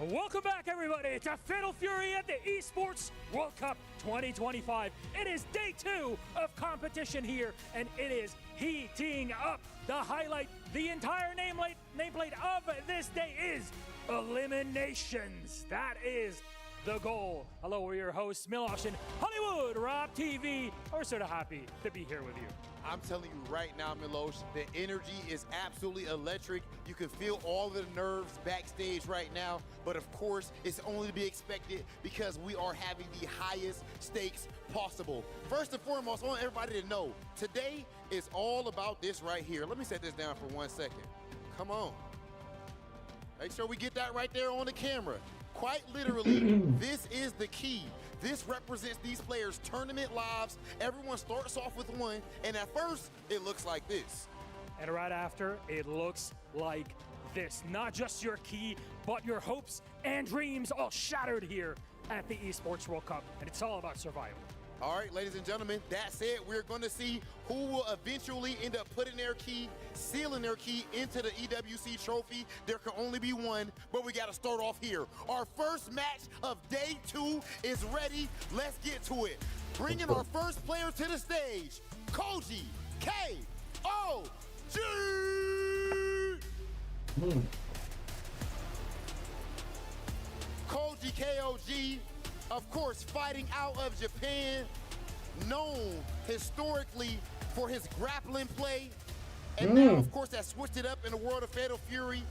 Welcome back, everybody, to Fatal Fury at the Esports World Cup 2025. It is day 2 of competition here, and it is heating up. The highlight, the entire nameplate of this day is eliminations. That is the goal. Hello, we're your hosts, Milosh and Hollywood Rob TV. We're sort of happy to be here with you. I'm telling you right now, Milosh, the energy is absolutely electric. You can feel all of the nerves backstage right now, but of course, it's only to be expected because we are having the highest stakes possible. First and foremost, I want everybody to know, today is all about this right here. Let me set this down for 1 second. Come on. Make sure we get that right there on the camera. Quite literally, this is the key. This represents these players' tournament lives. Everyone starts off with one, and at first, it looks like this. And right after, it looks like this. Not just your key, but your hopes and dreams all shattered here at the Esports World Cup, and it's all about survival. All right, ladies and gentlemen, that said, we're going to see who will eventually end up putting their key, sealing their key into the EWC trophy. There can only be one, but we got to start off here. Our first match of day 2 is ready. Let's get to it. Bringing our first player to the stage, Koji K-O-G! Koji K-O-G, of course, fighting out of Japan, known historically for his grappling play, and now, of course, that switched it up in the world of Fatal Fury.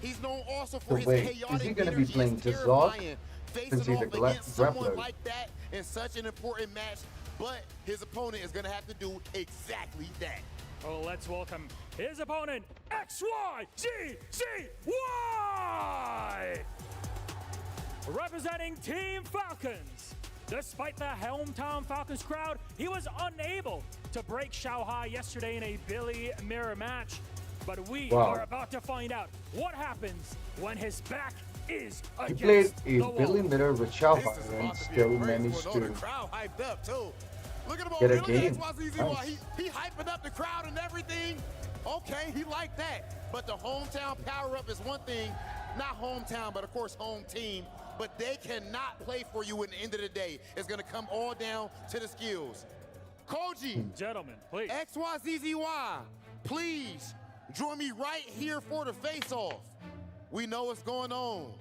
He's known also for his chaotic energy, his terrifying, facing off against someone like that in such an important match, but his opponent is going to have to do exactly that. Oh, let's welcome his opponent, XYZZY! Representing Team Falcons. Despite the hometown Falcons crowd, he was unable to break Xiaohai yesterday in a Billy mirror match. But we are about to find out what happens when his back is against the wall. He played a Billy mirror with Xiaohai and still managed to crowd hyped up too. Look at him get a over game. Nice. He hyping up the crowd and everything. Okay, he liked that. But the hometown power-up is one thing. Not hometown, but of course home team. But they cannot play for you at the end of the day. It's going to come all down to the skills. Koji. Gentlemen, please. XYZZY, please join me right here for the face-off. We know what's going on.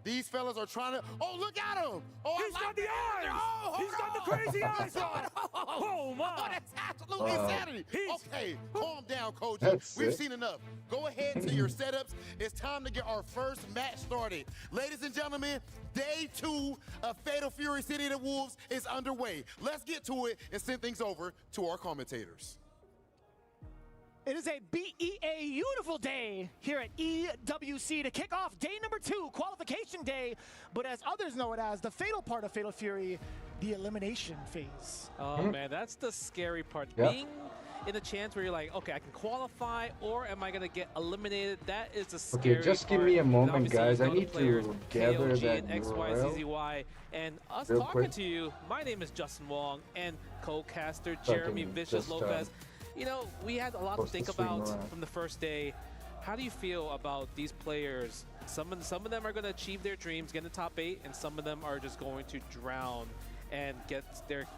These fellas are trying to, oh, look at him. Oh, he's got the eyes. Oh, he's got the crazy eyes on. Oh, my. Oh, that's absolutely insanity. Okay, calm down, Koji. We've seen enough. Go ahead to your setups. It's time to get our first match started. Ladies and gentlemen, day 2 of Fatal Fury City of the Wolves is underway. Let's get to it and send things over to our commentators. It is a beautiful day here at EWC to kick off day number 2, qualification day, but as others know it as, the fatal part of Fatal Fury, the elimination phase. Oh man, that's the scary part. Being in a chance where you're like, okay, I can qualify, or am I gonna get eliminated? That is the scary part. Okay, just give me a moment, guys. I need to gather KOG that and XYZZY, and us talking to you. My name is Justin Wong, and co-caster Jeremy Vicious Lopez. You know, we had a lot to think about from the first day. How do you feel about these players? Some of them are going to achieve their dreams, get in the top 8, and some of them are just going to drown and get their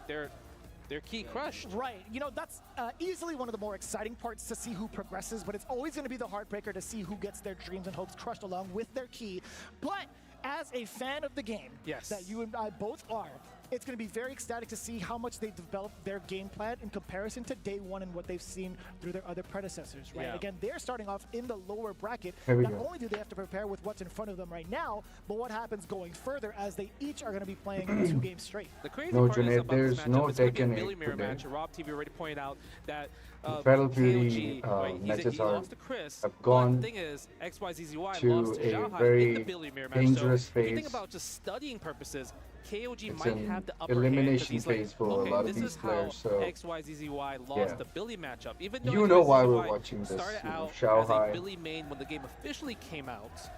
key crushed. Right. You know, that's easily one of the more exciting parts to see who progresses, but it's always going to be the heartbreaker to see who gets their dreams and hopes crushed along with their key. But as a fan of the game, that you and I both are, it's going to be very ecstatic to see how much they developed their game plan in comparison to day 1 and what they've seen through their other predecessors, right? Again, they're starting off in the lower bracket. Not only do they have to prepare with what's in front of them right now, but what happens going further as they each are going to be playing 2 games straight. The crazy part is about there's this no matchup, it's going to be a Tekken Billy mirror today. match. Rob TV already pointed out that Fatal Fury KOG, matches he lost to Chris, have gone but the thing is, XYZZY lost to to a Xiaohai very in the Billy mirror match. dangerous So if you phase. think about just studying purposes, KOG It's might an have the upper elimination hand, phase for a lot of these players. So XYZZY lost the Billy matchup. Even though you know why we're XYZZY watching this. started out as a Xiaohai. Billy main when the game officially came out.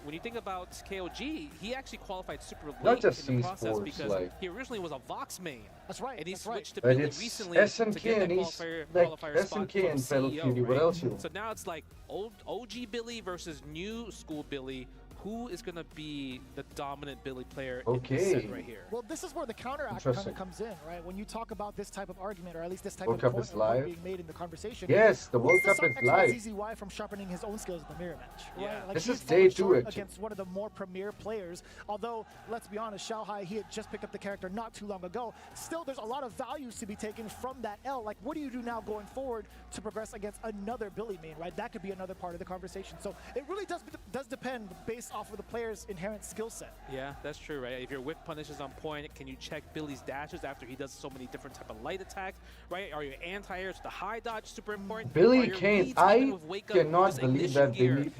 When you think about KOG, he actually qualified super late in the process because he originally was a Vox main. That's right. And he switched to but Billy it's recently SNK to get that and he's qualifier spot SNK and from Fatal CEO, Fury. What else you want? So now it's like OG Billy versus new school Billy. who is going to be the dominant Billy player in this set right here? Well, this is where the counteract kind of comes in, right? When you talk about this type of argument, or at least this type World of Cup is point live. being made in the conversation. Yes, the World Cup is live. XYZY from sharpening his own skills in the mirror match, right? Yeah. Like, this he's is day 2 short actually. against one of the more premier players. Although, let's be honest, Xiaohai, he had just picked up the character not too long ago. Still, there's a lot of values to be taken from that L. Like, what do you do now going forward to progress against another Billy main, right? That could be another part of the conversation. So it really does depend based off of the player's inherent skill set. Yeah, that's true, right? If your whip punish is on point, can you check Billy's dashes after he does so many different type of light attacks, right? Are your anti-airs, the high dodge super important? Billy Kane, I cannot believe that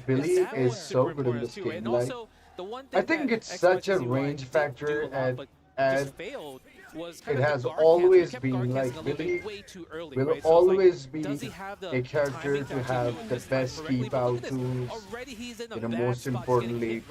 Billy is so good in this game. And like, also, the one thing I think it's such a range factor and was it has always been like Billy will always be a character to have the best keep out tools in the most important league.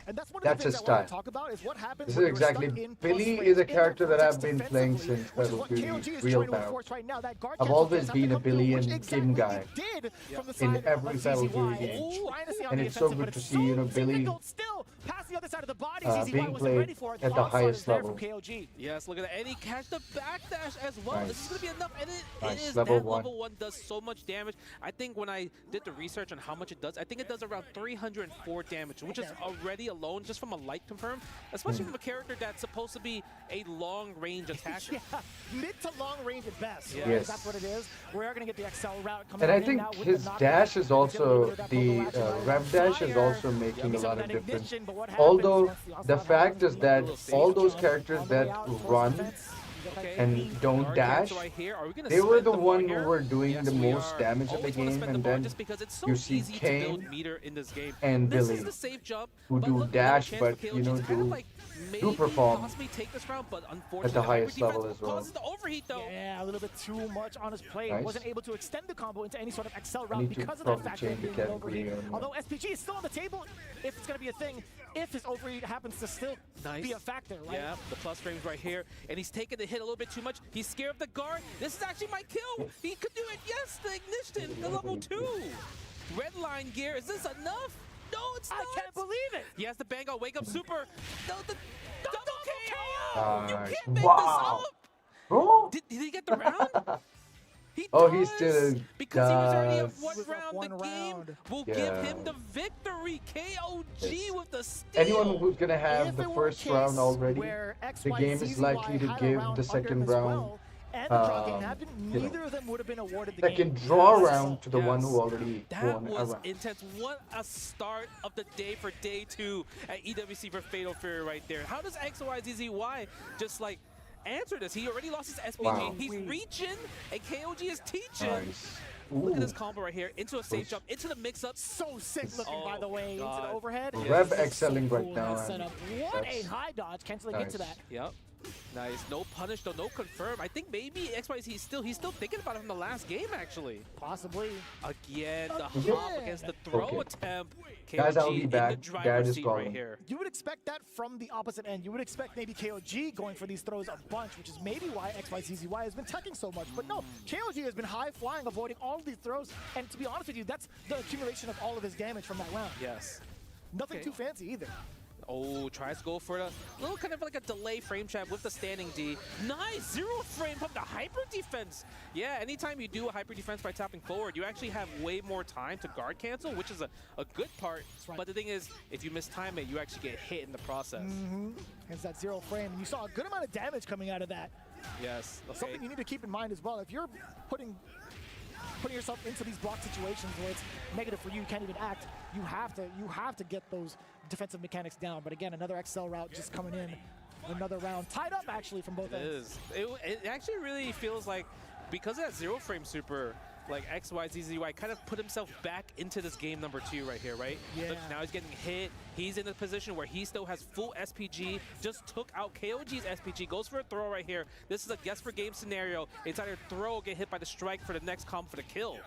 And that's one of That's the his things I want to style. talk about is what happens This is when you're exactly stuck in Billy plus is a range character in that the I've been playing defensively, since which is Battle what Duty KOG is Real trying to Battle. enforce right now. That guard I've cancel always does have been to a come through, Billy which and exactly Kim he guy did from the in side every of Battle ZZY. Duty game. Trying to stay on And the it's so offensive, good but to it's see, you know, so Billy difficult still past the other side of the body. ZZY being wasn't played ready for it. at the onslaught highest is there level. from KOG. Yes, look at that. And he catch the backdash as well. Nice. This is going to be enough. And it Nice. is Level that 1. level 1 does so much damage. I think when I did the research on how much it does, I think it does around 304 damage, which is already alone just from a light confirm, especially from a character that's supposed to be a long-range attacker. Yeah, mid to long range at best. Yeah. Right? Yes. That's what it is. We are going to get the XL route coming And I in think now with his the knockback. dash is also, He's gonna the do that bubble action rev right on dash is fire. also making a Some lot of of that difference. ignition, but what happens Although once the the onslaught fact happens, is that little all stage those jump characters on the way that out towards run defense, you get that and knee. don't Guard dash, cancel right here. Are we gonna they were spend the bar one here? who were doing Yes, the we most are. damage in the Always wanna game, spend the and bar then just because it's so you see easy to Kane build meter in this game. and This Billy is the safe jump, who but do look, dash, another but chance for you know, KOG to kind of do like maybe perform possibly take this round, but unfortunately at the highest hyper level defense as well. causes the overheat though. Yeah, a little bit too much on his plate. Nice. Wasn't able to extend the combo into any sort of XL I route need to because of that probably factor change of the being an category overheat. on Although SPG is still on the table, if it's going to be a thing, if his overheat happens to still Nice. be a factor, right? Yeah, the plus frames right here, and he's taking the hit a little bit too much. He's scared of the guard. This is actually my kill. He could do it. Yes, the ignition, the level 2. Red line gear. Is this enough? No, it's not. I can't believe it. He has the bang on wake up super. No, the double KO. You Nice. can't make Wow. this up. Oh, Did he get the round? He Oh, does, he still because he was already up does. one He was up round. one The game round. will Yeah. give him the victory. KOG Yes. with the steal. anyone who's gonna have If the it were a first round case already, where the game is XYZY likely to had a give round the under him second as round, well, and the draw game happened, you know, neither of them would have been awarded the second game. draw Yes. round to the one Yes. who already That won a was round. intense. What a start of the day for day 2 at EWC for Fatal Fury right there. How does XYZY just like answer this? He already lost his SPG. Wow. He's reaching, and KOG is teaching. Nice. Look at Ooh. this combo right here. Into a safe Push. jump, into the mix-up. So sick looking, by Oh the way, into God. the overhead. Rev This is excelling so right cool, now, that and setup. What a that's high dodge, canceling into nice. that. Yep. Nice. No punish though. No confirm. I think maybe XYZ he's still thinking about it from the last game actually. Possibly. Again, the Again. hop against the throw Okay. attempt. Guys, I'll KOG be in back. the Dad driver's is seat right calling. here. You would expect that from the opposite end. You would expect maybe KOG going for these throws a bunch, which is maybe why XYZY has been tucking so much. But no, KOG has been high flying, avoiding all of these throws. And to be honest with you, that's the accumulation of all of his damage from that round. Yes. Nothing Okay. too fancy either. Oh, tries to go for a little kind of like a delay frame trap with the standing D. Nice, 0 frame from the hyper defense. Yeah, anytime you do a hyper defense by tapping forward, you actually have way more time to guard cancel, which is a good part. right. But the thing is, if you mistime it, you actually get hit in the process. It's that 0 frame. And you saw a good amount of damage coming out of that. Yes. Okay. Something you need to keep in mind as well. If you're putting yourself into these block situations where it's negative for you, you can't even act, you have to get those defensive mechanics down. But again, another XL route just coming in. Another round tied up actually from both It ends. is. It actually really feels like, because of that 0 frame super, like XYZY kind of put himself back into this game number 2 right here, right? Yeah. Look, now he's getting hit. He's in a position where he still has full SPG. Just took out KOG's SPG. Goes for a throw right here. This is a guess for game scenario. It's either throw or get hit by the strike for the next comp for the kill.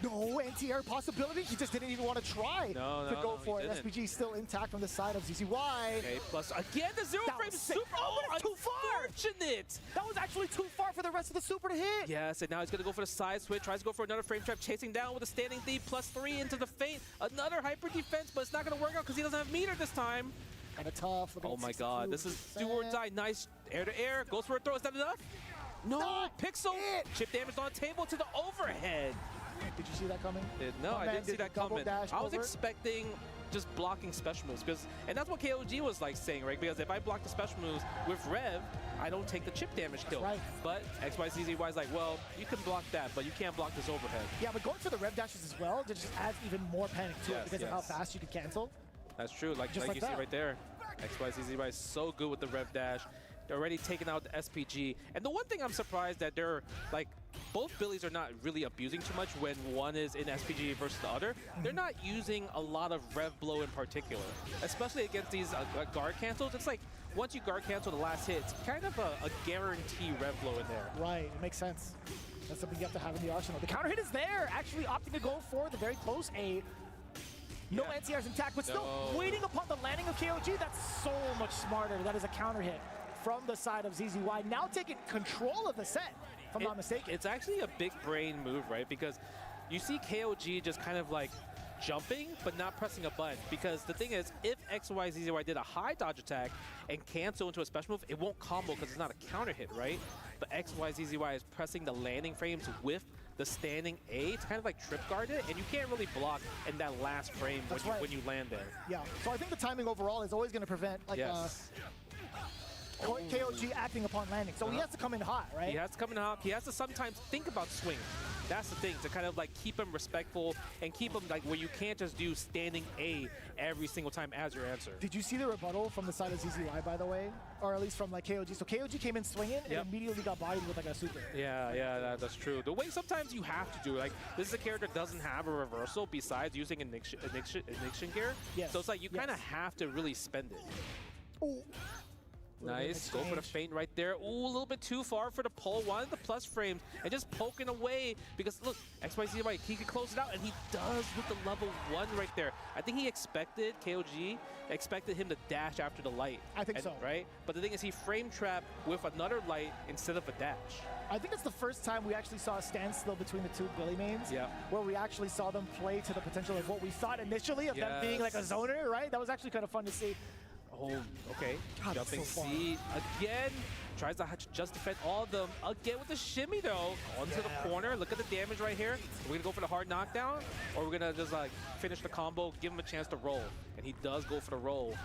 No anti-air possibility. He just didn't even want to try to go for it. SPG still intact from the side of ZZY. Okay, plus again the zero frame super. Oh, but it's too far. Unfortunate. That was actually too far for the rest of the super to hit. Yes, and now he's going to go for the side switch. Tries to go for another frame trap, chasing down with a standing D, +3 into the feint. Another hyper defense, but it's not going to work out because he doesn't have meter this time. Kind of tough. Oh my god, this is do or die. Nice air to air. Goes for a throw. Is that enough? No, Pixel. Chip damage on the table to the overhead. Did you see that coming? No, I didn't see that coming. I was expecting just blocking special moves, because, and that's what KOG was like saying, right? Because if I block the special moves with Rev, I don't take the chip damage kill. Right. But XYZZY is like, well, you can block that, but you can't block this overhead. Yeah, but going for the Rev dashes as well just adds even more panic to it because of how fast you can cancel. That's true, like you see right there. XYZZY is so good with the Rev dash. They're already taking out the SPG. And the one thing I'm surprised that they're like, both Billies are not really abusing too much when one is in SPG versus the other. They're not using a lot of Rev Blow in particular, especially against these guard cancels. It's like, once you guard cancel the last hit, it's kind of a guarantee Rev Blow in there. Right, it makes sense. That's something you have to have in the arsenal. The counter hit is there, actually opting to go for the very close A. No anti-airs intact, but still waiting upon the landing of KOG. That's so much smarter. That is a counter hit from the side of ZZY. Now taking control of the set, if I'm not mistaken. It's actually a big brain move, right? Because you see KOG just kind of like jumping, but not pressing a button. Because the thing is, if XYZZY did a high dodge attack and cancel into a special move, it won't combo because it's not a counter hit, right? But XYZZY is pressing the landing frames with the standing A to kind of like trip guard it, and you can't really block in that last frame when you land there. Yeah, so I think the timing overall is always going to prevent like KOG acting upon landing. So he has to come in hot, right? He has to come in hot. He has to sometimes think about swinging. That's the thing, to kind of like keep him respectful and keep him like where you can't just do standing A every single time as your answer. Did you see the rebuttal from the side of ZZY, by the way? Or at least from like KOG. So KOG came in swinging and immediately got bodied with like a super. Yeah, that's true. The way sometimes you have to do, like, this is a character that doesn't have a reversal besides using ignition gear. Yes. So it's like you kind of have to really spend it. Ooh. Nice, go for the feint right there. Ooh, a little bit too far for the pull. Wanted the plus frames and just poking away because look, XYZY, he can close it out, and he does with the level 1 right there. I think he expected, KOG expected him to dash after the light. I think so. Right? But the thing is, he frame trapped with another light instead of a dash. I think it's the first time we actually saw a standstill between the two Billy mains, where we actually saw them play to the potential of what we thought initially of them being like a zoner, right? That was actually kind of fun to see. Oh, okay. God, jumping so seat again. Tries to just defend all of them. Again with the shimmy though. Onto the corner. Look at the damage right here. We're gonna go for the hard knockdown, or we're gonna just like finish the combo, give him a chance to roll. And he does go for the roll.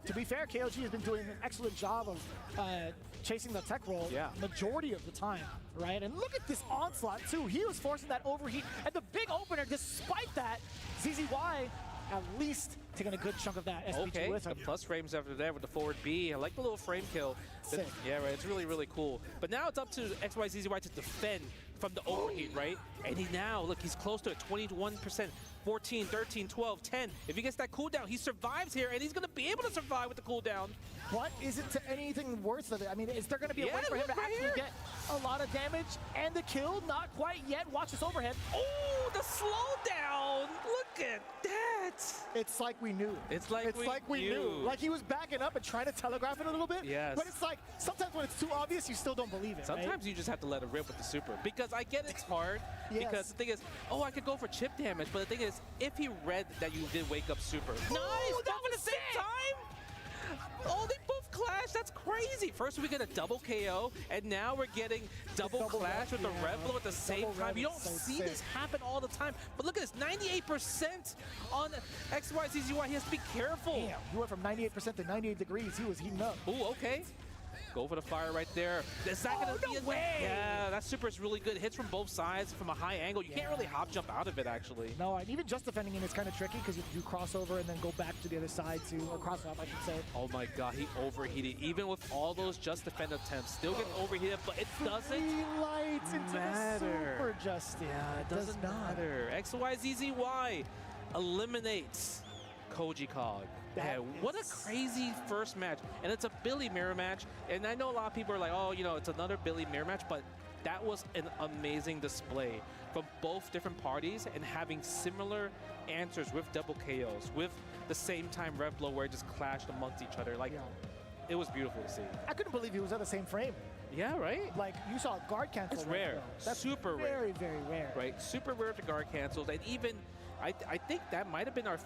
To be fair, KOG has been doing an excellent job of chasing the tech roll majority of the time, right? And look at this onslaught too. He was forcing that overheat. And the big opener, despite that, ZZY at least taking a good chunk of that SPG with him. The plus frames after that with the forward B. I like the little frame kill. Sick. Yeah, right. It's really, really cool. But now it's up to XYZZY to defend from the overheat, right? And he now, look, he's close to it, 21%. 14, 13, 12, 10. If he gets that cooldown, he survives here, and he's going to be able to survive with the cooldown. But is it to anything worth of it? I mean, is there going to be a way for him to actually get a lot of damage and the kill? Not quite yet. Watch this overhead. Oh, the slowdown. Look at that. It's like we knew. It's like we knew. Like he was backing up and trying to telegraph it a little bit. Yes. But it's like, sometimes when it's too obvious, you still don't believe it, Sometimes you just have to let it rip with the super. Because I get it's hard. Because the thing is, I could go for chip damage. But the thing is, if he read that you did wake up super. Nice! Both at the same time? Oh, they both clash. That's crazy. First we get a double KO, and now we're getting double clash with the Rev Blow at the same time. You don't see this happen all the time. But look at this, 98% on XYZZY. He has to be careful. Damn, he went from 98% to 98 degrees. He was heating up. Ooh, okay. Go for the fire right there. Is that gonna be way? Yeah, that super is really good. Hits from both sides from a high angle. You can't really hop jump out of it, actually. No, and even just defending it is kind of tricky because you have to do crossover and then go back to the other side too, or cross up, I should say. Oh my god, he overheated. Even with all those just defend attempts, still getting overheated, but it doesn't lights into the super, Justin. Yeah, it doesn't matter. XYZZY eliminates Koji Cog. Yeah, what a crazy first match. And it's a Billy mirror match. And I know a lot of people are like, oh, you know, it's another Billy mirror match, but that was an amazing display from both different parties and having similar answers with double KOs, with the same time rev blow where it just clashed amongst each other. Like, it was beautiful to see. I couldn't believe he was at the same frame. Yeah, right? Like, you saw guard cancel. That's rare. That's super rare. Very, very rare. Right? Super rare to guard cancels. And even, I think that might have been the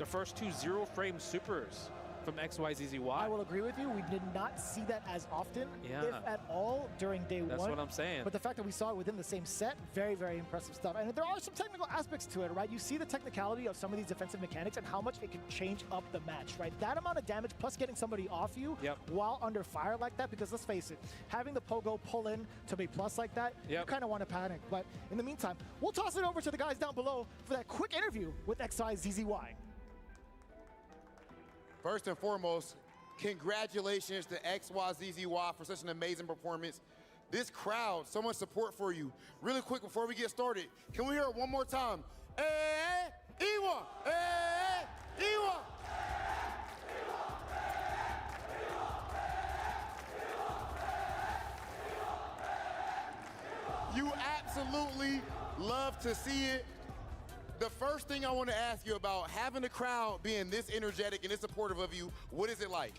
first 2 0-frame supers from XYZZY. I will agree with you. We did not see that as often, if at all, during day one. That's what I'm saying. But the fact that we saw it within the same set, very, very impressive stuff. And there are some technical aspects to it, right? You see the technicality of some of these defensive mechanics and how much it can change up the match, right? That amount of damage plus getting somebody off you while under fire like that, because let's face it, having the pogo pull in to be plus like that, you kind of want to panic. But in the meantime, we'll toss it over to the guys down below for that quick interview with XYZZY. First and foremost, congratulations to XYZZY for such an amazing performance. This crowd, so much support for you. Really quick before we get started, can we hear it one more time? Hey, Iwa! Hey, Iwa! You absolutely love to see it. The first thing I want to ask you about, having the crowd being this energetic and this supportive of you, what is it like?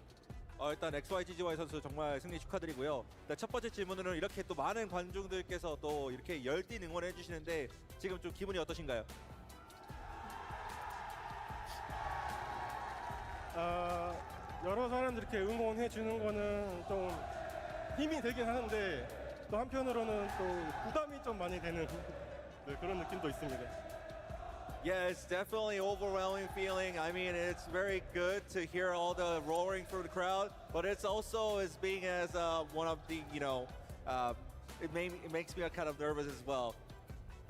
일단 XYZZY 선수 정말 승리 축하드리고요. 첫 번째 질문으로는 이렇게 또 많은 관중들께서 또 이렇게 열띤 응원해 주시는데 지금 좀 기분이 어떠신가요? 여러 사람들이 이렇게 응원해 주는 거는 좀 힘이 되긴 하는데 또 한편으로는 또 부담이 좀 많이 되는 그런 느낌도 있습니다. Yeah, it's definitely overwhelming feeling. I mean, it's very good to hear all the roaring from the crowd, but it's also as being as one of the, it makes me kind of nervous as well.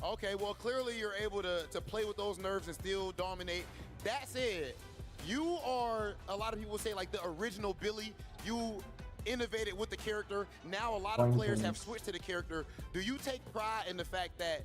Okay, well, clearly you're able to play with those nerves and still dominate. That said, you are, a lot of people say, like the original Billy. You innovated with the character. Now a lot of players have switched to the character. Do you take pride in the fact that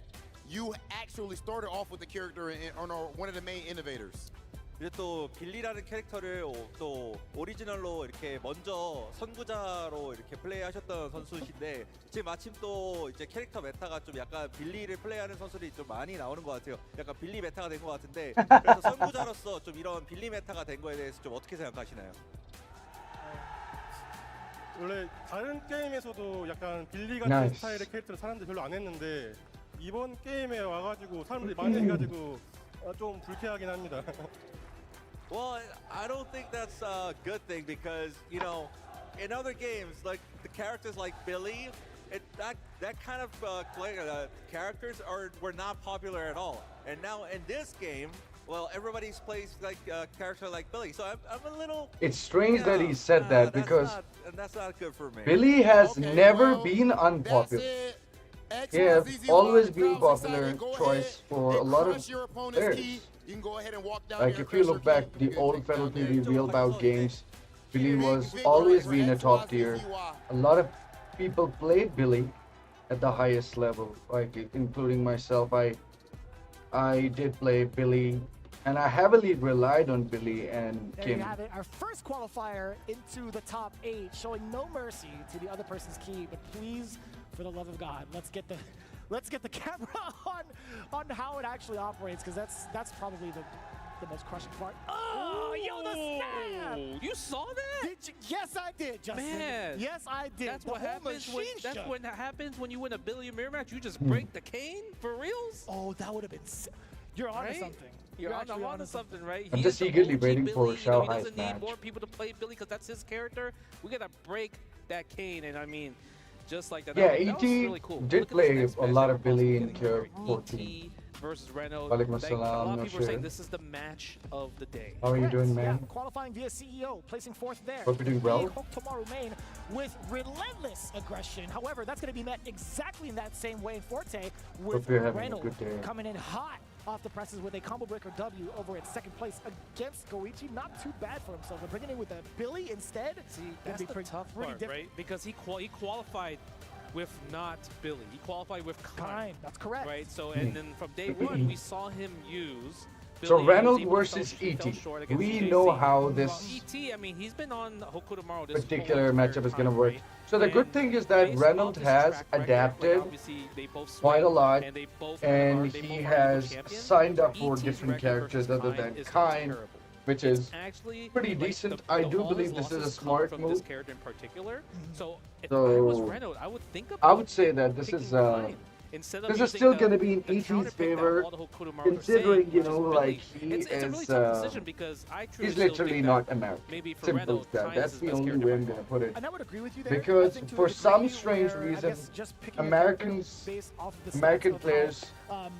you actually started off with the character and are one of the main innovators? 이제 또 빌리라는 캐릭터를 또 오리지널로 이렇게 먼저 선구자로 이렇게 플레이하셨던 선수이신데 지금 마침 또 이제 캐릭터 메타가 좀 약간 빌리를 플레이하는 선수들이 좀 많이 나오는 것 같아요. 약간 빌리 메타가 된 것 같은데 그래서 선구자로서 좀 이런 빌리 메타가 된 거에 대해서 좀 어떻게 생각하시나요? 원래 다른 게임에서도 약간 빌리 같은 스타일의 캐릭터를 사람들이 별로 안 했는데 이번 게임에 와가지고 사람들이 많이 해가지고 좀 불쾌하긴 합니다. Well, I don't think that's a good thing because, in other games, like the characters like Billy, that kind of characters were not popular at all. And now in this game, well, everybody plays like a character like Billy, so I'm a little. It's strange that he said that because that's not good for me. Billy has never been unpopular. He has always been popular choice for a lot of players. Like if you look back, the old Federal TV real bout games, Billy was always been a top tier. A lot of people played Billy at the highest level, like including myself. I did play Billy, and I heavily relied on Billy and there Kim. You have it, our first qualifier into the top 8, showing no mercy to the other person's key. But please, for the love of God, let's get the camera on how it actually operates, because that's probably the most crushing part. Oh, yo, the snap! You saw that? Yes, I did, Justin. Man, yes, I did. That's what happens. That's what happens when you win a Billy mirror match. You just break the cane for reals. Oh, that would have been. You're onto something. You're onto something, right? I'm just eagerly waiting for Shao Hai's match. He doesn't need more people to play Billy because that's his character. We gotta break that cane, and I mean, just like that. Yeah, that was really cool. did play a lot of Billy in Tier 14. Versus Renault. Walaikum A lot of people are sure. saying this is the match of the day. How are you doing, man? Yeah, qualifying via CEO, placing 4th there. Hope you're doing well. Tomorrow Main with relentless aggression. However, that's going to be met exactly in that same way in Forte, with Renault coming in hot off the presses with a combo breaker W over at 2nd place against Goichi. Not too bad for himself. But bringing in with a Billy instead, see, that's the tough part, right? Because he qualified with not Billy. He qualified with Kime. That's correct. Right? So, and then from day one, we saw him use So Billy Reynolds was able to versus fell ET. short against We CJC. know how Well, this ET, I mean, he's been on Hokuto Tomorrow this particular whole matchup entire is going to time, work. right? So the good And thing is that based Reynolds off his has track record, adapted obviously they both quite a swing, lot, and they both and are he able has champions. signed up for ET's different record characters versus other than is Kind, terrible. which It's is actually pretty like decent. the, I the, do all believe his this is a losses come smart from move. this character in particular. So if I was So Renault, I would think about I would say that this picking is Kind instead of this is using still the- going to be in the counter ET's pick that favor, all the Hokuto Tomorrow are considering saying, which is like Billy. he It's a really is tough decision because I truly he's still literally think not that American. maybe for Simple Renault, as that. Kind That's is the his best only character way by I'm far. going to put it. And I would agree with you there. Because I think to a for some degree strange where, I reason, guess, just picking a Americans- character based off of the stats American of how, players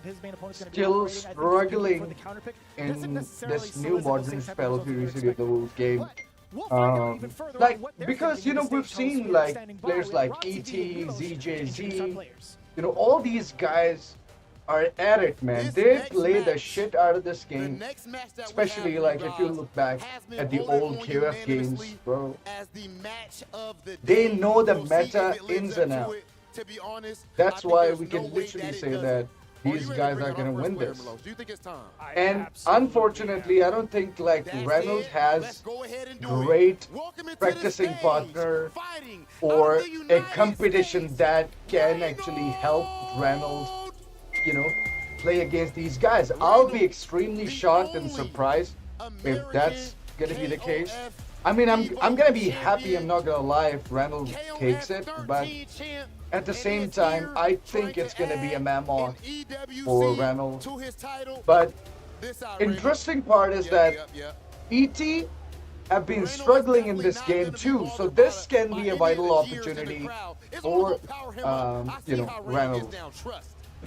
his main opponent's gonna be still operating, I think just picking for struggling the counter pick in doesn't necessarily this solicit new the modern same type of spell results that Fury you're City of the expecting. Wolves game. But we'll find out even further on Like what they're because thinking in the we've stage hosts seen we have like standing by. players We have like Ron ET, TV and Milos introducing our ZJZ, players. all these guys are at it, man. This They next play the match, shit out of this The game. next match that Especially we have like for if you guys look back has been at the voted old on KOF games, unanimously bro. as the match of the They day. know the We'll see if meta it lives ins up and to out. it. To be honest, That's I think why there's we no can way literally that it say doesn't. that Are these you ready guys bring are out gonna our first win player, this. Milos? Do you think it's time? I And absolutely unfortunately, am. I don't think like That's Reynolds it. Let's has go ahead and do great it. Welcome into practicing the stage. partner Fighting or out of the a United competition States, that can actually help Reynolds, play against these guys. I'll be extremely shocked and surprised if that's gonna be the case. I mean, I'm gonna be happy. I'm not gonna lie if Reynolds takes it, but at the same time, I think it's gonna be a mammoth for Reynolds. But interesting part is that ET have been struggling in this game too, so this can be a vital opportunity for Reynolds.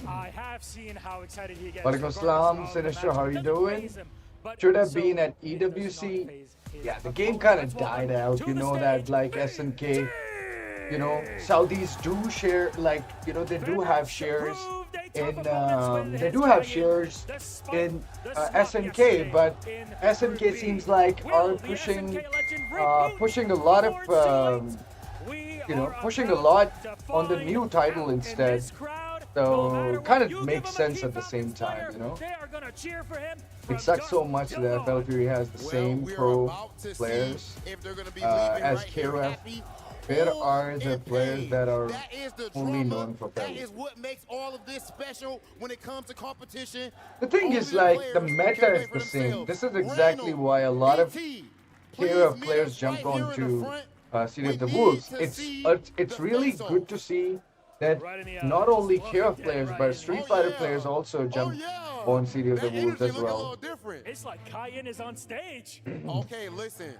I have seen how excited he gets. Walaikum Assalam, Sinister, how are you doing? Should have been at EWC. Yeah, the game kind of died out, that like SNK, Saudis do share, they do have shares in, SNK, but SNK seems like are pushing a lot of, pushing a lot on the new title instead. So kind of makes sense at the same time, It sucks so much that FL Fury has the same pro players as KOF. Where are the players that are only known for That Pele? is what makes all of this special when it comes to competition. The thing is, like, the meta is the same. This is exactly why a lot of KOF players jump onto City of the Wolves. It's really good to see that not only KOF players but Street Fighter players also jump on City of the Wolves as well. It's like Cayenne is on stage. Okay, listen.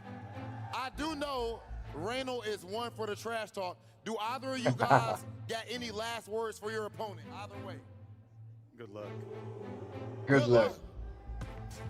I do know Reyno is one for the trash talk. Do either of you guys got any last words for your opponent? Either way. Good luck. Good luck.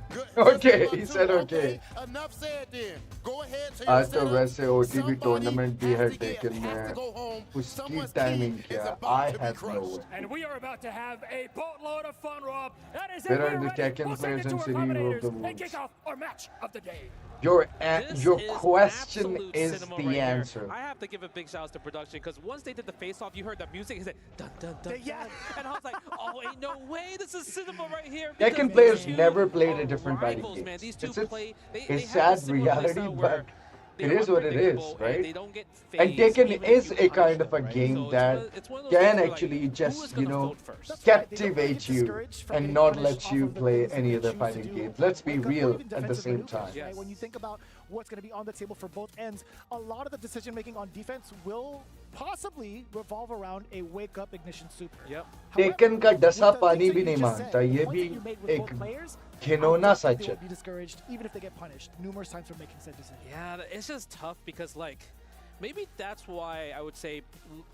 Good. Okay, Good he luck said too. okay. Enough said then. Go ahead to your आज तो setup. वैसे OTB Somebody tournament भी has है to get- लेकिन has मैं to go home. उसकी Someone's timing key is क्या about I to be have no crushed. And we are about to have a boatload of fun, Rob. That is Where it. are We're the ready. Tekken We'll send players it to in our City of commentators the and Wolves? kick off our match of the day. Your This question absolute is cinema the right here. answer. I have to give a big shout out to production because once they did the face-off, you heard the music. He said, dun, dun, dun, Yeah. dun. And I was like, oh, ain't no way this is cinema right here. Tekken because players these two never played a are different fighting rivals, game. man. These two It's play, they sad have a similar reality, playstyle but where it they're is what it is, unpredictable and right? They don't get And phased Tekken even if is you a punish kind of them, a right? game So that it's one of those can things where, actually who just, is gonna vote first? That's right. They don't captivate get you discouraged from and getting not punished let off you of the play things that any they other choose to fighting do, games. Let's be like a real even at the defensive same maneuvers, time. right? Yes. When you think about what's going to be on the table for both ends, a lot of the decision making on defense will possibly revolve around a wake up ignition super. Yep. However, Tekken का डसा with the पानी things भी that नहीं you just मानता, said, ये the points भी that you made with एक both players, घिनौना I such think they है. will be discouraged even if they get punished numerous times for making said decision. Yeah, it's just tough because, like, maybe that's why I would say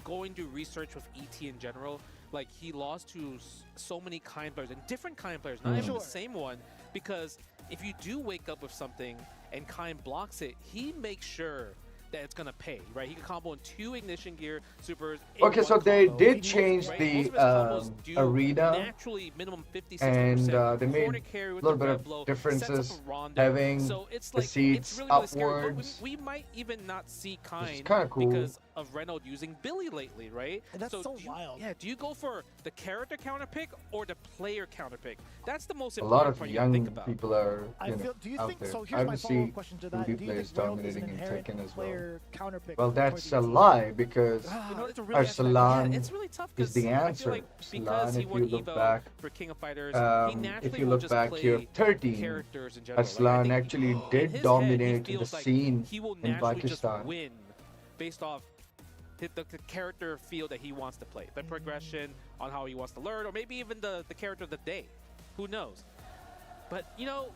going to research with ET in general, like, he lost to so many kind players and different kind players, not even Sure. the same one, because if you do wake up with something and kind blocks it, he makes sure that it's gonna pay, right? He can combo in 2 ignition gear supers. in Okay, so one they combo. did Most- change right? the Most of his combos do arena, naturally minimum 50, and 60%. they made Corner carry a with little the bit red of blow, differences, sets up a rondo. having so it's the like, seats it's really, really scary. But upwards. we might even not see is kind kinda cool. because of Renault using Billy lately, right? And that's so wild. Yeah, do you go for the character counter pick or the player counter pick? That's the most A lot important of part you young think about. people are Do you out think there. so? I Here's my haven't follow-up seen question to that. Ruby Do you players think Renault is dominating an in inherent Tekken as well. player counter pick? Well, for that's a DBC? lie because You know, it's a really Arslan It's really tough is the I feel answer. like Arslan, because he if won you look Evo back, for King of Fighters, he naturally if you will look just back play here, 13, characters in general. Arslan Like, I think actually in did his head, he dominate the feels like scene he will in naturally just Pakistan. win based off the character feel that he wants to play, the progression on how he wants to learn, or maybe even the character of the day. Who knows? But, you know,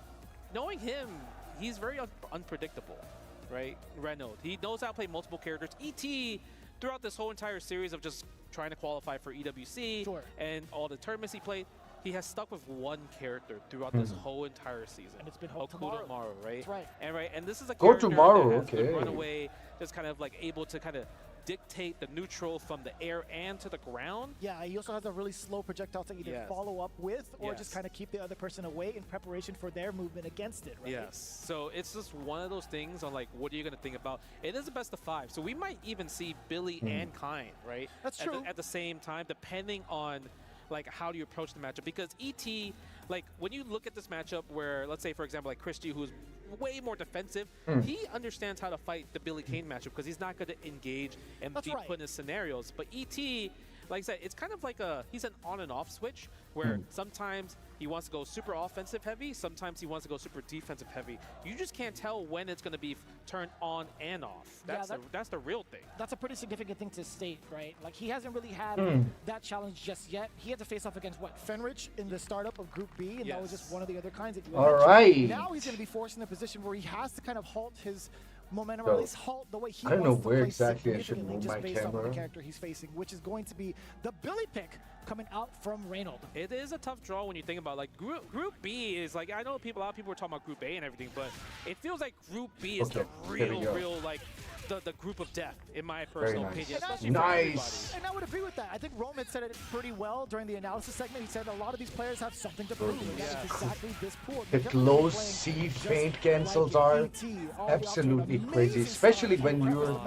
knowing him, he's very unpredictable, right? Renault. He knows how to play multiple characters. ET, throughout this whole entire series of just trying to qualify for EWC and all the tournaments he played, he has stuck with one character throughout this whole entire season. And it's been Okuda Maru, right? That's right. And this is a Go character to Maru, that has the okay. runaway, just kind of like able to kind of dictate the neutral from the air and to the ground. Yeah, he also has a really slow projectile to either follow up with or just kind of keep the other person away in preparation for their movement against it, right? Yes. So it's just one of those things on like, what are you going to think about? It is a best of 5. So we might even see Billy and Kind, right? That's true. At the same time, depending on like how do you approach the matchup, because ET, like when you look at this matchup where, let's say for example, like Christie, who's way more defensive, he understands how to fight the Billy Kane matchup because he's not going to engage and be put in scenarios. But ET, like I said, it's kind of like he's an on and off switch where sometimes he wants to go super offensive heavy, sometimes he wants to go super defensive heavy. You just can't tell when it's going to be turned on and off. That's the real thing. That's a pretty significant thing to state, right? Like he hasn't really had that challenge just yet. He had to face off against what, Fenrich in the startup of Group B, and that was just one of the other kinds that you mentioned. Now he's going to be forced in a position where he has to kind of halt his momentum, or at least halt the way he I don't know wants to where play exactly I should significantly move just my based off of camera. the character he's facing, which is going to be the Billy pick coming out from Reynolds. It is a tough draw when you think about like Group B is like, I know a lot of people are talking about Group A and everything, but it feels like Group B is the real like the group of death, in my personal opinion. Nice. And I would agree with that. I think Rome had said it pretty well during the analysis segment. He said a lot of these players have something to prove. And that is exactly this pool. The close C feint cancels are absolutely crazy, especially when you're...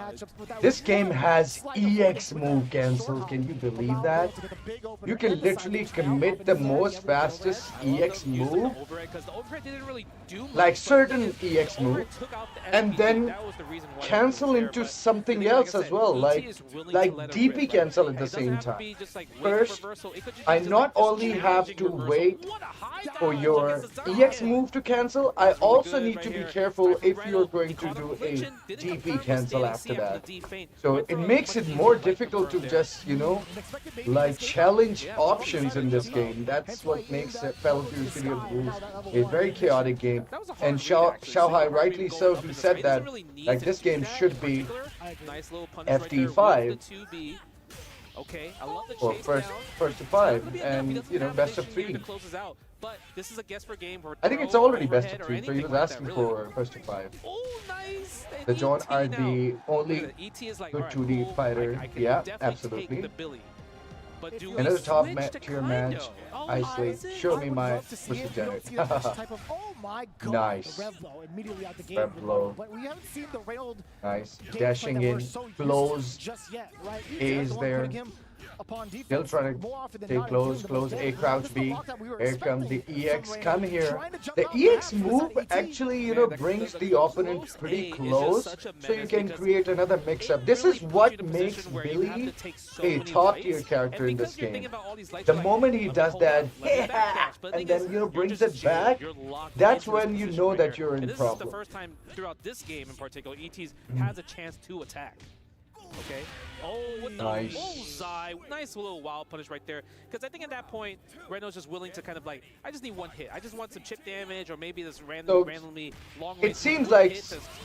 This game has EX move cancel. Can you believe that? You can literally commit the most fastest EX move, like certain EX move, and then cancel into something else as well, like DP cancel at the same time. First, I not only have to wait for your EX move to cancel, I also need to be careful if you're going to do a DP cancel after that. So it makes it more difficult to just, you know, like challenge options in this game. That's what makes Fellow Fury Studio Rules a very chaotic game. And Xiaohai rightly so, he said that like this game should be FD5 or first to 5 and, you know, best of 3. But this is a guess for game. I think it's already best of 3, so he was asking for first to 5. Oh, nice. The John are the only good 2D fighter. Yeah, absolutely. Another top tier match. Isolate. Show me my Prestigenetic. Oh my god. Nice. Rev blow immediately out the game. Rev blow. But we haven't seen the Reynolds Nice. Dashing in. Blows. Just yet, right? Is there. Still trying to stay close, A crouch B. Here comes the EX, come here. The EX move actually, you know, brings the opponent pretty close, so you can create another mix-up. This is what makes Billy a top-tier character in this game. The moment he does that, and then, you know, brings it back, that's when you know that you're in problem. This is the first time throughout this game in particular, ET's has a chance to attack. Okay. Oh, with the bullseye. Nice little wild punish right there. Because I think at that point, Renault's just willing to kind of like, I just need one hit. I just want some chip damage or maybe this randomly long range. It seems like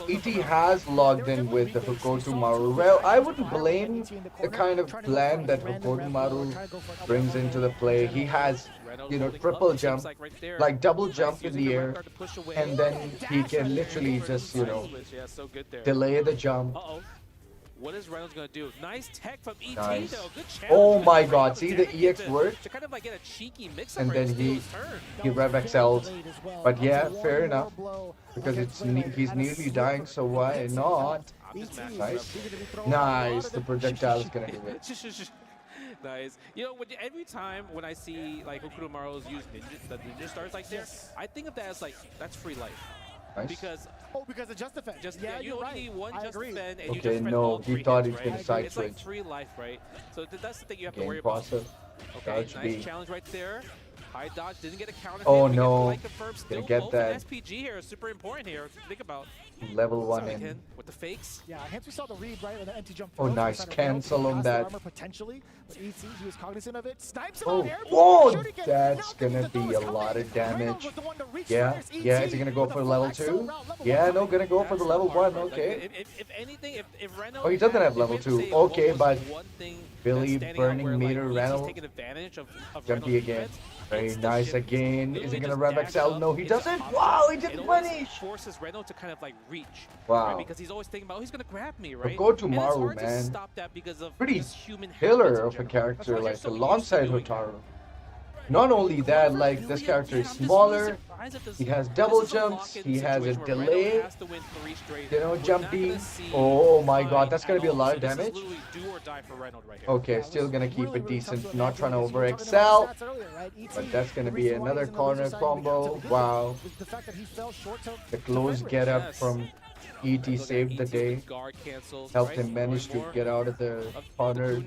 ET has logged in with the Hokoto Maru. Well, I wouldn't blame the kind of plan that Hokoto Maru brings into the play. He has, you know, triple jump, like double jump in the air, and then he can literally just, you know, delay the jump. What is Reynolds going to do? Nice tech from ET, nice. though. Good challenge. Oh my god, see the EX work? To kind of like get a cheeky mix and then he Rev XL'd. But yeah, fair enough. Because he's nearly dying, so why not? this match. Nice. Nice. The projectile is gonna do it. Nice. You know, every time when I see like Okurumaros use the ninja stars like this, I think of that as like, that's free life. Nice. Because because of just defense. yeah, you only need one just defend, and you Okay, just spend no, all he 3 thought hits, he was right? gonna side It's like switch. free life, right? So that's the thing you have to Game worry about. process. Okay, Dodge nice B. challenge right there. High dodge, didn't get a counter. Oh, hit. no. Like confirmed, still Gonna get open that. SPG here is super important here. Think about. Level 1 Sorry, in. Ken, with the fakes. Yeah, hence we saw the read right with the anti-jump. Oh, nice. Cancel on that. Armor potentially, but ET, he was cognizant of it. Snipes him Oh, on air. whoa, that's gonna be a lot of damage. Yeah, yeah, is he gonna go for level 2? Yeah, no, gonna go for the level 1, okay. If anything, if Reno Oh, he doesn't have level 2, say okay, what was but one thing Billy that's standing out burning where, meter, like, Reno, ET's taking advantage of jumpy Reno's again. defense, Very it's the nice shimmy. again. Is he Literally gonna just rev dash XL? up No, he into doesn't. opposite. Wow, he It didn't always punish. forces Reno to kind of like reach. Wow. Right? Because he's always thinking about, oh, he's gonna grab me, right? Go to And it's Maru, hard to man. stop that because of Pretty just human habits pillar in of a general. character, That's why like you're so used alongside to doing it. Hotaru. Not only that, like this character is smaller, he has double jumps, he has a delay, you know, jumpy. Oh my god, that's gonna be a lot of damage. Okay, still gonna keep it decent, not trying to over excel, but that's gonna be another corner combo. Wow. The close get up from ET saved the day, helped him manage to get out of the corner.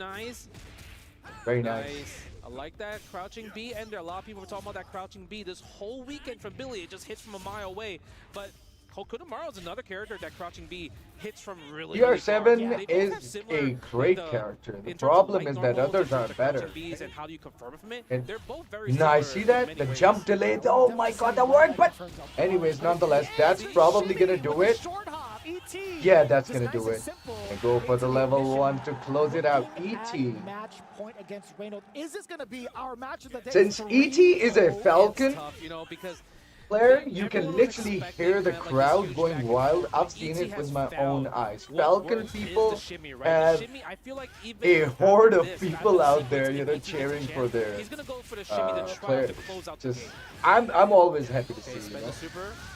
Very nice. I like that crouching B ender. A lot of people were talking about that crouching B this whole weekend from Billy. It just hits from a mile away. But Hokutomaru is another character that crouching B hits from really CR7 is a great character. The problem is that others are better. And how do you confirm it from it? And they're both very nice, see that? The jump delay. Oh my god, that worked. But anyways, nonetheless, that's probably gonna do it. Yeah, that's gonna do it. And go for the level 1 to close it out. ET. Match point against Reynolds. Is this gonna be our match of the day? Since ET is a Falcon tough, you know, because player, you can literally hear the crowd going wild. I've seen it with my own eyes. Falcon people have a horde of people out there, you know, cheering for their player. I'm always happy to see, you know.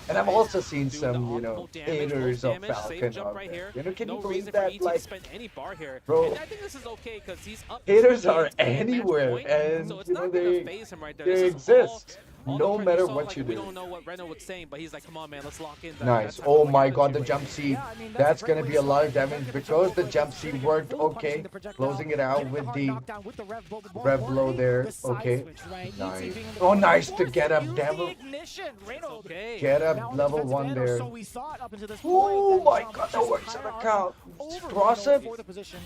And I've also seen some, you know, haters of Falcon out there. You know, can you believe that? Like, bro, haters are anywhere, and you know they exist. No matter what you do. We don't know what Reno was saying, but he's like, come on, man, let's lock in. Nice. Oh my god, the jump C. That's going to be a lot of damage because the jump C worked okay. Closing it out with the rev blow there. Okay. Nice. Oh, nice to get up, devil. Get up level 1 there. Oh my god, that works on account. Cross it.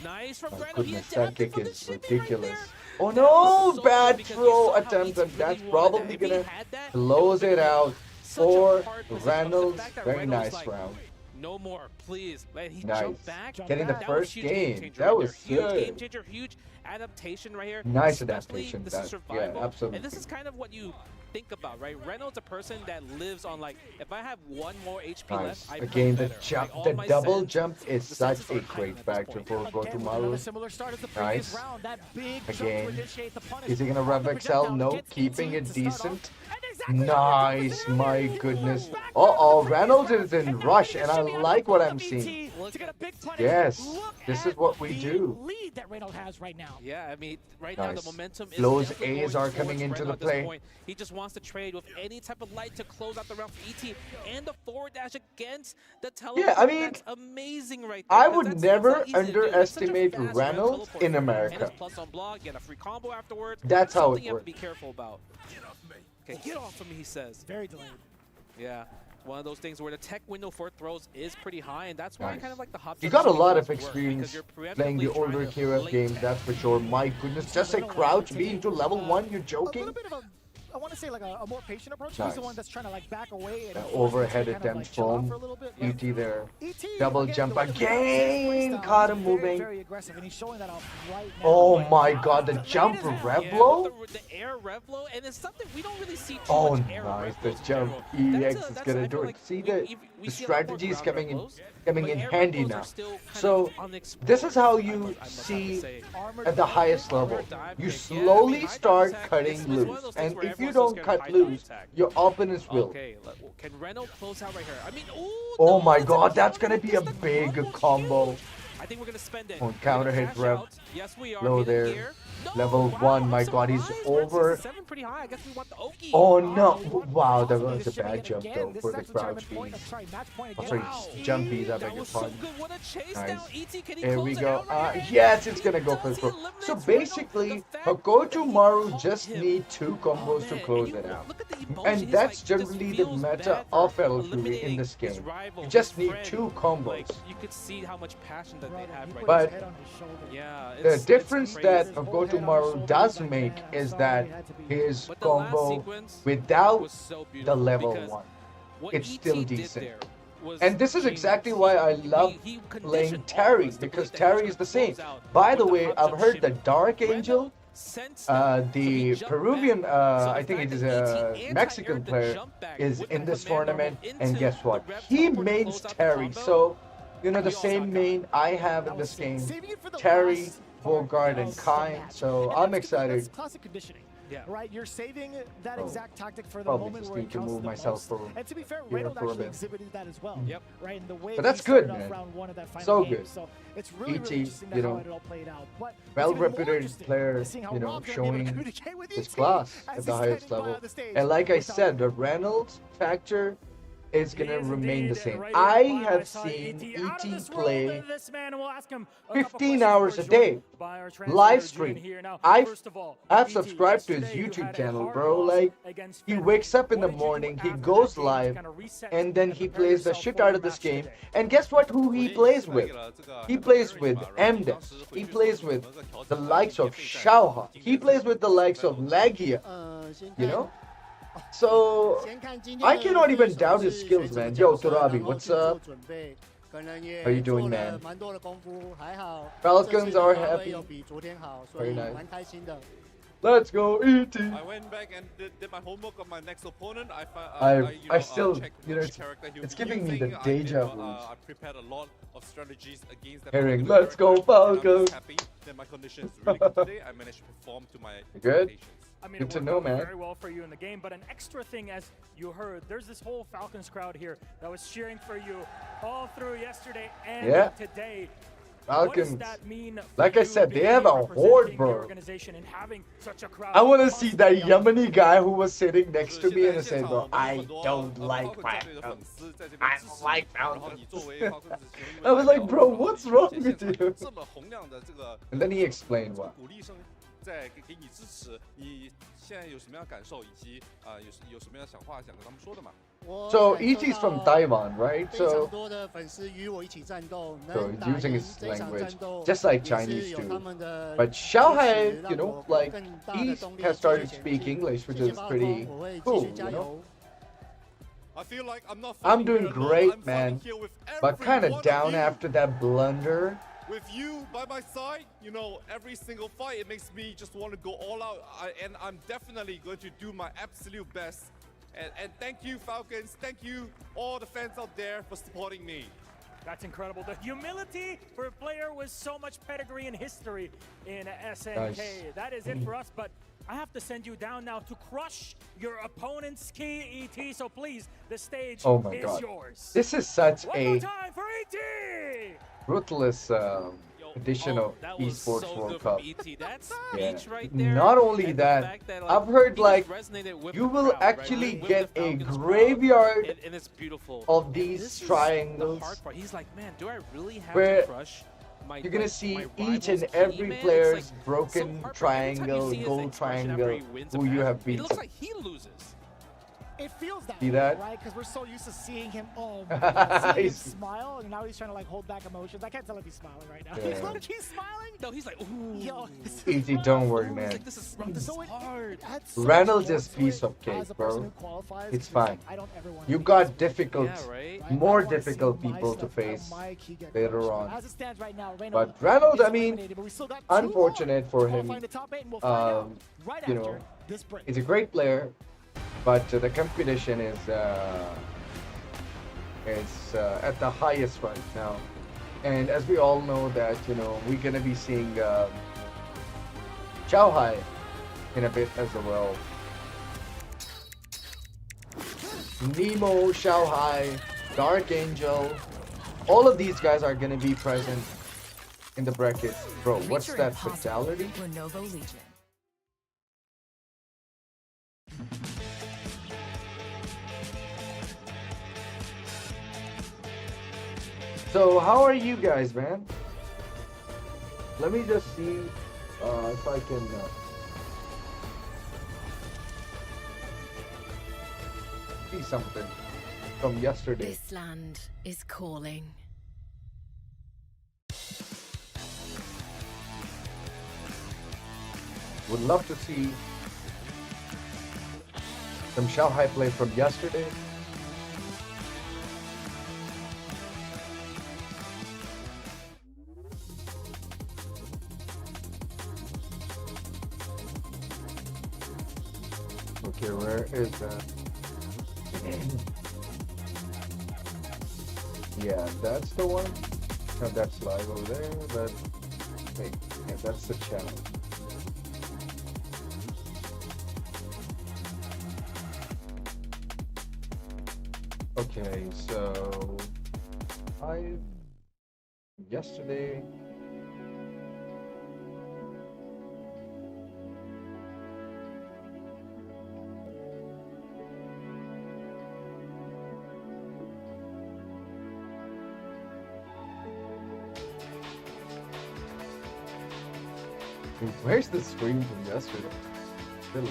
Nice from My goodness, that kick is ridiculous. Oh no, bad throw attempt, and that's probably gonna close it out for Reynolds. Very nice round. No more, please. He Nice. jumped back. Getting the That first was huge game. changer That right was there. Huge good. game changer, huge adaptation right here. Nice Especially adaptation. This is That, survival. yeah, absolutely. And this is kind of what you think about, right? Reynolds a person that lives on like, if I have one more HP Nice. left, I Again, the better. jump, Like, the all my double sense, jump is the such senses a are heightened great at this factor point. for Gotomaru. Nice. Again, is he gonna rev XL? No, keeping it decent. Nice, my goodness. Uh-oh, Reynolds is in rush, and I like what I'm seeing. Yes, this is what we do. Lead that Reynolds has right now. Yeah, I mean, right now Nice. the momentum is Those definitely A's going are coming towards into Reynolds the at this play. point. He just wants to trade with any type of light to close out the round for ET, and the forward dash against the teleport. Yeah, I mean, that's amazing right there. I 'cause would that's never not easy to do. It's such a underestimate fast round Reynolds teleport. in And America. his plus on block, get a free combo afterwards. That's how Something it you have works. to be careful about. Okay, get off of me, he says. Very delayed. Yeah. One of those things where the tech window for throws is pretty high, and that's why Nice. kind of like the hop. You got a lot of work, because experience you're playing the preemptively older trying to KOF late games, tech. that's for sure. My goodness, just a crouch B into level 1, you're A joking? little bit of a, I want to say like a more patient approach. He's the Nice. one that's trying to like back away and Overhead kind of, attempt like, chill out foam. for a little bit. ET there. ET, Double again, jump the way the again. style Caught is him very, moving. Very aggressive, and he's showing that off right now. Oh my god, the jump rev Yeah, blow? with the air rev blow, and it's something we don't really see too Oh, much air nice. rev The blows in jump general. EX is That's gonna I do feel it. like See we- that? even- the strategy is coming in handy now. So this is how you see at the highest level. You slowly start cutting loose, and if you don't cut loose, your opponents will. Can Renault close out right here? I mean, oh my God, that's gonna be a big combo. I think we're gonna spend it. On counter hit rev. Yes, we are. Low there. Level 1, my God, he's over. 7 pretty high. I guess we want the Oki. Oh no! Wow, that was a bad jump though for the crouch bees. Oh, sorry, jump bees, I beg your pardon. Nice. Here we go. Yes, it's gonna go for the pro. So basically, Hakoto Maru just need 2 combos to close it out. And that's generally the meta of Fatal Fury in this game. You just need 2 combos. You could see how much passion that they have right but yeah, the difference that Hakoto Maru does make is that his combo without the level 1, it's still decent. And this is exactly why I love playing Terry, because Terry is the same. By the way, I've heard that Dark Angel, the Peruvian, I think it is a Mexican player, is in this tournament, and guess what? He mains Terry, so you know the same main I have in this game, Terry, Bogart, and Kai, so I'm excited. Classic conditioning. Yeah. Right, you're saving that exact tactic for the Probably moment just where it need to counts move the myself most. for And to be fair, here Reynolds for a actually bit. exhibited that as well. Yep. Right, in the way But that's he started good, off man. round 1 of that final So game. good. So it's really, ET, really interesting you how know, it all played out. But well-reputed player, you know, showing his class at the highest level. And like I said, the Reynolds factor is going to remain the same. I have seen ET play 15 hours a day, live stream. I've subscribed to his YouTube channel, bro. Like, he wakes up in the morning, he goes live, and then he plays the shit out of this game. And guess what? Who he plays with? He plays with MDES. He plays with the likes of Xiaoha. He plays with the likes of Lagia. You know? So, I cannot even doubt his skills, man. Yo, Turabi, what's up? How you doing, man? Falcons are happy. Very nice. Let's go, ET. I went back and did my homework on my next opponent. I still, you know, it's giving me the deja vu. I prepared a lot of strategies against that. Hearing, let's go, Falcons. Happy that my condition is really good today. I managed to perform to my good. I mean, Good it to worked know, out man. very well for you in the game, but an extra thing, as you heard, there's this whole Falcons crowd here that was cheering for you all through yesterday and today. Falcons, what does that mean like I said, they have a horde, bro. I want to see that Yemeni guy who was sitting next to me and said, bro, I don't like Falcons. I don't like Falcons. I was like, bro, what's wrong with you? And then he explained why. 在给你支持，你现在有什么样的感受，以及有什么样的想法想跟他们说的嘛？ So ET is from Taiwan, right? So using his language, just like Chinese do. But Xiaohai, you know, like he has started to speak English, which is pretty cool, you know. I feel like I'm doing great, man, but kind of down after that blunder. With you by my side, you know, every single fight, it makes me just want to go all out. And I'm definitely going to do my absolute best. And thank you, Falcons. Thank you, all the fans out there, for supporting me. That's incredible. The humility for a player with so much pedigree and history in SNK. Nice. That is it for us, but I have to send you down now to crush your opponent's key, ET. So please, the stage is yours. This is such One more time for ET! Ruthless edition of Esports World Cup. Right Not only that, I've heard like you will actually get a graveyard of these triangles where you're gonna see each and every player's broken triangle, gold triangle, who you have beaten. It looks like he loses. It feels that See way, that? right? Because we're so used to seeing him, seeing him smile, and now he's trying to like hold back emotions. I can't tell if he's smiling right now. Yeah. He's smiling. No, he's like, ooh. Yo, Easy, don't worry, man. Like, this is hard. Reynolds is piece of cake, bro. It's fine. You got difficult, more difficult people to face later on. But Reynolds, I mean, unfortunate for him. You know, he's a great player. But the competition is It's at the highest right now. And as we all know that, we're going to be seeing Xiaohai in a bit as well. Nemo, Xiaohai, Dark Angel, all of these guys are going to be present in the bracket. Bro, what's that fatality? Lenovo Legion. So how are you guys, man? Let me just see if I can see something from yesterday. This land is calling. Would love to see some Xiaohai play from yesterday. Okay, where is that? Yeah, that's the one. No, that's live over there, but wait, yeah, that's the channel. Okay, so yesterday where's the stream from yesterday? Really?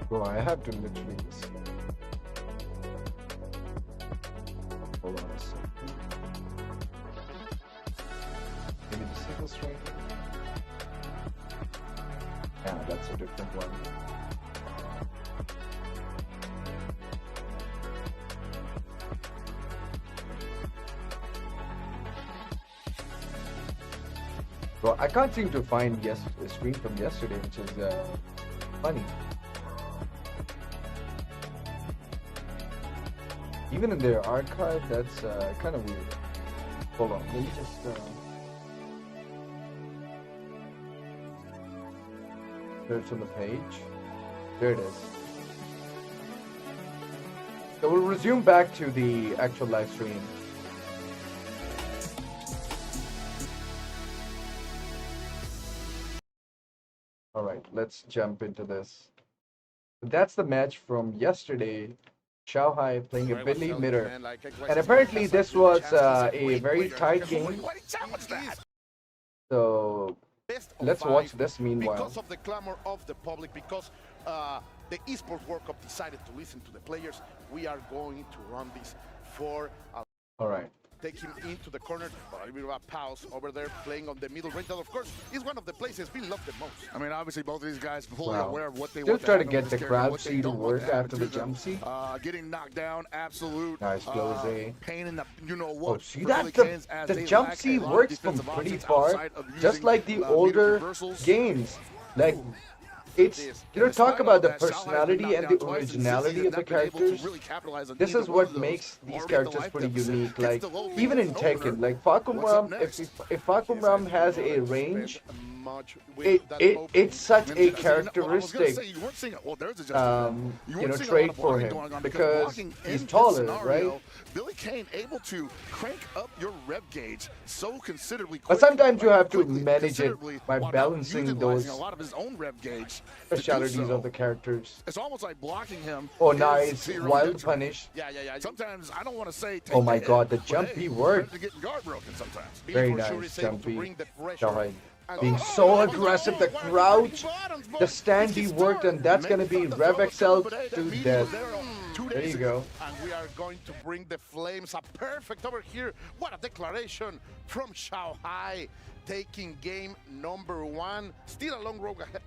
Bro, I have to literally see. Hold on a second. Maybe the single stream? Yeah, that's a different one. Well, I can't seem to find the screen from yesterday, which is funny. Even in their archive, that's kind of weird. Hold on, let me just... Search on the page. There it is. So we'll resume back to the actual live stream. Alright, let's jump into this. That's the match from yesterday. Xiaohai playing a Billy Mitter. And apparently this was a very tight game. So let's watch this meanwhile. Because of the clamor of the public, because the esports World Cup decided to listen to the players, we are going to run this for all right. Take him into the corner, a little bit of a pause over there, playing on the middle range. That, of course, is one of the places we love the most. I mean, obviously, both of these guys fully aware of what they want. Still trying to get the crowd see to work after the jump seat. Getting knocked down, absolute nice closing. Pain in the, you know what? Oh, see that? The jump seat works from pretty far, just like the older games. Like, it's, talk about the personality and the originality of the characters. This is what makes these characters pretty unique. Like, even in Tekken, like Fakumram, if Fakumram has a range, it's such a characteristic trait for him, because he's taller, right? Billy Kane able to crank up your rev gauge so considerably quick. But sometimes you have to manage it by balancing those a lot of his own rev gauge specialities of the characters. It's almost like blocking him. Oh, nice. Wild punish. Yeah. Sometimes I don't want to say. Oh my god, the jumpy work. Guard broken sometimes. Very nice, jumpy. Being so aggressive, the crouch, the standy worked, and that's going to be Rev XL to death. There you go. And we are going to bring the flames up perfect over here. What a declaration from Xiaohai, taking game number 1. Still a long road ahead.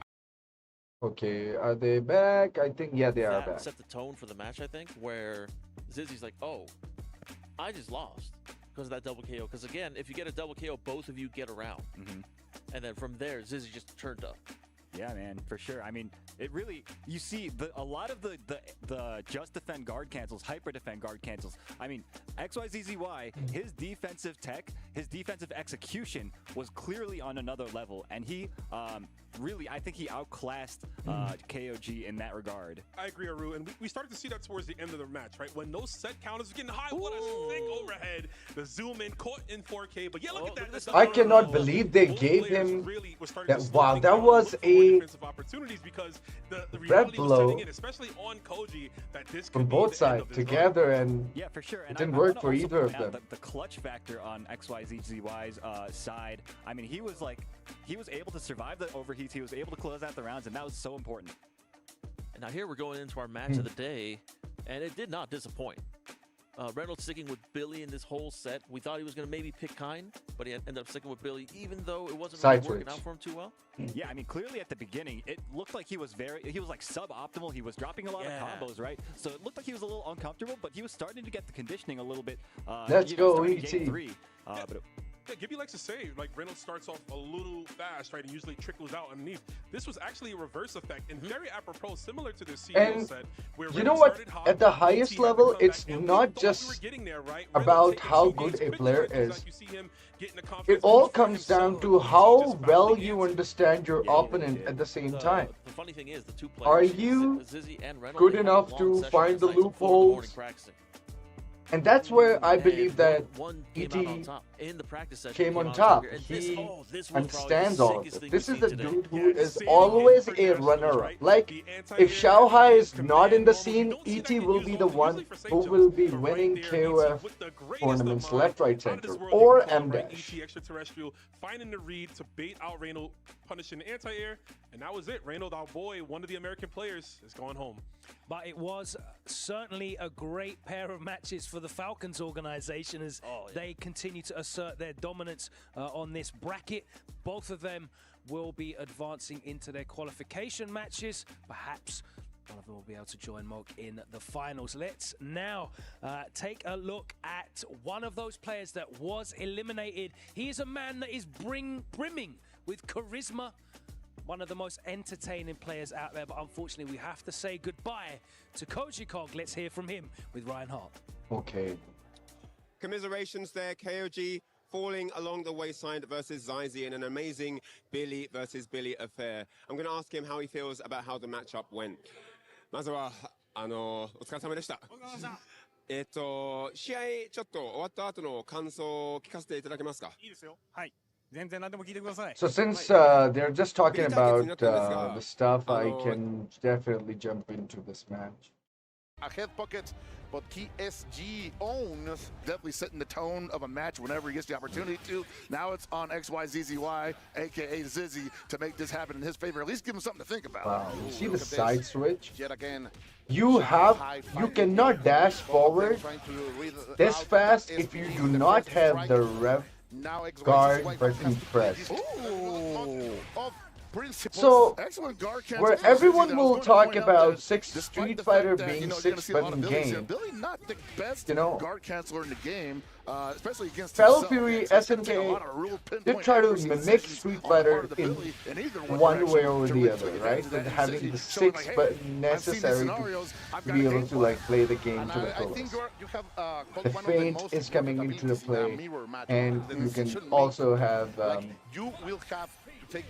Okay, are they back? I think, yeah, they are back. Set the tone for the match, I think, where Zizzy's like, oh, I just lost because of that double KO. Because again, if you get a double KO, both of you get around. And then from there, Zizzy just turned up. Yeah, man, for sure. I mean, it really, you see a lot of the just defend guard cancels, hyper defend guard cancels. I mean, XYZZY, his defensive tech, his defensive execution was clearly on another level, and he really, I think he outclassed KOG in that regard. I agree, Aru, and we started to see that towards the end of the match, right? When those set counters were getting high, what a sick overhead. The zoom in, caught in 4K, but yeah, look at that. I cannot believe they gave him that. Wow, that was a opportunities because the red reality was blow setting in, especially on Koji, that this from could be both the sides end of this together, run. and yeah, for sure. And it didn't I work wanna for also either of point out them. the clutch factor on XYZZY's side. I mean, he was able to survive the overheats. He was able to close out the rounds, and that was so important. And now here we're going into our match of the day, and it did not disappoint. Reynolds sticking with Billy in this whole set. We thought he was going to maybe pick Kine, but he ended up sticking with Billy, even though it wasn't really working out for him too well. Yeah, I mean, clearly at the beginning, it looked like he was like suboptimal. He was dropping a lot of combos, right? So it looked like he was a little uncomfortable, but he was starting to get the conditioning a little bit. Let's go, starting ET. game 3. But Yeah, Gibby likes to say, like, Reynolds starts off a little fast, right, and usually trickles out underneath. This was actually a reverse effect and very apropos, similar to the CEO And set. Where you know what? At the highest level, it's not just about how good a player is. It all comes down to how well you understand your opponent at the same time. The funny thing is, the two players, Are you Zizzy and Reynolds, good had enough long to sessions find the last night before the morning loopholes? practicing. And that's where I believe that One ET came out on top. In the practice session, came came on out top. here, and He this was probably understands the all of sickest it. thing This we've is a seen today. dude who is always a runner-up. Like, if Xiaohai is not in the scene, ET will be the one who will be winning KOF tournaments left, right, center, or M-Dash. ET extraterrestrial finding the read to bait out Reynolds, punishing the anti-air, and that was it. Reynolds, our boy, one of the American players, is going home. But it was certainly a great pair of matches for the Falcons organization as they continue to assert their dominance on this bracket. Both of them will be advancing into their qualification matches. Perhaps one of them will be able to join Mock in the finals. Let's now take a look at one of those players that was eliminated. He is a man that is brimming with charisma. One of the most entertaining players out there, but unfortunately we have to say goodbye to Koji Kong. Let's hear from him with Ryan Hart. Okay. Commiserations there, KOG falling along the wayside versus Zizzy in an amazing Billy versus Billy affair. I'm going to ask him how he feels about how the matchup went. まずはお疲れ様でした。試合ちょっと終わった後の感想を聞かせていただけますか？いいですよ。はい。 So since they're just talking about the stuff, I can definitely jump into this match. A head pocket, but TSG owns, definitely setting the tone of a match whenever he gets the opportunity to. Now it's on XYZZY, aka Zizzy, to make this happen in his favor. At least give him something to think about. Wow, you see the side switch? Yet again. You cannot dash forward this fast if you do not have the rev guard button pressed. So, where everyone will talk about Street Fighter being 6-button game, you know, guard canceller in the game, especially against Fellow Fury, SNK, they try to mimic Street Fighter in one way or the other, right? With having the 6-button necessary to be able to like play the game to the fullest. The feint is coming into the play, and you can also have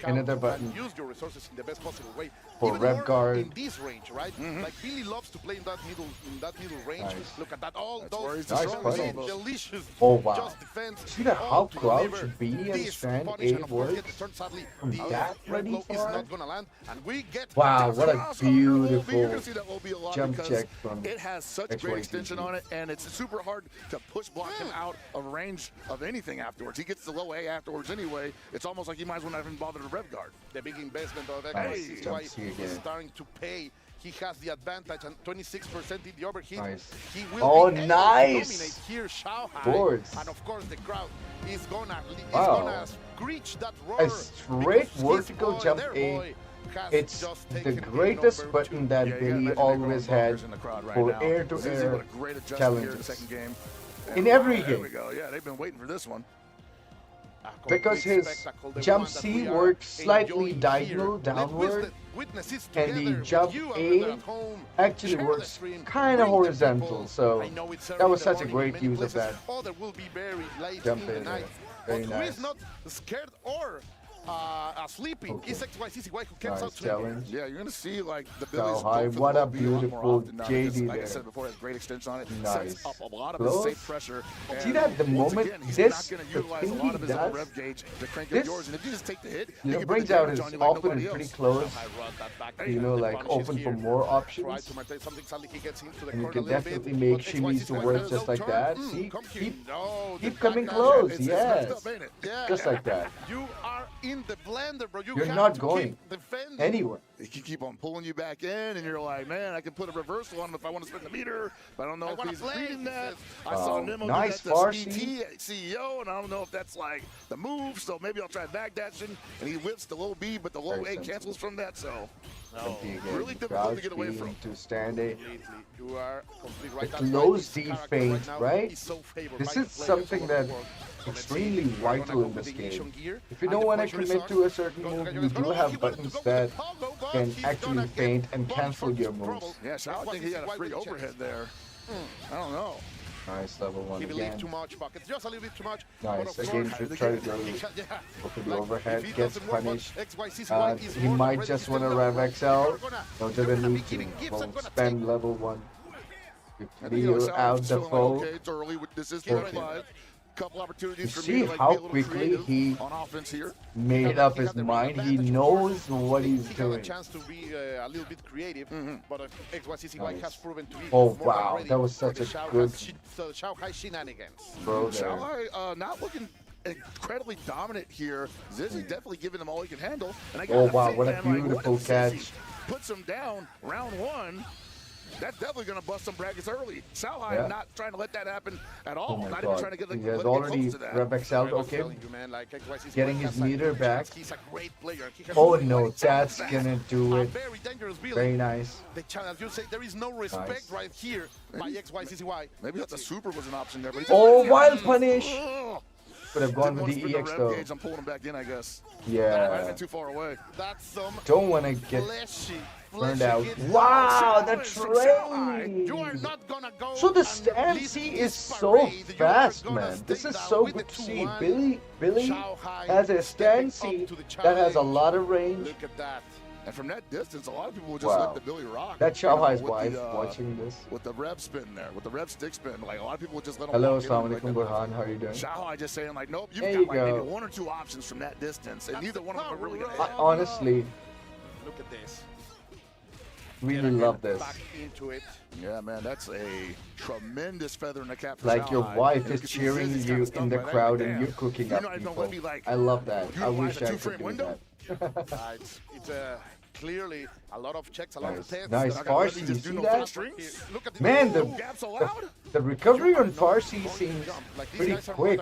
another button use your resources in the best possible way. for Even rev more guard. in this range, right? Like Billy loves to play in that middle range. Nice. Look at that, all Nice those puzzle. delicious. Oh wow! Just defense. See that how crouch B and This strand punish A and works forget, turn sadly, from the that ready blow is far? not gonna land, and we get Wow! What a crossover OB. You're beautiful gonna see that OB a lot jump because check from it has such great XYZ. extension on it, and it's super hard to push block him out of range of anything afterwards. He gets the low A afterwards anyway. It's almost like he might as well not even bother to rev guard. The big investment of XYZ Jump is C he's again. starting to pay. He has the advantage and 26% in the overheat. Nice. He will Oh, be able to nice. dominate here, Xiaohai. Boards. And of course the crowd is gonna Wow. screech that roar. A straight because vertical his boy, jump their A. boy, has It's just the taken greatest number button two. that Yeah, you gotta Billy imagine always they're going had bonkers in the crowd right for now. air-to-air Zizzy with a great adjustment here in the challenges. second game. in every There game. we go. Yeah, they've been waiting for this one. Because his jump C works slightly diagonal downward, and the jump A actually works kind of horizontal. So that was such a great use of that jump in there. Very nice. Sleeping. Okay. It's XYCCY who Nice out challenge. Yeah, you're gonna see like the So Billies. high. go for What the a low B lot more beautiful often now JD because, like I there. said before, it has great extension on it. Nice. Sets up a lot of Close. his safe pressure. See And that the once moment again, he's this, not gonna the utilize a thing lot he of his own does, rev gauge to crank this, up yours. And if you just take the hit, you know, can put brings the out damage his on you like opponent nobody pretty else. close. You know, like Punishes open for here. more Tries options. to maintain something, suddenly he gets into the And you corner can a little bit, definitely make but shimmies to XYCCY work has just no like turn. that. Mm, See, come keep, no, the keep coming backlash. close. It's Yes, messed up, ain't it? Yeah. just like that. You are in the blender, bro. You're have not to going keep defending. anywhere. He can keep on pulling you back in, and you're like, man, I can put a reversal on him if I want to spin the meter, but I don't know if he's reading that. I saw Nemo nice do that Farsi. to CEO, and I don't know if that's like the move, so maybe I'll try backdashing, and he whips the low B, but the low Very A cancels from that, so Really difficult to get away from. To stand A. You are completely The right. close D feint, now right? is so favored This by is the players something all that over the world. extremely We're gonna vital go in this combination game. gear, If you and don't the want to pressure is commit on. to a certain Go, move, go, you go, do go, have he wanted to buttons go with that the pogo, but can he's actually gonna feint get and bumped cancel from your his moves. trouble. Yeah, so I think he had a free overhead there. I don't know. Nice level one He believed again. too much, Bucket. Just a little bit too much. Nice. But of Again, course, should the try to game- go he can- yeah. for the Like, overhead, if he gets doesn't work, punished. XYCCY is He more might than just ready. want to He's rev gonna- XL. they're No, gonna doesn't need to. giving Gibson Won't gonna spend take- level one. I think, you know, Clear Sal's out the feeling like, foe. okay, it's early. This is Okay. 35. Couple opportunities You for see me to like, how be a little quickly creative he on offense here. made up his mind. He knows what he's He got a doing. chance to be a little bit creative, but XYCCY Nice. has proven to be Oh, more than wow, ready that was for such the a good Shanghai shenanigans. throw there. Shanghai not looking incredibly dominant here. Zizzy definitely giving him all he can handle. And I Oh, gotta wow, think, what a man, like, beautiful if Zizzy catch. puts him down round one. That's definitely going to bust some brackets early. Shanghai Yeah. not trying to let that happen at all. Oh my not God. even trying to get, He let has it get already close to that. rev XL'd, I was okay. telling you, man, like, XYCCY Getting his has, like, meter back. He's a great player. He has Oh so no, many that's talents. gonna do A it. very dangerous build. Very nice. The challenge, you say there is no respect Nice. right here by XYCCY. Maybe that the super was an option there. But Oh, wild punish. Ugh. Could have gone Didn't with want to the spin EX rev though. gauge. I'm pulling him back in, I guess. Yeah. Not too far away. That's some Don't want to get fleshy burned out. hit. Wow, the Challenge from Shanghai. trade. You are not gonna go So the and stand lead C this is so parade. You are fast, gonna man. This stay is down so with good the to see. 2-1. Billy Shanghai has a stand stepping C up to the that has a challenge. lot of range. Look at that. And from that distance, a lot of people would just Wow. let the Billy rock. That's you know, Shanghai's with wife the, watching this. With the rev spin there, with the rev stick spin. Like, a lot of people would just let him Hello, walk in assalamu like alaikum, that. Burhan. How are you doing? Shanghai just saying, like, nope, you've There got you like go. maybe one or two options from that distance, and neither one of them are really going to hit. Honestly, Look at this. really love this. Back into it. Yeah, man, that's a tremendous feather in the cap for Like your Shanghai. wife And is you can see cheering Zizzy's you kinda stunned in the by that, crowd like, and damn. you're cooking You're up not even people. gonna let me, like, I love that. I utilize wish a I two-frame could do window. that. It's clearly a lot of checks, a lot of Nice. tests. Nice. They're not gonna let Farsi, me you just do see no that? fast strings. Look at the Man, the gaps allowed. recovery on Farsi seems pretty quick.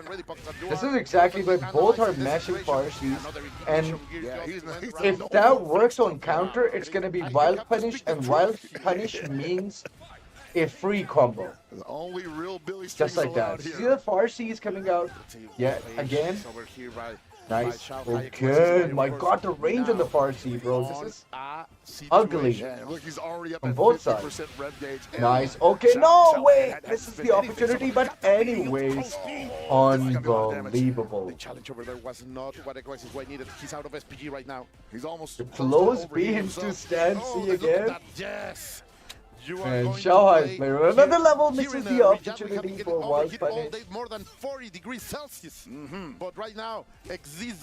This is exactly what both are mashing Farsis, and if that works on counter, it's gonna be wild punish, and wild punish means a free combo. The only real Billy Just like that. See the Farsi is coming out. Yeah, again. Nice. Okay. My God, the range on the Farsi, bro. This is ugly. Yeah, look, he's already up On at both 50% sides. rev gauge. Nice. Okay, no, wait. This is the opportunity, but anyways, unbelievable. The challenge over there was not what XYCCY needed. He's out of SPG right now. He's almost Close to beams himself. to stand Oh, C look at again. that. Yes. You are And going to Shanghai's play player on another here- level here misses in the Riyadh. We have opportunity been for getting wild overheat all punish. day, more than 40 degrees Celsius. But right now, XZZ.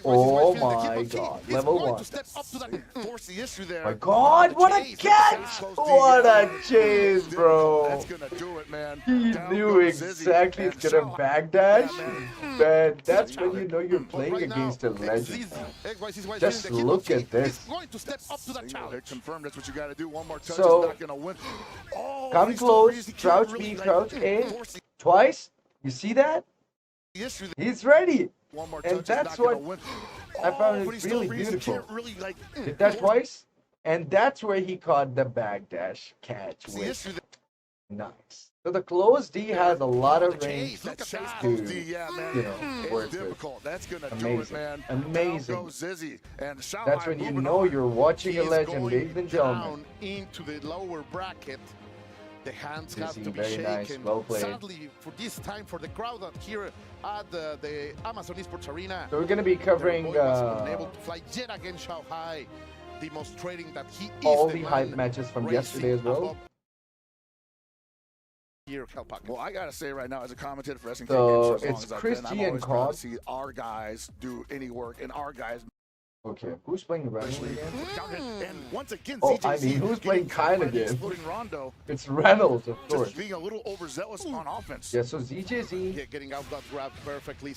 Oh my God, level going one. to step up to that. Force the issue there. My God, what a catch! What a chase, bro! That's gonna do it, man. He Down knew goes exactly Zizzy. it's gonna backdash. Man, that's when you know you're playing Right now, against a legend. XYCCY Just doing the hit look on at this. He's going to step up to that challenge. They confirmed that's what you got to do. One more touch So, is not gonna win. Oh, Come he's so close, easy. He crouch really, B, like, crouch A, forcing twice. You see that? the issue. He's ready. One more And touch is that's not gonna what win. I found but it he's so really easy. He beautiful. can't really, like, Did that twice, and that's where he caught the backdash catch the with. issue that Nice. So the closed D has a lot of range to, yeah, man. you know, work difficult. with. That's gonna Amazing. do it, man. Amazing. Down goes Zizzy, and That's when you know you're watching a legend, ladies and gentlemen. Down into the lower bracket. The hands have Zizzy, to be very shaken. nice. Well played. Sadly, for this time, for the crowd out here at the Amazon Esports Arena, So we're going to be covering unable to fly yet again Shanghai, demonstrating that he is all the hype matches from racing yesterday as well. Here, well, I gotta say right now, as a commentator for SNK So Games, for as long it's as I've Chris been, G I'm and always proud Cog. to see our guys do any work, and our guys. Okay, who's playing Reynolds again? And once again, Oh, CJC I mean, who's playing Kyle again? Exploding Rondo, It's Reynolds, of course. just being a little overzealous on offense. Yeah, so ZJZ. Yeah, getting out that grab perfectly.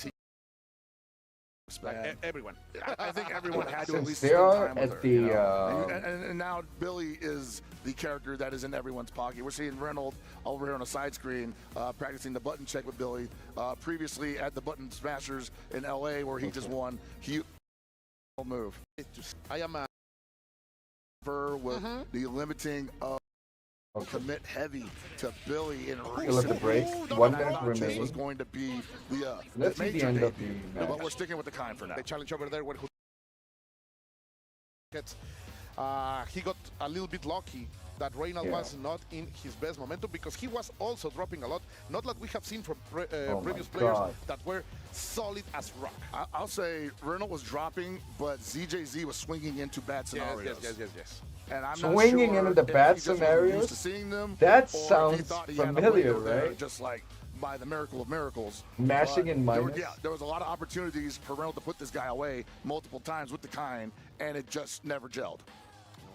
Like everyone, I think everyone had to at Since least they spend are time with at her, the, you know? And now Billy is the character that is in everyone's pocket. We're seeing Reynolds over here on a side screen practicing the button check with Billy. Previously at the Button Smashers in LA, where he just won. He move. I am a with the limiting of commit heavy to Billy and Let the break. 1 minute This remaining. was going to be the Let's see the major end of debut, the match. but we're sticking with the kind for now. The challenge over there, he got a little bit lucky that Reynald was not in his best momentum, because he was also dropping a lot. Not like we have seen from previous players that were solid as rock. I'll say Reynald was dropping, but ZJZ was swinging into bad scenarios. Yes. And I'm Swinging not sure into the if bad he just wasn't scenarios? used to seeing them, That or if he sounds thought he had a familiar, window there, right? just like by the miracle of miracles. Mashing But and minus. there was a lot of opportunities for Reynolds to put this guy away multiple times with the kind, and it just never gelled.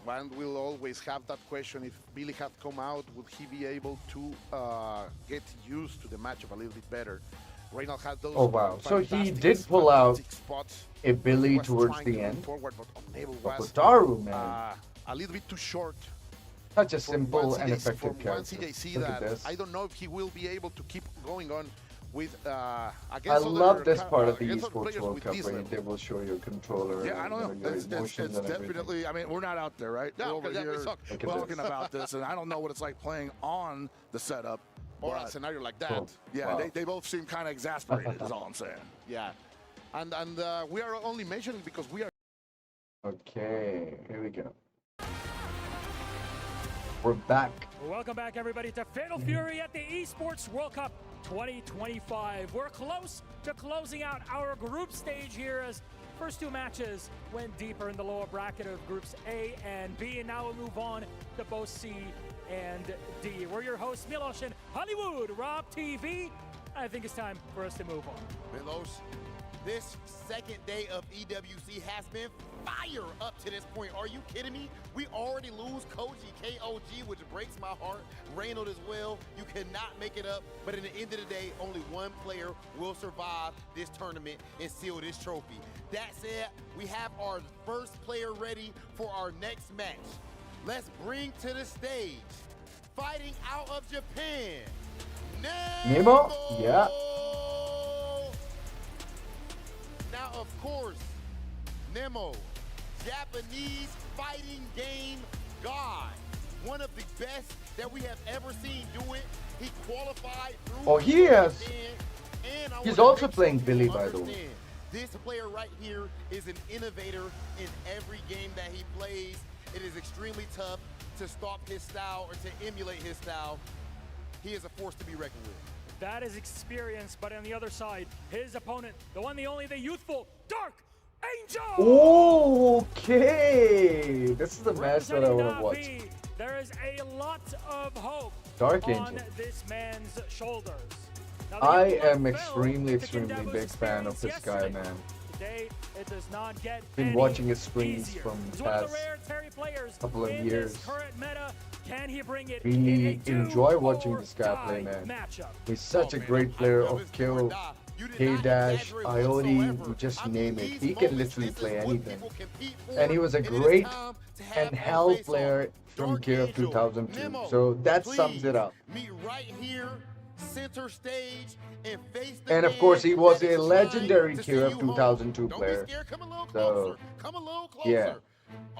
And we'll always have that question: if Billy had come out, would he be able to get used to the matchup a little bit better? Reynolds had those. Oh wow! So he did pull out a Billy towards the end. Forward, but unable But was, Kotaru, man, a little bit too short. such a simple and CJC effective character. CJC Look at that this. I don't know if he will be able to keep going on with. I Against love other this part of the against other esports players World with Cup this where level. they will show your controller. Yeah, I don't and, know. your It's emotions and everything. definitely. I mean, we're not out there, right? Yeah, we're over because here we suck. talking about this, and I don't know what it's like playing on the setup. Or a but- scenario like that. Cool. Yeah, Wow. they both seem kind of exasperated. Is all I'm saying. Yeah. And we are only mentioning because we are. Okay, here we go. We're back. Welcome back, everybody, to Fatal Fury at the Esports World Cup 2025. We're close to closing out our group stage here, as first two matches went deeper in the lower bracket of groups A and B, and now we'll move on to both C and D. We're your hosts, Milos and Hollywood Rob TV. I think it's time for us to move on. Milos, this second day of EWC has been fire up to this point. Are you kidding me? We already lose Koji KOG, which breaks my heart. Reynolds as well. You cannot make it up. But in the end of the day, only one player will survive this tournament and seal this trophy. That said, we have our first player ready for our next match. Let's bring to the stage, fighting out of Japan, Nemo? Yeah. Now, of course, Nemo, Japanese fighting game god. One of the best that we have ever seen do it. He qualified through. Oh, he has. And I He's wanna also make playing sure Billy, you by the way. understand, this player right here is an innovator in every game that he plays. It is extremely tough to stop his style or to emulate his style. He is a force to be reckoned with. That is experience, but on the other side, his opponent, the one, the only, the youthful Dark Angel! Okay, this is the match that I want to watch. Navi, there is a lot of hope Dark on Angel. this man's shoulders. Now, the I young one am fell extremely to Kendeavo's big fan of experience this guy, yesterday. man. Today, it does not get Been any watching his streams easier. from He's one of past the rare Terry players couple of in years. this current meta. Can he bring it Really in a enjoy watching this guy do-or-die play, man. matchup? He's such a great player of kill, K-Dash, IOD, you just name it. He can literally play anything. And he was a great and hell player from Gear of 2002. So that sums it up. Meet right here, center stage, and face the And of man course, he was that a is legendary trying to Gear see of you home. 2002 Don't player. be scared. Come a little So, closer. Come a little closer. yeah.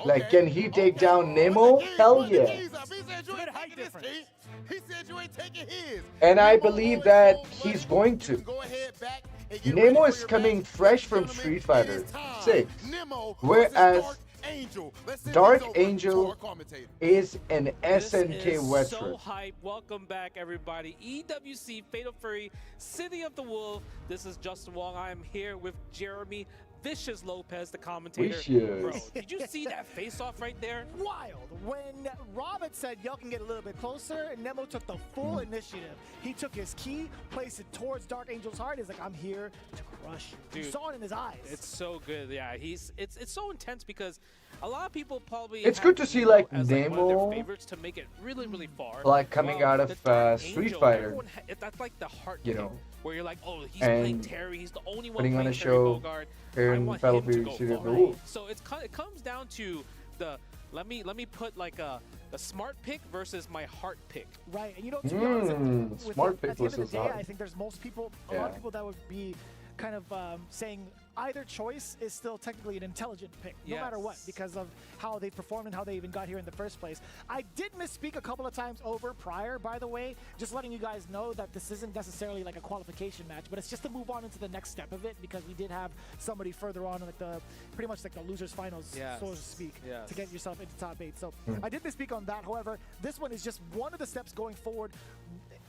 Like, can he take down Nemo? Hell yeah. He said you ain't taking his key. He said you ain't taking his. And I believe that he's going to. Go ahead back and get Nemo ready is for your coming match. fresh from Gentlemen, Street it Fighter is time. 6. Nemo Whereas versus Dark Angel. Let's send Dark these over to Angel our commentator. is an This SNK is veteran. so hype. Welcome back, everybody. EWC Fatal Fury, City of the Wolf. This is Justin Wong. I am here with Jeremy Vicious Lopez, the commentator. Vicious. Bro, did you see that face-off right there? Wild. When Robert said y'all can get a little bit closer, Nemo took the full initiative. He took his key, placed it towards Dark Angel's heart. He's like, I'm here to crush you. Dude, You saw it in his eyes. It's so good. Yeah, it's so intense because a lot of people probably It's have good to see, Nemo like, as, like, one of Nemo, their favorites to make it really, really far. like, coming out of the Dark Street Angel, Fighter, everyone that's like the heart you pick, know, where you're like, oh, he's and playing Terry. He's the only one putting on playing a Terry show Bogard. here I in want Battle him to Fury go City of far. the Wolf. So it comes down to the let me put like a smart pick versus my heart pick. Right, and you know, to be honest, smart pick at the end of the versus day, hard. I think there's most people, a lot of people that would be kind of saying either choice is still technically an intelligent pick, no matter what, because of how they performed and how they even got here in the first place. I did misspeak a couple of times over prior, by the way, just letting you guys know that this isn't necessarily like a qualification match, but it's just to move on into the next step of it, because we did have somebody further on, like the pretty much like the losers finals, so to speak, to get yourself into top 8. So I did misspeak on that. However, this one is just one of the steps going forward,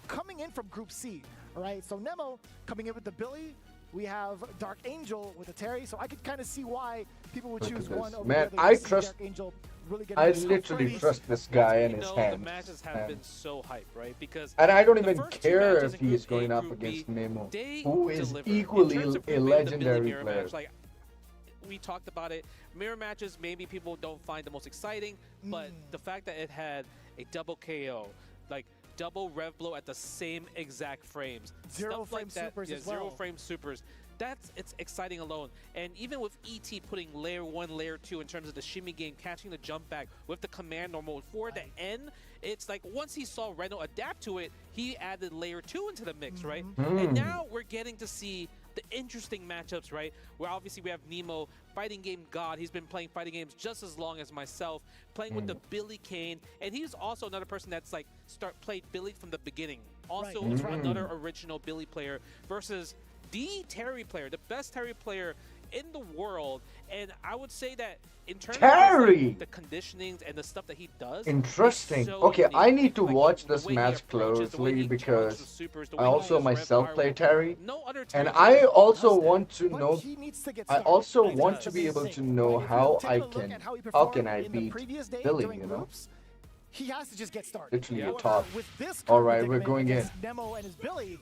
coming in from Group C. All right, so Nemo coming in with the Billy. We have Dark Angel with a Terry, so I could kind of see why people would choose one over Man, the other. I See trust. Dark Angel really I getting literally trust this guy and his The hands. matches have been so hype, right? Because And I don't the even first two care matches if in he is Group A, going up Group B, against Nemo, they who is delivered. In equally terms of a Group A, the Billy legendary mirror player. match, like, we talked about it. Mirror matches, maybe people don't find the most exciting, but the fact that it had a double KO, like double rev blow at the same exact frames, Zero stuff frame like that, supers as zero well. frame supers. It's exciting alone. And even with ET putting layer 1, layer 2 in terms of the shimmy game, catching the jump back with the command normal for the N, it's like once he saw Reno adapt to it, he added layer 2 into the mix, right? And now we're getting to see the interesting matchups, right? Where obviously we have Nemo, fighting game god. He's been playing fighting games just as long as myself, playing with the Billy Kane, and he's also another person that's like played Billy from the beginning. Also another original Billy player versus the Terry player, the best Terry player in the world. And I would say that in terms of like, the conditionings and the stuff that he does, Interesting. so Okay, unique. I need to Like, watch the this way he match approaches, the way closely he because challenges the supers, the I way he also uses rev myself power play move. Terry, No other and Terry I player also does that. want to But know. he needs to get I started. also He want does. to be able to Right, know if how you take I a look can. at how he How performed can I in the beat previous day Billy? during You know, groups, he has to just get started. literally a However, top. with this All current right, we're predicament going in. against Nemo and his Billy,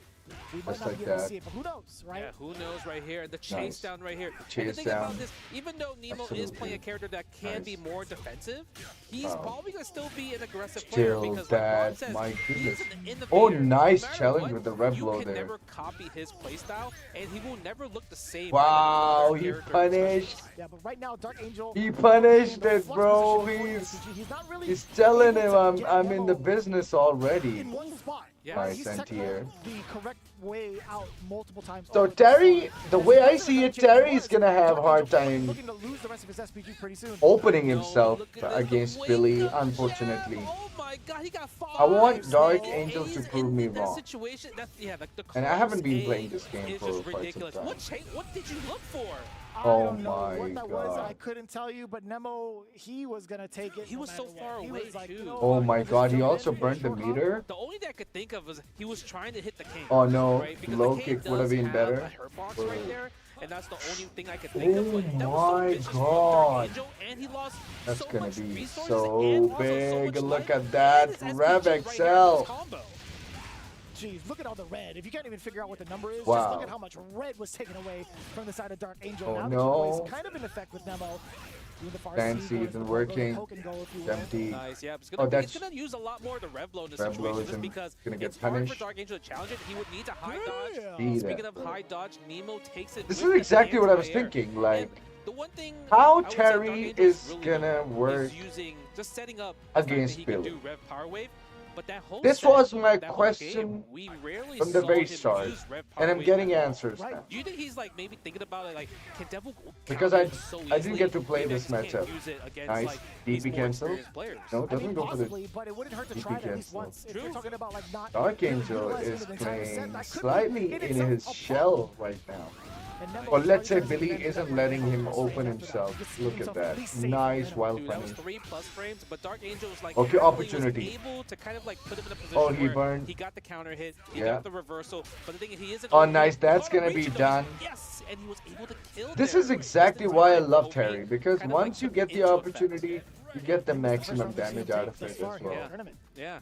we might Just not like be able to that. see it, but who knows, right? Yeah, who knows right here. The chase Nice. down right here. And the Chase thing down. about this, even though Nemo is Absolutely. playing a character that can be Nice. more defensive, he's Wow. probably going to still be an aggressive player Still because like Ron that, says, my he's goodness. an innovator. Oh, No nice matter challenge what, with the rev you blow can there. never copy his playstyle, and he will never look the same. Wow, by the he other punished. Yeah, but right now, Dark Angel. He punished in the it, flux bro. position for He's SPG. He's not really he's telling able him to get I'm in the Nemo business already. in one spot. Yeah. Nice He's anti-air. the correct way out multiple times. So over. Terry, the As way I much as see that it, change Terry is was, gonna have Dark hard Angel time looking to lose the rest of his SPG pretty soon. opening No, himself look at this, against the way Billy, the unfortunately. jab. Oh my God, he got five. I want Dark single Angel to A's prove in me that wrong. Situation. Like the And I haven't close been A playing this game is for just quite some ridiculous. time. What did you look for? I Oh don't know my what that was. God. I couldn't tell you, but Nemo, he was gonna take it. He no was so matter far what. He away, was like, too. you know Oh what, my I'll just God, he jump also in, burned the short hop. meter. The only thing I could think of was he was trying to hit the king. Oh no, right? Because low the king kick would have does been better. A hurt box right there, and that's the only thing I could think of. But that was so my vicious from Dark God. Angel, and he lost That's so gonna much be resources so and also so big. much Look life, at and that his SPG Rev right here in XL. this combo. Jeez, look at all the red. If you can't even figure out what the number is, just Wow. look at how much red was taken away from the side of Dark Angel. Oh, now no. the is kind of in effect with Nemo. Doing the far Fancy C, isn't goes the working. poke and go, if you will. Empty. Nice, yeah. It's Oh, gonna, that's- he's gonna use a lot more of the rev blow in this Rev blow situation, is just because gonna get it's hard punished. for Dark Angel to challenge it. He would need to high Yeah. dodge. See Speaking that, of bro. high dodge, Nemo takes it. This with is the exactly what I was anti-air. thinking. Like, And the one thing how I would say Dark Terry Angel is really gonna good work is using just setting up the fact that against he can Billy. do rev power wave. But that whole This set, was my that whole question game, we rarely from the saw very him start, use Rev and I'm Power getting Wave at all. answers now. Do you think he's like maybe thinking about it like, can Devil Because counter it so I didn't get to easily? play Maybe I this just can't matchup. use it against, Nice like, DP these more cancel. experienced players. No, it I doesn't mean, go for the possibly, but it wouldn't hurt to DP try it at least cancel. once. If you're talking about like not Dark Angel utilizing is it the entire set, playing that could be slightly in itself his a shell right now. And Nemo Or let's say prioritizing Billy the isn't event letting him right open after that. himself. Just Look himself at at that. least safe Nice from wild Dude, that was punish. 3+ frames, but Dark Angel was like, Okay, finally opportunity. was able to kind of like put him in a position Oh, he where burned. he got the counter hit, he Yeah. got the reversal, but the thing is, he isn't. Oh, over nice. it. That's Caught a gonna be reach though. done. Yes, and he was able to kill This there. is exactly Just why I time love OP Terry, because kind of, like, once you took get the into effect. opportunity, you get the Maybe it's maximum first round we've damage seen out of thus it far as here in well. the tournament. Yeah.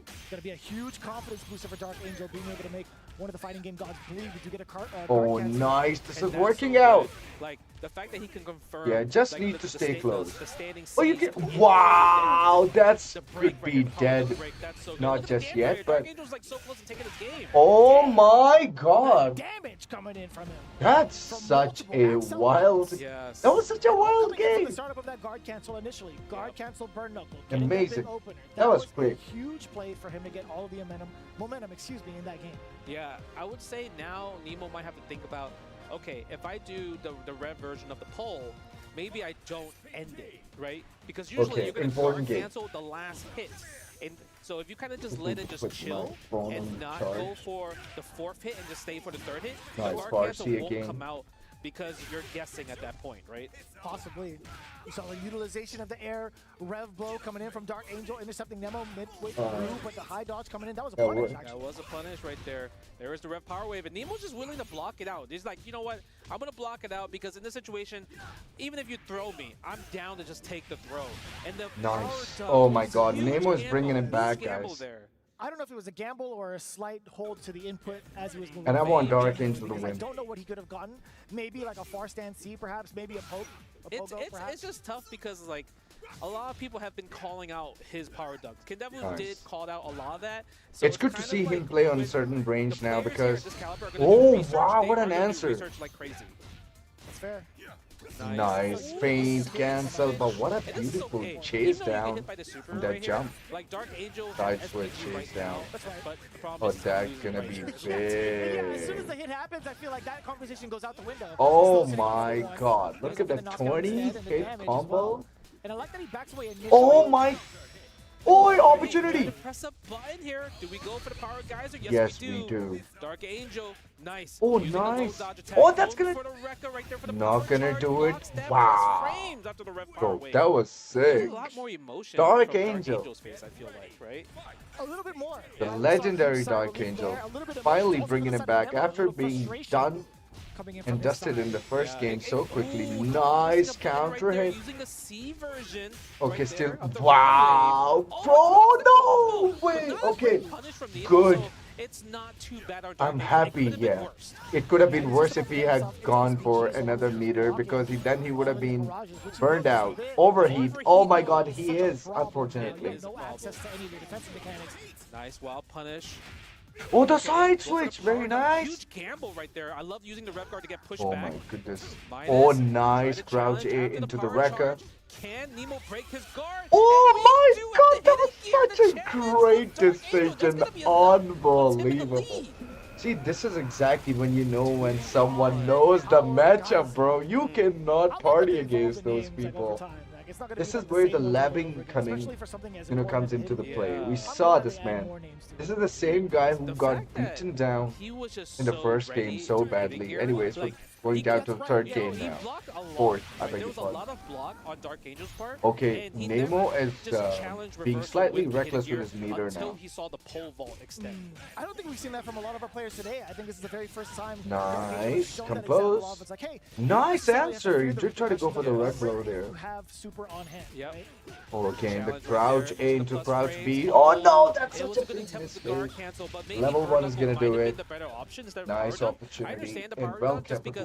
It's going to be a huge confidence booster for Dark Angel being able to make one of the fighting game gods bleed. Did you get a card? Oh, cancel? nice. This And is that's working so out. good. Like the fact that he can confirm. Yeah, just like, need to stay close. The standing Oh, you Cs can. in Wow, that's the break could right be there, the dead. break, that's so good. Not Look at the just game yet, right here. Dark but. Angel's like so close to taking his game. Oh my god. Damage coming in from him. That's From such multiple a axle wild. lines. Yes. That was such a wild Coming in from game. the startup of that guard cancel initially. Guard cancel, burn knuckle. Getting that Amazing. big opener. That was a quick. huge play for him to get all of the momentum, in that game. Yeah, I would say now Nemo might have to think about, okay, if I do the Rev version of the poll, maybe I don't end it, right? Because usually Okay, you're going to important guard game. cancel the last hit. And so if you kind of just let it just Put my chill phone on and not charge. go for the 4th hit and just stay for the 3rd hit, Nice the guard bar, cancel see won't again. come out because you're guessing at that point, right? Possibly. You saw the utilization of the air rev blow coming in from Dark Angel, intercepting Nemo midway through, but the high dodge coming in, that was a That punish, would- That actually. was a punish right there. There is the Rev Power Wave, and Nemo's just willing to block it out. He's like, you know what? I'm going to block it out because in this situation, even if you throw me, I'm down to just take the throw. And the power Nice. dunk Oh my was god, huge Nemo is gamble, bringing it huge back, gamble guys. there. I don't know if it was a gamble or a slight hold to the input as he was moving. And I want forward, Dark Angel to because I win. don't know what he could have gotten. Maybe like a far stand C, perhaps. Maybe a poke. It's just tough because like a lot of people have been calling out his power dunks. Kendevu Nice. did call out a lot of that. So It's good to kind of see him like play on with certain range the now players here at because. this caliber are gonna do Oh research, wow, they what are an gonna do answer! research like crazy. That's fair. Nice feint cancel, but what a And this is beautiful okay. chase Even though you get down hit by the super from that right here, jump. like Dark Angel Side has switch SPG right chase down. now, That's right. but the problem Oh, is he's that's losing gonna right be here. Yeah, as soon as big. the hit happens, I feel like that conversation goes out the window. Oh Still sitting my at 1-1. god, look Goes at for the knockout 20 instead, and the hit damage as combo. well. And I like that he backs away initially. Oh my. Oh, opportunity! Press a button here. Do we go for the power geyser? Yes, we we do. Dark Angel, nice. Oh, Using the low nice. dodge attack. Oh, that's Going gonna- for the Rekka right there for the Not power gonna charge, do it. blocks that Wow. plus frames after the Rev Power Bro, Wave. that was There's sick. a lot more emotion Dark from Angel. Angel's face, I feel like, right? A little bit more. The Yeah, we saw legendary huge side Dark relief Angel there, a little bit of finally emotion. bringing Also, it back Nemo, a after little being frustration done coming in from and his dusted side. in the first game so quickly. Ooh, Nice using a button counter right there, hit. Using the C version. Okay, right still. there of the Wow! Power Wave. Bro, Oh, no way! not Okay, punished from Nemo, good. so it's not too bad on Dark I'm Angel. It happy, could have been yeah. worse. It could have been worse if he had gone for another meter because then he would have been burned out. Overheat. Oh my god, he is, unfortunately. No access to any of the defensive mechanics. Nice wild punish. Oh, the Okay, side go for the switch! power Very dunk. nice! Huge gamble right there. I love using the rep guard to get pushed Oh back. my goodness. Minus, Oh, try nice to crouch challenge A after into the power Rekka. charge. Can Nemo break his guard? Oh And we my do god, it. that The was hit here, such the a challenge great from Dark Angel. That's decision. gonna be enough. Puts him in the Unbelievable. lead. See, this is exactly when you know when someone knows the matchup, bro. You cannot party against those people. This is where the labbing comes into the play. We saw this man. This is the same guy who The got fact that beaten down he was just in the so first ready game so to pivot badly. here. Anyways, we're Like, going he down got to the right, third you know, game he now. blocked a lot, Fourth, I right? beg There your was a pardon. lot of block on Dark Angel's part. Okay, and he Nemo never is just challenged being reversal slightly with the reckless hidden with his gear meter until now. he saw the pole vault extend. I don't think we've seen that from a lot of our players today. I think this is the very first time. Nice, shown that compose. example of, it's like, hey, Nice necessarily have to answer. fear You the did try to go for the repercussions red of blow there. You have super on hand. Yep. Right? Okay, the Challenge crouch right there, A the into plus crouch frames. B. Oh no, that's It such was a a good big attempt with the guard mistake. cancel, but maybe Level Power one is Knuckle gonna might do have been it. the better option instead of Nice Power Dunk. I opportunity understand the and Power well Dunk just because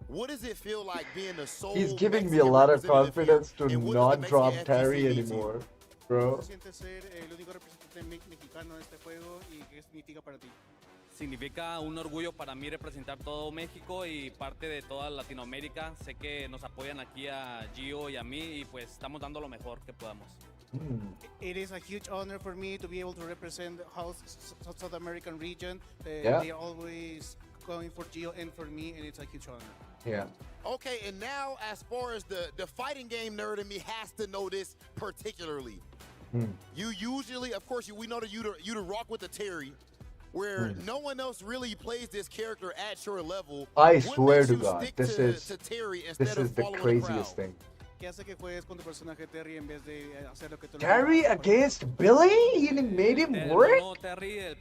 What does it feel like being the sole He's giving me a Mexican lot of representative confidence here, to and what not does the drop Mexican Terry FTC mean to you? anymore, bro. significa un orgullo para mí representar todo México y parte de toda Latinoamérica. Sé que nos apoyan aquí a Gio y a mí y pues estamos dando lo mejor que podamos. It is a huge honor for me to be able to represent the whole South American region. They are always going for Gio and for me, and it's a huge honor. Yeah. Okay, and now as far as the fighting game nerd in me has to know this particularly. You usually, of course, we know that you to rock with the Terry, where no one else really plays this character at your level. I What swear makes to you God, stick this is Terry instead this of is the following craziest crowd? thing. ¿Qué hace que juegues con tu personaje Terry en vez de hacer lo que tú Terry against Billy? He made him work?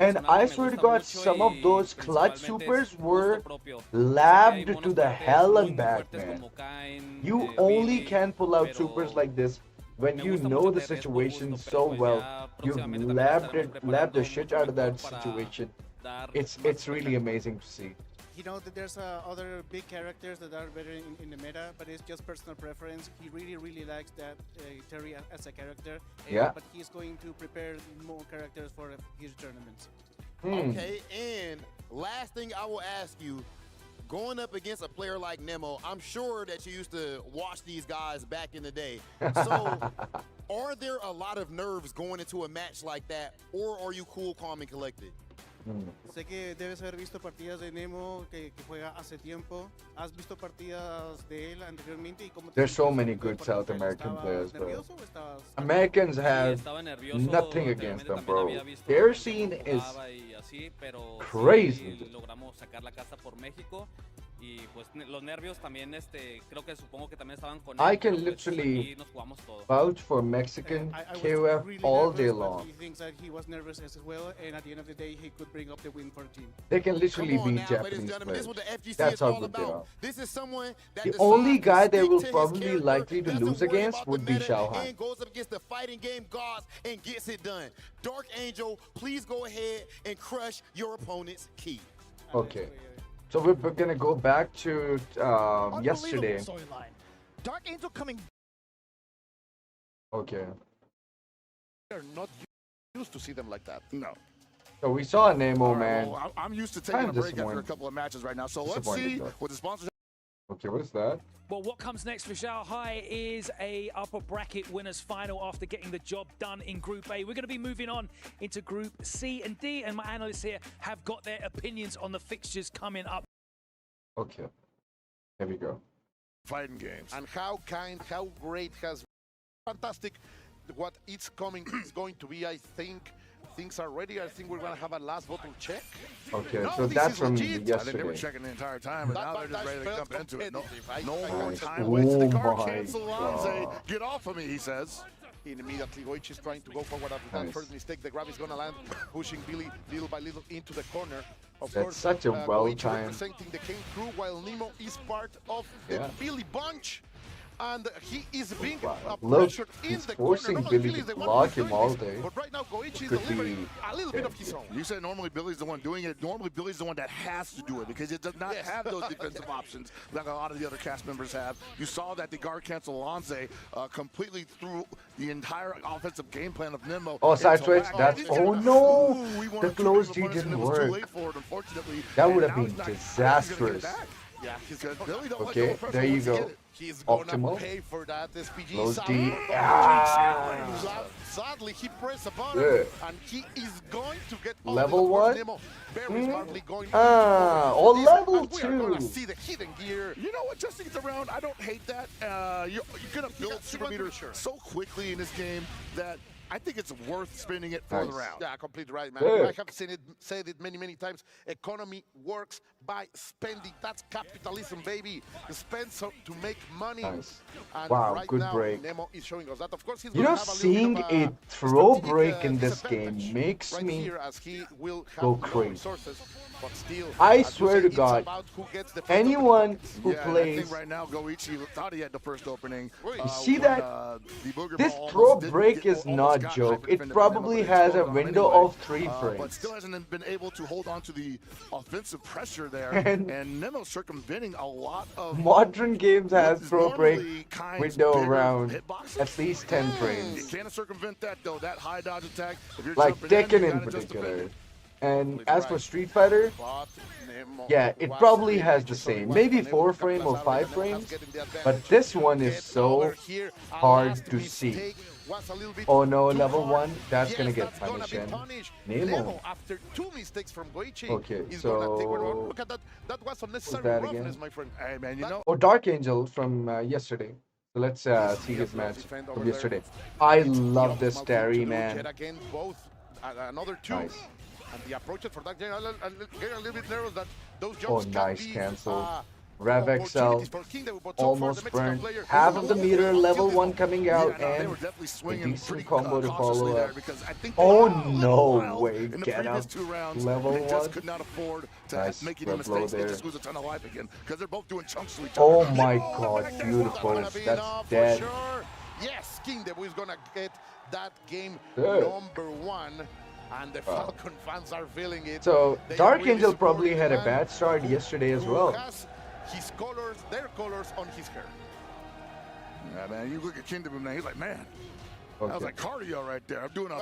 And I swear to God, some of those clutch supers were labbed to the hell and back, man. You only can pull out supers like this when you know the situation so well. You've labbed the shit out of that situation. It's really amazing to see. You know that there's other big characters that are better in the meta, but it's just personal preference. He really likes that Terry as a character. Yeah. But he's going to prepare more characters for his tournaments. Okay, and last thing I will ask you, going up against a player like Nemo, I'm sure that you used to watch these guys back in the day. So, are there a lot of nerves going into a match like that, or are you cool, calm, and collected? Sé que debes haber visto partidas de Nemo que juega hace tiempo. ¿Has visto partidas de él anteriormente? ¿Y cómo There's so many good South American players, bro. Americans have nothing against them, bro. Their scene is crazy. Logramos sacar la casa por México y pues los nervios también creo que supongo que también estaban con él. I can literally vouch for Mexican KOF all day long. He thinks that he was nervous as well, and at the end of the day, he could bring up the win for the team. They can literally Come on beat now, Japanese ladies and gentlemen, this is what the players. FGC That's is how all good they are. about. This is someone that The decides only to guy they stick will to his probably character, likely to doesn't lose worry against about would the be meta, Xiao Han. and goes up against the fighting game gods and gets it done. Dark Angel, please go ahead and crush your opponent's key. Okay. So we're gonna go back to yesterday. Storyline. Dark Angel coming. Okay. They're not used to see them like that. No. So we saw Nemo, All right, man. well, I'm used to taking Kinda a break after a disappointed. couple of matches right now. So let's Disappointed, see though. what the sponsors. Okay, what is that? Well, what comes next for Shanghai is a upper bracket winners final after getting the job done in Group A. We're going to be moving on into Group C and D, and my analysts here have got their opinions on the fixtures coming up. Okay. Here we go. Fighting games. And how kind, how great has fantastic what it's coming is going to be. I think things are ready. I think we're going to have a last bottle check. Okay, No, so this that's is from legit. yesterday. I think they were checking the entire time, and now they're just ready to jump into it. No more Nice. time wasted. The Oh car my cancel God. Lanze. Get off of me, he says. Immediately, Goichi is trying to go forward after that Nice. first mistake. The grab is going to land, pushing Billy little by little into the corner. Of That's course, such a Goichi well-timed- representing the King crew, while Nemo is part of the Yeah. Billy bunch. And he is being Look, pressured in he's the corner. forcing Normally, Billy Billy is to the one block who's him doing all this, day. But right now, Goichi is Could delivering be a little bit of dead, his yeah. own. You said normally Billy's the one doing it. Normally Billy's the one that has to do it because it does not have those defensive options that a lot of the other cast members have. You saw that the guard cancel Lanze completely threw the entire offensive game plan of Nemo. Oh, side into switch. whack. That's He's oh gonna- no! Ooh, we wanted The to close give D him a punish, didn't and it was too work. late for it, unfortunately. That And would have now been he's not- disastrous. Yeah, he's good. Billy don't Okay, let go of there pressure you once he go. get it. He's gonna Optimal. pay for that. SPG. Close D. Sadly, he pressed the button, Good. and he is going to get Level of course, what? Nemo very smartly going Oh, this, level and we are gonna 2. see the hidden gear. You know what? Just to get around, I don't hate that. You're gonna build super meter so quickly in this game that I think it's worth spending it for the Nice. round. Yeah, completely right, man. Good. I have said it many times. Economy works by spending. That's capitalism, baby. Spend so to make money. Nice. And Wow, right good now, break. Nemo is showing us that. Of course, he's You gonna know, have a little seeing bit of a throw strategic, break in this game disadvantage makes right me here as he will have go no crazy. resources, but still, I as you swear say, to it's God, about who gets the first anyone who yeah, I plays, think right now Goichi thought he had the first opening. you see when, that? The Booger This Ball throw almost didn't break get- is almost not got joke. hyper It defended probably Nemo, but has a slowed him window anyway. of 3 But frames. still hasn't been able to hold on to the offensive pressure there. And- and Nemo circumventing a lot of Modern games has is throw break normally Kind's window bigger around hitboxes. at least 10 You frames. can't circumvent that though. That high dodge attack. If you're Like jumping in, Tekken you in gotta just defend particular. it. And as for Street Fighter, yeah, it probably has the same. Maybe 4 frame or 5 frames. But this one is so hard to see. Oh no, level 1, that's gonna get punished. Nemo. After 2 mistakes from Goichi, Okay, he's so gonna take one. Look at that. That was unnecessary that roughness, again? my friend. Hey man, you know. Oh, Dark Angel from yesterday. So let's see his match from yesterday. I love this Terry, man. Again, both another 2. Nice. And the approaches for that game, I'm getting a little bit nervous that those Oh, jumps nice can be, cancel. Rev XL so almost burned. Half of the meter, level 1 coming out, and a decent combo to follow up. Oh no way, get up. Level 1. could not afford to Nice make any rev low mistakes. They there. just lose a ton of life again because they're both doing chunks to each other. Oh my god, beautiful. That's dead. Sure. Yes, King Debu is gonna get that game Good. number 1. And the Falcon fans are feeling it. So, They Dark really Angel support probably the had a man bad start yesterday as who well. has his colors, their colors on his hair. Yeah, man, you look at King Debu now, he's like, man, that was Okay. like cardio right there. I'm doing a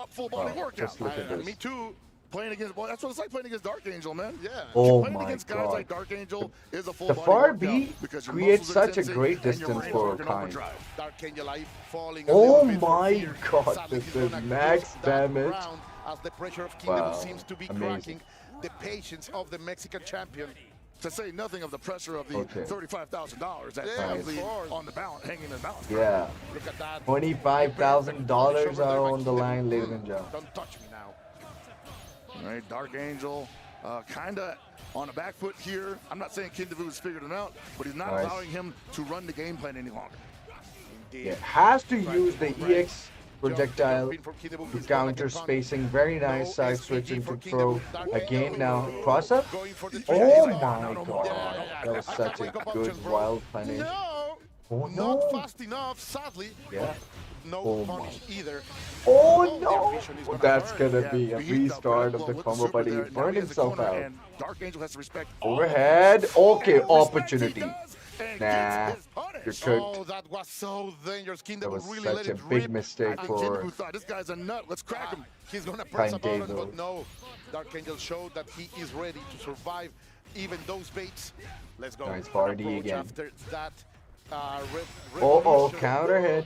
full body Wow, workout. just look at this. Me too. Playing against, well, that's what it's like playing against Dark Angel, man. Yeah. Oh playing my against guys God. like Dark Angel is a full The body far workout B because your creates muscles are such a tensing great and your distance brain is for working Kind. overdrive. Dark Angel life falling a Oh little bit for my fear. god, Sadly, this he's is gonna max close that damage. round as the pressure of King Wow, Debu seems to be amazing. cracking the patience of the Mexican champion. To say nothing of the pressure of the Okay. $35,000 that's on the balance, hanging in the balance. Yeah. Look at that. $25,000 are on the line, ladies and gentlemen. Don't touch me now. All right, Dark Angel, kind of on a back foot here. I'm not saying King Debu has figured him out, but he's not Nice. allowing him to run the game plan any longer. Yeah, has to use the EX projectile to counter spacing. Very nice side switch into throw. Again now, cross up. Oh my god, that was such a good wild punish. No, Oh not no. fast enough, sadly. Yeah. No Oh punish either. Oh no! That's gonna be a restart of the combo, but he burned himself out. And Dark Angel has to respect Overhead. Okay, opportunity. Nah, you're Oh, cooked. that was so dangerous. King That Debu was really let such a it big rip. mistake And King for Debu thought, this guy's a nut. Let's crack him. He's gonna press Kind about it, Debu. but no. Dark Angel showed that he is ready to survive even those baits. Let's go. Nice party Approach again. After that, Oh, revolution. counter hit.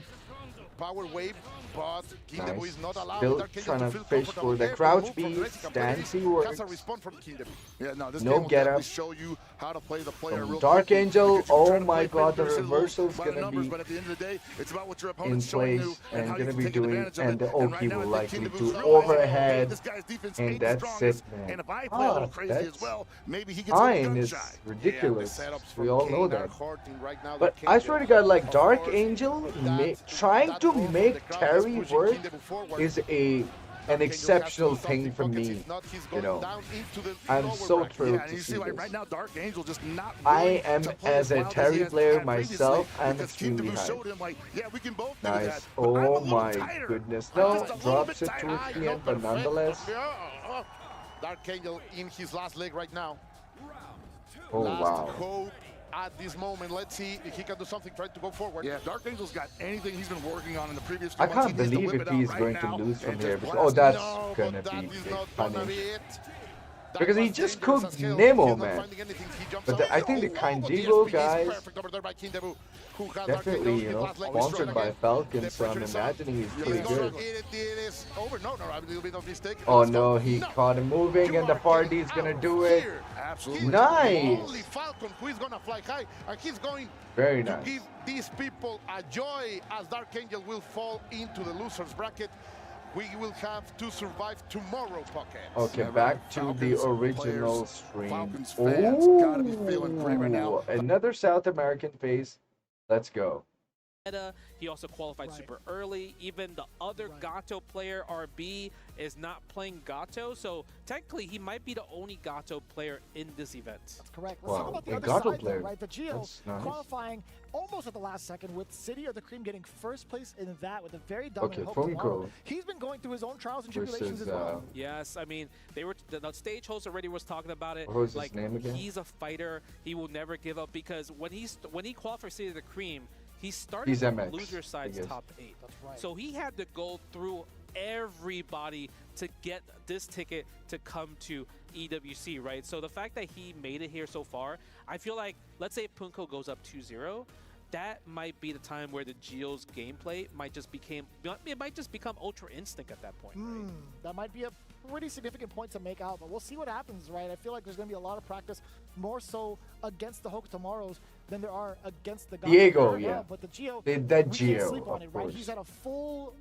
Power wave, but King Debu Nice. is not allowing Still Dark Angel trying to to feel fish comfortable. for the Every crouch move from beat. Mexican players Stance he has a works. response from King Debu. Yeah, no, this No game will get definitely up. show you how to play the player From real Dark quickly, Angel, because you're oh trying to my play god, the pretty reversal's by the gonna numbers, be but at the end of the day, it's about what your in opponent's showing place you and how you gonna can be take doing, advantage of and it. the And right Oki now, will I think likely King Debu's do realizing, hey, overhead, this guy's defense and ain't the that's it, strongest, man. and if I play a little crazy That's as well, maybe he gets a little fine gun is shy. ridiculous. Yeah, the setups We from all know Kane are that. hurting right now. But King I Debu. swear to God, like Of Dark course, Angel that- trying that to roll from the make crowd is Terry pushing work King Debu forward. is an exceptional thing for me. You know, I'm so thrilled And to you see see, like this. right now, Dark Angel just not. I willing am, to play as a wild he Terry has player had previously, myself, I'm because King extremely Debu hyped. showed him, like, yeah, we can both do that. Nice. but I'm a Oh little my tighter. goodness. I'm No, just a little drops bit it tighter. towards Ah, the no, end, but perfect. nonetheless. Dark Angel in his last leg right now. Oh Last wow. hope at this moment. Let's see if he can do something, try to go forward. Yeah, Dark Angel's got anything he's been working on in the previous few I months. can't He needs to believe whip if it out he's right going now to lose from and here. just Because, blast. oh, that's No, gonna but that be is a not gonna punish. be it. That Because he was just dangerous cooked as hell. Nemo, He's not man. finding anything. He jumps But out. I think the but Kind the Debu SPD is guys perfect over there by King Debu, who has Dark definitely, Angel you in know, his last leg. sponsored by The Falcon, so I'm pressure is on. imagining he's He's pretty gonna good. It is over. No, a little bit of mistake. Oh Let's no, go. he No. caught him moving, and the party's gonna do it. Here. Absolutely. Nice. Only Falcon who is gonna fly high, and he's going Very to nice. give these people a joy as Dark Angel will fall into the losers bracket. We will have to survive tomorrow, Pocket. Okay, back to the original stream. Falcons fans gotta be feeling great right now. Another South American face. Let's go. He also qualified super early. Even the other Gato player, RB, is not playing Gato, so technically he might be the only Gato player in this event. That's correct. Let's talk about the a other Gato side, player. though, right? The Geo That's nice. qualifying almost at the last second with City of the Cream getting first place in that with a very dominant Okay, hope tomorrow. Funko He's been going through his own trials and tribulations versus, as well. Yes, I mean, the stage host already was talking about it. What was his like, name again? he's a fighter. He will never give up because when he qualified for City of the Cream, he started He's with MX, loser side's I guess. top 8. That's right. So he had to go through everybody to get this ticket to come to EWC, right? So the fact that he made it here so far, I feel like, let's say if Punko goes up 2-0, that might be the time where the Geo's gameplay might just become Ultra Instinct at that point. Right? That might be a pretty significant point to make out, but we'll see what happens, right? I feel like there's going to be a lot of practice, more so against the Hope Tomorrows than there are against the Diego, yeah. But the Geo, that we Geo, can't sleep on of it, right? course. He's at a full,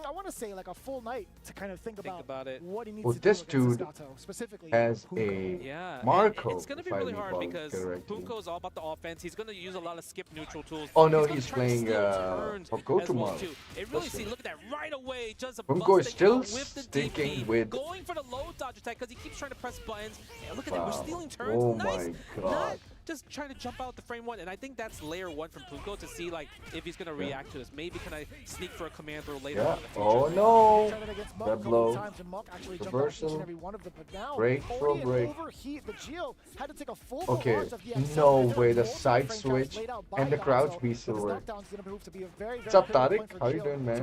I want to say like a full night to kind of think about it. what he needs Well, to this do against dude Gato, specifically has Punko. a Marco. It's going to be really hard because Punko is all about the offense. He's going to use a lot of skip neutral tools. Oh no, he's playing Punko tomorrow. It really see, look at that right away. Just Punko is still with the sticking DP, with going for the low dodge attack because he keeps trying to press buttons. Yeah, look at that, we're stealing turns. Oh nice. my god. Not just trying to jump out the frame one, and I think that's layer one from Punko to see like if he's gonna react to this. Maybe can I sneak for a command throw later on in the future? Oh no! That blow. Reversal. Break for break. Okay, no way. The side switch and the crouch B silver. What's up, Tariq? How you doing, man?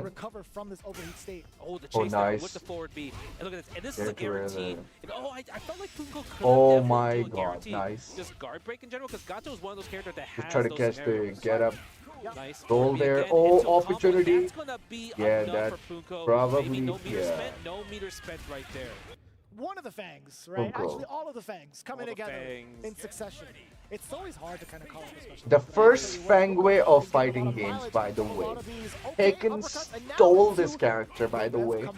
Oh, the Oh, chase nice. with the forward B. And look at this. And this is a guarantee. And, I felt like Punko could Oh have my definitely do a god, guarantee. nice. Just guard break in general, because Gato is one of those characters that has Just try to those catch the scenarios. get up. Nice. Roll Forward B there. again Oh, into a combo. opportunity. That's gonna be Yeah, enough that for Punko. probably, Maybe no meter yeah. spent, no meter spent right there. One of the Fangs, right? Punko. Actually, all of the Fangs coming All the together Fangs. in succession. It's always hard to kind of call it, especially. The first Fang way of fighting games, by the way. Tekken stole this character, by the way.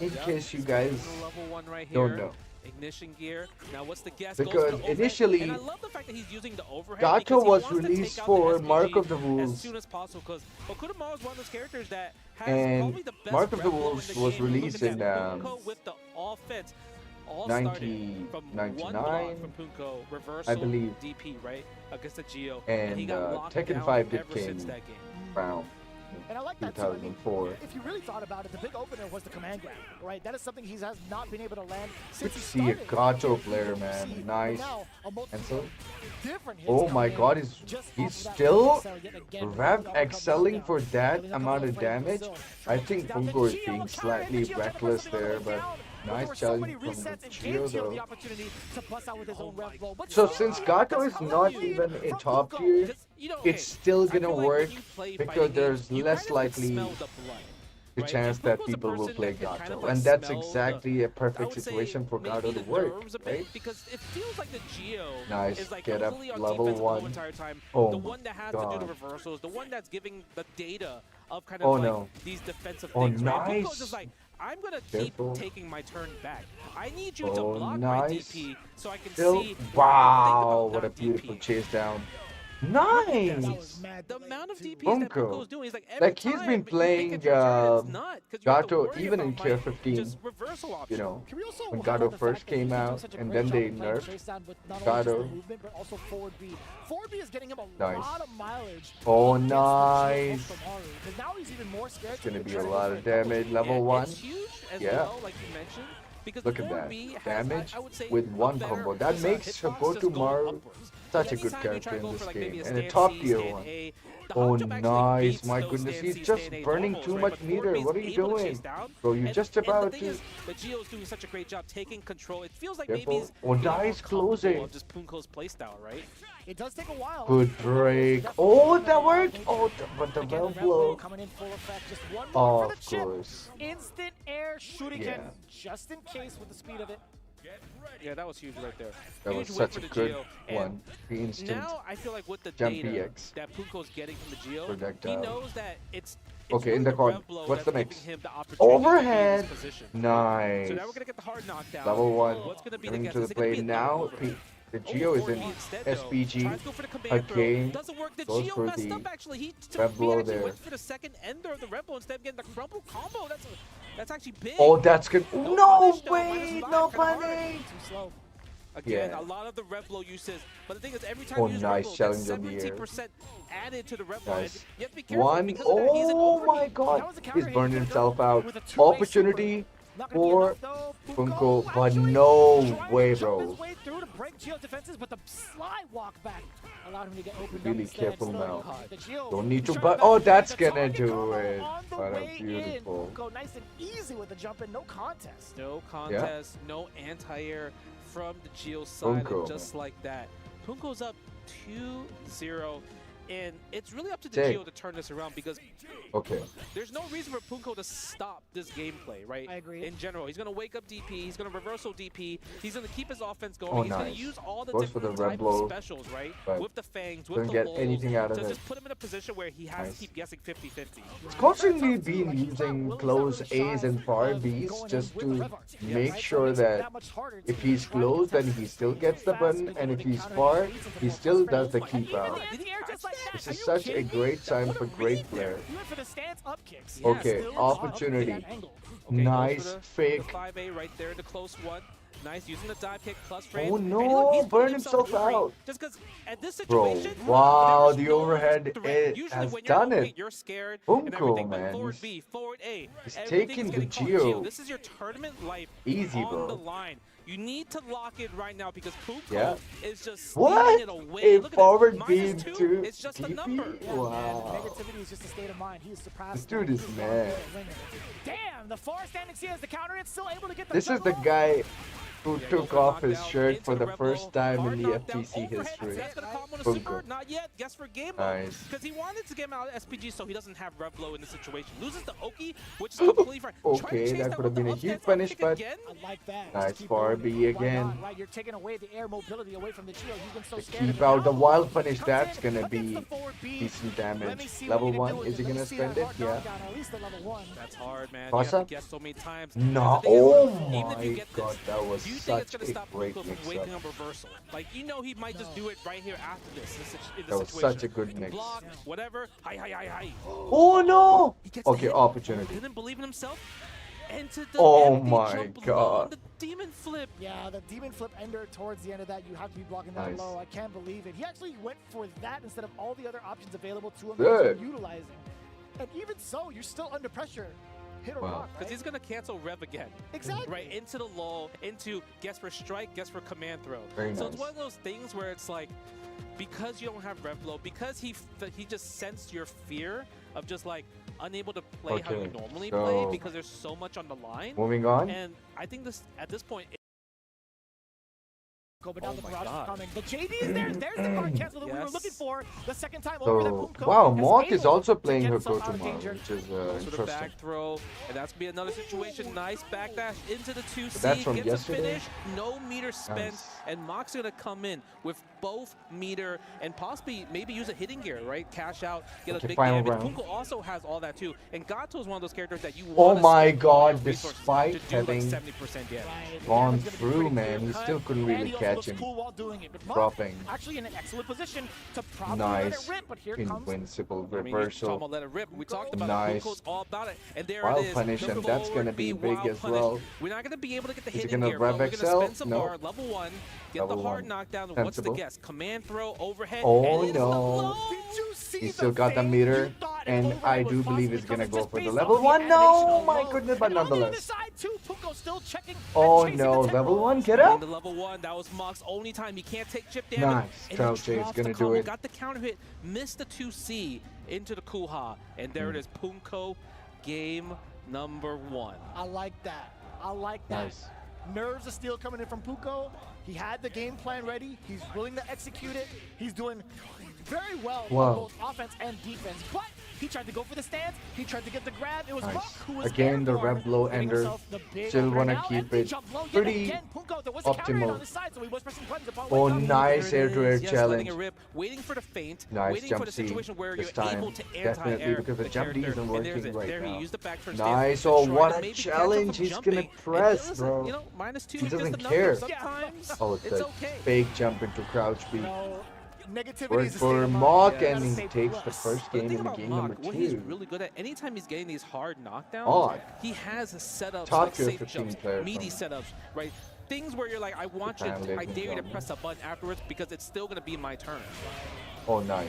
In case you guys Level one right don't here. know. Ignition gear. Now what's the guess? Because Goes for the overhead. initially, And I love the fact that he's using the overhead Gato because he was wants to take released out for the SPG Mark of the as Wolves. soon as possible, because Okudamaro is one of those characters that has And probably the best Mark of the red blow in Wolves the was game. Look released at in that. Punko with the offense. All started from one block 1999, from Punko, reversal, I believe. DP, right, against the Geo, and he And got locked Tekken down 5 ever came since that game. around And I like that too. I mean, 2004. if you really thought about it, the big opener was the command grab, right? That is something he has not been able to land Good since to he see a started. Gato player, man. Nice. Now, a multitude And so, of different hits oh my coming god, in he's just off he's of that still cell yet again. Rev All excelling coming for down. that Building up amount on of the frame damage. still. I think Down to Punko is Geo, being counter, slightly and the Geo reckless jumping there, up but and down. There nice were so many challenge from resets and Geo gave Geo the though. opportunity to bust out with his own rev blow. But So so since far, Gato is that's not how even a from top Punko. tier, Just, you know, it's okay, still I gonna feel like work when you play because fighting there's games, you less kind of like likely smell the blood. the Right? chance And that Punko's a people will person play that can kind Gato. of, like, And that's smell the- exactly a I perfect would say situation for Gato maybe to the work, nerves a bit, right? because it feels like the Geo Nice, is like get up, completely on level defense the whole 1. entire time. Oh the my one that has to do God. the reversals, the one that's giving the data of kind of Oh like no. these defensive Oh things. Right? Punko's nice. just like, I'm gonna keep Careful. taking my turn back. I need you to Oh block my nice. DP so I can Still, see. wow, what a that beautiful DP. chase down. That Nice. was mad. The amount of DPs that Punko. Punko's doing is like every Like he's time been you playing think it's your turn, it's not, 'cause you have to Gato worry even about in my tier 15. just reversal You option. know, Can we also when highlight Gato the first fact that he's came doing out such a and great then job they of playing nerfed chase down with not only just Gato. the movement, but also forward B. Forward B is getting him a Nice. lot of mileage. Oh, against the nice. Geo Tomorrow, 'cause now he's even more scared It's to gonna be try a to go lot for of a double damage. team. Level Yeah, 1. It's huge as Yeah. well, like you mentioned. Because Look at forward that. B has, Damage I would say, with a one better combo. That just, makes hitbox just Goto going Maru upwards. such a Anytime good you character try to in go this for, like, game. maybe a And a stand top C, tier stand one. A, the Oh hop jump actually nice, beats my those goodness, stand he's C, just stand A burning normals, too right? much But forward meter. B is What are you able to doing? chase down. Bro, you're And- just and about the thing to... is, the Geo's doing such a great job taking control. It feels like Careful. maybe he's Oh, getting more nice comfortable closing. of just Punko's playstyle, right? It does take a while. Good break. Oh, that worked. Oh, but the Again, well rev blow. coming in full effect. Just one more Oh, for of the chip. course. Instant air shooting Yeah. him just in case with the speed of it. Yeah, that was huge right there. That Huge was win such for a the good Geo. And one. The instant. now I feel like with the Jump data EX. that Punko's getting from the Geo, Projectile. he knows that it's Okay, really in the the corner. rev blow What's the that's mix? giving him the opportunity Overhead. to be in this position. Nice. So now we're gonna get the hard knockdown. Level 1. What's gonna be Coming the guess? to Is the it gonna play be a now. double overhead? The Geo is in 4B instead, though. SPG. Tries to go for the command throw. Again. Doesn't work. The Goes Geo for messed the up actually. He rev blow actually there. went for the second ender of the red blow instead of getting the crumple combo. That's actually big. Oh, that's good. No No punish, though. way. -5, No kinda hard. punish. Too slow. Again, Yeah. a lot of the rev blow uses, but the thing is, every time Oh, you use nice rev blow, challenge that's on the air. 17% added to the rev blow. Nice. You have to be careful One. because of that. He's an Oh overheat. my god. He's burned himself out. Opportunity for Punko, but no way, bro. check Gio's defenses, but the sly walk back allowed him to get opened Really up careful instead. now. Gio Don't need to trying but back oh, in. that's The gonna target do combo it. on the What a way beautiful. in. Go nice and easy with the jump in, no contest. No contest, no anti-air from the Geo side, Punko, and just like that. Punko's up 2-0, and it's really up to the Jake. Geo to turn this around because there's no reason for Punko to stop this gameplay, right? I agree. In general, he's going to wake up DP, he's going to reversal DP, he's going to keep his offense going, Oh, he's going nice. to use all the Goes for the different red type blow, of specials, right? but With the fangs, doesn't with the get lulls, anything out of to it. just put him in a position where he has Nice. to keep guessing 50-50. It's constantly been using close A's and far B's just to make sure that if he's close, then he still gets the button, and if he's far, he still does the keep out. This is such a great sign for great player. He went for the stance up kicks. Okay, Still opportunity. up to that angle. Nice fake. The 5A right there, the close one. Nice, using the dive kick plus frame. Oh And no, he's burn putting himself in frame. out. Just because at this Bro, situation, wow, there's the no overhead threat. it Usually has when you're done overweight, it. you're scared Punko, and everything, man, but forward he's- B, forward A, he's everything's taking the getting called Geo. This is your tournament life Easy, on bro. the line. You need to lock it right now because Punko Yeah. is just What? stealing it away. A Look at forward this. beam -2, to it's just a DP? number. Wow. Negativity is just a state of mind. He is surpassed. This dude is mad. Damn, the far standing C has the counter. It's still able to get the This is the guy who took off his shirt for the first time in the FTC history. That's gonna call him on a Punko. super. Not yet. Guess for game Nice. because he wanted to get him out of SPG so he doesn't have rev blow in this situation. Loses the Oki, which is completely fine. Try to Okay, chase that could with have been the a huge up stance punish, kick but again. I like that. nice Just keep far going. B Why again. not, right? You're taking away the air mobility away from the Geo. He's been so scared of Keep it. out the Now, wild punish. comes That's in gonna against be the forward B. decent Let me damage. see Level what you can 1, do is he with it. gonna Let me see spend that it? hard Yeah. knockdown, or at least the level 1. That's hard, man. Toss You have up? to guess so many times. No, The thing is, oh even if you my get god, this, that was do you think it's such gonna a stop great Punko from mix-up. waking up reversal? Like, you know he might just do it right here after this. In That this was situation. such a good mix. Block, whatever. Hi. Oh no! He gets the Okay, hit. opportunity. Didn't believe in himself. Into the Oh empty my jump God. alone, the demon flip. Yeah, the demon flip ender towards the end of that, you have to be blocking that Nice. low. I can't believe it. He actually went for that instead of all the other options available to him Good. that he's utilizing. And even so, you're still under pressure. Hit or Wow. rock, Because right? he's going to cancel rev again. Exactly. Right, into the lull, into guess for strike, guess for command throw. Very so nice. it's one of those things where it's like, because you don't have rev blow, because he just sensed your fear of just like unable to play how you Okay, normally so- play because there's so much on the line. Moving on. And I think this at this point, But now Oh the my barrage is God. coming. The JD is there. There's the card cancel that we were Yes. looking for. The second time over that So, Punko wow, is Mock is able also to playing get her himself out of Kotumaro, danger. which is goes for the interesting. back throw, and that's gonna be another situation. Nice backdash into the 2C, that's from gets yesterday? a finish, no meter spent, Nice. and Mock's gonna come in with both meter and possibly maybe use a hitting gear, right? Cash out, get Okay, a big final damage. round. Punko also has all that too, and Gato is one of those characters that you Oh want my god, despite to do having like 70% damage. Right. gone Damage gonna be through, pretty man, clear he cut, still couldn't and really he also catch looks him. cool while doing it. But Mock Dropping. actually in an excellent position to probably Nice. let it rip, but here comes Invincible I mean, you're talking reversal. about let it rip. We talked about Nice. Punko's all about it, and there Wild it is. punish, The and that's forward gonna be B big wild as punish. well. We're not gonna be able to get the Is he hitting gonna gear, but rev we're gonna XL? spend some No. bar. Level 1, get Level the hard 1. knockdown. What's the Sensible. guess? Command throw, overhead. Oh, and it's no. low. Did you see He the still got the fade? meter, You thought and overhead I was do believe possibly he's gonna coming go just for the based level off 1. animation No, alone. my goodness, but And on the other nonetheless. side too, Punko still checking and Oh chasing no, the 10 level 1, rolls. get In up. the level 1, that was Mock's only time. He can't take chip Nice. damage. And Trout he Jay's drops the gonna do combo, it. got the counter hit, missed the 2C into the Kuha, and there it is. Punko, game number 1. I like that. I like that. Nice. Nerves of steel coming in from Punko. He had the game plan ready. He's willing to execute it. He's doing very well Wow. on both offense and defense. But he tried to go for the stance. He tried to get the grab. It was Nice. Buck who was Again, the airborne, rev blow getting ender. himself the big Still opener. wanna Now keep empty it jump blow yet pretty again. Punko, there was a counter hit on optimal. the side, so he was pressing buttons upon Oh, wake up. nice There it air-to-air is. Yes, letting challenge. it rip, waiting for the feint, Nice waiting jump for the C situation where this you're time. able to Definitely, anti-air because the jump D character. isn't And there's working it. right there now. he used the back turn Nice. stance. Oh, Tried what to a maybe catch him challenge. from He's gonna jumping. press, And listen, bro. You know, -2 He is just doesn't a number. care. Sometimes Oh, it's the okay. fake jump into crouch B. No, negativity Worked is a state for of mind. Mock, You gotta and he stay takes the plus. first But the game thing in about game Mock, number what he's 2. really good at, anytime he's getting these hard knockdowns, Odd. he has setups Top like tier safe 15 jumps, player meaty from- setups, right? Things where you're like, I want you, Japan I Legends dare you to on press a button afterwards because it's still going to be my turn. Oh, nice.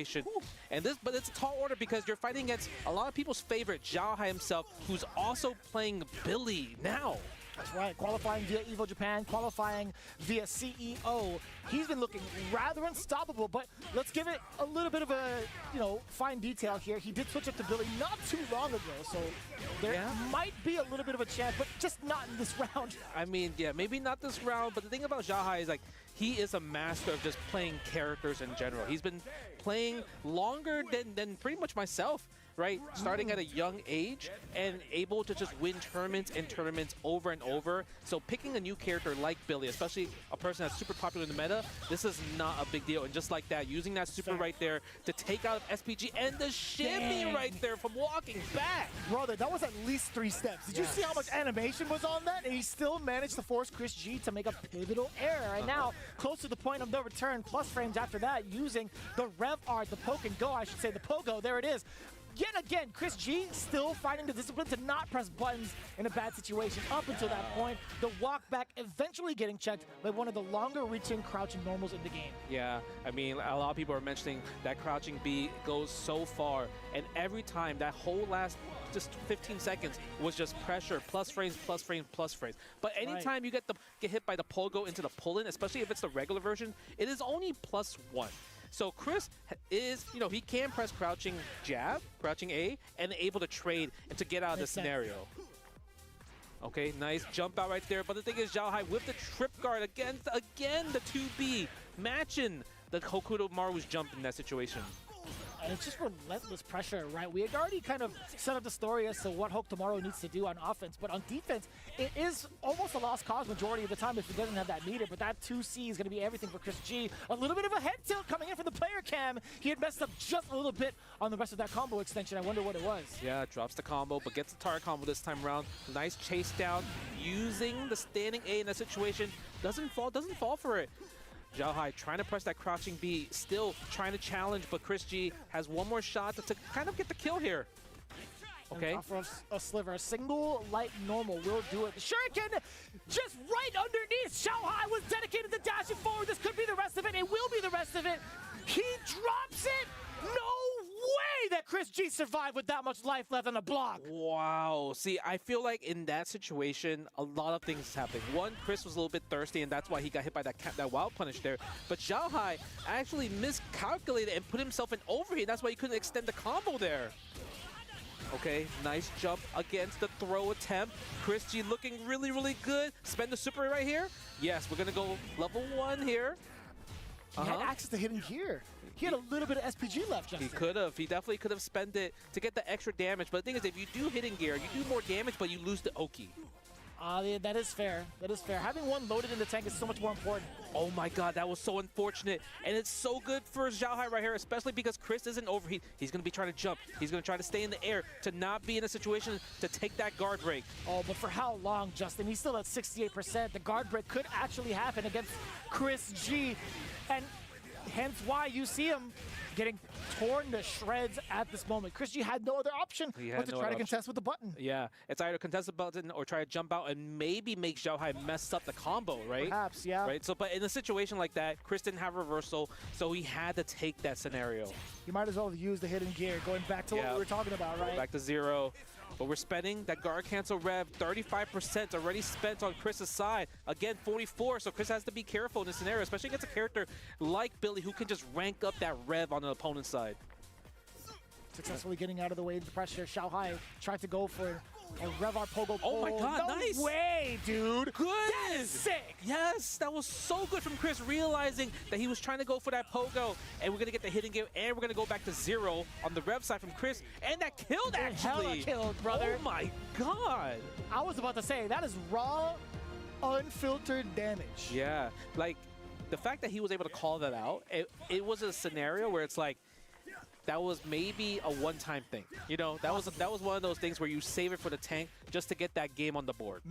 situation. And but it's a tall order because you're fighting against a lot of people's favorite, Zhao himself, who's also playing Billy now. That's right, qualifying via Evo Japan, qualifying via CEO. He's been looking rather unstoppable, but let's give it a little bit of a, fine detail here. He did switch up to Billy not too long ago, so there might be a little bit of a chance, but just not in this round. I mean, yeah, maybe not this round, but the thing about Xiaohai is like, he is a master of just playing characters in general. He's been playing longer than pretty much myself, right? Starting at a young age and able to just win tournaments and tournaments over and over. So picking a new character like Billy, especially a person that's super popular in the meta, this is not a big deal. And just like that, using that super right there to take out SPG and the shimmy right there from walking back. Brother, that was at least 3 steps. Did you see how much animation was on that? And he still managed to force Chris G to make a pivotal error. And now, close to the point of no return, plus frames after that, using the Rev Art, the poke and go, I should say, the pogo, there it is. Yet again, Chris G still finding the discipline to not press buttons in a bad situation up until that point. The walk back eventually getting checked by one of the longer reaching crouching normals in the game. Yeah, I mean, a lot of people are mentioning that crouching B goes so far, and every time that whole last just 15 seconds was just pressure, plus frames, plus frames, plus frames. But anytime you get hit by the pogo into the pull-in, especially if it's the regular version, it is only +1. So Chris is, he can press crouching jab, crouching A, and able to trade and to get out of the scenario. Okay, nice jump out right there. But the thing is, Xiaohai with the trip guard against, again, the 2B, matching the Hokuto Maru's jump in that situation. And it's just relentless pressure, right? We had already kind of set up the story as to what Hope Tomorrow needs to do on offense, but on defense, it is almost a lost cause majority of the time if he doesn't have that meter, but that 2C is going to be everything for Chris G. A little bit of a head tilt coming in from the player cam. He had messed up just a little bit on the rest of that combo extension. I wonder what it was. Yeah, drops the combo, but gets the target combo this time around. Nice chase down, using the standing A in that situation. Doesn't fall for it. Xiaohai trying to press that crouching B, still trying to challenge, but Chris G has one more shot to kind of get the kill here. Okay. For a sliver, a single light normal will do it. The Shuriken just right underneath. Xiaohai was dedicated to dashing forward. This could be the rest of it. It will be the rest of it. He drops it. No way that Chris G survived with that much life left on the block. Wow. See, I feel like in that situation, a lot of things happened. One, Chris was a little bit thirsty, and that's why he got hit by that wild punish there. But Xiaohai actually miscalculated and put himself in overheat. That's why he couldn't extend the combo there. Okay, nice jump against the throw attempt. Chris G looking really, really good. Spend the super right here. Yes, we're going to go level 1 here. He had access to hidden gear. He had a little bit of SPG left, Justin. He could have. He definitely could have spent it to get the extra damage. But the thing is, if you do hidden gear, you do more damage, but you lose the Oki. Yeah, that is fair. That is fair. Having one loaded in the tank is so much more important. Oh my god, that was so unfortunate. And it's so good for Xiaohai right here, especially because Chris isn't overheat. He's going to be trying to jump. He's going to try to stay in the air to not be in a situation to take that guard break. Oh, but for how long, Justin? He's still at 68%. The guard break could actually happen against Chris G. And hence why you see him getting torn to shreds at this moment. Chris G had no other option but to try to contest with the button. Yeah, it's either contest the button or try to jump out and maybe make Xiaohai mess up the combo, right? Perhaps, yeah. Right. So, but in a situation like that, Chris didn't have reversal, so he had to take that scenario. You might as well use the hidden gear, going back to what we were talking about, right? Back to 0. But we're spending that guard cancel rev, 35% already spent on Chris's side. Again, 44, so Chris has to be careful in this scenario, especially against a character like Billy who can just rank up that rev on the opponent's side. Successfully getting out of the way of the pressure. Xiaohai tried to go for a Revar Pogo. Oh my god, no nice! Way, dude! Good! That is sick! Yes, that was so good from Chris, realizing that he was trying to go for that Pogo, and we're going to get the hidden gear, and we're going to go back to 0 on the rev side from Chris, and that killed actually! Hella killed, brother! Oh my god! I was about to say, that is raw, unfiltered damage. Yeah, like, the fact that he was able to call that out, it was a scenario where it's like, that was maybe a one-time thing. You know, that was one of those things where you save it for the tank just to get that game on the board.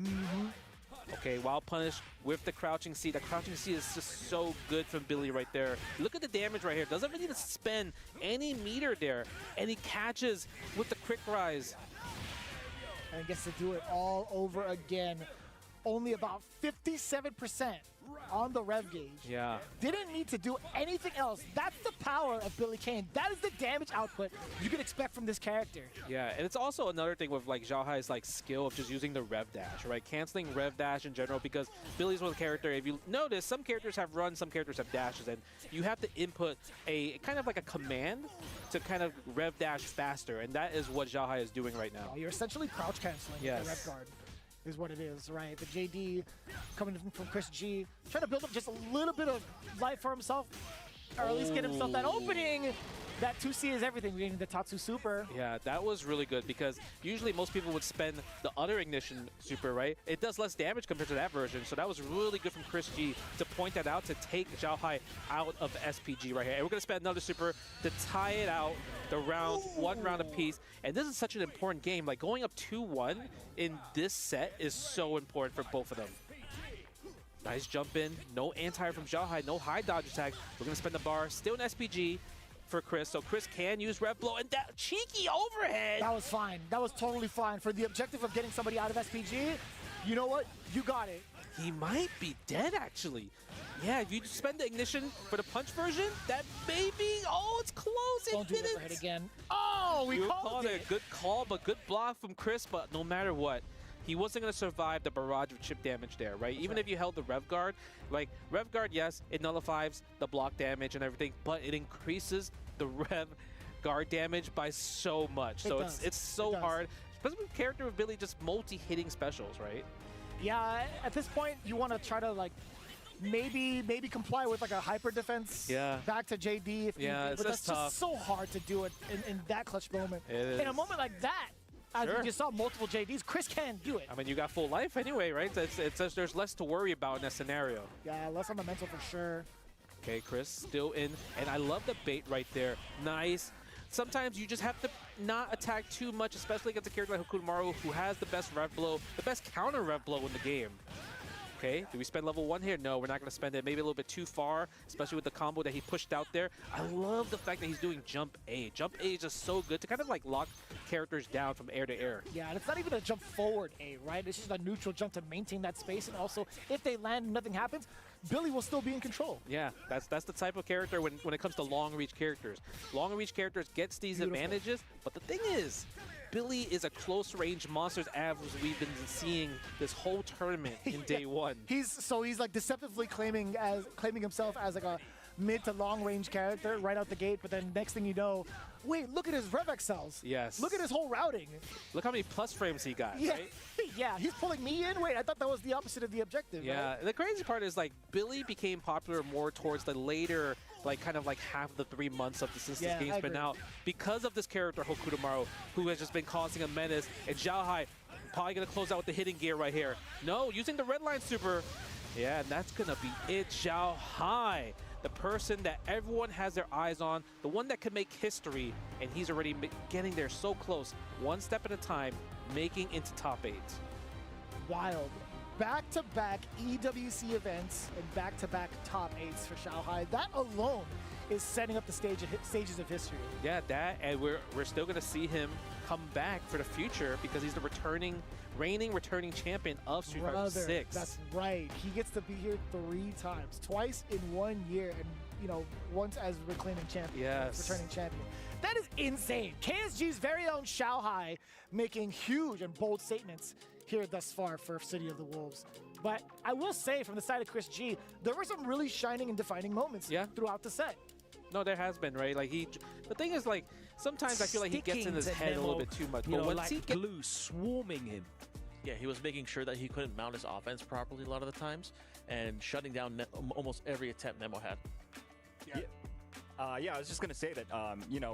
Okay, wild punish with the crouching C. The crouching C is just so good from Billy right there. Look at the damage right here. Doesn't really need to spend any meter there. And he catches with the quick rise. And gets to do it all over again. only about 57% on the rev gauge. Yeah. Didn't need to do anything else. That's the power of Billy Kane. That is the damage output you can expect from this character. Yeah, and it's also another thing with like Zhao Hai's like skill of just using the rev dash, right? Canceling rev dash in general, because Billy's one character, if you notice, some characters have runs, some characters have dashes, and you have to input a kind of like a command to kind of rev dash faster, and that is what Zhao Hai is doing right now. You're essentially crouch canceling with the rev guard. Is what it is, right? The JD coming from Chris G, trying to build up just a little bit of life for himself, or at least get himself that opening. That 2C is everything. We're getting the Tatsu Super. Yeah, that was really good, because usually most people would spend the other Ignition Super, right? It does less damage compared to that version, so that was really good from Chris G to point that out, to take Zhao Hai out of SPG right here. And we're going to spend another Super to tie it out, the round, one round apiece. And this is such an important game. Like, going up 2-1 in this set is so important for both of them. Nice jump in. No anti from Zhao Hai. No high dodge attack. We're going to spend the bar. Still an SPG for Chris. So Chris can use Rev Blow. And that cheeky overhead. That was fine. That was totally fine. For the objective of getting somebody out of SPG, you know what? You got it. He might be dead, actually. Yeah, if you spend the Ignition for the punch version, that maybe, oh, it's close. Don't do the overhead again. Oh, we called it. A good call, but good block from Chris. But no matter what, he wasn't going to survive the barrage of chip damage there, right? Even if you held the Rev Guard, like, Rev Guard, yes, it nullifies the block damage and everything, but it increases the Rev Guard damage by so much. So it's so hard, especially with a character with Billy just multi-hitting specials, right? Yeah, at this point, you want to try to, like, maybe comply with, like, a hyper defense back to JD. If but that's tough. Just so hard to do it in that clutch moment. In a moment like that, as we just saw multiple JDs, Chris can do it. I mean, you got full life anyway, right? It's there's less to worry about in that scenario. Yeah, less on the mental for sure. Okay, Chris still in, and I love the bait right there. Nice. Sometimes you just have to not attack too much, especially against a character like Hokutomaru, who has the best rev blow, the best counter rev blow in the game. Okay, do we spend level 1 here? No, we're not going to spend it. Maybe a little bit too far, especially with the combo that he pushed out there. I love the fact that he's doing Jump A. Jump A is just so good to kind of like lock characters down from air to air. Yeah, and it's not even a jump forward A, right? It's just a neutral jump to maintain that space. And also, if they land and nothing happens, Billy will still be in control. Yeah, that's the type of character when it comes to long-reach characters. Long-reach characters gets these advantages, but the thing is, Billy is a close-range monsters as we've been seeing this whole tournament in day one. He's like deceptively claiming himself as like a mid to long range character right out the gate, but then next thing you know, wait, look at his rev cells. Yes. Look at his whole routing. Look how many plus frames he got, right? Yeah, he's pulling me in. Wait, I thought that was the opposite of the objective. Yeah, right? The crazy part is like Billy became popular more towards the later, like kind of like half of the 3 months of since this game's been out, because of this character Hokutomaru, who has just been causing a menace, and Zhao Hai probably gonna close out with the hitting gear right here. No, using the red line super. Yeah, and that's gonna be it. Zhao Hai, the person that everyone has their eyes on, the one that could make history, and he's already getting there so close, one step at a time, making into top 8. Wild. Back-to-back EWC events and back-to-back top 8s for Zhao Hai. That alone is setting up the stages of history. Yeah, that, and we're still gonna see him come back for the future because he's the reigning returning champion of Street Fighter 6. That's right. He gets to be here 3 times, twice in 1 year, and once as reclaiming champion, returning champion. That is insane. KSG's very own Zhao Hai making huge and bold statements here thus far for City of the Wolves. But I will say, from the side of Chris G, there were some really shining and defining moments throughout the set. No, there has been, right? Like the thing is, like, sometimes I feel like he gets in his head a little bit too much. But once he glue swarming him. Yeah, he was making sure that he couldn't mount his offense properly a lot of the times, and shutting down almost every attempt Nemo had. Yeah, I was just gonna say that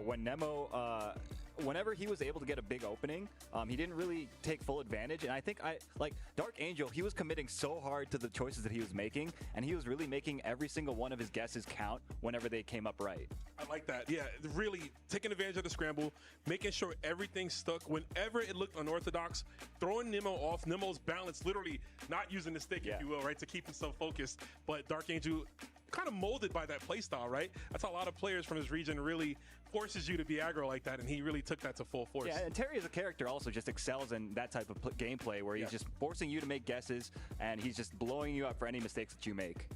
when Nemo, whenever he was able to get a big opening, he didn't really take full advantage. And I think like Dark Angel, he was committing so hard to the choices that he was making, and he was really making every single one of his guesses count whenever they came up right. I like that. Yeah, really taking advantage of the scramble, making sure everything stuck. Whenever it looked unorthodox, throwing Nemo off. Nemo's balance, literally not using the stick, if you will, right, to keep himself focused. But Dark Angel kind of molded by that playstyle, right? That's how a lot of players from his region really forces you to be aggro like that, and he really took that to full force. Yeah, and Terry as a character also just excels in that type of gameplay where he's just forcing you to make guesses, and he's just blowing you up for any mistakes that you make.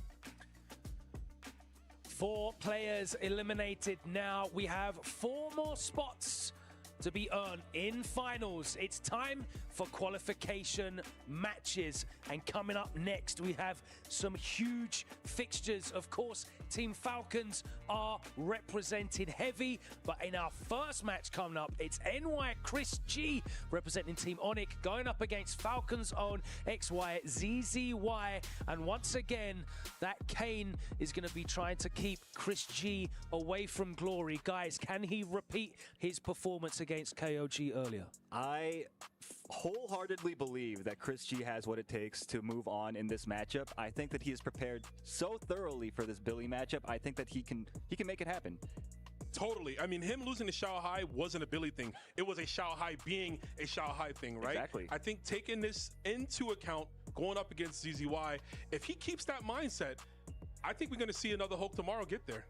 4 players eliminated now. We have 4 more spots to be earned in finals. It's time for qualification matches. And coming up next, we have some huge fixtures. Of course, Team Falcons are represented heavy, but in our first match coming up, it's NY Chris G representing Team Onic going up against Falcons' own XY ZZY. And once again, that Kane is going to be trying to keep Chris G away from glory. Guys, can he repeat his performance against KOG earlier? I wholeheartedly believe that Chris G has what it takes to move on in this matchup. I think that he is prepared so thoroughly for this Billy matchup. I think that he can make it happen. Totally. I mean, him losing to Shao Hai wasn't a Billy thing. It was a Shao Hai being a Shao Hai thing, right? Exactly. I think taking this into account, going up against ZZY, if he keeps that mindset, I think we're going to see another Hulk tomorrow get there.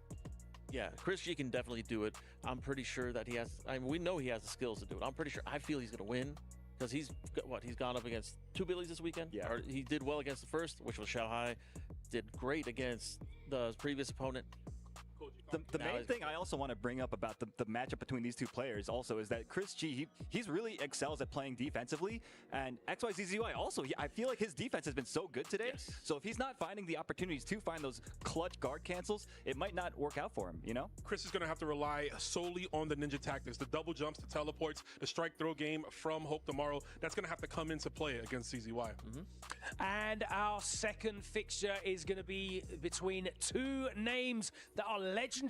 Yeah, Chris G can definitely do it. I'm pretty sure that he has, I mean, we know he has the skills to do it. I'm pretty sure, I feel he's going to win because he's gone up against 2 Billies this weekend? Yeah. Or he did well against the first, which was Shao Hai. Did great against the previous opponent. The main thing I also want to bring up about the matchup between these 2 players also is that Chris G, he's really excels at playing defensively, and XYZZY also, I feel like his defense has been so good today. Yes. So if he's not finding the opportunities to find those clutch guard cancels, it might not work out for him, you know? Chris is going to have to rely solely on the ninja tactics, the double jumps, the teleports, the strike throw game from Hope tomorrow. That's going to have to come into play against CZY. And our second fixture is going to be between 2 names that are legendary.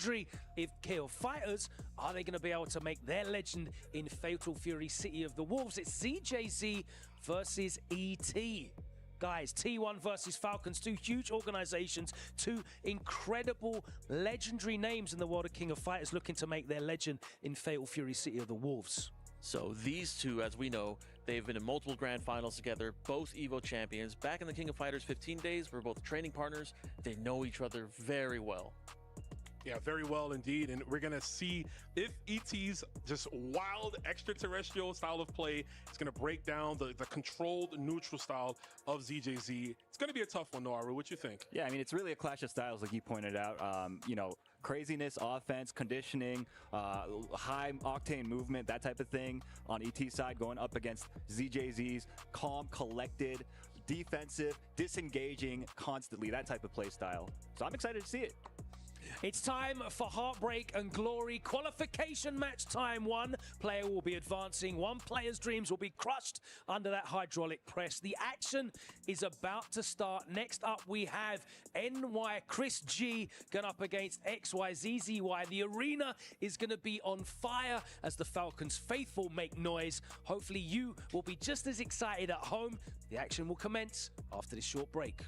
If KO Fighters, are they going to be able to make their legend in Fatal Fury City of the Wolves? It's ZJZ versus ET. Guys, T1 versus Falcons, 2 huge organizations, 2 incredible legendary names in the world of King of Fighters looking to make their legend in Fatal Fury City of the Wolves. So these 2, as we know, they've been in multiple grand finals together, both EVO champions. Back in the King of Fighters 15 days, we're both training partners. They know each other very well. Yeah, very well indeed. And we're going to see if ET's just wild extraterrestrial style of play is going to break down the controlled neutral style of ZJZ. It's going to be a tough one, Noaru. What you think? Yeah, I mean, it's really a clash of styles, like you pointed out. You know, craziness, offense, conditioning, high octane movement, that type of thing on ET's side, going up against ZJZ's calm, collected, defensive, disengaging constantly, that type of play style. So I'm excited to see it. It's time for Heartbreak and Glory qualification match time. 1 player will be advancing. 1 player's dreams will be crushed under that hydraulic press. The action is about to start. Next up, we have NY Chris G going up against XYZZY. The arena is going to be on fire as the Falcons faithful make noise. Hopefully you will be just as excited at home. The action will commence after this short break.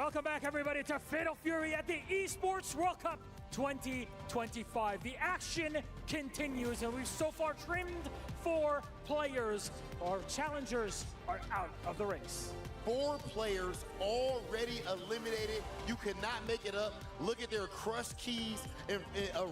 Welcome back, everybody, to Fatal Fury at the Esports World Cup 2025. The action continues, and we've so far trimmed 4 players. Our challengers are out of the race. 4 players already eliminated. You cannot make it up. Look at their crushed keys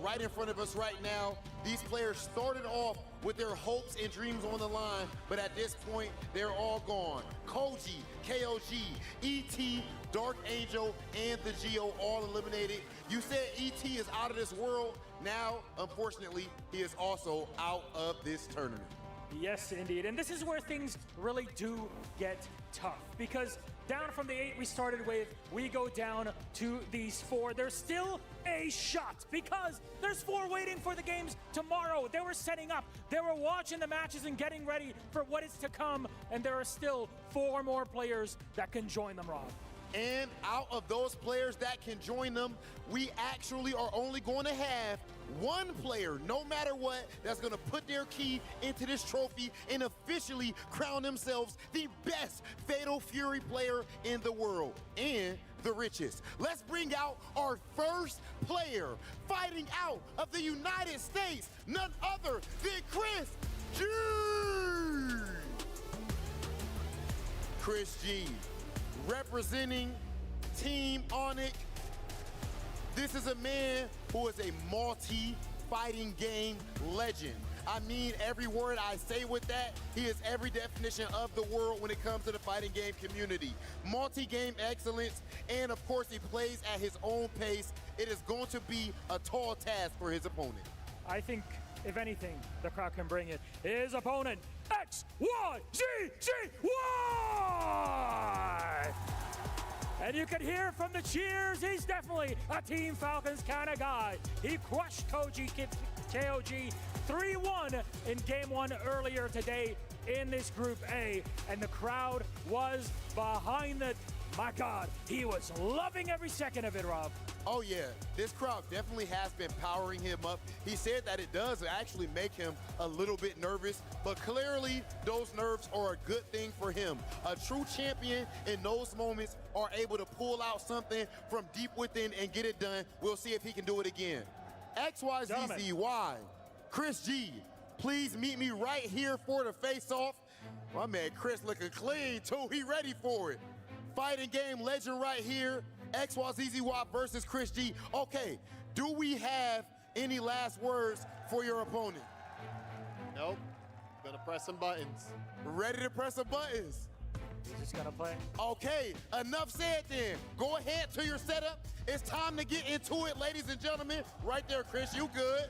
right in front of us right now. These players started off with their hopes and dreams on the line, but at this point, they're all gone. Koji, KOG, ET, Dark Angel, and the Geo all eliminated. You said ET is out of this world. Now, unfortunately, he is also out of this tournament. Yes, indeed. And this is where things really do get tough, because down from the 8 we started with, we go down to these 4. There's still a shot because there's 4 waiting for the games tomorrow. They were setting up, they were watching the matches and getting ready for what is to come, and there are still 4 more players that can join them, Rob. And out of those players that can join them, we actually are only going to have 1 player, no matter what, that's going to put their key into this trophy and officially crown themselves the best Fatal Fury player in the world and the richest. Let's bring out our first player fighting out of the United States, none other than Chris G. Chris G, representing Team Onyx. This is a man who is a multi-fighting game legend. I mean every word I say with that. He is every definition of the world when it comes to the fighting game community. Multi-game excellence, and of course he plays at his own pace. It is going to be a tall task for his opponent. I think, if anything, the crowd can bring it. His opponent, XYZY! And you can hear from the cheers, he's definitely a Team Falcons kind of guy. He crushed KOG 3-1 in Game 1 earlier today in this Group A, and the crowd was behind it. My God, he was loving every second of it, Rob. Oh yeah, this crowd definitely has been powering him up. He said that it does actually make him a little bit nervous, but clearly those nerves are a good thing for him. A true champion in those moments are able to pull out something from deep within and get it done. We'll see if he can do it again. XYZZY, Chris G, please meet me right here for the face-off. My man Chris looking clean too, he ready for it. Fighting game legend right here. XYZZY versus Chris G. Okay, do we have any last words for your opponent? Nope. Gonna press some buttons. Ready to press some buttons? He's just gonna play. Okay, enough said then. Go ahead to your setup. It's time to get into it, ladies and gentlemen. Right there, Chris, you good.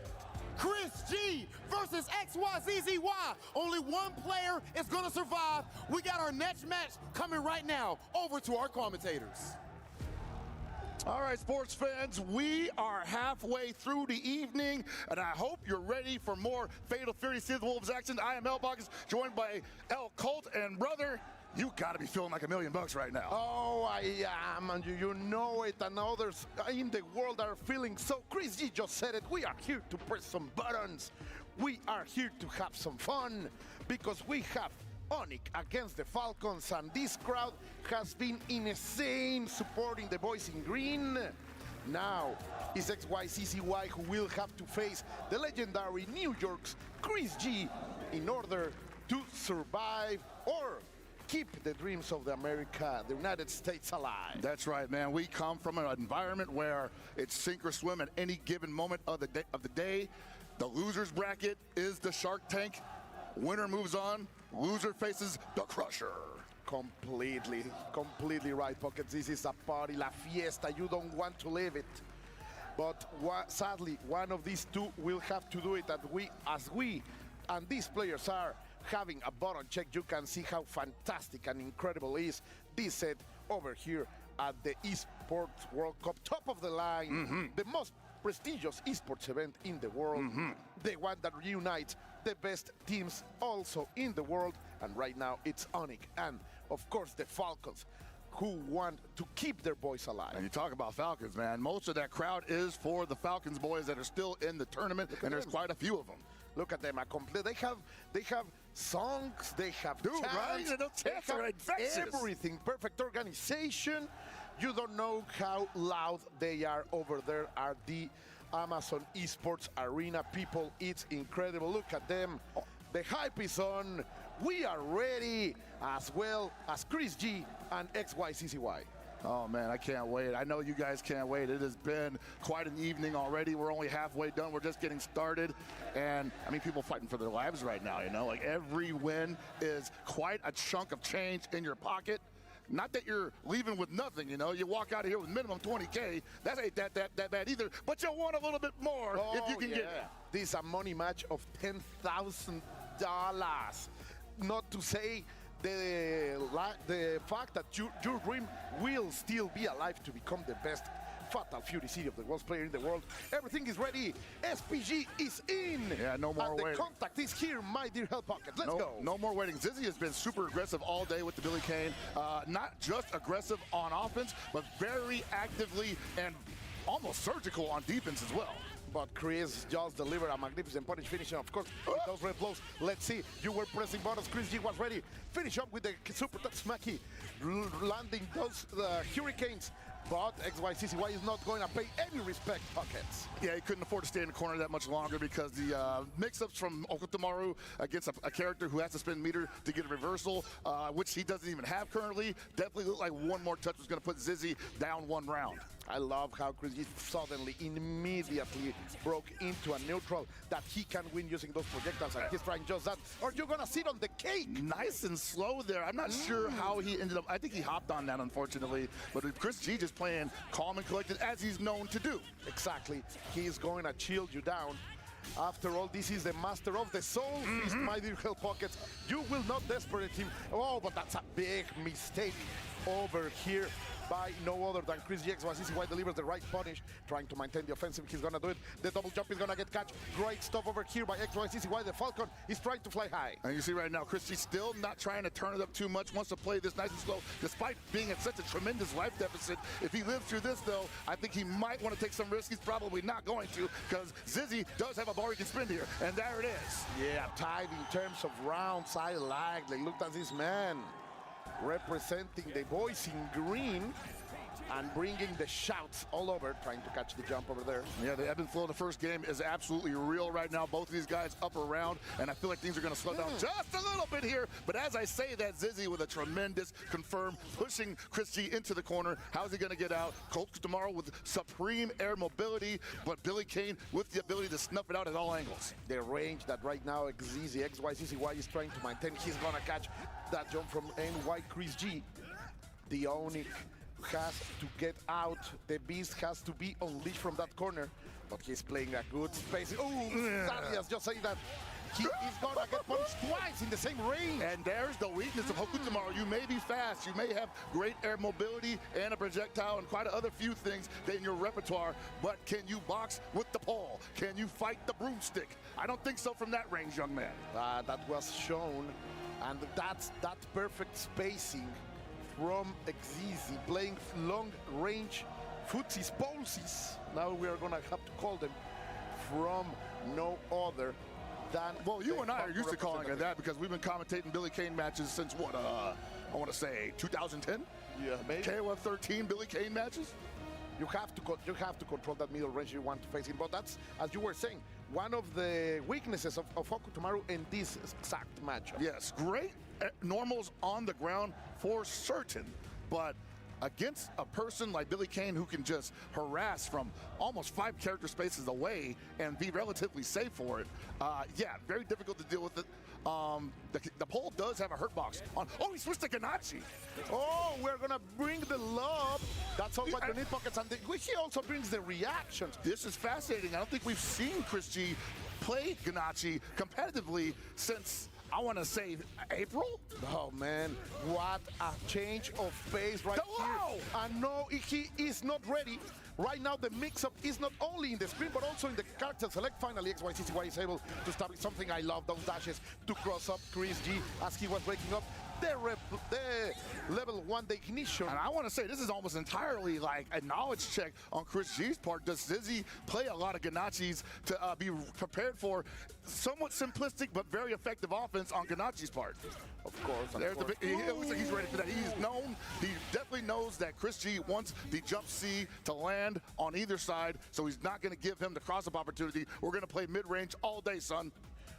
Chris G versus XYZZY. Only 1 player is gonna survive. We got our next match coming right now. Over to our commentators. All right, sports fans, we are halfway through the evening, and I hope you're ready for more Fatal Fury Season Wolves action. I am L-Box, joined by L Colt, and brother, you gotta be feeling like $1 million right now. Oh, I am, and you know it, and others in the world are feeling so. Chris G just said it. We are here to press some buttons. We are here to have some fun, because we have Onyx against the Falcons, and this crowd has been insane supporting the boys in green. Now it's XYZZY who will have to face the legendary New York's Chris G in order to survive or keep the dreams of the United States alive. That's right, man. We come from an environment where it's sink or swim at any given moment of the day. The losers bracket is the Shark Tank. Winner moves on. Loser faces the Crusher. Completely right, Pockets. This is a party, la fiesta. You don't want to leave it. But sadly, one of these 2 will have to do it. As we and these players are having a button check, you can see how fantastic and incredible is this set over here at the Esports World Cup. Top of the line, the most prestigious esports event in the world, the one that reunites the best teams also in the world, and right now it's Onyx and of course the Falcons, who want to keep their boys alive. And you talk about Falcons, man, most of that crowd is for the Falcons boys that are still in the tournament, and there's quite a few of them. Look at them, they have songs, they have chants, right? they have everything, perfect organization. You don't know how loud they are over there at the Amazon Esports Arena. People, it's incredible. Look at them. The hype is on. We are ready, as well as Chris G and XYCCY. Oh man, I can't wait. I know you guys can't wait. It has been quite an evening already. We're only halfway done. We're just getting started. And I mean, people fighting for their lives right now, you know? Like every win is quite a chunk of change in your pocket. Not that you're leaving with nothing, you know? You walk out of here with minimum 20K. That ain't that bad either. But you want a little bit more if you can get it. This is a money match of $10,000. Not to say the fact that your dream will still be alive to become the best Fatal Fury City of the worst player in the world. Everything is ready. SPG is in. Yeah, no more waiting. The contact is here, my dear Hell Pocket. Let's go. No more waiting. Zizzy has been super aggressive all day with the Billy Kane. Not just aggressive on offense, but very actively and almost surgical on defense as well. But Chris just delivered a magnificent punish finishing, of course, with those red blows. Let's see. You were pressing buttons. Chris G was ready. Finish up with the super touch smacky, landing those hurricanes. But XYCCY is not going to pay any respect, Pockets. Yeah, he couldn't afford to stay in the corner that much longer because the mix-ups from Okutomaru against a character who has to spend meter to get a reversal, which he doesn't even have currently, definitely looked like one more touch was going to put Zizzy down one round. I love how Chris G suddenly, immediately broke into a neutral that he can win using those projectiles, and he's trying just that. Or you're gonna sit on the cake. Nice and slow there. I'm not sure how he ended up. I think he hopped on that, unfortunately. But Chris G just playing calm and collected as he's known to do. Exactly. He's going to chill you down. After all, this is the master of the soul feast, my dear Hell Pockets. You will not desperate him. Oh, but that's a big mistake over here by no other than Chris G. XYCCY delivers the right punish, trying to maintain the offensive. He's gonna do it. The double jump is gonna get catch. Great stuff over here by XYCCY. The Falcon is trying to fly high. And you see right now, Chris G still not trying to turn it up too much, wants to play this nice and slow, despite being at such a tremendous life deficit. If he lives through this, though, I think he might want to take some risks. He's probably not going to, because Zizzy does have a bar he can spin here, and there it is. Yeah, tied in terms of rounds. I like. They looked at this man representing the boys in green and bringing the shouts all over, trying to catch the jump over there. Yeah, the ebb and flow of the first game is absolutely real right now. Both of these guys up around, and I feel like things are going to slow down just a little bit here. But as I say that, Zizzy with a tremendous confirm, pushing Chris G into the corner. How's he going to get out? Colt tomorrow with supreme air mobility, but Billy Kane with the ability to snuff it out at all angles. The range that right now XYCCY is trying to maintain. He's going to catch that jump from NY Chris G. The Onyx has to get out. The beast has to be unleashed from that corner, but he's playing a good space. Oh, Sadias just saying that he is gonna get punched twice in the same range. And there's the weakness of Okutomaru. You may be fast, you may have great air mobility and a projectile and quite a other few things in your repertoire, but can you box with the pole? Can you fight the broomstick? I don't think so from that range, young man. That was shown, and that's that perfect spacing from XZ, playing long-range footsies, polesies. Now we are going to have to call them from no other than... Well, you and I are used to calling it that because we've been commentating Billy Kane matches since, what, I want to say 2010? Yeah, maybe. KOF 13 Billy Kane matches? You have to control that middle range you want to face him. But that's, as you were saying, one of the weaknesses of Okutomaru in this exact matchup. Yes, great normals on the ground for certain, but against a person like Billy Kane who can just harass from almost 5 character spaces away and be relatively safe for it, yeah, very difficult to deal with it. The pole does have a hurt box on. Oh, he switched to Ganachi. Oh, we're gonna bring the love. That's all what you need, Pockets. And he also brings the reactions. This is fascinating. I don't think we've seen Chris G play Ganachi competitively since, I want to say, April? Oh, man. What a change of pace right here. And no, he is not ready. Right now, the mix-up is not only in the screen, but also in the character select. Finally, XYCCY is able to establish something. I love those dashes to cross up Chris G as he was breaking up. the level 1, the ignition. And I want to say, this is almost entirely like a knowledge check on Chris G's part. Does Zizzy play a lot of Ganachis to be prepared for somewhat simplistic but very effective offense on Ganachi's part? Of course. It looks like he's ready for that. He definitely knows that Chris G wants the jump C to land on either side, so he's not going to give him the cross-up opportunity. We're going to play mid-range all day, son.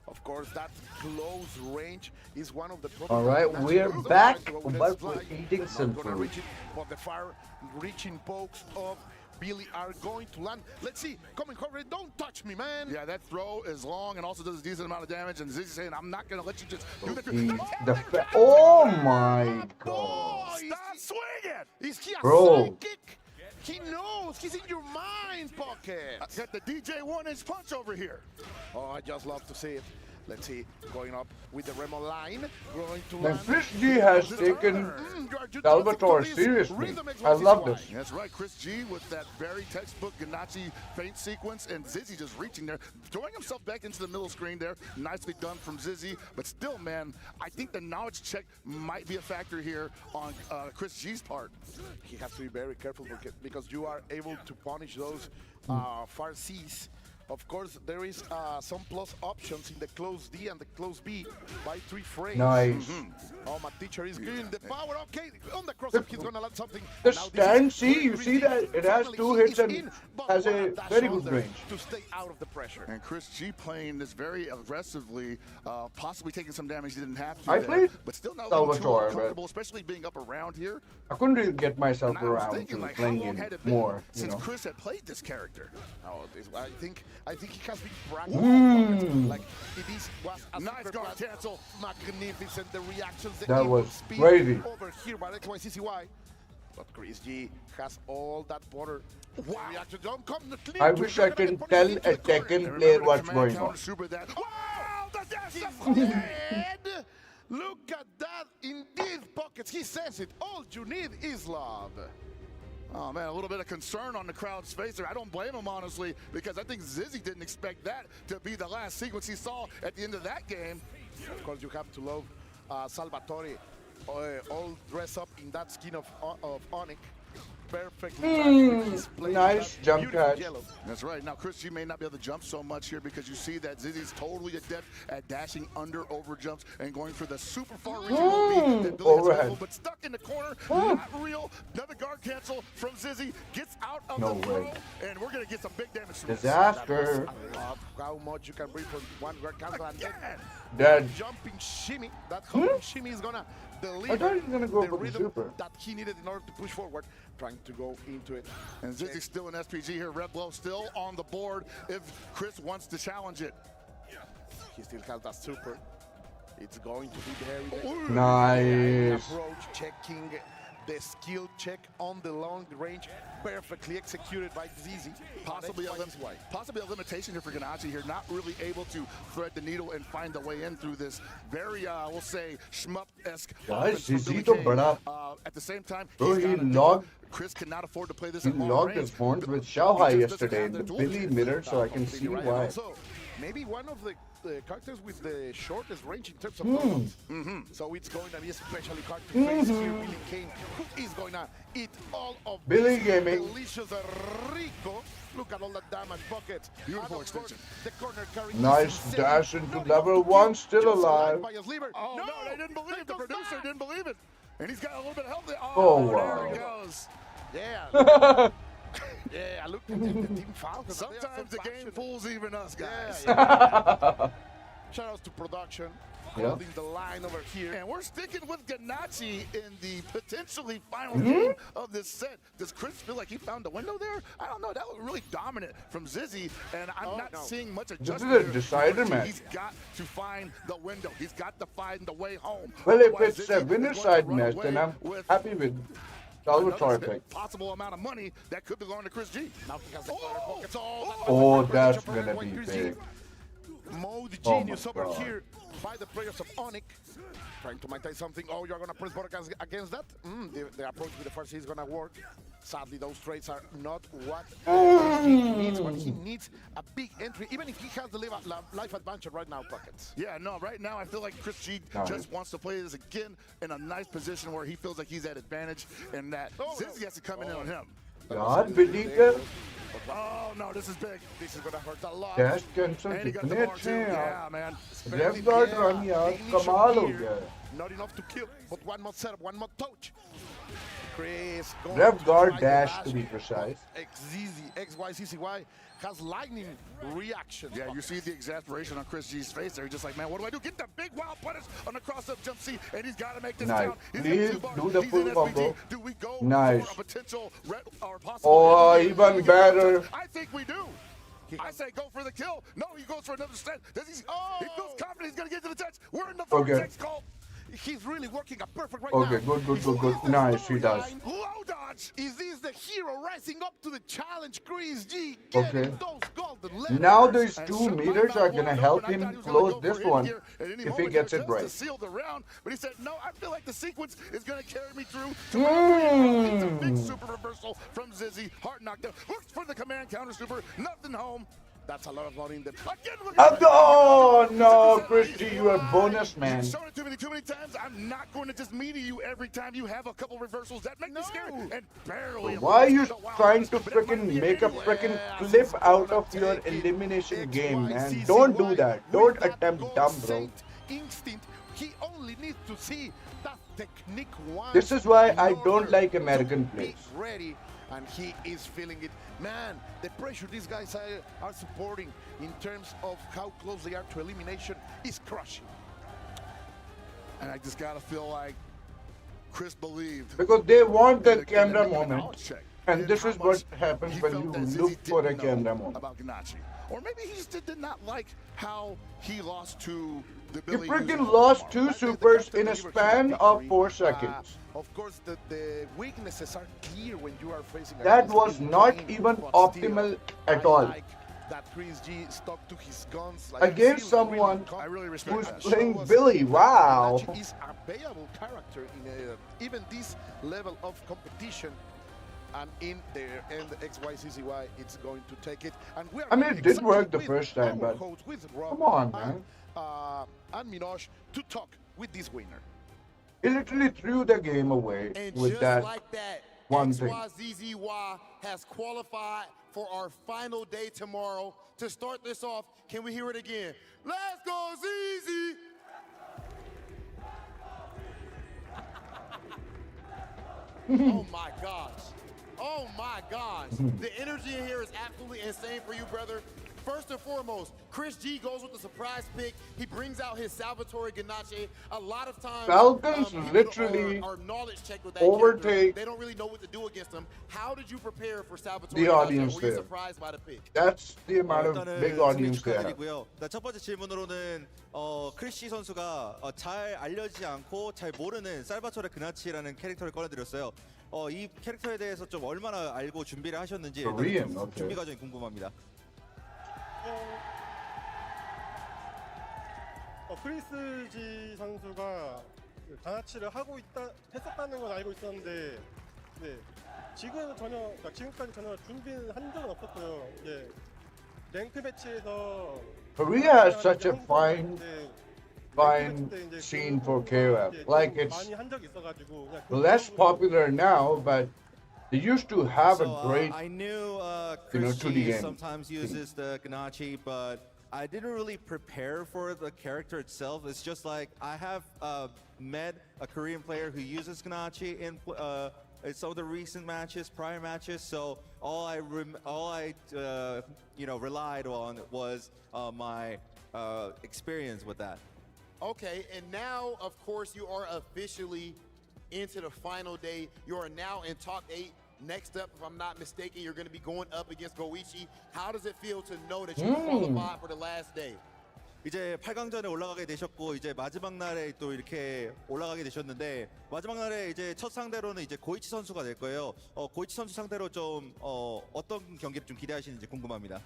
Of course, that close range is one of the problems. All right, we're back, but we're eating some food. But the far-reaching pokes of Billy are going to land. Let's see. Coming Jorge, don't touch me, man. Yeah, that throw is long and also does a decent amount of damage. And Zizzy saying, I'm not going to let you just do the oh my god. Stop swinging. Is he a Bro. psychic? He knows. He's in your mind, Pocket. Got the DJ 1-inch punch over here. Oh, I just love to see it. Let's see, going up with the Remo line, going to And Chris G has taken Salvatore seriously. I love this. That's right, Chris G with that very textbook Ganachi feint sequence, and Zizzy just reaching there, throwing himself back into the middle screen there. Nicely done from Zizzy, but still, man, I think the knowledge check might be a factor here on Chris G's part. He has to be very careful because you are able to punish those far Cs. Of course, there is some plus options in the close D and the close B by 3 frames. Nice. Oh, my teacher is giving the power. Okay, on the cross-up, he's going to land something. The stand C, you see that? It has 2 hits and has a very good range. To stay out of the pressure. And Chris G playing this very aggressively, possibly taking some damage he didn't have to. I played but still not Salvatore, comfortable, especially being up around here. I couldn't really get myself around thinking, to like, playing how long it had it been more. Since Chris had played this character. Oh, I think he has been practicing. Like was a nice guard cancel. Magnificent. The reactions. The that was speed crazy. Over here by XYCCY. But Chris G has all that border. Wow. Reaction. Don't come I wish I can tell a Tekken player what's going on. Wow, the dead. Look at that. Indeed, Pockets. He says it. All you need is love. Oh, man, a little bit of concern on the crowd's face there. I don't blame him, honestly, because I think Zizzy didn't expect that to be the last sequence he saw at the end of that game. Of course, you have to love Salvatore, all dressed up in that skin of Onyx. Perfectly nice jump catch. That's right. Now, Chris G may not be able to jump so much here because you see that Zizzy's totally adept at dashing under over jumps and going for the super far reaching that Billy has rifled, but stuck in the corner. Not real. Another guard cancel from Zizzy. Gets out of the throw, and we're going to get some big damage from Disaster. I love how much you can bring from one guard cancel and Dead. Jumping shimmy. That jumping shimmy is going to deliver I thought he was going to go the for the rhythm super. that he needed in order to push forward. Trying to go into it. And Zizzy's still in SPG here. Red Blow still on the board if Chris wants to challenge it. He still has that super. It's going to be very nice. Approach, checking the skill check on the long range. Perfectly executed by Zizzy. Possibly a limitation here for Ganachi here. Not really able to thread the needle and find the way in through this very, we'll say, shmup-esque. At the same time, Chris cannot afford to play this He logged his horns with Xiaohai yesterday in the Billy mirror, so I can see why. Also, maybe one of the characters with the shortest range in terms of combos. So it's going to be especially hard to face here. Billy Kane, who is going to eat all of Billy this Gaming. delicious rico. Look at all that damage buckets. Beautiful extension. The corner carry Nice dash into level 1, still alive. Oh, no, they didn't believe it. The producer didn't believe it. And he's got a little bit of health there. Oh, wow. There he goes. Yeah. Yeah, look at the Team Falcons. Sometimes the game fools even us, guys. Shout outs to production. Yeah. Holding the line over here. And we're sticking with Ganachi in the potentially final game of this set. Does Chris feel like he found the window there? I don't know. That was really dominant from Zizzy, and I'm not seeing much adjustment. This is a decider match. He's got to find the window. He's got to find the way home. Well, if it's a winner side match, then I'm happy with Salvatore pick. Possible amount of money that could be going to Chris G. Oh, that's gonna be big. Mode genius over here by the players of Onyx. Trying to maintain something. Oh, you're gonna press button against that? The approach with the first is gonna work. Sadly, those trades are not what he needs. But he needs a big entry, even if he has the life advantage right now, Buckets. Yeah, no, right now I feel like Chris G just wants to play this again in a nice position where he feels like he's at advantage and that Zizzy has to come in on him. God, Benita. Oh no, this is big. This is gonna hurt a lot. Dash cancel And he got the कितने bar अच्छे too. हैं Yeah, यार. man. Left guard run यार कमाल हो गया. Not enough to kill, but one more setup, one more touch. Chris going Left guard to dash to be precise. XYZZY has lightning reaction. Yeah, you see the exasperation on Chris G's face there. He's just like, man, what do I do? Get the big wild punish on the cross-up jump C, and he's got to make this Nice. count. Please do the full combo. Do we go Nice. for a potential red or possible? Oh, even better. I think we do. I say go for the kill. No, he goes for another stand. He feels confident he's going to get to the touch. We're in the vortex call. He's really working a perfect right Okay, now. good. Nice, he does. Low dodge. Is this the hero rising up to the challenge, Chris G? Okay. Those golden Now these 2 meters are gonna help him close this one if he gets it right. To seal the round, but he said, no, I feel like the sequence is going to carry me through. It's a big super reversal from Zizzy. Hard knockdown. Looks for the command counter super. Nothing home. That's a lot of money in the... Again, Oh no, Christy, you are bonus, man. You've shown it to me too many times. I'm not going to just meter you every time you have a couple reversals. That makes me scary. And barely. Why are you trying to freaking make a freaking clip out of your elimination game, man? Don't do that. Don't attempt dumb, bro. Instinct. He only needs to see that technique one. This is why I don't like American plays. Ready, and he is feeling it. Man, the pressure these guys are supporting in terms of how close they are to elimination is crushing. And I just gotta feel like Chris believed. Because they want that camera moment. And this is what happens when you look for a camera moment. About Ganache. Or maybe he just did not like how he lost to the You Billy. freaking lost 2 supers in a span of 4 seconds. Of course, the weaknesses are clear when you are facing. That was not even optimal at all. That Chris G stuck to his guns Against someone who's playing that. Billy. Wow. Is a playable character in even this level of competition. And in there, and the XYZZY, it's going to take it. And we are I mean, it did work the first time, but come on, man. And Minaj to talk with this winner. He literally threw the game away And with just that like that, one thing. XYZZY has qualified for our final day tomorrow. To start this off, can we hear it again? Let's go, ZZ! Oh my gosh. Oh my gosh. The energy in here is absolutely insane for you, brother. First and foremost, Chris G goes with the surprise pick. He brings out his Salvatore Ganache. A lot of times, Falcons literally are knowledge checked with that overtake. They don't really know what to do against him. How did you prepare for Salvatore The Ganache? audience Were you there. surprised by the pick? That's the amount of big audience there. 축하드리고요. 첫 번째 질문으로는 크리시 선수가 잘 알려지지 않고 잘 모르는 살바토레 그나치라는 캐릭터를 꺼내드렸어요. 이 캐릭터에 대해서 좀 얼마나 알고 준비를 하셨는지 Korean, okay. 준비 과정이 궁금합니다. 크리스 G 선수가 가나치를 했었다는 건 알고 있었는데, 네, 지금까지 전혀 준비는 한 적은 없었고요. 예, 랭크 매치에서 Korea has such a fine scene for KOF. Like it's 많이 한 적이 있어가지고 less popular now, but they used to have a great, I knew to Chris the G game. sometimes uses the Ganache, but I didn't really prepare for the character itself. It's just like I have met a Korean player who uses Ganache in some of the recent matches, prior matches. So all I relied on was my experience with that. Okay, and now, of course, you are officially into the final day. You are now in top 8. Next up, if I'm not mistaken, you're going to be going up against Goichi. How does it feel to know that you qualified for the last day? 이제 8강전에 올라가게 되셨고 이제 마지막 날에 또 이렇게 올라가게 되셨는데 마지막 날에 이제 첫 상대로는 이제 고이치 선수가 될 거예요. 고이치 선수 상대로 좀 어떤 경기를 좀 기대하시는지 궁금합니다.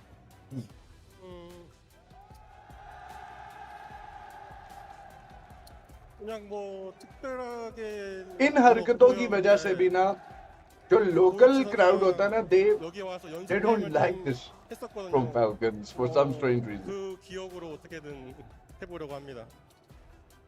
그냥 뭐 특별하게 इन हरकतों की वजह से भी ना जो local crowd होता है ना, they don't like this from Falcons for some strange reason. 그 기억으로 어떻게든 해보려고 합니다.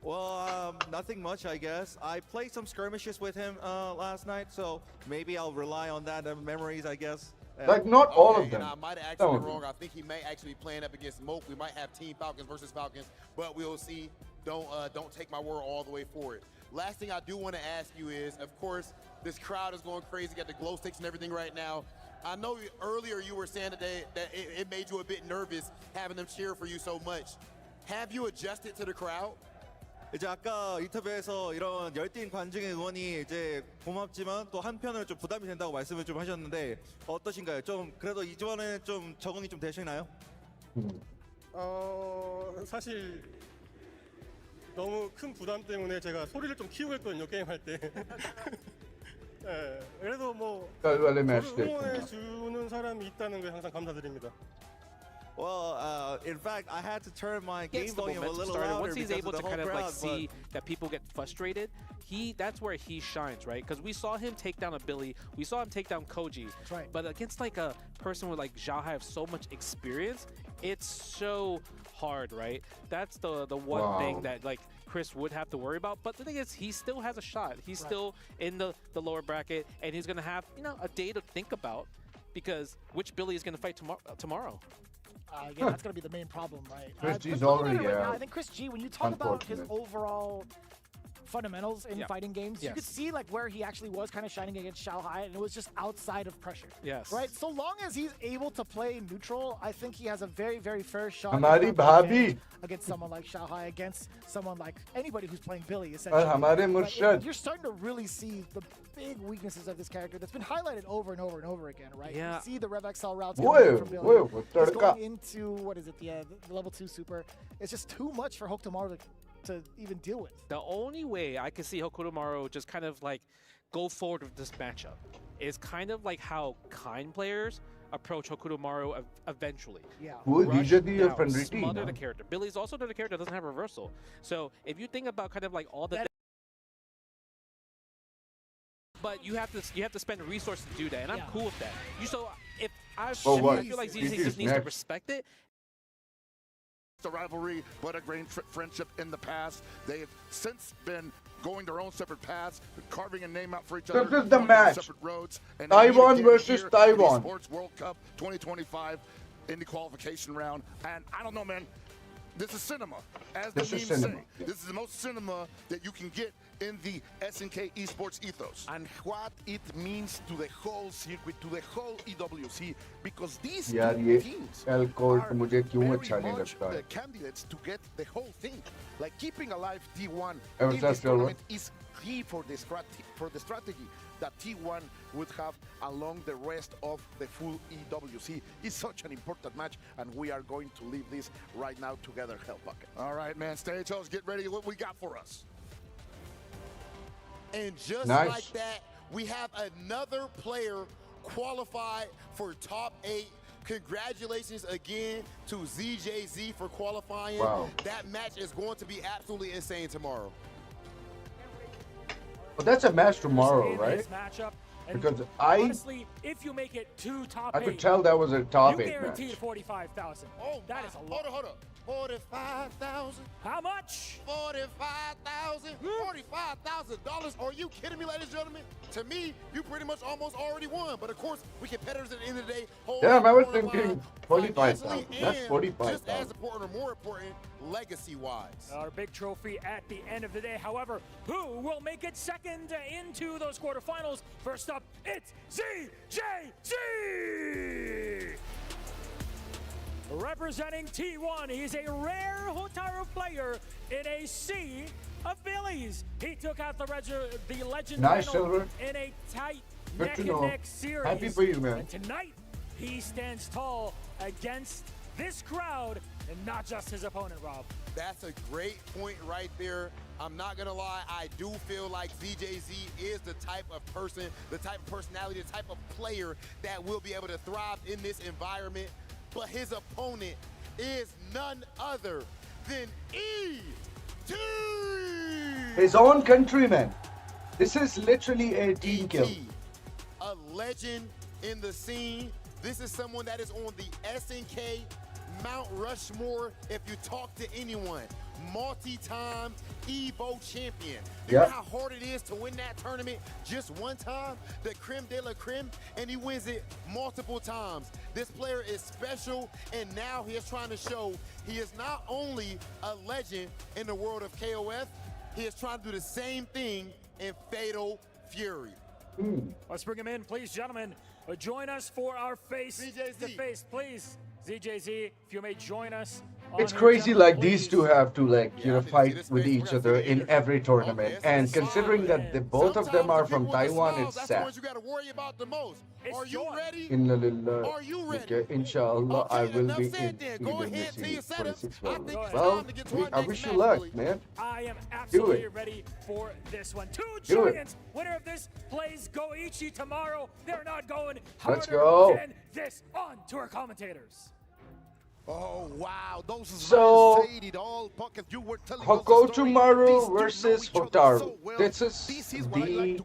Well, nothing much, I guess. I played some skirmishes with him last night, so maybe I'll rely on that memories, I guess. Like, not all of them. I might have actually been wrong. I think he may actually be playing up against Moke. We might have Team Falcons versus Falcons, but we'll see. Don't take my word all the way for it. Last thing I do want to ask you is, of course, this crowd is going crazy. Got the glow sticks and everything right now. I know earlier you were saying today that it made you a bit nervous having them cheer for you so much. Have you adjusted to the crowd? 이제 아까 인터뷰에서 이런 열띤 관중의 응원이 이제 고맙지만 또 한편으로 좀 부담이 된다고 말씀을 좀 하셨는데 어떠신가요? 좀 그래도 이전에는 좀 적응이 좀 되시나요? 사실 너무 큰 부담 때문에 제가 소리를 좀 키우고 했거든요, 게임할 때. 네, 그래도 뭐 응원해 주는 사람이 있다는 게 항상 감사드립니다. Well, in fact, I had to turn my game volume a little started. louder Once he's able to kind of crowd, like see that people get frustrated, that's where he shines, right? Because we saw him take down a Billy, we saw him take down Koji, right. But against like a person with like Zhao Hai of so much experience, it's so hard, right? That's the one thing that like Chris would have to worry about. But the thing is, he still has a shot. He's still in the lower bracket, and he's gonna have a day to think about, because which Billy is gonna fight tomorrow. Yeah, that's going to be the main problem, right? Chris G's already I think Chris G, when you talk about his overall fundamentals in fighting games, you could see like where he actually was kind of shining against Zhao Hai, and it was just outside of pressure. Yes. Right? So long as he's able to play neutral, I think he has a very, very fair shot against someone like Zhao Hai, against someone like anybody who's playing Billy, essentially. You're starting to really see the big weaknesses of this character that's been highlighted over and over and over again, right? Yeah. You see the Rev XL routes coming from Billy. He's going into, what is it, the level 2 super. It's just too much for Hokutomaru to even deal with. The only way I can see Hokutomaru just kind of like go forward with this matchup is kind of like how Kind players approach Hokutomaru eventually. Yeah. Smother the character. Billy's also another character that doesn't have reversal. So if you think about kind of like all the but you have to spend resources to do that, and I'm cool with that. I feel like ZZ just needs to respect it. The rivalry, but a great friendship in the past. They've since been going their own separate paths, carving a name out for each other. This is the match. Separate roads. And Taiwan versus Taiwan. Sports World Cup 2025 in the qualification round. And I don't know, man. This is cinema, as the memes say. This is the most cinema that you can get in the SNK esports ethos. And what it means to the whole circuit, to the whole EWC, because these teams are very much the candidates to get the whole thing. Like keeping alive T1 in this tournament is key for the strategy that T1 would have along the rest of the full EWC. It's such an important match, and we are going to leave this right now together, Hellbucket. All right, man. Stagehouse, get ready. What we got for us? And just like that, we have another player qualified for top 8. Congratulations again to ZJZ for qualifying. Wow. That match is going to be absolutely insane tomorrow. But that's a match tomorrow, right? Because honestly, if you make it to top 8, I could tell that was a top 8 match. You guaranteed 45,000. Oh, that is a lot. Hold up. 45,000. How much? 45,000. $45,000. Are you kidding me, ladies and gentlemen? To me, you pretty much almost already won. But of course, we competitors at the end of the day. Yeah, I was thinking 45,000. That's 45,000. Just as important or more important, legacy-wise. Our big trophy at the end of the day. However, who will make it second into those quarterfinals? First up, it's ZJZ! Representing T1, he's a rare Hotaru player in a sea of Billies. He took out the legend in a tight neck-and-neck series. Happy for you, man. And tonight, he stands tall against this crowd and not just his opponent, Rob. That's a great point right there. I'm not gonna lie, I do feel like ZJZ is the type of person, the type of personality, the type of player that will be able to thrive in this environment. But his opponent is none other than E.T. His own countryman. This is literally a team kill. A legend in the scene. This is someone that is on the SNK Mount Rushmore if you talk to anyone. Multi-time Evo champion. You know how hard it is to win that tournament just one time? The creme de la creme, and he wins it multiple times. This player is special, and now he is trying to show he is not only a legend in the world of KOF, he is trying to do the same thing in Fatal Fury. Let's bring him in, please, gentlemen. Join us for our face-to-face, please. ZJZ, if you may join us. It's crazy, like these two have to fight with each other in every tournament, and considering that both of them are from Taiwan, it's sad. Are you ready? Are you ready? Okay, inshallah, I will be in EWC 26 well. I wish you luck, man. I am absolutely ready for this one. Two giants, winner of this plays Goichi tomorrow. They're not going harder than this. On to our commentators. Oh wow, those is so all pocket. You were telling Hokotomaru versus Hotaru. This is the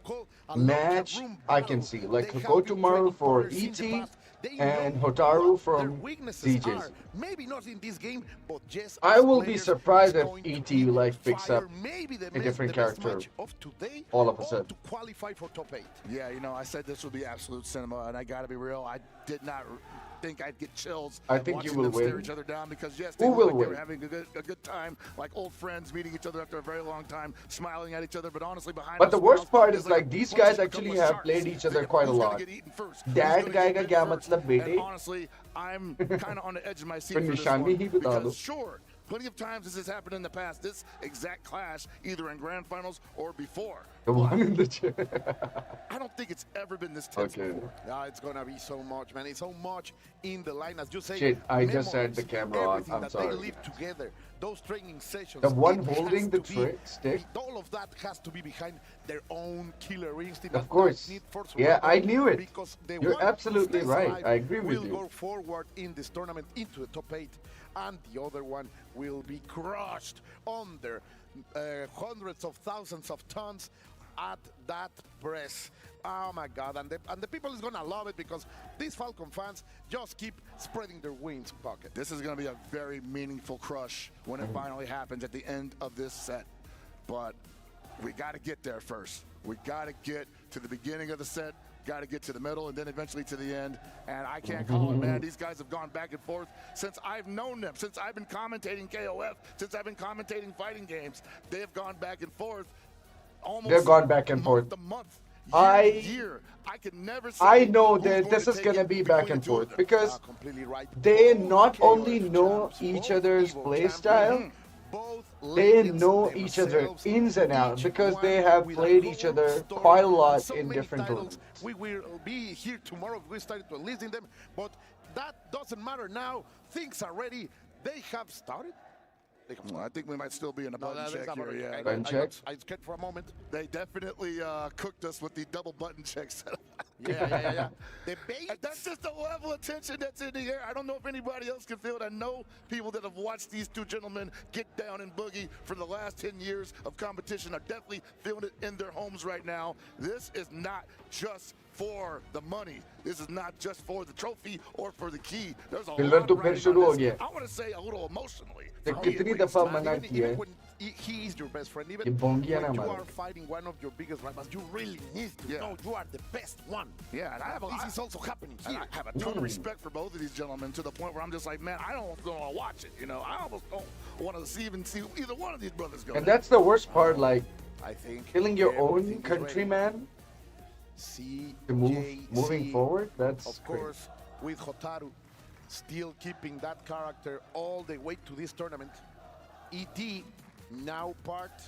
match I can see. Like Hokotomaru for ET and Hotaru from DJs. Maybe not in this game, but just I will be surprised if ET picks up a different character all of a sudden. To qualify for top 8. Yeah, I said this would be absolute cinema, and I gotta be real, I did not think I'd get chills. I think you will win. Stare each other down because yes, they were having a good time, like old friends meeting each other after a very long time, smiling at each other. But honestly, behind. But the worst part is like these guys actually have played each other quite a lot. Dad guy ka kya matlab bete? Honestly, I'm kind of on the edge of my seat for this one because sure. Plenty of times this has happened in the past. This exact clash, either in grand finals or before. The one in the chair. I don't think it's ever been this tense before. Yeah, it's gonna be so much, man. It's so much in the line, as you say. Shit, I just had the camera on. I'm sorry. They live together. Those training sessions. The one holding the stick. All of that has to be behind their own killer instinct. Of course. Yeah, I knew it. You're absolutely right. I agree with you. Will go forward in this tournament into the top 8. And the other one will be crushed under hundreds of thousands of tons at that press. Oh my God, and the people is gonna love it because these Falcon fans just keep spreading their wings, Pocket. This is gonna be a very meaningful crush when it finally happens at the end of this set. But we gotta get there first. We gotta get to the beginning of the set, gotta get to the middle, and then eventually to the end. And I can't call it, man. These guys have gone back and forth since I've known them, since I've been commentating KOF, since I've been commentating fighting games. They have gone back and forth. They've gone back and forth. I know that this is gonna be back and forth because they not only know each other's play style, they know each other ins and out because they have played each other quite a lot in different tournaments. We will be here tomorrow. We started to enlisting them, but that doesn't matter now. Things are ready. They have started. I think we might still be in a button check here. Yeah, button check. I scared for a moment. They definitely cooked us with the double button checks. Yeah. That's just the level of tension that's in the air. I don't know if anybody else can feel it. I know people that have watched these two gentlemen get down and boogie for the last 10 years of competition are definitely feeling it in their homes right now. This is not just for the money. This is not just for the trophy or for the key. There's a lot riding. I want to say a little emotionally. कितनी दफा मना किया है he is your best friend. Even when you are fighting one of your biggest rivals, you really need to know you are the best one. Yeah, and this is also happening here. I have a ton of respect for both of these gentlemen to the point where I'm just like, man, I don't want to watch it. I almost don't want to see either one of these brothers go. And that's the worst part, like, I think killing your own countryman to moving forward. That's of course with Hotaru still keeping that character all the way to this tournament. ET now part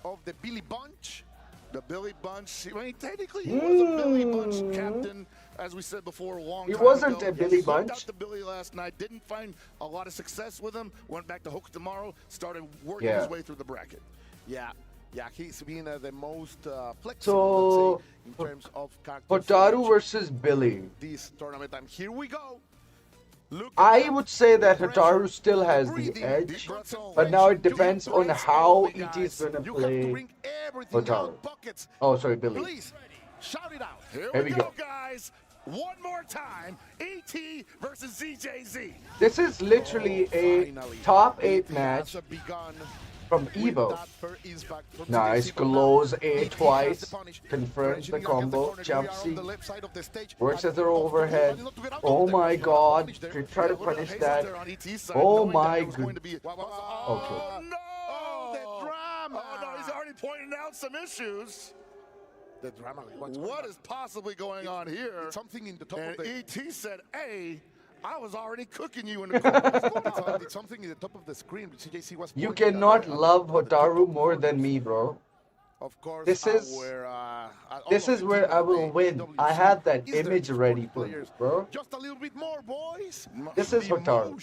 of the Billy Bunch. The Billy Bunch, I mean, technically he was a Billy Bunch captain, as we said before, a long time ago. He wasn't a Billy Bunch. Out to Billy last night, didn't find a lot of success with him, went back to Hokotomaru, started working his way through the bracket. Yeah, he's been the most flexible, let's say, in terms of character. Hotaru versus Billy. This tournament, and here we go. I would say that Hotaru still has the edge, but now it depends on how ET is going to play Hotaru. Oh, sorry, Billy. Shout it out. Here we go. Guys. One more time, ET versus ZJZ. This is literally a top 8 match from Evo. Nice, glows A twice, confirms the combo, jump C, works as their overhead. Oh my god, try to punish that. Oh my god. Okay. Oh no, he's already pointing out some issues. The drama. What is possibly going on here? Something in the top and of the... ET said, hey, I was already cooking you in the corner. It's something in the top of the screen. CJC was You cannot love Hotaru more than me, bro. Of course, this is where I will win. I have that image ready for you, bro. Just a little bit more, boys. This is Hotaru.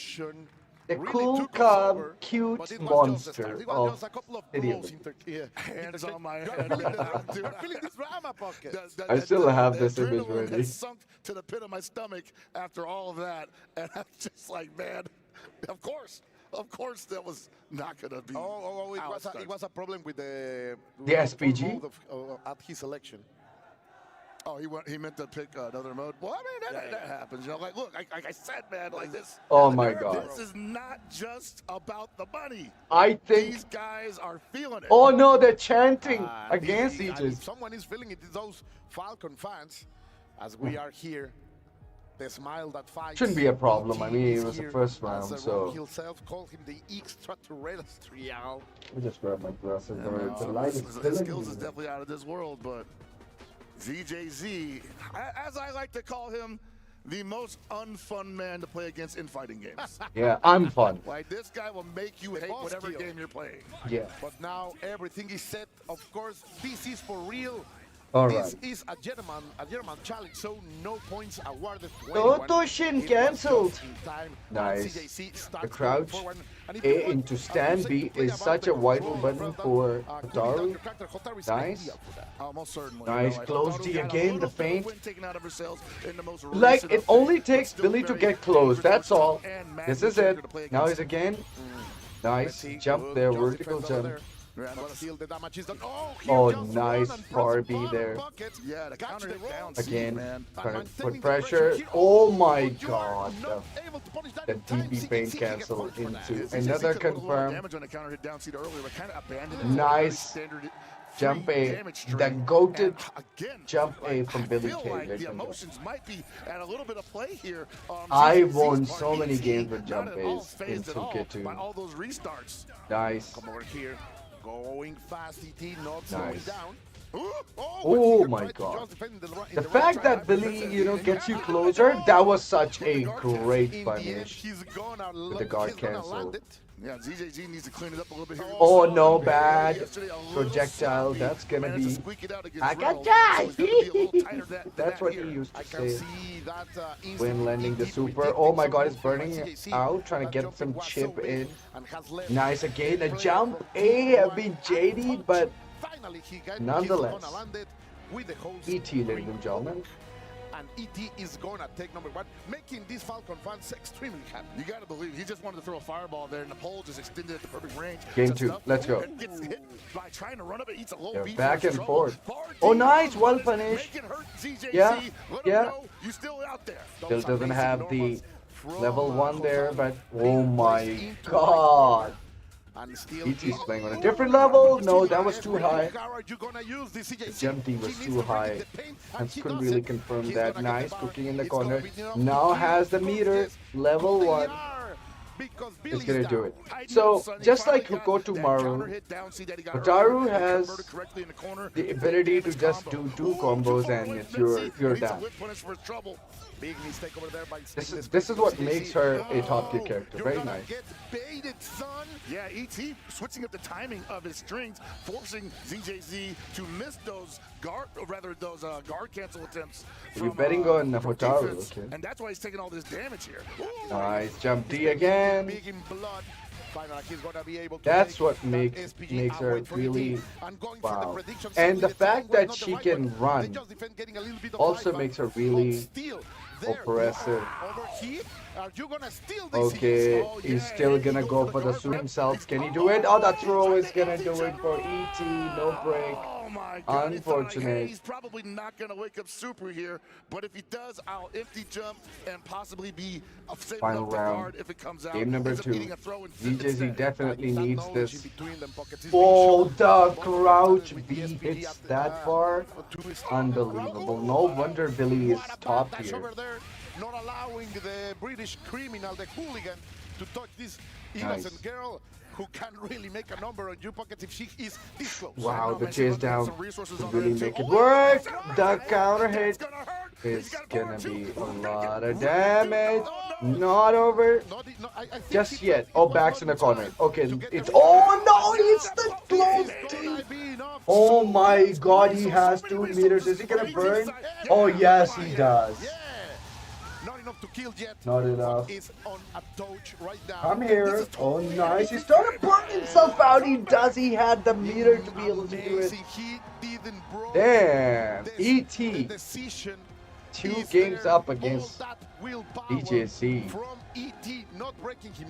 The cool, calm, cute monster of idiot. Hands on my head. Dude, I'm feeling this drama pocket. I still have this image ready. Sunk to the pit of my stomach after all of that, and I'm just like, man, of course, that was not gonna be. It was a problem with the SPG at his selection. Oh, he meant to pick another mode. Well, I mean, that happens. You know, like, look, like I said, man, like this. Oh my God. This is not just about the money. I think these guys are feeling it. Oh no, they're chanting against each other. If someone is feeling it, those Falcon fans, as we are here. The smile that fights. Shouldn't be a problem. I mean, it was the first round, so. Himself called him the extraterrestrial. Let me just grab my glasses. The light is his skills is definitely out of this world, but ZJZ, as I like to call him, the most unfun man to play against in fighting games. Yeah, unfun. Like, this guy will make you hate whatever game you're playing. Yeah. But now everything is set. Of course, this is for real. All this right. is a German challenge, so no points awarded to Totoshin cancelled. Nice. The crouch A into stand B is such a vital button for Hotaru. Nice. Nice. Close D again, the feint. Like, it only takes Billy to get close, that's all. This is it. Now he's again. Nice. Jump there, vertical jump. Oh, nice power B there. Yeah, the counter hit down. Again, trying to put pressure. Oh my god. The DP feint cancel into another confirm. Nice jump A. The goated jump A from Billy K. Emotions might be at a little bit of play here. I won so many games with jump A's in 2K2. All those restarts. Nice. Come over here. Going fast, ET, not slowing down. Oh my god. The fact that Billy, gets you closer, that was such a great punish with the guard cancel. Yeah, ZJZ needs to clean it up a little bit here. Oh no, bad projectile. That's gonna be. I got die. That's what he used to say when landing the super. Oh my god, it's burning out, trying to get some chip in. Nice again, a jump A. I've been JD, but nonetheless, ET, ladies and gentlemen. And ET is gonna take number 1, making these Falcon fans extremely happy. You gotta believe he just wanted to throw a fireball there, and the pole just extended at the perfect range. Game 2, let's go. Gets hit by trying to run up, it eats a low beat. Back and forth. Oh, nice, well punished. Yeah, yeah. You still out there. Still doesn't have the level 1 there, but oh my god. ET's playing on a different level. No, that was too high. The jump D was too high. And couldn't really confirm that. Nice, cooking in the corner. Now has the meter. Level 1. It's gonna do it. So, just like Hokotomaru, Hotaru has the ability to just do 2 combos and you're down. This is what makes her a top tier character. Very nice. Yeah, ET switching up the timing of his strings, forcing ZJZ to miss those guard cancel attempts. You're betting on Hotaru, okay. And that's why he's taking all this damage here. Nice jump D again. That's what makes her really wow. And the fact that she can run also makes her really Oppressive. Over here, are you gonna steal this? Okay, Oh, he's yeah, still he gonna goes go for for the guard suit grab. himself. Can he do it? Oh, the throw is gonna do it for ET. No break. Oh my God! He thought, like, hey, Unfortunate. he's probably not gonna wake up Super here, but if he does, I'll empty jump and possibly be safe Final enough to round. guard if it comes out. Game number Ends up 2. eating a throw DJZ instead. definitely That needs knowledge this. in between them pockets. He's Oh, being shown the multiple crouch times with B SPD hits at the, that far. to his Unbelievable. No wonder Billy is top dash tier. over there, not allowing the British criminal, the hooligan, to touch this innocent girl who can't really make a number on you pockets if she is this close. Wow, the Messi chase looking at down some resources to on really there make too. it Oh, work. yeah, The counter hit is gonna be a lot of damage. Not over just yet. Oh, back's in the corner. Okay, it's. Oh no, it's the close. Oh my God, he has 2 meters. Is he gonna burn? Oh yes, he does. Not enough to kill yet. Not enough. Is on a dodge right now. Come here. Oh nice. He's trying to burn himself out. He does. He had the meter to be able to do it. Damn. ET. 2 games up against DJZ.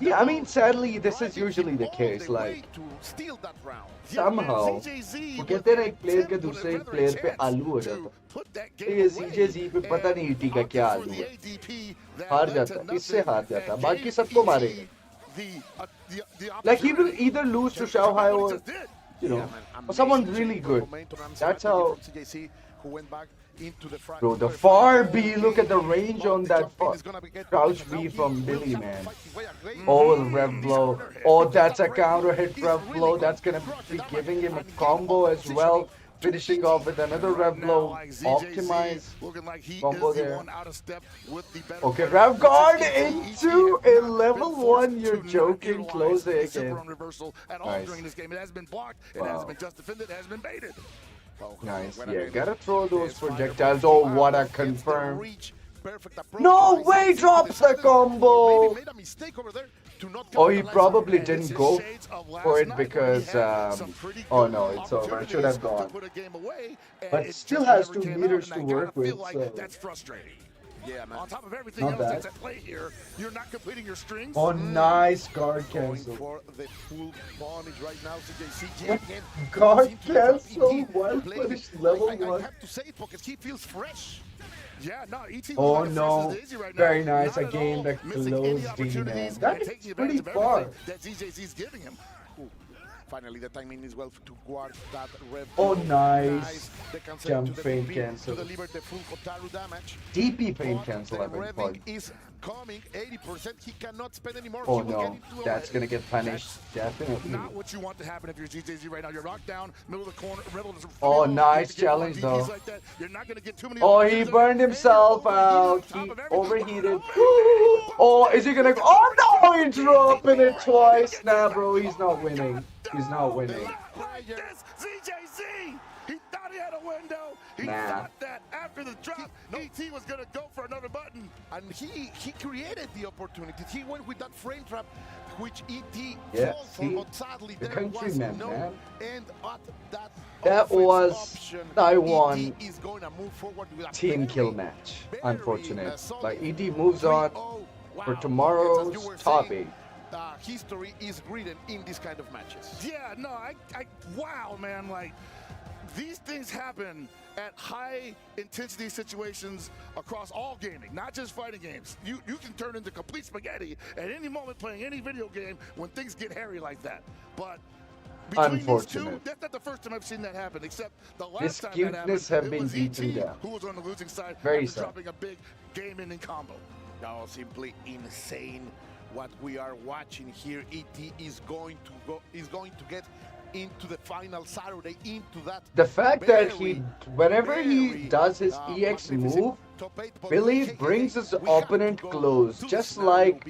Yeah, I mean, sadly, this is usually the case. Like, somehow, वो कहते हैं ना एक player के दूसरे एक player पे आलू हो जाता है। ये CJZ पे पता नहीं ET का क्या आलू है। हार जाता है, इससे हार जाता है। बाकी सबको मारेगा। Like, he will either lose to Shanghai or, you know, or someone really good. That's how. Bro, the far B, look at the range on that crouch B from Billy, man. Oh, the rev blow. Oh, that's a counter hit rev blow. That's gonna be giving him a combo as well. Finishing off with another rev blow. Optimize combo there. Okay, rev guard into a level 1. You're joking. Close it again. Nice. Wow. Nice, yeah, gotta throw those projectiles. Oh, what a confirm. No way, drops the combo. Oh, he probably didn't go for it because, oh no, it's over. It should have gone. But still has 2 meters to work with, so. That's frustrating. Yeah, man. On top of everything Not else bad. that's at play here, you're not completing your strings. Oh, nice guard Going cancel. for the full punish right now, CJC. Guard cancel, well punished level I 1. have to say it because he feels fresh. Yeah, no, ET was Oh like a no, fresh as Daisy right very now. nice Not at again, all the missing any close D, man. opportunities That and is taking pretty advantage of far. everything that CJC's giving him. Ooh. Finally, the timing is well to guard that rev. Oh, nice. The cancel Jump to the feint DP cancel. to deliver the full Kotaru damage. DP feint But cancel, the I beg revving pardon. is coming 80%. He cannot spend any more. Oh He will get no, into a that's red. gonna get punished, definitely. Not what you want to happen if you're GJZ right now. You're locked down, middle of the corner. Rebel is Oh, nice challenge though. Oh, he burned himself out. He overheated. Oh, is he gonna go? Oh no, he's dropping it twice. Nah, bro, he's not winning. He's not winning. CJZ! He thought he had a window. He Nah. thought that after the drop, ET was going to go for another button. And he created the opportunity. He went with that frame trap, which ET Yeah, fell for, see, but sadly the there was countryman, no man. end at that. That offense was option. Taiwan ET is going to move forward with a team very, kill match. very, Unfortunate. solid Like ED moves on 3-0. for Wow. tomorrow's As you were top saying, 8. History is written in these kind of matches. Yeah, no, wow, man, like, these things happen at high intensity situations across all gaming, not just fighting games. You can turn into complete spaghetti at any moment playing any video game when things get hairy like that. But between these two, Unfortunate. that's not the first time I've seen that happen, except the His last time that happened, cuteness have it been was beaten ET down. who was on the losing side Very after sad. dropping a big game-ending combo. No, simply insane what we are watching here. ET is going to get into the final Saturday, into that. The fact that very, whenever he does his EX move, Billy brings his opponent close, just like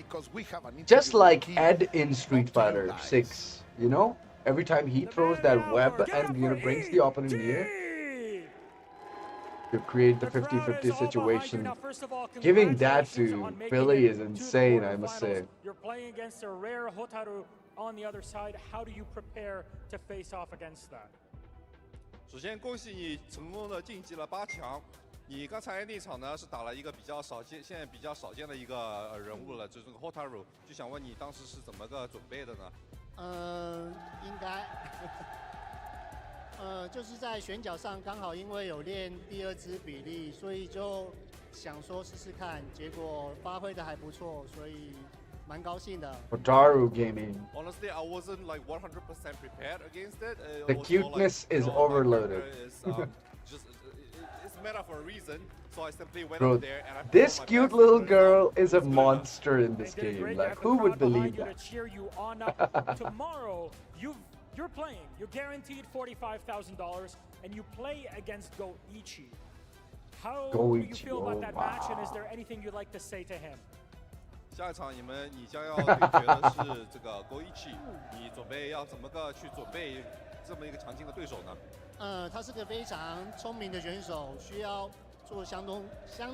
Ed in Street Fighter 6. You know, every time he throws that web and brings the opponent near to create the 50-50 situation. Giving that to Billy is insane, I must say. You're playing against a rare Hotaru on the other side. How do you prepare to face off against that? 首先恭喜你成功的晋级了8强，你刚才那场呢是打了一个比较少见，现在比较少见的一个人物了，就是这个 Hotaru， 就想问你当时是怎么个准备的呢？应该，就是在选角上刚好因为有练第二支比例，所以就想说试试看，结果发挥的还不错，所以蛮高兴的。Hotaru Gaming. Honestly, I wasn't like 100% prepared against it. The cuteness is overloaded. It's made up for a reason, so I simply went Bro, up there and I this cute little girl is a monster in this game. Like, who would believe that? Cheer you on up. Tomorrow, you're playing. You're guaranteed $45,000, and you play against Goichi. How do you feel about that match, and is there anything you'd like to say to him? 下一场你将要对决的是这个 Goichi， 你准备要怎么个去准备这么一个强劲的对手呢？他是个非常聪明的选手，需要做相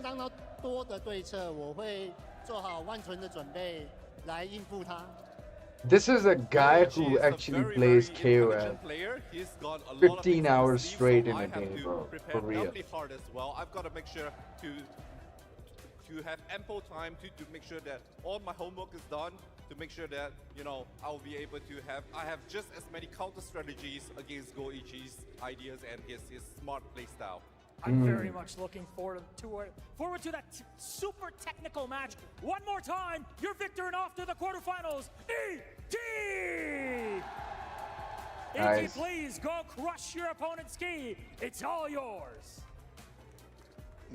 当多的对策，我会做好万全的准备来应付他。This is a guy who actually plays KOF 15 hours straight in a game, bro. For real. I've got to make sure to have ample time to make sure that all my homework is done, to make sure that, you know, I'll be able to I have just as many counter strategies against Goichi's ideas and his smart play style. I'm very much looking forward to that super technical match. One more time, your victor and off to the quarterfinals, ET! Nice. ET, please go crush your opponent's ski. It's all yours.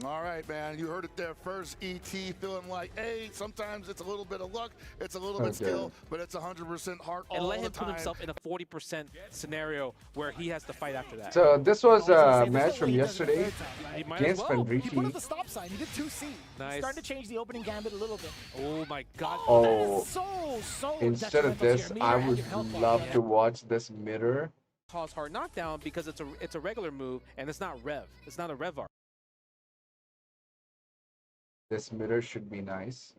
All right, man. You heard it there first. ET feeling like, hey, sometimes it's a little bit of luck, it's a little bit skill, but it's 100% heart all the time. And let him put himself in a 40% scenario where he has to fight after that. So this was a match from yesterday against Fendrici. He put up the stop sign. He did 2C. Nice. Starting to change the opening gambit a little bit. Oh my God. Oh, so instead of this, I would love to watch this mirror. Cause hard knockdown because it's a regular move and it's not rev. It's not a rev art. This mirror should be nice.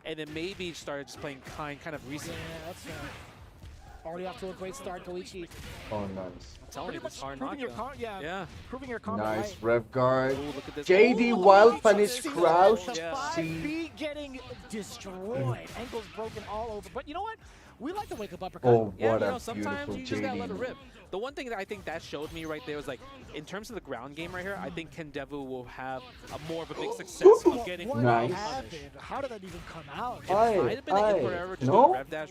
And then maybe started just playing kind of recently. Yeah, that's already off to a great start, Goichi. Oh, nice. I'm telling you, this hard proving knockdown. yeah, proving your combo. Nice right. rev guard. Ooh, look at this. JD Oh, wild punish crouch. The 5B getting destroyed. Ankles broken all over. But you know what? We like to wake up uppercut. Oh, Yeah, what you a know, sometimes beautiful you just gotta let it JD. rip. The one thing that I think that showed me right there was like, in terms of the ground game right here, I think Kendevu will have more of a big success of getting Nice. How did that even come out? It might have been an forever just no? rev dash.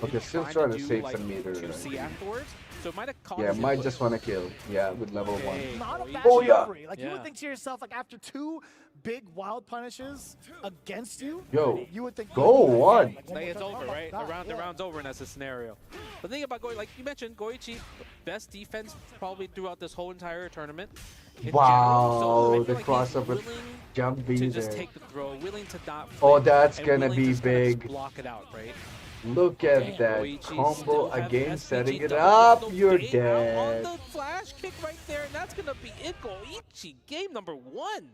Okay, still trying trying to do, save like, some meter. 2C afterwards. So it might have cost Yeah, him, might but- just want to kill. Yeah, with level 1. Not a bad Oh, yeah. delivery. Like, you would think to yourself, like, after 2 big wild punishes against you, Yo, you would think, go on. Like it's over, right? God, The round's over in that scenario. The thing about like you mentioned, Goichi, best defense probably throughout this whole entire tournament. in Wow, general. So I the feel like he's crossover willing jump to B just there. take the throw, willing to not Oh, flinch, that's and gonna willing be to just kinda just big. block it out, right? Look at Damn, that Goichi combo still have again, SPG setting it double up. window You're game out dead. On the flash kick right there, and that's gonna be it. Goichi, game number 1.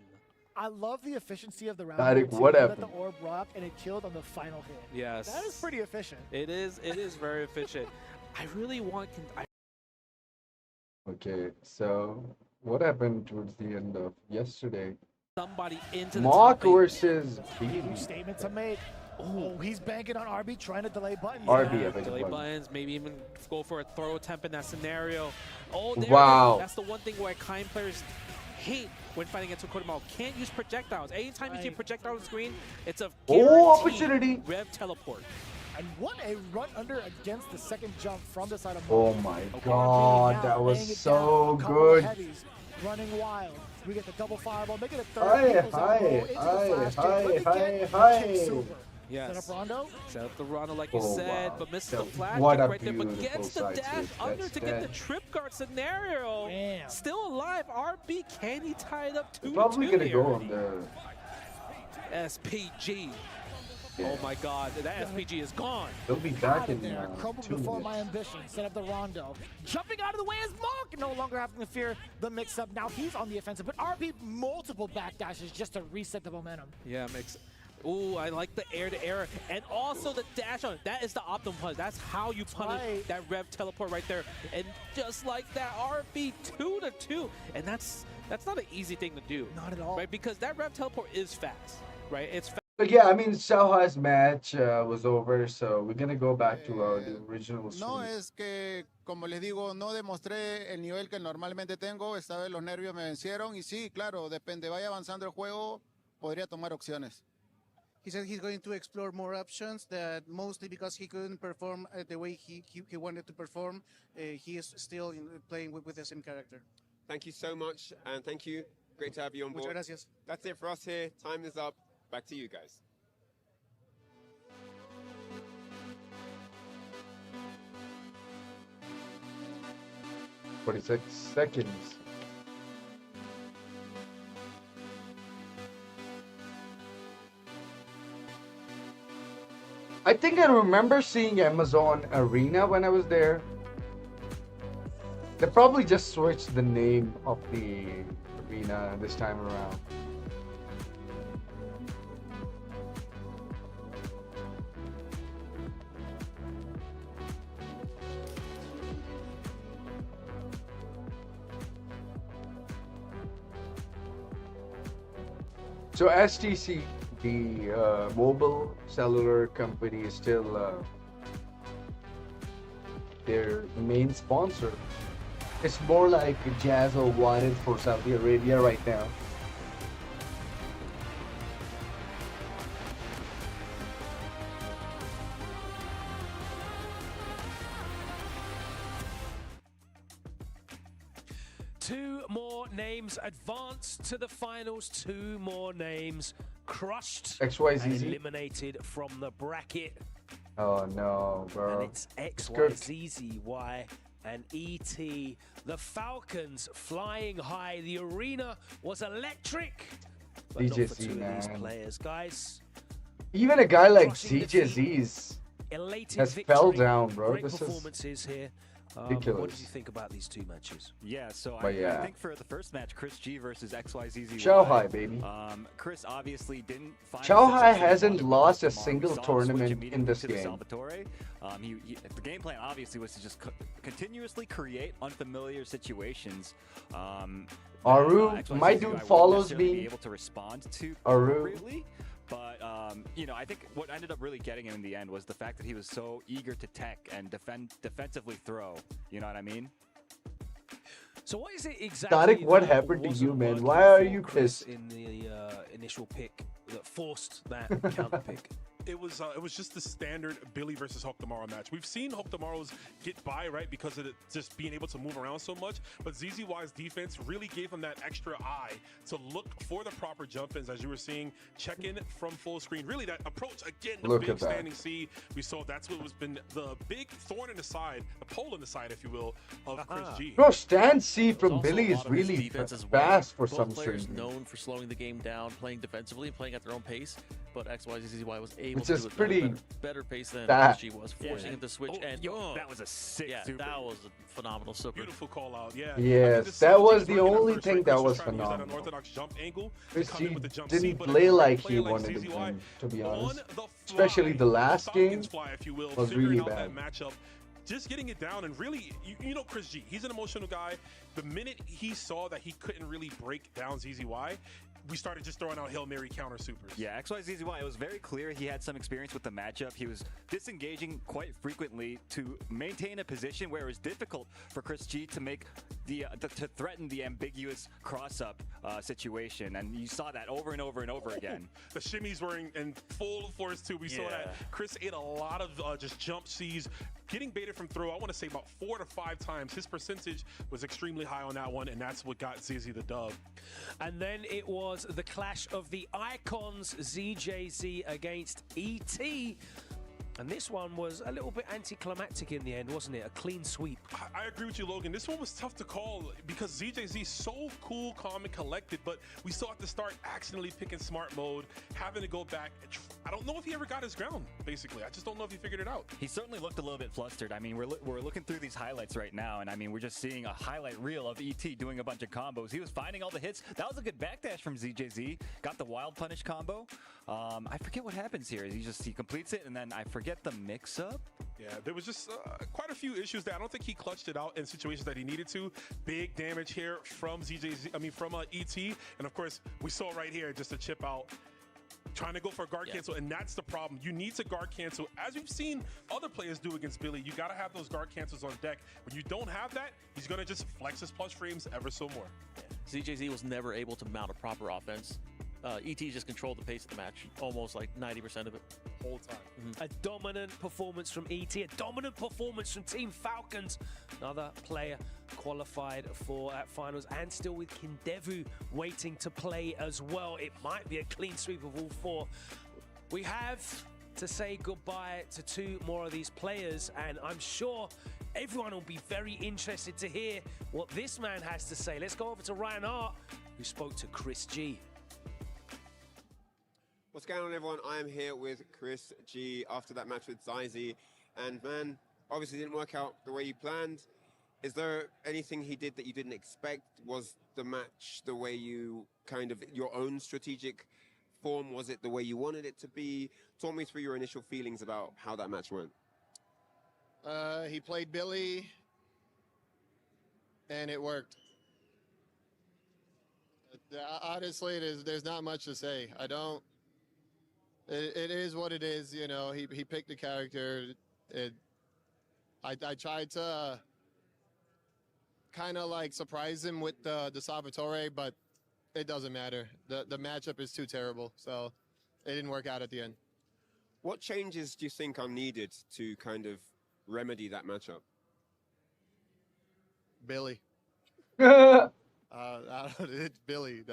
I love the efficiency of the round. Tarek, too. what He let happened? the orb rock, and it killed on the final hit. Yes. That is pretty efficient. It is very efficient. I really want... Okay, so what happened towards the end of yesterday? Somebody into the Mark top eight. versus BB. Huge statement to make. Oh, he's banking on RB, trying to delay buttons. RB, I beg delay your pardon. buttons, maybe even go for a throw attempt in that scenario. Oh, there Wow. That's the one thing where kind players hate when fighting against a Kodomo. Can't use projectiles. Anytime you see a projectile on the screen, it's a Oh, guaranteed opportunity. rev teleport. And what a run under against the second jump from the side of Oh Mark. my Okay, god, now that was laying it so down, couple of good. heavies, running wild. We get the double fireball, make it a third. Hi, people's elbow hi, into the flash kick. Let me get hi. kick super. Yes. Set up Rondo. Set up the Rondo like you Oh, said, wow. but misses So the flash what kick a right there, but beautiful gets the side dash switch. under That's to get the dead. trip guard scenario. Damn. Still alive. RB, can he tie it up 2-2 Probably gonna here? go on the. SPG. Yeah. Oh my god, that SPG is gone. They'll be back Out in of there, crumbled 2 before my minutes. ambition. Set up the Rondo. Jumping out of the way is Monk, no longer having to fear the mix-up. Now he's on the offensive, but RB multiple backdashes just to reset the momentum. Yeah, makes Ooh, I like the air-to-air. And also the dash on. That is the optimum punish. That's how you punish that Rev teleport right there. And just like that, RB 2-2. And that's not an easy thing to do. Not at all. Right? Because that Rev teleport is fast. Right? It's fast. But yeah, I mean, Xiaohai's match was over, so we're gonna go back to the original stream. No es que, como les digo, no demostré el nivel que normalmente tengo. Esta vez los nervios me vencieron. Y sí, claro, depende. Vaya avanzando el juego, podría tomar opciones. He said he's going to explore more options, that mostly because he couldn't perform the way he wanted to perform, he is still playing with the same character. Thank you so much, and thank you. Great to have you on board. Muchas gracias. That's it for us here. Time is up. Back to you guys. 46 seconds. I think I remember seeing Amazon Arena when I was there. They probably just switched the name of the arena this time around. So STC, the mobile cellular company, is still their main sponsor. It's more like Jazzo wanted for Saudi Arabia right now. Two more names advanced to the finals. Two more names crushed XYZZ. and eliminated from the bracket. Oh no, bro. And it's XYZZY and ET. The Falcons flying high. The arena was electric. But not for DJZ, two of these man. players, guys. Even a guy like Crushing CJZ's Elated has victory. fell down, bro. Great This is performances here. ridiculous. What did you think about these two matches? Yeah, so But I yeah. think for the first match, Chris G versus XYZZY. Shanghai, baby. Chris obviously didn't find Shanghai the success he hasn't wanted with lost a Pokemon. single We saw him switch tournament immediately in this to the game. Salvatore. The game plan obviously was to just continuously create unfamiliar situations. Aru, XYZZY my dude wouldn't follows necessarily me. Be able to respond to Aru. appropriately. But, you know, I think what ended up really getting him in the end was the fact that he was so eager to tech and defensively throw. You know what I mean? So what is it exactly? Tariq, what that happened to wasn't you, man? working Why are for you Chris pissed? in the initial pick that forced that counter pick? It was just the standard Billy versus Hulk tomorrow match. We've seen Hulk tomorrow's get by, right, because of it just being able to move around so much. But ZZY's defense really gave him that extra eye to look for the proper jump-ins, as you were seeing, check in from full screen. Really, that approach again, the Look big at that. standing C. We saw that's what has been the big thorn in the side, the pole in the side, if you will, of Chris G. Bro, stand C from Also, Billy a is lot of his really defense as well. fast for Both some players reason. known for slowing the game down, playing defensively, playing at their own pace. But XYZZY was able Which to is do it pretty at a better pace than fat. Chris G was, forcing him to switch. And that was a sick super. that was a phenomenal super. Beautiful call out, yeah. Yes, that was the only thing that was phenomenal. Unorthodox jump angle. Chris to come in G with the jump C, didn't but play a like player he like wanted to ZZY win, to be on honest. the Especially the last game Falcons fly, if you will, was figuring really out bad. that matchup. Just getting it down and really, you know Chris G, he's an emotional guy. The minute he saw that he couldn't really break down ZZY, we started just throwing out Hail Mary counter supers. Yeah, XYZZY, it was very clear he had some experience with the matchup. He was disengaging quite frequently to maintain a position where it was difficult for Chris G to make to threaten the ambiguous cross-up situation, and you saw that over and over and over again. The shimmies were in full force too. We saw that Chris ate a lot of just jump C's, getting baited from throw. I want to say about 4 to 5 times. His percentage was extremely high on that one, and that's what got ZZ the dub. And then it was the clash of the icons, ZJZ against ET. And this one was a little bit anticlimactic in the end, wasn't it? A clean sweep. I agree with you, Logan. This one was tough to call because ZJZ so cool, calm, and collected, but we saw at the start accidentally picking smart mode, having to go back. I don't know if he ever got his ground, basically. I just don't know if he figured it out. He certainly looked a little bit flustered. I mean, we're looking through these highlights right now, and I mean, we're just seeing a highlight reel of ET doing a bunch of combos. He was finding all the hits. That was a good backdash from ZJZ. Got the wild punish combo. I forget what happens here. He completes it, and then I forget the mix-up. Yeah, there was just quite a few issues there. I don't think he clutched it out in situations that he needed to. Big damage here from ET. And of course, we saw right here just a chip out, trying to go for a guard cancel, and that's the problem. You need to guard cancel. As we've seen other players do against Billy, you got to have those guard cancels on deck. When you don't have that, he's going to just flex his plus frames ever so more. Yeah. ZJZ was never able to mount a proper offense. ET just controlled the pace of the match, almost like 90% of it. Whole time. A dominant performance from ET, a dominant performance from Team Falcons. Another player qualified for at finals, and still with Kindevu waiting to play as well. It might be a clean sweep of all four. We have to say goodbye to two more of these players, and I'm sure everyone will be very interested to hear what this man has to say. Let's go over to Ryan Hart, who spoke to Chris G. What's going on, everyone? I am here with Chris G after that match with Zaizi. And man, obviously didn't work out the way you planned. Is there anything he did that you didn't expect? Was the match the way you your own strategic form? Was it the way you wanted it to be? Talk me through your initial feelings about how that match went. He played Billy, and it worked. Honestly, there's not much to say. It is what it is, you know. He picked the character. I tried to kind of like surprise him with the Salvatore, but it doesn't matter. The matchup is too terrible, so it didn't work out at the end. What changes do you think are needed to kind of remedy that matchup? Billy. It's Billy.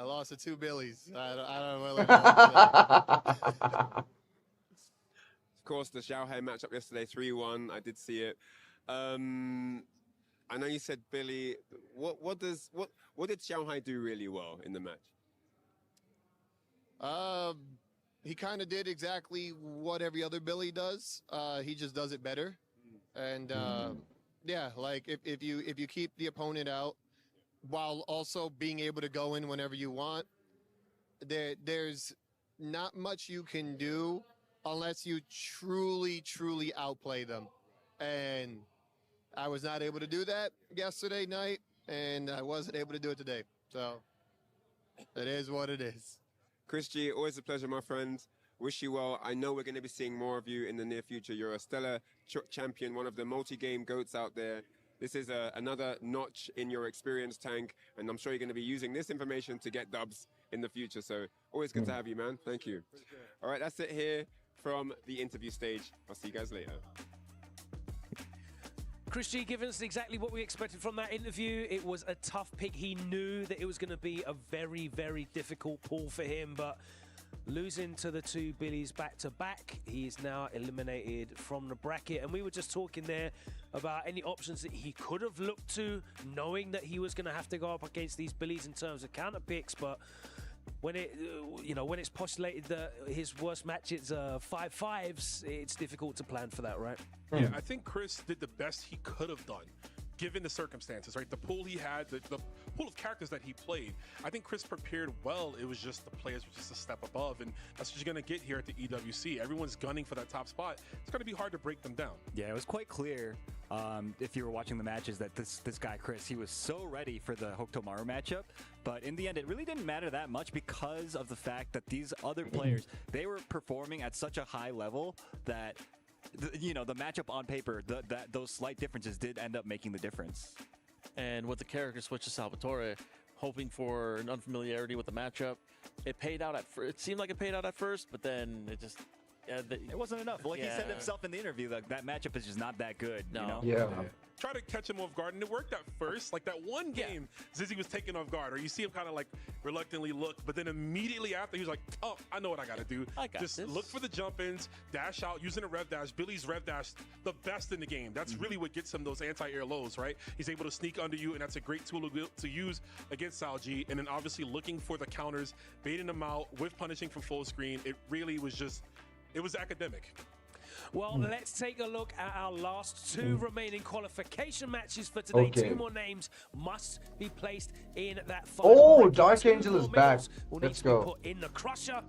I lost to two Billies. I don't really know what to say. Of course, the Xiaohei matchup yesterday, 3-1. I did see it. I know you said Billy. What did Xiaohei do really well in the match? He kind of did exactly what every other Billy does. He just does it better. And yeah, like if you keep the opponent out while also being able to go in whenever you want, there's not much you can do unless you truly outplay them. And I was not able to do that yesterday night, and I wasn't able to do it today. So it is what it is. Chris G, always a pleasure, my friend. Wish you well. I know we're going to be seeing more of you in the near future. You're a stellar champion, one of the multi-game GOATs out there. This is another notch in your experience tank, and I'm sure you're going to be using this information to get dubs in the future. So always good to have you, man. Thank you. All right, that's it here from the interview stage. I'll see you guys later. Chris G giving us exactly what we expected from that interview. It was a tough pick. He knew that it was going to be a very, very difficult pull for him, but losing to the two Billies back-to-back, he is now eliminated from the bracket. And we were just talking there about any options that he could have looked to, knowing that he was going to have to go up against these Billies in terms of counter picks. But when when it's postulated that his worst match is 5-5s, it's difficult to plan for that, right? Yeah, I think Chris did the best he could have done, given the circumstances, right? The pool he had, the pool of characters that he played. I think Chris prepared well. It was just the players were just a step above, and that's what you're going to get here at the EWC. Everyone's gunning for that top spot. It's going to be hard to break them down. Yeah, it was quite clear if you were watching the matches that this guy, Chris, he was so ready for the Hokutomaru matchup. But in the end, it really didn't matter that much because of the fact that these other players, they were performing at such a high level that the matchup on paper, those slight differences did end up making the difference. And with the character switch to Salvatore, hoping for an unfamiliarity with the matchup, it paid out it seemed like it paid out at first, but then it just It wasn't enough. Like he said himself in the interview, like that matchup is just not that good. No. You know? Yeah. Try to catch him off guard, and it worked at first. Like that one game, Zizzy was taken off guard, or you see him kind of like reluctantly look, but then immediately after, he was like, oh, I know what I got to do. Just look for the jump-ins, dash out, using a rev dash. Billy's rev dash, the best in the game. That's really what gets him those anti-air lows, right? He's able to sneak under you, and that's a great tool to use against Salji. And then obviously looking for the counters, baiting them out with punishing from full screen. It really was just, it was academic. Well, let's take a look at our last two remaining qualification matches for today. Two more names must be placed in that final bracket. Dark Angel is back. Let's go. Put in the crusher.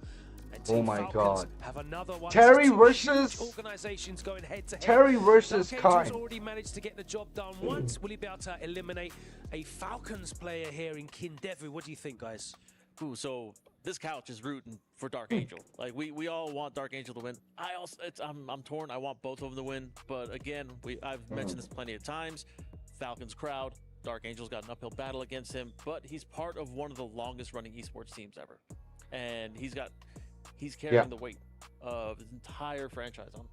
And Oh my Falcons God. Have another one. Terry Two versus huge organizations going head to head. Terry versus Dark Kai. Angel's already managed to get the job done once. Will he be able to eliminate a Falcons player here in Kindevu? What do you think, guys? Ooh, so this couch is rooting for Dark Angel. Like we all want Dark Angel to win. I'm torn. I want both of them to win. But again, I've mentioned this plenty of times. Falcons crowd. Dark Angel's got an uphill battle against him, but he's part of one of the longest running esports teams ever, and he's carrying the weight of his entire franchise on him.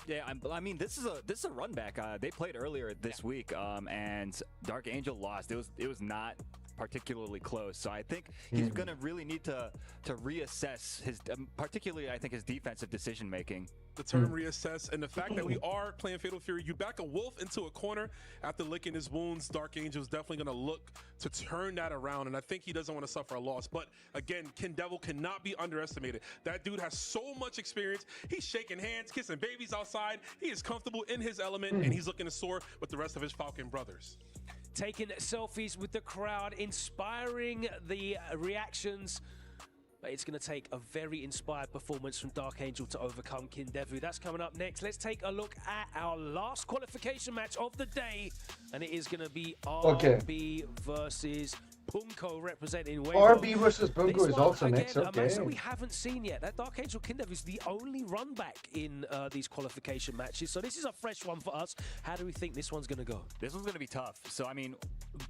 Yeah, I mean, this is a run back. They played earlier this week, and Dark Angel lost. It was not particularly close. So I think he's going to really need to reassess his, particularly I think his defensive decision making. The term reassess, and the fact that we are playing Fatal Fury, you back a wolf into a corner after licking his wounds. Dark Angel's definitely going to look to turn that around, and I think he doesn't want to suffer a loss. But again, Devil cannot be underestimated. That dude has so much experience. He's shaking hands, kissing babies outside. He is comfortable in his element, and he's looking to soar with the rest of his Falcon brothers. Taking selfies with the crowd, inspiring the reactions. But it's going to take a very inspired performance from Dark Angel to overcome Kindevu. That's coming up next. Let's take a look at our last qualification match of the day. And it is going to be RB versus Punko representing Weibo. RB versus Punko is also next, a match that we haven't seen yet. That Dark Angel Kindevu is the only run back in these qualification matches. So this is a fresh one for us. How do we think this one's going to go? This one's going to be tough. So, I mean,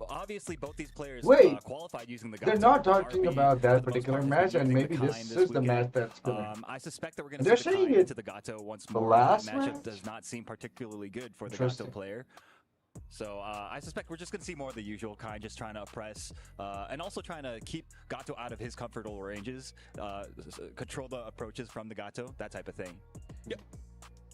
obviously both these players qualified using the They're not talking about that particular match, and maybe this is the match that's going to... I suspect that we're going to see the into the Gato once more. The last matchup does not seem particularly good for the Gato player. So I suspect we're just going to see more of the usual kind, just trying to oppress and also trying to keep Gato out of his comfortable ranges, control the approaches from the Gato, that type of thing. Yeah.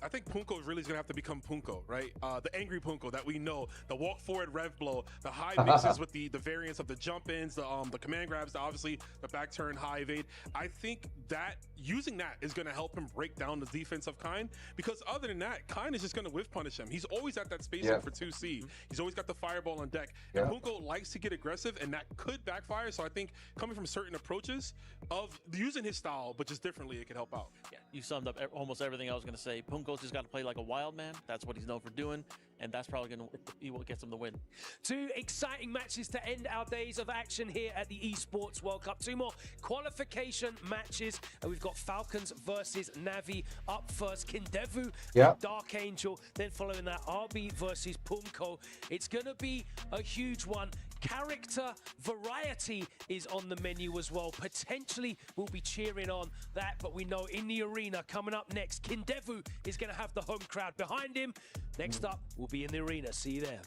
I think Punko really is going to have to become Punko, right? The angry Punko that we know, the walk forward rev blow, the high mixes with the variance of the jump ins, the command grabs, obviously the back turn, high evade. I think that using that is going to help him break down the defense of Kind, because other than that, Kind is just going to whiff punish him. He's always at that spacing for 2C. He's always got the fireball on deck. And Punko likes to get aggressive, and that could backfire. So I think coming from certain approaches of using his style, but just differently, it could help out. Yeah, you summed up almost everything I was going to say. Punko's just got to play like a wild man. That's what he's known for doing, and that's probably going to be what gets him the win. Two exciting matches to end our days of action here at the Esports World Cup. Two more qualification matches. And we've got Falcons versus Navi up first. Kindevu and Dark Angel. Then following that, RB versus Punko. It's going to be a huge one. Character variety is on the menu as well. Potentially we'll be cheering on that, but we know in the arena coming up next, Kindevu is going to have the home crowd behind him. Next up, we'll be in the arena. See you there.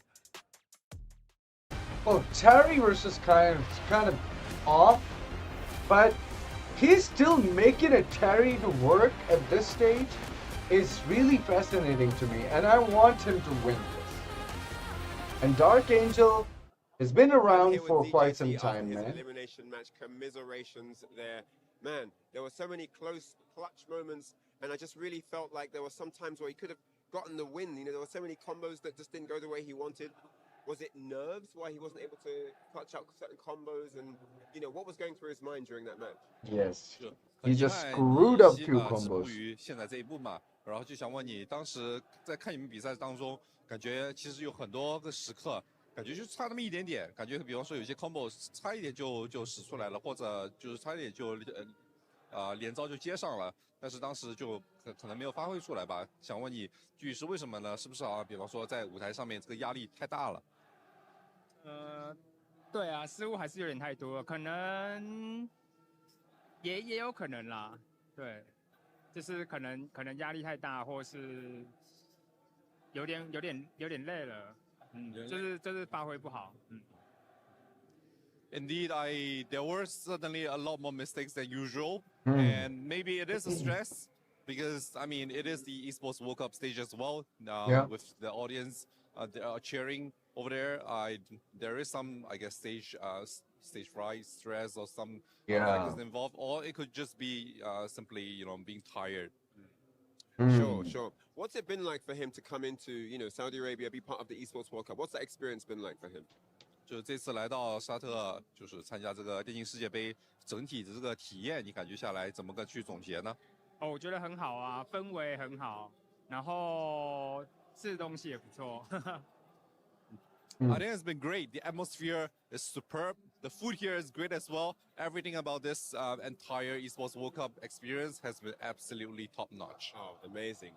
Well, Terry versus kind of off, but he's still making a Terry to work at this stage is really fascinating to me, and I want him to win this. And Dark Angel has been around for quite some time, man. Elimination match, commiserations there. Man, there were so many close clutch moments, and I just really felt like there were some times where he could have gotten the win. You know, there were so many combos that just didn't go the way he wanted. Was it nerves why he wasn't able to clutch out certain combos, and you know what was going through his mind during that match? Yes, he just screwed up few combos. 现在这一步嘛，然后就想问你，当时在看你们比赛当中，感觉其实有很多个时刻。 感觉就差那么一点点，感觉比方说有些 combo 差一点就使出来了，或者就是差一点就连招就接上了，但是当时就可能没有发挥出来吧。想问你，具体是为什么呢？是不是啊？比方说在舞台上面这个压力太大了？对啊，失误还是有点太多了，可能也有可能啦，对。就是可能压力太大，或是有点累了，就是发挥不好。Indeed, there were certainly a lot more mistakes than usual, and maybe it is a stress because I mean it is the esports World Cup stage as well. With the audience they are cheering over there, there is some I guess stage fright, stress, or some factors involved, or it could just be simply being tired. Sure. What's it been like for him to come into Saudi Arabia, be part of the esports World Cup? What's that experience been like for him? 就这次来到沙特，就是参加这个电竞世界杯，整体的这个体验，你感觉下来怎么个去总结呢？我觉得很好啊，氛围很好，然后吃的东西也不错。I think it's been great. The atmosphere is superb. The food here is great as well. Everything about this entire esports World Cup experience has been absolutely top notch. Oh, amazing.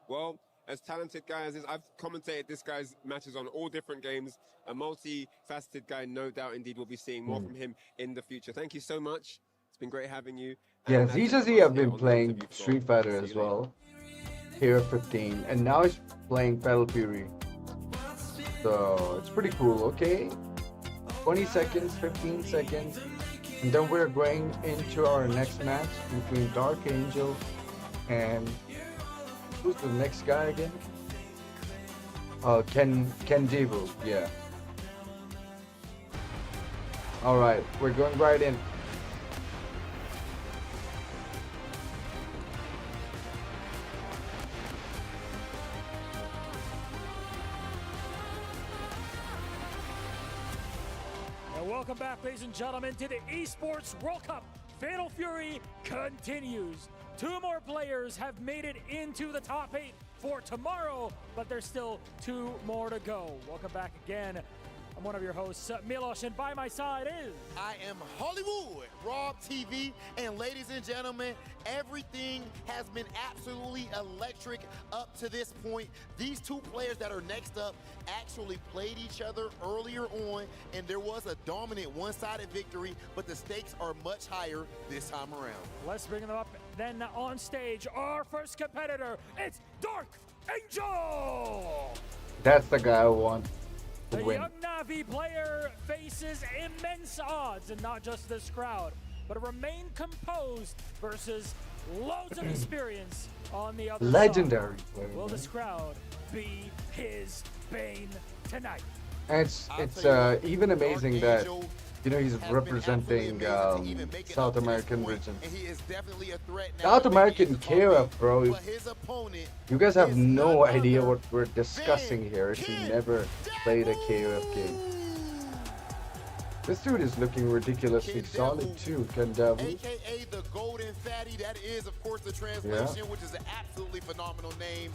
Well, as talented guy as I've commentated this guy's matches on all different games. A multi-faceted guy, no doubt. Indeed, we'll be seeing more from him in the future. Thank you so much. It's been great having you. Yes, ZZZ have been playing Street Fighter as well. Here 15, and now he's playing Fatal Fury. So it's pretty cool. Okay, 20 seconds, 15 seconds, and then we're going into our next match between Dark Angel and who's the next guy again? Ken Devo, yeah. Alright, we're going right in. And welcome back, ladies and gentlemen, to the Esports World Cup. Fatal Fury continues. 2 more players have made it into the top 8 for tomorrow, but there's still 2 more to go. Welcome back again. I'm one of your hosts, Milos, and by my side is... I am Hollywood, Rob TV, and ladies and gentlemen, everything has been absolutely electric up to this point. These 2 players that are next up actually played each other earlier on, and there was a dominant one-sided victory, but the stakes are much higher this time around. Let's bring them up then on stage. Our first competitor, it's Dark Angel! That's the guy I want. The young Na'Vi player faces immense odds, and not just this crowd, but remain composed versus loads of experience on the other Legendary side. player. Will this crowd be his bane tonight? And it's even amazing that he's representing South American region. South American KOF, bro. You guys have no idea what we're discussing here if you never played a KOF game. This dude is looking ridiculously solid too, Ken Devil. AKA the Golden Fatty, that is of course the translation, which is an absolutely phenomenal name.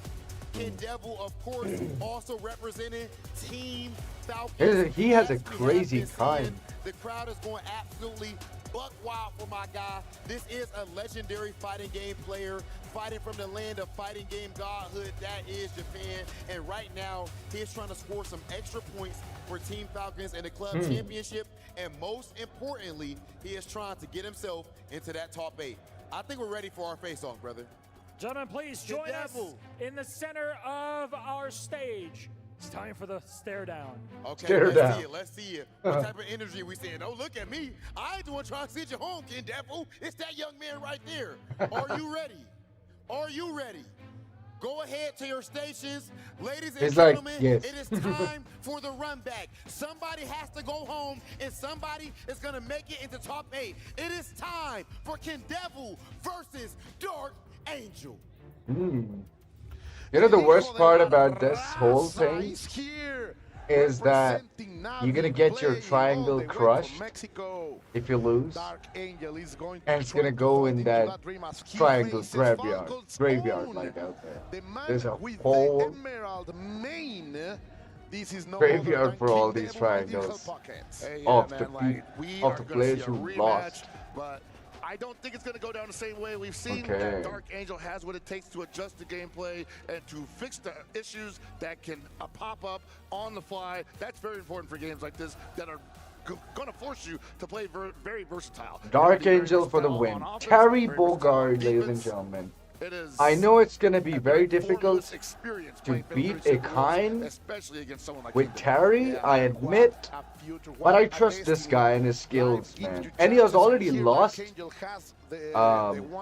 Ken Devil, of course, also representing Team Falcon. He has a crazy time. The crowd is going absolutely buck wild for my guy. This is a legendary fighting game player, fighting from the land of fighting game godhood, that is Japan. And right now, he is trying to score some extra points for Team Falcons in the club championship. And most importantly, he is trying to get himself into that top 8. I think we're ready for our face-off, brother. Gentlemen, please join us in the center of our stage. It's time for the stare down. Okay, let's see it. What type of energy are we seeing? Oh, look at me. I ain't the one trying to send you home, Ken Devil. It's that young man right there. Are you ready? Are you ready? Go ahead to your stations. Ladies and gentlemen, it is time for the run back. Somebody has to go home, and somebody is going to make it into top 8. It is time for Ken Devil versus Dark Angel. You know the worst part about this whole thing is that you're gonna get your triangle crushed if you lose, and it's gonna go in that triangle graveyard like out there. There's a whole graveyard for all these triangles of the players who lost. I don't think it's going to go down the same way. We've seen that Dark Angel has what it takes to adjust the gameplay and to fix the issues that can pop up on the fly. That's very important for games like this that are going to force you to play very versatile. Dark Angel for the win. Terry Bogard, ladies and gentlemen. I know it's going to be very difficult to beat a Kain with Terry, I admit, but I trust this guy and his skills, man. And he has already lost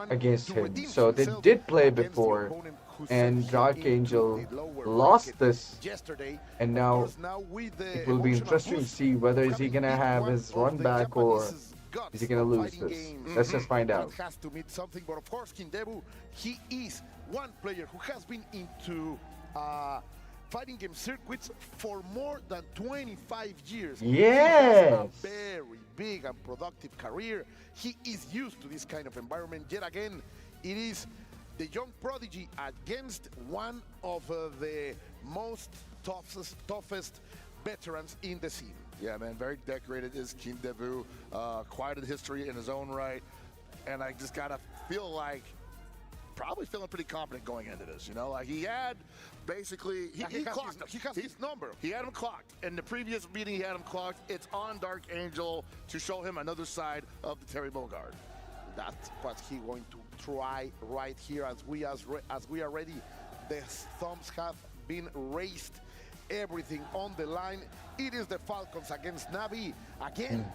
against him, so they did play before, and Dark Angel lost this, and now it will be interesting to see whether is he going to have his run back or is he going to lose this. Let's just find out. Has to meet something, but of course, Kindebu, he is one player who has been into fighting game circuits for more than 25 years. Yes. He has a very big and productive career. He is used to this kind of environment. Yet again, it is the young prodigy against one of the most toughest veterans in the scene. Yeah, man, very decorated is Kindebu. Quite a history in his own right. And I just gotta feel like, probably feeling pretty confident going into this, you know? Like, he had basically, he clocked him. He has his number. He had him clocked. In the previous meeting, he had him clocked. It's on Dark Angel to show him another side of the Terry Bogard. That's what he's going to try right here as we are ready. The thumbs have been raised. Everything on the line. It is the Falcons against Navi. Again,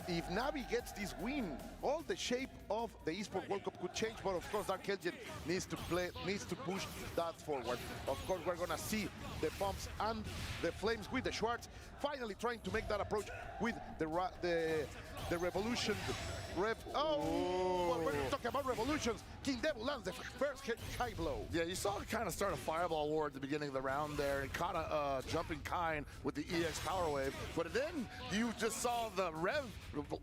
if Navi gets this win, all the shape of the Esports World Cup could change, but of course Dark Angel needs to push that forward. Of course, we're gonna see the Bumps and the Flames with the Schwartz finally trying to make that approach with the Revolution. We're talking about revolutions. Kindebu lands the first high blow. Yeah, you saw it kind of start a fireball war at the beginning of the round there. It caught a jumping Kain with the EX power wave, but then you just saw the Rev.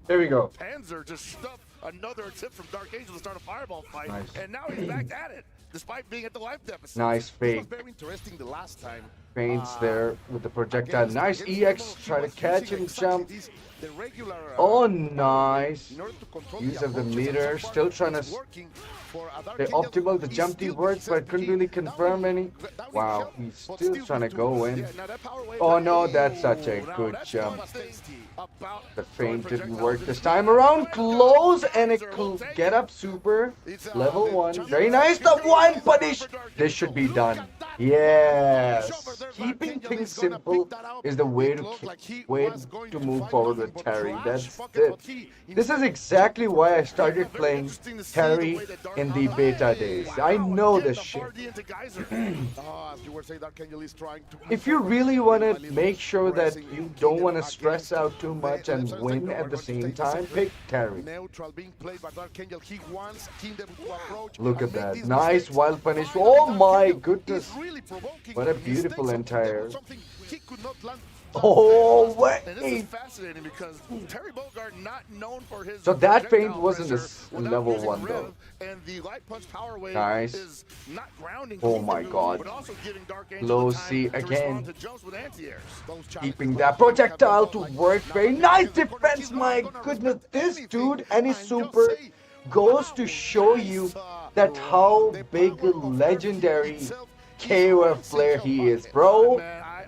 There we go. Panzer just stuff another attempt from Dark Angel to start a fireball fight, nice. And now he's back at it, despite being at the life deficit. Nice fake. This was very interesting the last time. Feints there with the projectile. Nice EX, try to catch and jump. Oh, nice. Use of the meter, still trying to stay optimal. The jump D works, but couldn't really confirm any. Wow, he's still trying to go in. Oh no, that's such a good jump. The feint didn't work this time around. Close and a get up super. Level 1. Very nice. The one punish. This should be done. Yes. Keeping things simple is the way to move forward with Terry. That's it. This is exactly why I started playing Terry in the beta days. I know this shit. If you really want to make sure that you don't want to stress out too much and win at the same time, pick Terry. Look at that. Nice wild punish. Oh my goodness. What a beautiful entire. Oh, wait. And this is fascinating because Terry Bogard not known for his. So that feint wasn't this level 1 though. And the light punch power wave nice. Is not grounding. Oh my god. But also giving Dark Angel low time C to again. To jumps with anti-airs. Keeping that projectile to work. Very nice defense. My goodness. This dude and his super goes to show you that how big a legendary KOF player he is, bro.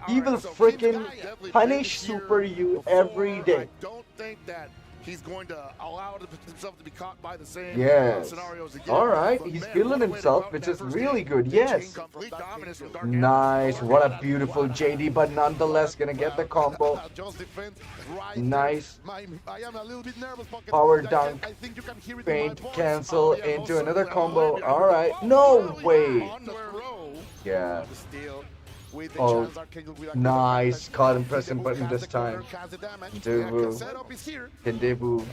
He will freaking punish super you every day. I don't think that he's going to allow himself to be caught by the same scenarios again. Alright, he's feeling himself, which is really good, yes. Nice, what a beautiful JD, but nonetheless gonna get the combo. Nice. Power dunk. Feint, cancel into another combo. Alright, no way. Yeah. Oh, nice. Caught him pressing button this time. Kindebu.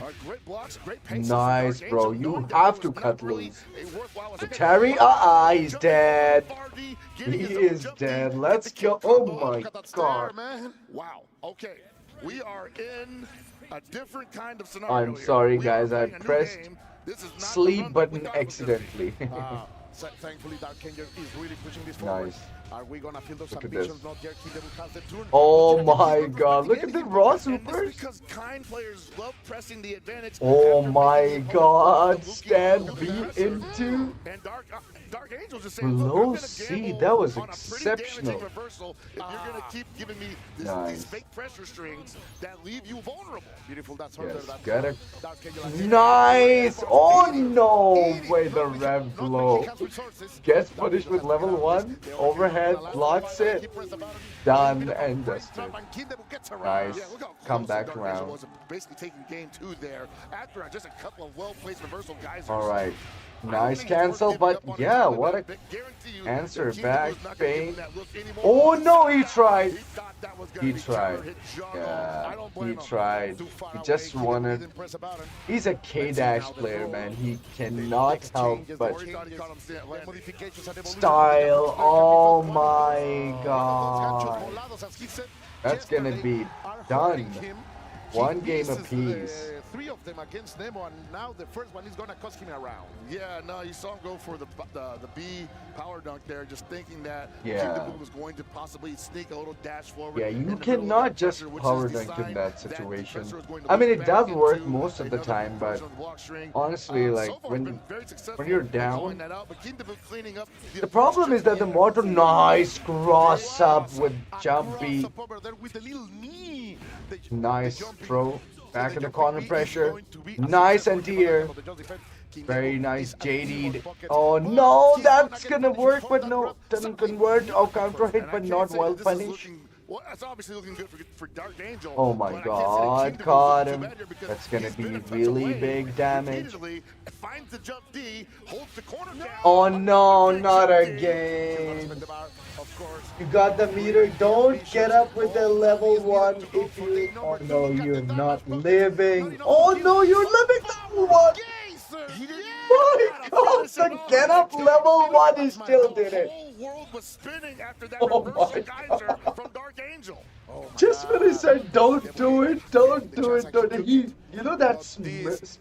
Nice, bro. You have to cut loose. The Terry, he's dead. He is dead. Let's go. Oh my god. Wow. Okay. We are in a different kind of scenario. I'm sorry, guys. I pressed sleep button accidentally. Thankfully, Dark Angel is really pushing this forward. Nice. Are we gonna feel those Look at ambitions this. not there? Kindebu has the turn. Oh my god, look at the raw And this supers. is because kind players love pressing the advantage. Oh after my making the opponent god, look stand at B pressure. into And Dark Angel just saying, look, I'm low gonna C. gamble That was on a pretty exceptional. damaging reversal if you're gonna keep giving me these Nice. fake pressure strings that leave you vulnerable. Beautiful, that's Yes, that's got it. Dark Angel. Nice! Oh no! Wait, the rev low. Gets punished with level 1. Overhead, blocks it. Done and dusted. Nice. Comeback round. Basically taking game 2 there after just a couple of well-placed reversal guys. Alright. Nice cancel, but yeah, what a answer back feint. Oh no, he tried. He tried. Yeah, he tried. He just wanted. He's a K-dash player, man. He cannot help but style. Oh my god. That's gonna be done. One game apiece. 3 of them against Nemo, and now the first one is gonna cost him a round. Yeah, no, you saw him go for the B power dunk there, just thinking that Kindebu was going to possibly sneak a little dash forward. Yeah, you cannot just power dunk in that situation. I mean, it does work most of the time, but honestly, like when you're down, the problem is that the mortar. Nice cross up with jumpy. Nice throw. Back in the corner pressure. Nice anti-air. Very nice JD. Oh no, that's gonna work, but no, doesn't convert. Oh, counter hit, but not well punished. Well, that's obviously looking good for Dark Angel. Oh my god, caught him. That's gonna be really big damage. Oh no, not again. You got the meter. Don't get up with the level 1 if you. Oh no, you're not living. Oh no, you're living level 1. My god, the get up level 1 is still did it. Oh my god. Just when I said don't do it, don't do it, don't he, you know that Smurf,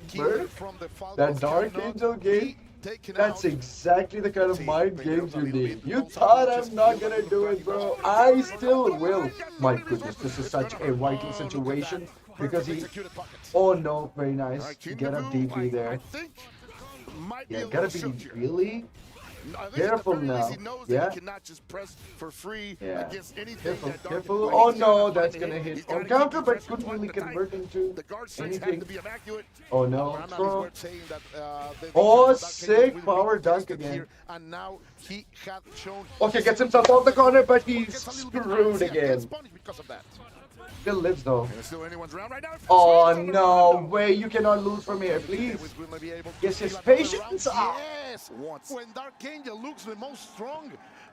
that Dark Angel game? That's exactly the kind of mind games you need. You thought I'm not gonna do it, bro. I still will. My goodness, this is such a vital situation because he. Oh no, very nice. Get up DP there. Yeah, gotta be really careful now. Yeah. Yeah. Careful, careful. Oh no, that's gonna hit on counter, but couldn't really convert into anything. Oh no. Throw. Oh, sick power dunk again. Okay, gets himself off the corner, but he's screwed again. Still lives though. Oh no way, you cannot lose from here, please. Yes, his patience. Yes, when Dark Angel looks the most strong,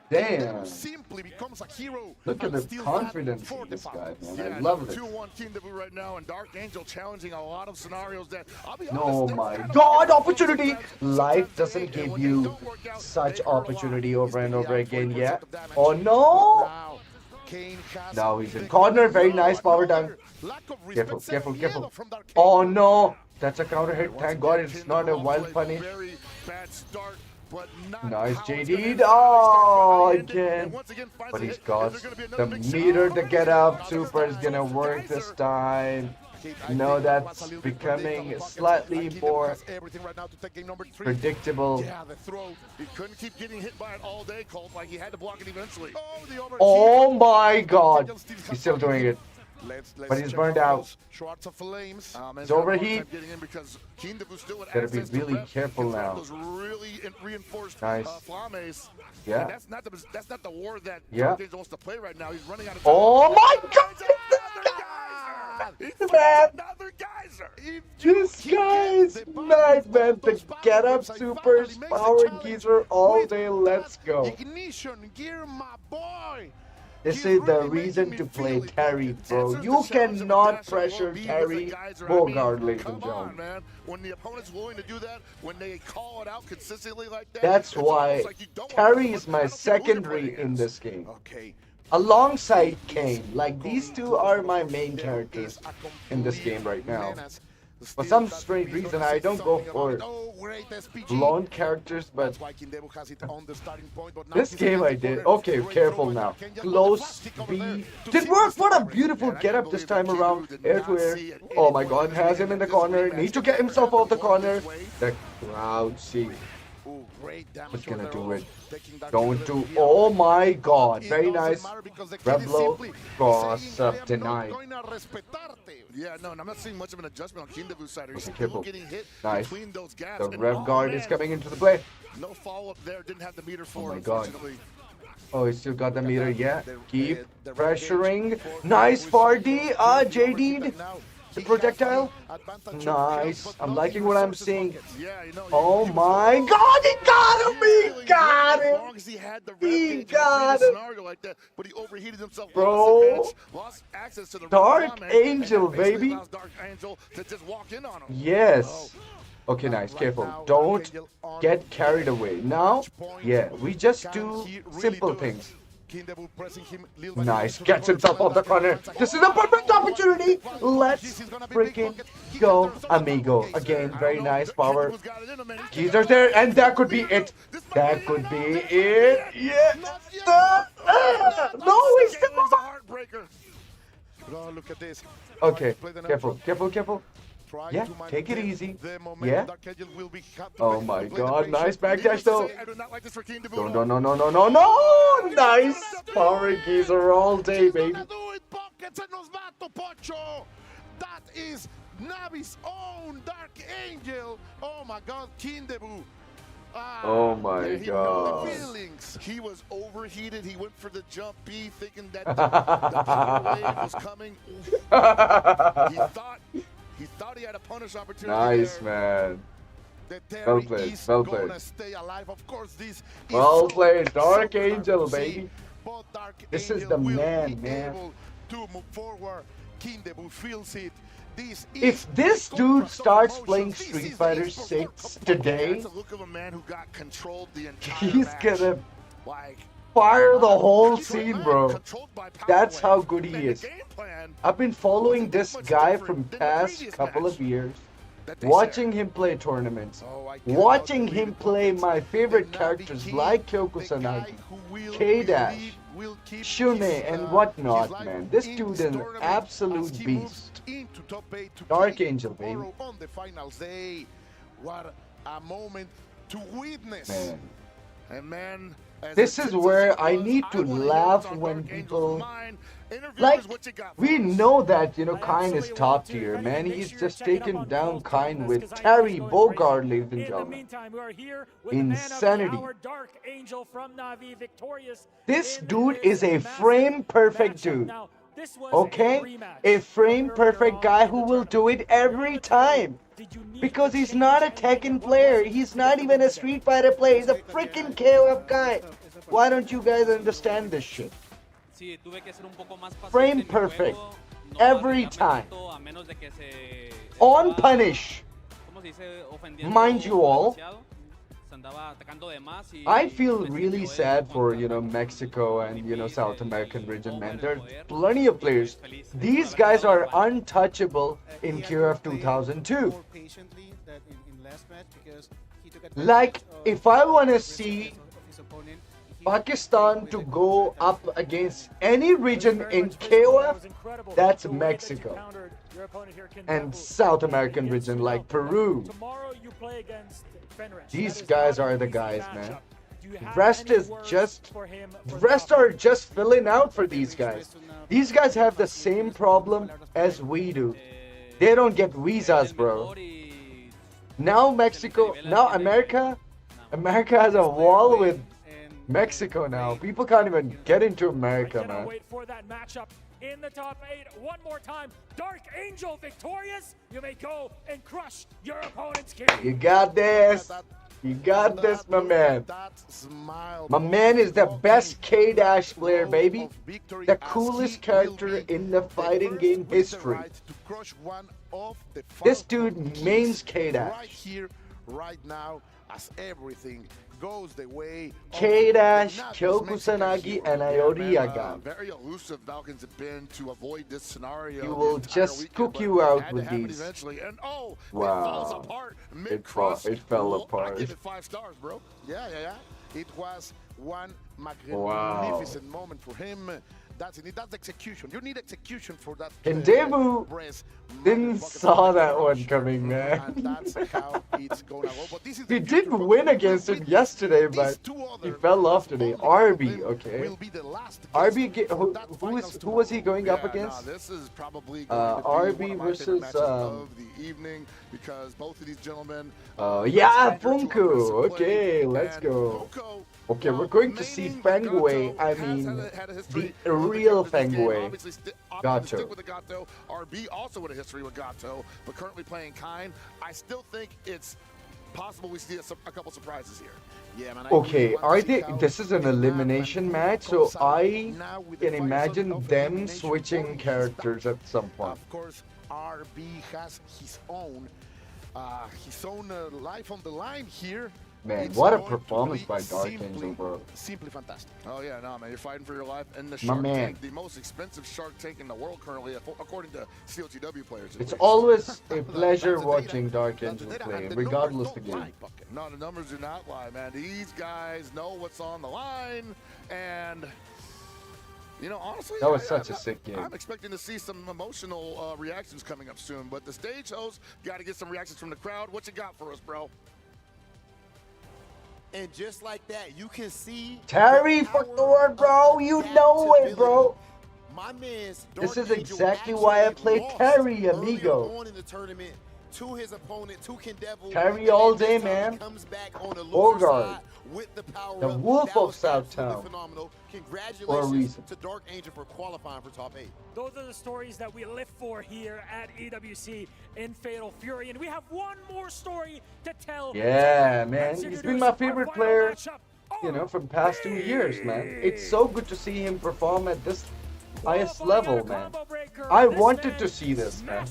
damn. Simply becomes a hero. Look at the confidence in this guy, man. I love it. 2-1 Kindebu right now, and Dark Angel challenging a lot of scenarios that I'll be oh honest, my god, opportunity! Life doesn't give you such opportunity over and over again yet. Oh no! Now he's in corner. Very nice power dunk. Careful, careful, careful. Oh no! That's a counter hit. Thank god it's not a wild punish. Nice JD. Oh, again. But he's got the meter to get up. Super is gonna work this time. No, that's becoming slightly more predictable. Yeah, the throw. He couldn't keep getting hit by it all day, Colt. Like he had to block it eventually. Oh my god. He's still doing it. But he's burned out. He's overheat. Gotta be really careful now. Nice. Yeah. That's not the war that yeah. wants to play right now. He's running out of time. Oh my god! Man, this guy is mad, man. The get up supers, power geezer all day. Let's go. Ignition gear, my boy. This is the reason to play Terry, bro. You cannot pressure Terry Bogard, ladies and gentlemen. Man. When the opponent's willing to do that, when they call it out consistently like that. That's why Terry is my secondary in this game. Alongside Kane. Like, these two are my main characters in this game right now. For some strange reason, I don't go for blonde characters, but this game I did. Okay, careful now. Close B. Did work. What a beautiful getup this time around. Air to air. Oh my god, has him in the corner. Need to get himself out the corner. The crowd, see. What's gonna do it? Don't do. Oh my god. Very nice. Reblo. Cross up denied. Yeah, no, I'm not seeing much of an adjustment on Kindebu's side. He's still getting hit nice. between those gaps. The rev guard is coming into the play. No follow-up there. Didn't have the meter for Oh my god. unfortunately. Oh, he still got the meter. Yeah. Keep pressuring. Nice Fardy. JD. The projectile. Nice. I'm liking what I'm seeing. Oh my god, he got him! He got him! He got him! But he overheated himself. Bro. Lost access to the Dark Angel, baby. Dark Angel to just walk in on him. Yes. Okay, nice. Careful. Don't get carried away. Now, yeah, we just do simple things. Nice. Gets himself off the corner. This is a perfect opportunity. Let's freaking go, amigo. Again, very nice power. Geezer's there, and that could be it. That could be it. Yeah. No, he's still a heartbreaker. Oh, look at this. Okay, careful, careful, careful. Yeah, take it easy. Yeah. Oh my god, nice backdash though. No, no, no, no, no, no, no! Nice power geezer all day, baby. That is Navi's own Dark Angel. Oh my god, Kindebu. Oh my god. He was overheated. He went for the jump B thinking that the power wave was coming. He thought he had a punish opportunity. Nice, there. man. Well played, well played. Of course, this well played, Dark Angel, baby. This is the man, man. To move forward, Kindebu feels it. If this dude starts playing Street Fighter 6 today, he's gonna fire the whole scene, bro. That's how good he is. I've been following this guy from past couple of years, watching him play tournaments, watching him play my favorite characters like Kyoko Sanagi, K-Dash, Shune, and whatnot, man. This dude is an absolute beast. Dark Angel, baby. On the finals day, what a moment to witness. Man. And man, this is where I need to laugh when people, like, we know that, you know, Kine is top tier, man. He's just taken down Kine with Terry Bogard, ladies and gentlemen. Insanity. This dude is a frame-perfect dude. Okay? A frame-perfect guy who will do it every time. Because he's not a Tekken player. He's not even a Street Fighter player. He's a freaking KOF guy. Why don't you guys understand this shit? Frame perfect. Every time. On punish. Mind you all, I feel really sad for, you know, Mexico and, you know, South American region, man. There are plenty of players. These guys are untouchable in QF 2002. Like, if I want to see Pakistan to go up against any region in KOF, that's Mexico. And South American region like Peru. These guys are the guys, man. Rest are just filling out for these guys. These guys have the same problem as we do. They don't get visas, bro. Now America has a wall with Mexico now. People can't even get into America, man. Wait for that matchup in the top 8 one more time. Dark Angel victorious. You may go and crush your opponent's king. You got this. You got this, my man. My man is the best K-Dash player, baby. The coolest character in the fighting game history. This dude mains K-Dash. Right here, right now, as everything goes the way K-Dash, Kyo Kusanagi, and Iori Yagami. Very elusive Falcons have been to avoid this scenario. He will just cook you out with these. Eventually. And wow. It falls apart. It fell apart. I give it 5 stars, bro. Yeah. It was one magnificent moment for him. That's execution. You need execution for that. And Debu didn't saw that one coming, man. And that's how it's gonna go. But this is he did win against him yesterday, but he fell off today. RB, okay. RB, who was he going up against? This is probably RB versus of the evening because both of these gentlemen. Yeah, Funko. Okay, let's go. Okay, we're going to see Fangway. I mean, the real Fangway. Gato. Stick with the Gato. RB also with a history with Gato, but currently playing Kind. I still think it's possible we see a couple surprises here. Yeah, man. Okay, are they? This is an elimination match, so I can imagine them switching characters at some point. Of course, RB has his own life on the line here. Man, what a performance by Dark Angel, bro. Simply fantastic. Oh, yeah, no, man. You're fighting for your life. And the Shark Tank, the most expensive Shark Tank in the world currently, according to COTW players. It's always a pleasure watching Dark Angel play, regardless of the game. No, the numbers do not lie, man. These guys know what's on the line. And, you know, honestly, that was such a sick game. I'm expecting to see some emotional reactions coming up soon. But the stage host got to get some reactions from the crowd. What you got for us, bro? And just like that, you can see Terry for Thor, bro. You know it, bro. My man's this is exactly why I played Terry, amigo. On in the tournament to his opponent, to Kendevel. Terry all day, man. Comes back on a Bogard, with the power the Wolf of Southtown. Phenomenal. For a Congratulations reason. to Dark Angel for qualifying for top 8. Those are the stories that we live for here at EWC in Fatal Fury. And we have one more story to tell. Yeah, man. He's been my favorite player, you know, from past 2 years, man. It's so good to see him perform at this highest level, man. I wanted to see this, man.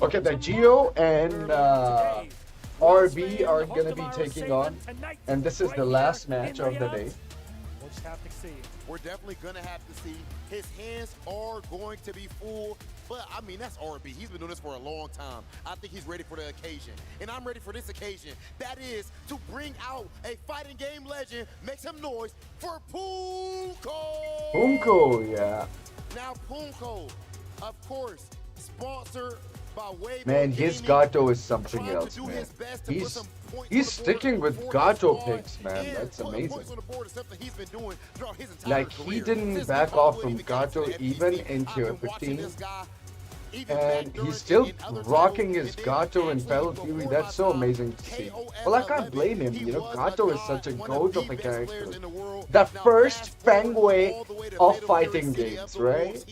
Okay, the Geo and RB are going to be taking on, and this is the last match of the day. We'll just have to see. We're definitely going to have to see. His hands are going to be full, but I mean, that's RB. He's been doing this for a long time. I think he's ready for the occasion, and I'm ready for this occasion. That is to bring out a fighting game legend, make some noise for Punko. Punko, yeah. Now, Punko, of course, sponsored by Weibo Man, his Gato is something else, man. He's sticking with Gato picks, man. That's amazing. Like, he didn't back off from Gato even in Tier 15. And he's still rocking his Gato and Fatal Fury. That's so amazing to see. Well, I can't blame him. You know, Gato is such a goat of a character. The first Fangway of fighting games, right?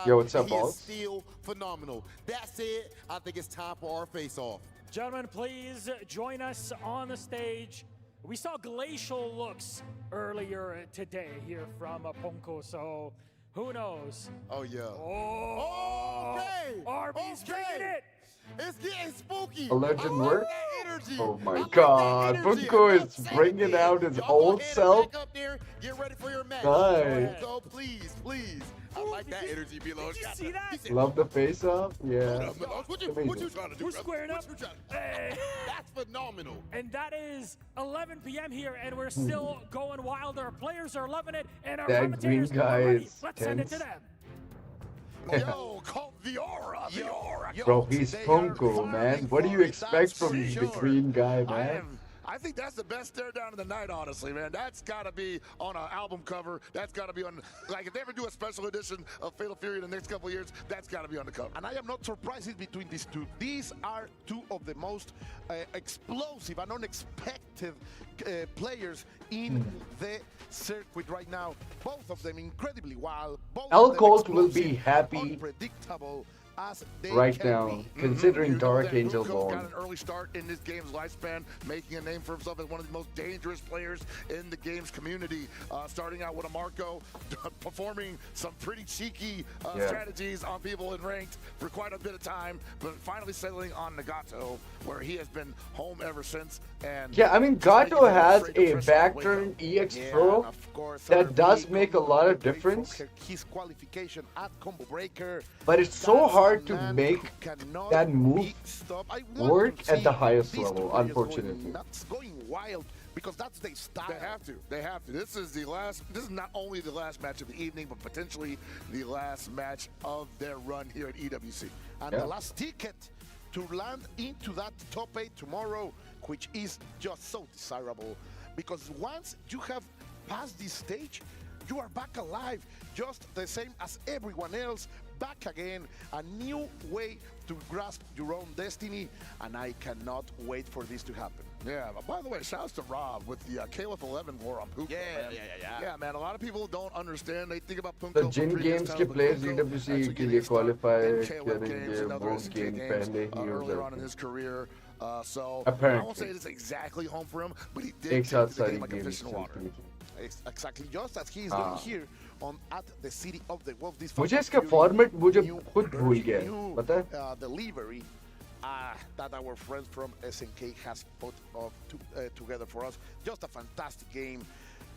Yo, what's up, boss? Still phenomenal. That said, I think it's time for our face-off. Gentlemen, please join us on the stage. We saw glacial looks earlier today here from Punko, so who knows? Oh, yeah. Oh, okay. RB's bringing it. It's getting spooky. A legend work? Oh my god, Punko is bringing out his old self. Get ready for your match. Nice. So please, please. I like that energy, Below. Did you see that? Love the face-off? Yeah. What you trying to do? We're squaring up. Hey. That's phenomenal. And that is 11 p.m. here, and we're still going wild. Our players are loving it, and our That commentators green guy are ready. is Let's send it to tense. them. Yo, call the aura. The aura. Bro, he's Punko, man. What do you expect from the green guy, man? I think that's the best stare down of the night, honestly, man. That's got to be on an album cover. That's got to be on, like, if they ever do a special edition of Fatal Fury in the next couple of years, that's got to be on the cover. And I am not surprised between these two. These are two of the most explosive and unexpected players in the circuit right now. Both of them incredibly wild. Both L of them Colt will be explosive, happy unpredictable. right now, considering Dark Angel Bone. Got an early start in this game's lifespan, making a name for himself as one of the most dangerous players in the game's community. Starting out with a Marco, performing some pretty cheeky strategies on people in ranked for quite a bit of time, but finally settling on Nagato, where he has been home ever since. And yeah, I mean, Gato has a backturn EX throw that does make a lot of difference. His qualification at Combo Breaker, but it's so hard to make that move work at the highest level, unfortunately. That's going wild because that's their style. They have to. They have to. This is not only the last match of the evening, but potentially the last match of their run here at EWC. And the last ticket to land into that top 8 tomorrow, which is just so desirable, because once you have passed this stage, you are back alive, just the same as everyone else, back again, a new way to grasp your own destiny, and I cannot wait for this to happen. Yeah, but by the way, shouts to Rob with the Caliph 11 war on Punko. Yeah, man, a lot of people don't understand. They think about Punko. The Jin games के players EWC के लिए qualify करेंगे वो game पहले ही हो earlier on in his career. So apparently. I won't say it's exactly home for him, but he did take the game like a fish in the water. Exactly, just as he is doing here at the City of the Wolf. This मुझे इसका format मुझे खुद भूल गया है, पता है? Delivery that our friends from SNK has put together for us. Just a fantastic game.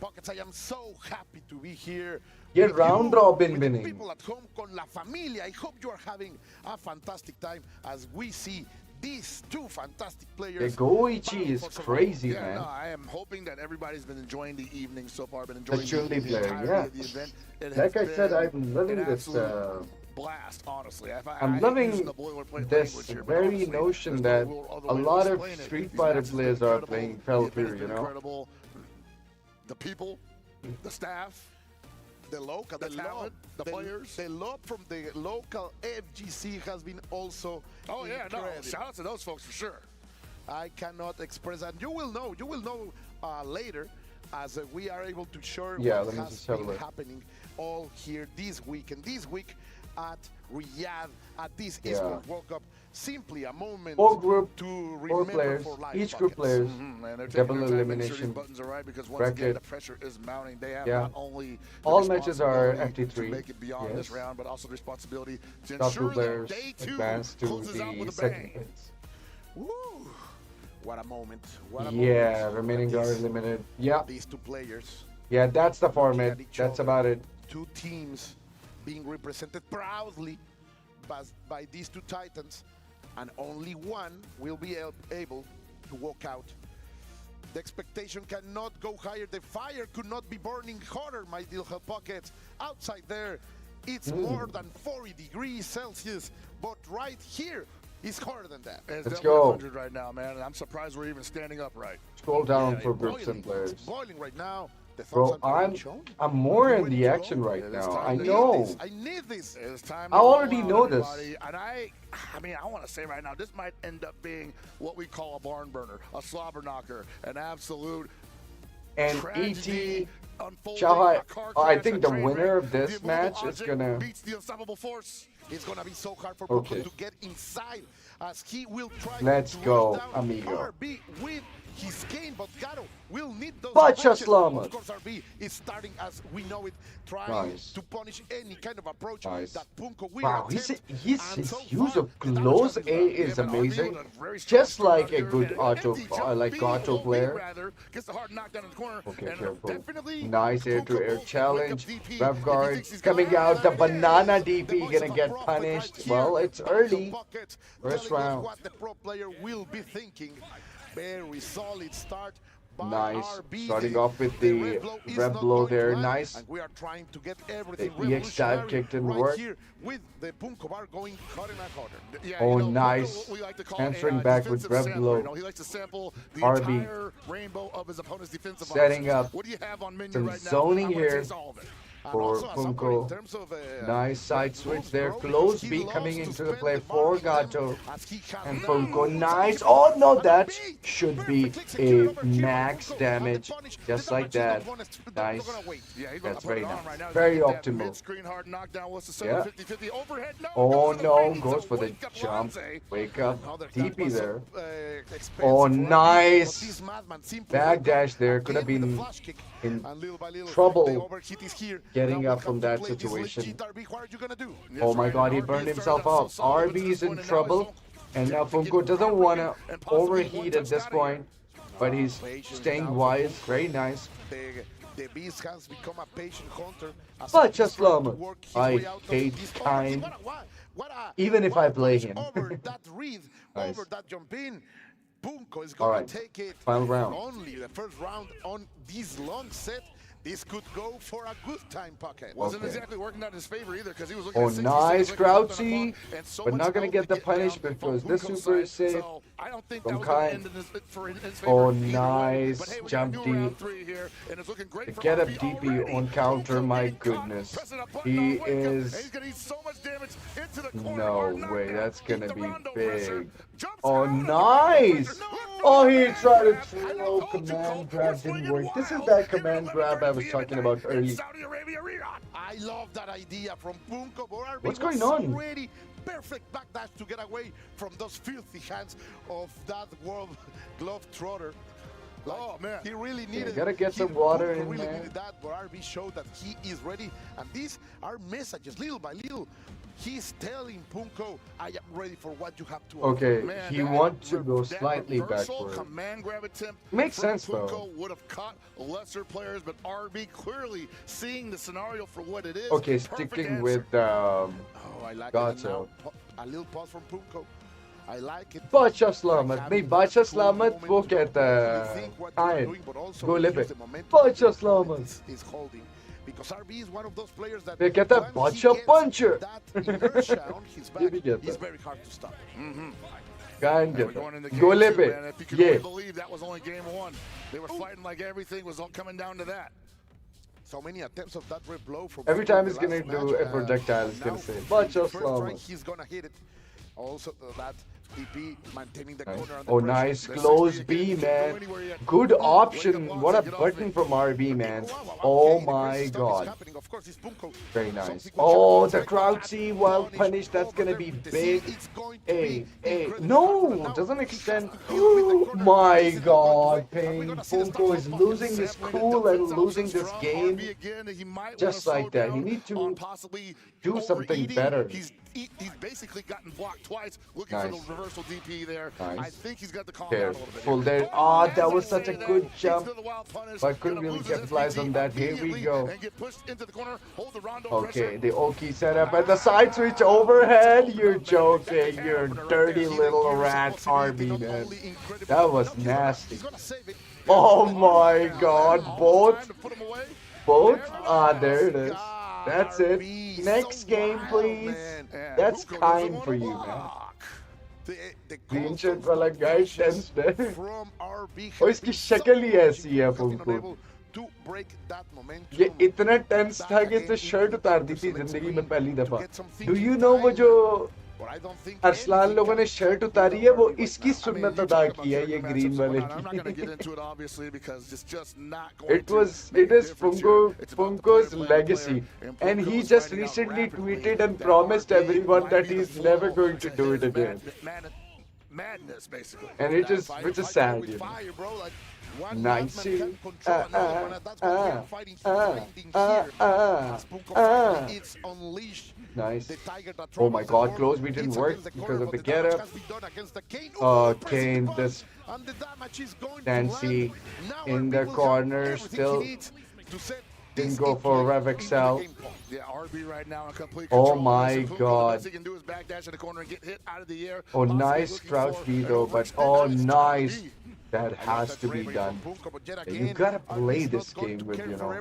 Pockets, I am so happy to be here. Get round robin winning. People at home, con la familia. I hope you are having a fantastic time as we see these two fantastic players. The Goichi is crazy, man. No, I am hoping that everybody's been enjoying the evening so far. Been enjoying the entirety of the event. Like I said, I'm loving this. Blast, honestly. I'm loving this very notion that a lot of Street Fighter players are playing Fell Fury, you know? Incredible. The people, the staff, the local, the talent, the players. The love from the local FGC has been also incredible. Shout out to those folks for sure. I cannot express that. You will know later as we are able to share what has been happening all here this week. And this week at Riyadh, at this Esports World Cup, simply a moment to remember players, for life. each group players, double elimination, buttons are right because once again the pressure is mounting. They have not only all matches are FT3 to make it beyond this round, but also the responsibility to top ensure players that day 2 advance to closes out with the a second bang. phase. Woo! What a moment! Remaining are limited. Yeah, these two players. Yeah, that's the format. That's about it. Two teams being represented proudly by these two titans, and only one will be able to walk out. The expectation cannot go higher. The fire could not be burning hotter, my dear Hell Pockets. Outside there, it's more than 40 degrees Celsius, but right here, it's hotter than that. It's Let's definitely go. 100 right now, man, and I'm surprised we're even standing upright. Scroll down for groups and players. It's boiling right now. Bro, I'm more in the action right now. I know. I need this. It's time. I already know this. And I mean, I want to say right now, this might end up being what we call a barn burner, a slobber knocker, an absolute and tragedy. I think the winner of this match is gonna beats the unstoppable force. It's gonna be so hard for Punko to get inside as he will try Let's to go, down amigo. RB with his game, but Gato will need those Bacha punches. Slamas. Of course, RB is starting as we know it, trying to punish any kind of approach that Punko will attempt. His use of close A is amazing. Just like a good auto player. Gets the hard knockdown in the corner. Okay, careful. Nice air-to-air challenge. Rev guard coming out. The banana DP gonna get punished. Well, it's early. First round. What the pro player will be thinking. Very solid start. Nice. Starting off with the rev blow there. Nice. And we are trying to get everything the EX dive kick didn't work. Here with the Punko bar going harder and harder. Yeah, oh, nice. Answering back with rev blow. He likes to sample the RB. entire rainbow of his opponent's defensive setting up what do you have on menu some right now? zoning here. for Punko. Nice side switch there. Close B coming into the play for Gato. And Punko, nice. Oh no, that should be a max damage. Just like that. Nice. That's very nice. Very optimal. Yeah. Oh no, goes for the jump. Wake up. DP there. Oh, nice. Backdash there. Could have been in trouble getting up from that situation. Oh my god, he burned himself up. RB is in trouble. And now Punko doesn't want to overheat at this point. But he's staying wise. Very nice. The beast has become a patient hunter. But just Lama, I hate time. Even if I play him. Over that read, over that jump in, Punko is All going right. to take it. Final round. Only the first round on this long set. This could go for a good time pocket. Wasn't Okay. exactly working out in his favor either because he was looking Oh, at 60 nice seconds left on the crouchy. clock, and so But much not going to help get the to down punishment from because this Punko's super is side. safe. So I don't think From that was going to Kai. end in his favor Oh, either way. nice. But hey, we got a Jump new round D. 3 here, and it's looking great The for get up RB DP already. on counter, my goodness. He is. He's going to eat so much damage into the corner. No way, that's going to be big. Oh, nice. Oh, he tried to throw command grab, didn't work. This is that command grab I was talking about earlier. I love that idea from Punko. But RB What's going was on? Already perfect backdash to get away from those filthy hands of that world glove trotter. Oh man, he really needed. Gotta get some water Punko in really there. needed that, but RB showed that he is ready. And these are messages, little by little. He's telling Punko, "I am ready for what you have to offer." Okay, Man, he that wants to go that slightly reversal backward. command grab attempt Makes from sense, Punko though. would have caught lesser players, but RB clearly seeing the scenario for what it is. Okay, Perfect sticking answer. with Oh, I like it. Gato. Now, a little pause from Punko. I like it. Bacha Slamat. नहीं बाचा Slamat वो कहता है Iron. Go live it. Bacha Slamat. Is holding. Because RB is one of those players that ये कहता है once he Bacha gets Puncher. that inertia on his back, ये भी कहता it's है. very hard to stop. Kain We're कहता going into है. game Go two, live man. it. If you could Yeah. only believe that was only game one. They were fighting like everything was all coming down to that. So many attempts of that red blow from Every Punko time in he's the gonna last do match, a projectile, he's now gonna say in Bacha the first try, Slamat. he's gonna hit it. Also, that DP maintaining the corner under Oh, pressure. nice The close 60 B, again, man. can go anywhere yet. Good Wake option. up What a once, get off button it. from RB, man. Wow, Oh okay, the my great stuff is god. happening. Of course, it's Punko. Very nice. Something Oh, which the is crowd C while punished. That's gonna be big. Hey, hey, no, doesn't extend. Oh my god, Pain. Punko is losing his cool and losing this game. Just like that. You need to do something better. He's basically gotten blocked twice, looking Nice. for the reversal DP there. Nice. I think he's got the calm There, down a little bit. pull there. Ah, that was such a good jump. But I couldn't really capitalize on that. Here we go. And get pushed into the corner, hold the rondo Okay, the Oki setup at the side switch overhead. You're joking. You're dirty little rat, RB, man. That was nasty. Oh my god, both? Both? Ah, there it is. That's it. Next game, please. That's kind for you, man. Green shirt वाला guy tense है. और इसकी शक्ल ही ऐसी है Punko. ये इतना tense था कि इसने शर्ट उतार दी थी जिंदगी में पहली दफा. Do you know वो जो अरसलान लोगों ने शर्ट उतारी है वो इसकी सुन्नत अदा की है ये ग्रीन वाले की. It is Punko's legacy, and he just recently tweeted and promised everyone that he's never going to do it again. Madness, basically. And it is, which is sad, you know. Nice. Nice. Oh my god, close we didn't work because of the get up. Kane, this Nancy in the corner still didn't go for Rev Excel. Yeah, RB right now in complete Oh control. my So Punko, god. the best he can do is backdash in the corner and get hit out of the air. Oh, Possibly nice looking crouch for B an though, but overextend oh, on his nice. B. That has to be done. You gotta play this game with, you know,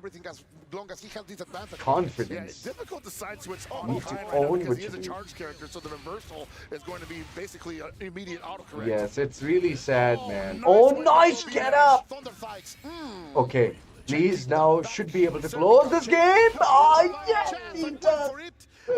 confidence. Yeah, it's difficult to side switch all You the need to time right now own because what he you is a do. charge character, so the reversal is going to be basically an immediate autocorrect. Yes, it's really sad, man. Oh, nice get up! Okay, Please now should be able to close this game. Oh, yes, he does.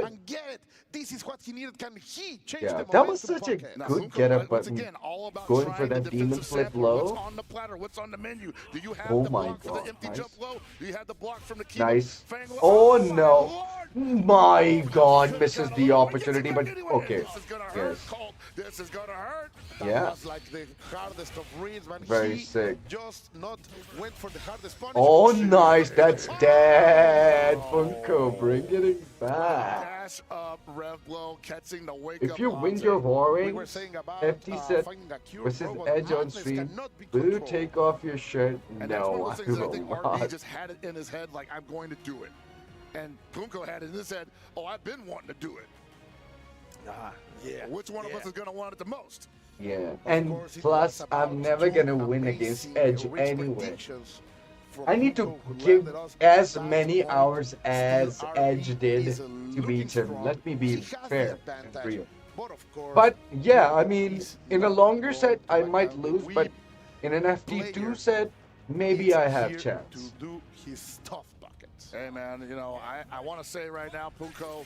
And get it. This is what he needed. Can he change Yeah, the that was momentum such a pocket? good getup, but again, all about going for trying that the demon defensive flip set. low. What's on the platter? What's on the menu? Do you have Oh the my block for God, the empty nice. jump low? Do you have the block from the key? Nice. Oh no. My God, misses the opportunity, but okay. Yes. This is gonna hurt. Yeah. That was like the hardest of reads, man. Very he sick. just not went for the hardest punch. Oh, nice. That's dead. Funko, bringing it back. Dash up, rev low, catching the wake If up you on win the- your we warring, were saying about, FT set finding a cure versus for what Edge on madness stream, cannot be will you controlled. take off your shirt? And that's one No, of I those things that I will think RB not. just had it in his head, like, I'm going to do it. And Punko had it in his head, oh, I've been wanting to do it. Yeah. Which one of us is going to want it the most? Yeah, and plus, I'm never gonna win against Edge anyway. I need to give as many hours as Edge did to beat him. Let me be fair and real. But yeah, I mean, in a longer set, I might lose, but in an FT2 set, maybe I have chance. To do his tough buckets. Hey, man, you know, I want to say right now, Punko,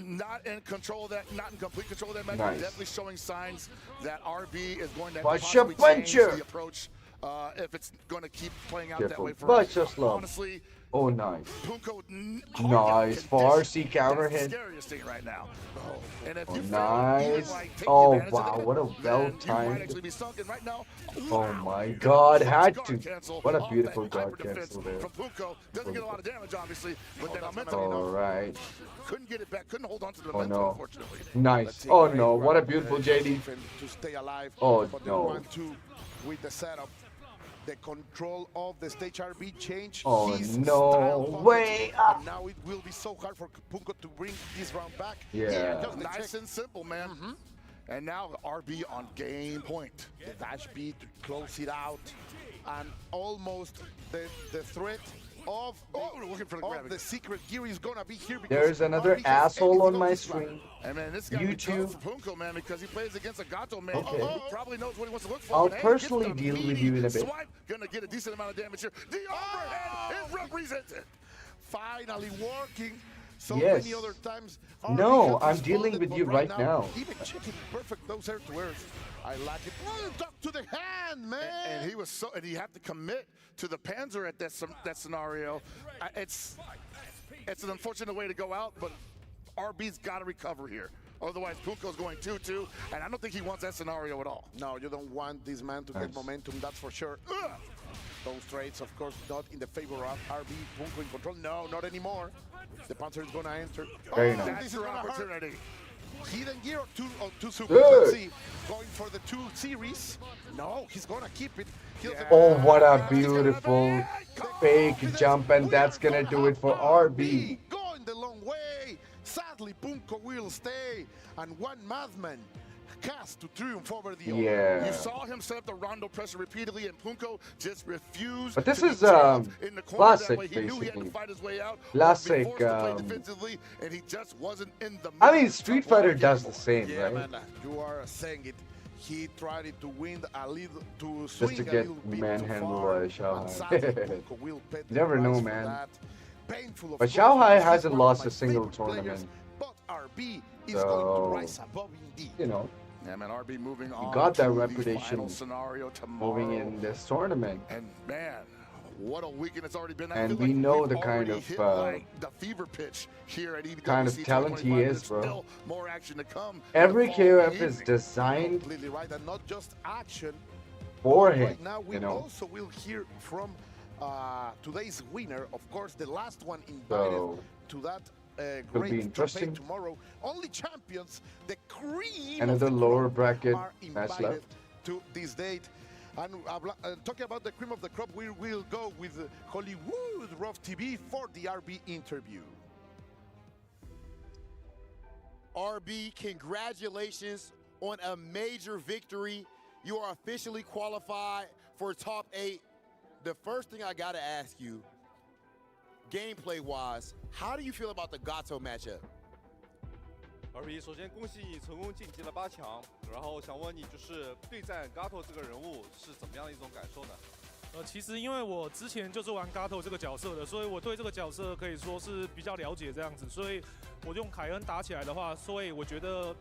not in control of that, not in complete control of that match. Nice. Definitely showing signs that RB is going to Puncher, possibly change puncher. the approach if it's going to keep playing out that Careful, way for but him. just love. Honestly, Oh, nice. Punko Nice. For RC counter that's the hit. scariest thing right now. And if Oh, you nice. fail, take Oh, advantage of wow. it, What a then you might well-timed. actually be sunken right now. Oh, my God. Had to. Cancel What a off beautiful that guard hyper defense cancel there. from Punko. Doesn't get a lot of damage, obviously, but then mentally, All right. couldn't get it back, couldn't hold on to the Oh, momentum, no. unfortunately. Nice. Oh, no. What a beautiful JD. To stay alive. Oh, but no. the 1-2 with the setup. The control of the stage RB changed. Oh, his no style way. pocket, and now it will be so hard for Punko to bring this round back. Yeah. Just nice and simple, man. And now RB on game point. The dash B to close it out. And almost the threat of looking for the secret gear is gonna be here. There's another RB has asshole anything on my this stream. round. And man, this guy YouTube. for Punko, man, because he plays against a Gato man. Okay. He probably knows what he wants to look for. I'll And, hey, personally gets the deal with meaty you in a bit. Swipe, gonna get a decent amount of damage here. The overhead is represented. Finally working. So Yes. many other times. No, RB has I'm dealing responded, with but you right now. Even checking perfect those air to airs. I like it. Duck to the hand, man. And he was and he had to commit to the Panzer at that scenario. It's an unfortunate way to go out, but RB's got to recover here. Otherwise, Punko's going 2-2, and I don't think he wants that scenario at all. No, you don't want this man to get momentum, that's for sure. Those trades, of course, not in the favor of RB. Punko in control. No, not anymore. The Panzer is going to enter. Very nice. That's your opportunity. Hidden gear or two super. Good. Let's see. Going for the 2 series. No, he's going to keep it. Oh, what a beautiful fake jump, and that's gonna do it for RB. Going the long way. Sadly, Punko will stay. And one madman cast to triumph over the other. Yeah. You saw him set up the rondo pressure repeatedly, and Punko just refused. But this to is be trapped in the corner. That classic, way he knew he had to basically. fight his way out. Classic, Be forced to play defensively, and he just wasn't in the. I mean, Street Fighter does the same, Yeah, right? man, you are saying it. He tried to win a little, to Just swing to a get little bit too manhandled far. by And Shanghai. sadly, Punko will pay the Never price know, for man. that. Painful, of But course, Shanghai because he's hasn't one of lost my a single favorite players, tournament. but RB is So, going to rise above indeed. You know, Yeah, man, RB moving he on. got that to the reputation final scenario tomorrow. moving in this tournament. And man, what a weekend it's already been. I And feel we like know we've the kind already of, hit, like, the fever pitch here at EBWC kind of talent he 2025. is, There's bro. Still more action to come. Every in the fall KOF is evening. designed Completely right, and not just action. for But him, right now, we you know. also will hear from today's winner, of course, the last one invited So, to that be great interesting. campaign tomorrow. Only champions, the cream of Another the lower crop, bracket are match invited left. to this date. And talking about the cream of the crop, we will go with Hollywood Rough TV for the RB interview. RB, congratulations on a major victory. You are officially qualified for top 8. The first thing I got to ask you, gameplay-wise, how do you feel about the Gato matchup? RB，首先恭喜你成功晋级了8强，然后想问你就是对战 Gato 这个人物是怎么样的一种感受呢？其实因为我之前就是玩 Gato 这个角色的，所以我对这个角色可以说是比较了解这样子，所以我用凯恩打起来的话，所以我觉得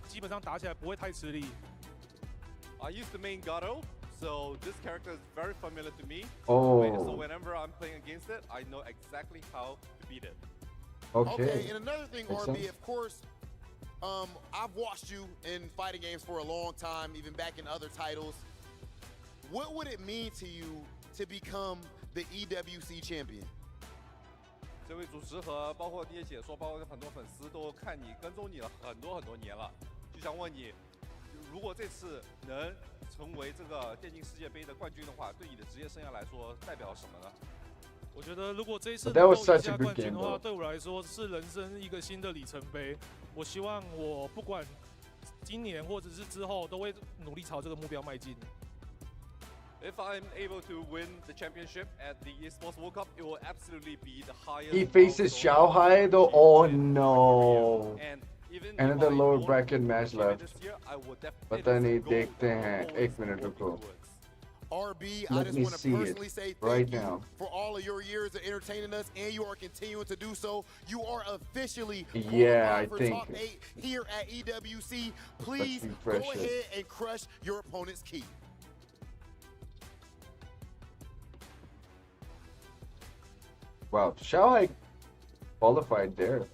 基本上打起来不会太吃力。I use the main Gato, so this character is very familiar to me. Oh. So whenever I'm playing against it, I know exactly how to beat it. Okay. And another thing, RB, of course, I've watched you in fighting games for a long time, even back in other titles. What would it mean to you to become the EWC champion? 这位主持和包括你的解说，包括很多粉丝都看你跟踪你了很多年了，就想问你，如果这次能成为这个电竞世界杯的冠军的话，对你的职业生涯来说代表什么呢？我觉得如果这一次能够赢下冠军的话，对我来说是人生一个新的里程碑。我希望我不管今年或者是之后，都会努力朝这个目标迈进。If I'm able to win the championship at the Esports World Cup, it will absolutely be the highest. He faces Shanghai though. Oh no. Another lower bracket match left. पता नहीं देखते हैं 1 minute रुको. RB, I just want to personally say thank you for all of your years of entertaining us, and you are continuing to do so. You are officially qualified for top 8 here at EWC. Please go ahead and crush your opponent's key. Wow, Shanghai qualified there.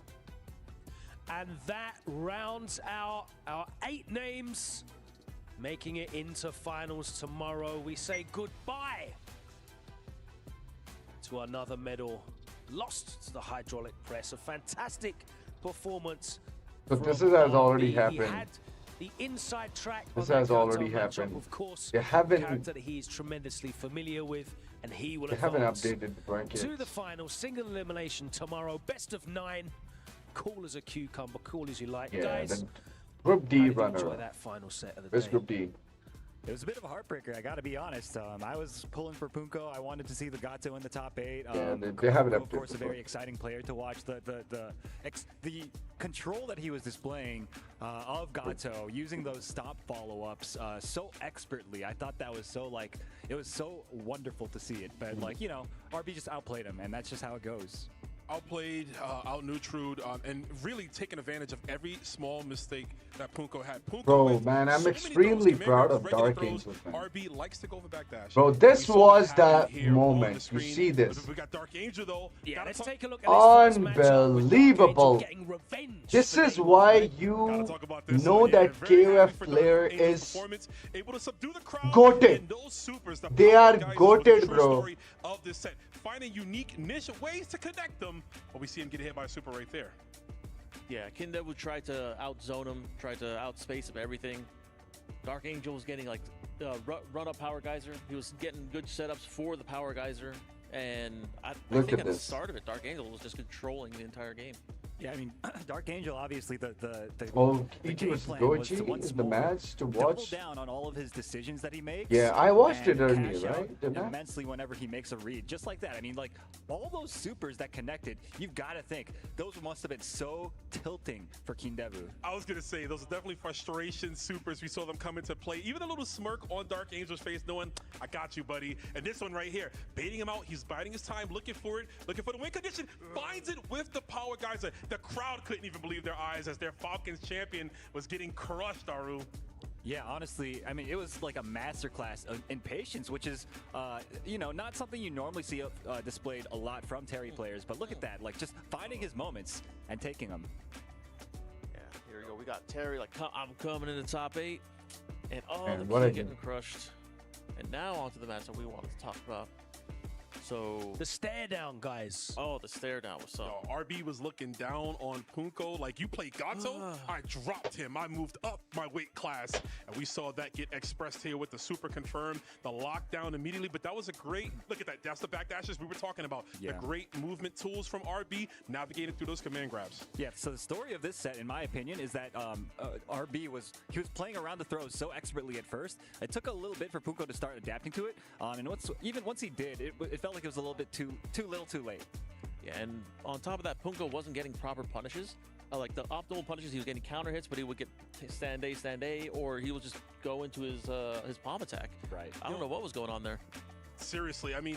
And that rounds out our 8 names, making it into finals tomorrow. We say goodbye to another medal lost to the hydraulic press. A fantastic performance. But this has already happened. He had the inside track. This has already happened. Of course, they haven't. A character that he is tremendously familiar with, and he will they haven't updated the bracket to the final. Single elimination tomorrow. Best of 9. Cool as a cucumber. Cool as you like, guys. Group D runner. Enjoy that final set of the Where's day. Group D? It was a bit of a heartbreaker, I gotta be honest. I was pulling for Punko. I wanted to see the Gato in the top 8. They haven't of course, a very exciting player to watch. The control that he was displaying of Gato, using those stop follow-ups so expertly. I thought that was so it was so wonderful to see it. But RB just outplayed him, and that's just how it goes. Outplayed, out-neutraled, and really taking advantage of every small mistake that Punko had. Bro, man, I'm extremely proud of Dark Angel. RB likes to go for backdash. Bro, this was that moment. You see this. We got Dark Angel though. Yeah, let's take a look at this unbelievable. This is why you know that KOF player is goated. They are goated, bro. Finding unique niche ways to connect them, but we see him get hit by a super right there. Yeah, KOTW tried to outzone him, tried to outspace him, everything. Dark Angel was getting run-up power geyser. He was getting good setups for the power geyser, and I think at the start of it, Dark Angel was just controlling the entire game. Yeah, I mean, Dark Angel, obviously, the game plan was to once the match to watch. Double down on all of his decisions that he makes. Yeah, I watched it earlier, right? Immensely whenever he makes a read, just like that. I mean, all those supers that connected, you've got to think those must have been so tilting for KOTW. I was gonna say those are definitely frustration supers. We saw them come into play. Even a little smirk on Dark Angel's face, knowing I got you, buddy. And this one right here, baiting him out. He's biding his time, looking for it, looking for the win condition. Finds it with the power geyser. The crowd couldn't even believe their eyes as their Falcons champion was getting crushed, Aru. Yeah, honestly, I mean, it was like a masterclass in patience, which is, not something you normally see displayed a lot from Terry players. But look at that, just finding his moments and taking them. Yeah, here we go. We got Terry I'm coming in the top 8, and the key getting crushed. And now onto the match that we wanted to talk about. So the stare down, guys. Oh, the stare down was so. RB was looking down on Punko like, you play Gato? I dropped him. I moved up my weight class. And we saw that get expressed here with the super confirm, the lockdown immediately. But that was a great, look at that. That's the backdashes we were talking about. Yeah. The great movement tools from RB navigating through those command grabs. Yeah, so the story of this set, in my opinion, is that RB was playing around the throws so expertly at first. It took a little bit for Punko to start adapting to it. And even once he did, it felt like it was a little bit too little too late. Yeah, and on top of that, Punko wasn't getting proper punishes. Like the optimal punishes, he was getting counter hits, but he would get stand A, or he would just go into his palm attack. Right. I don't know what was going on there. seriously, I mean,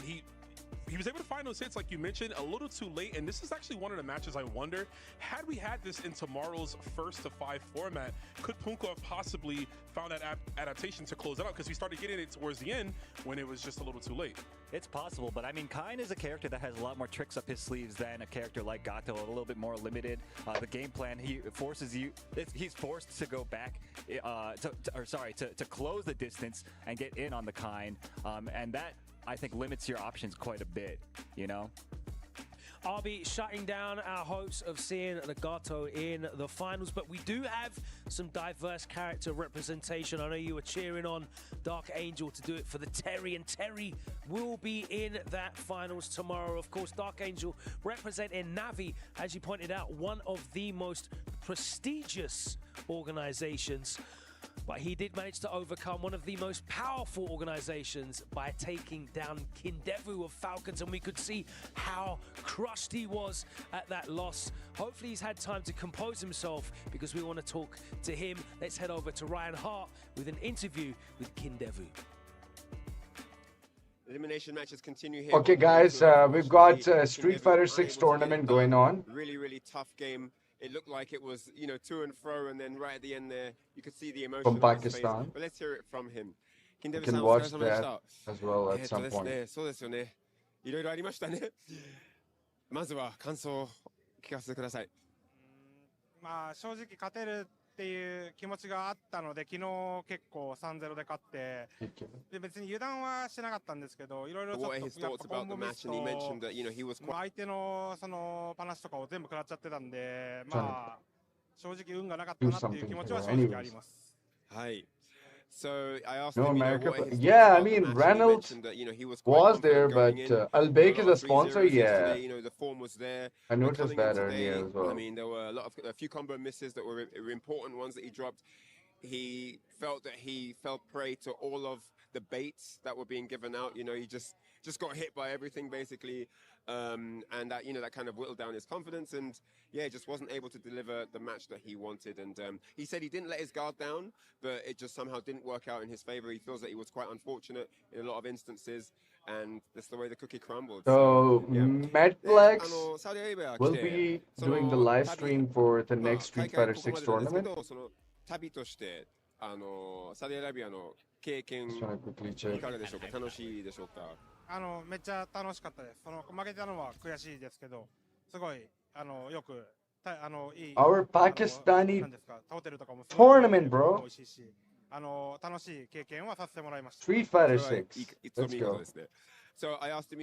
he was able to find those hits, like you mentioned, a little too late. And this is actually one of the matches I wonder, had we had this in tomorrow's 1st to 5 format, could Punkov possibly found that adaptation to close it out? Because we started getting it towards the end when it was just a little too late. It's possible, but I mean, Kine is a character that has a lot more tricks up his sleeves than a character like Gato, a little bit more limited. The game plan, he's forced to go back, to close the distance and get in on the Kine, and that, I think, limits your options quite a bit, you know? I'll be shutting down our hopes of seeing Nagato in the finals, but we do have some diverse character representation. I know you were cheering on Dark Angel to do it for the Terry, and Terry will be in that finals tomorrow. Of course, Dark Angel representing Navi, as you pointed out, one of the most prestigious organizations. But he did manage to overcome one of the most powerful organizations by taking down Kindevu of Falcons, and we could see how crushed he was at that loss. Hopefully he's had time to compose himself, because we want to talk to him. Let's head over to Ryan Hart with an interview with Kindevu. Elimination matches continue here. Okay, guys, we've got Street Fighter 6 tournament going on. Really, really tough game. It looked like it was, you know, to and fro, and then right at the end there, you could see the emotion From on his face. Pakistan. But let's hear it from him. You can watch that as well at some point. そうですよね。いろいろありましたね。まずは感想を聞かせてください。まあ正直勝てるっていう気持ちがあったので、昨日結構 3-0 で勝って、で別に油断はしてなかったんですけど、いろいろちょっとやっぱコンボミスと相手のそのパナシとかを全部食らっちゃってたんで、まあ正直運がなかったなっていう気持ちは正直あります。はい。So I asked No, him, America. what his Yeah, I thoughts mean, about the match. He Reynolds mentioned that, he was was there, going but in. Albeck is a sponsor. 3-0 Yeah, yesterday, the form was there. I noticed Coming in that today, earlier as well. I mean, there were a few combo misses that were important ones that he dropped. He felt that he fell prey to all of the baits that were being given out. He just got hit by everything basically, and that that kind of whittled down his confidence, and yeah, just wasn't able to deliver the match that he wanted. And he said he didn't let his guard down, but it just somehow didn't work out in his favor. He feels that he was quite unfortunate in a lot of instances, and that's the way the cookie crumbled. So, yeah. Medplex will be doing the live stream for the next Street Fighter 6 tournament. 旅としてサウジアラビアの経験いかがでしょうか。楽しいでしょうか。めっちゃ楽しかったです。負けたのは悔しいですけど、すごいよくいい Our Pakistani tournament, bro. 楽しい経験はさせてもらいました。 Street Fighter 6. Let's go. So I asked him,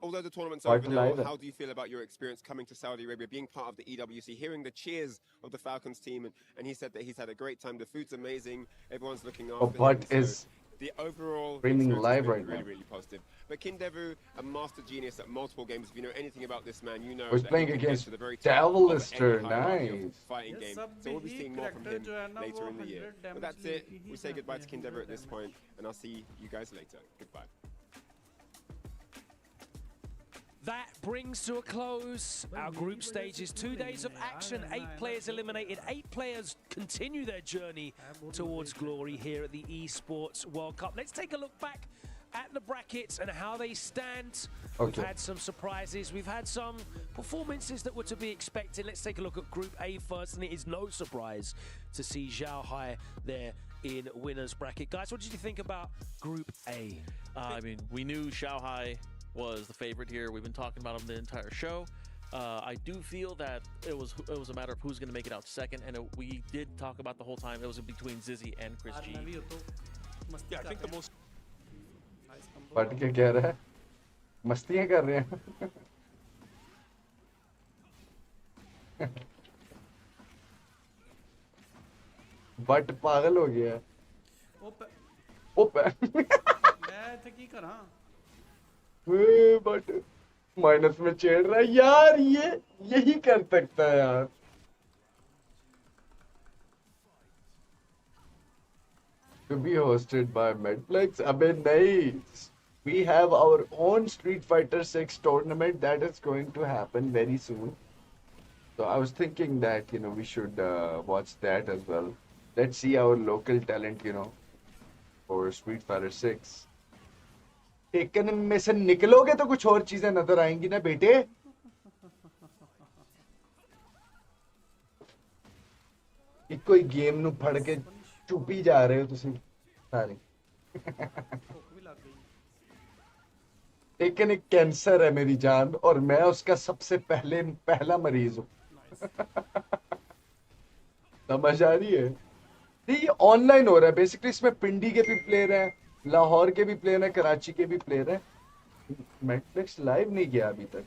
although the tournament's over now, how do you feel about your experience coming to Saudi Arabia, being part of the EWC, hearing the cheers of the Falcons team? And he said that he's had a great time. The food's amazing. Everyone's looking after him. What is the overall streaming live really, right now? really positive. But Kindevu, a master genius at multiple games. If you know anything about this man, you know was that playing he against to the very top Devilister. of any hierarchy of Nice. fighting game. So we'll be seeing more from him later in the year. But that's it. We say goodbye to Kindevu at this point, and I'll see you guys later. Goodbye. That brings to a close our group stages. 2 days of action, 8 players eliminated. 8 players continue their journey towards glory here at the Esports World Cup. Let's take a look back at the brackets and how they stand. We've had some surprises. We've had some performances that were to be expected. Let's take a look at Group A first, and it is no surprise to see Zhao Hai there in winner's bracket. Guys, what did you think about Group A? I mean, we knew Zhao Hai was the favorite here. We've been talking about him the entire show. I do feel that it was a matter of who's going to make it out second, and we did talk about the whole time it was between Zizzy and Chris G. Yeah, I think the most. पढ़ के कह रहा है मस्तियां कर रहे हैं but पागल हो गया है मैं थे की करा बट माइनस में छेड़ रहा है यार ये यही कर सकता है यार to be hosted by Medplex अबे नहीं we have our own Street Fighter 6 tournament that is going to happen very soon. So I was thinking that, we should watch that as well. Let's see our local talent, for Street Fighter 6. Taken में से निकलोगे तो कुछ और चीजें नजर आएंगी ना बेटे. एक कोई गेम नु फड़ के चुपी जा रहे हो तुसी सारे. टेकन एक कैंसर है मेरी जान और मैं उसका सबसे पहला मरीज हूँ. समझ आ रही है? नहीं, ये ऑनलाइन हो रहा है बेसिकली. इसमें पिंडी के भी प्लेयर हैं, लाहौर के भी प्लेयर हैं, कराची के भी प्लेयर हैं. नेटफ्लिक्स लाइव नहीं किया अभी तक.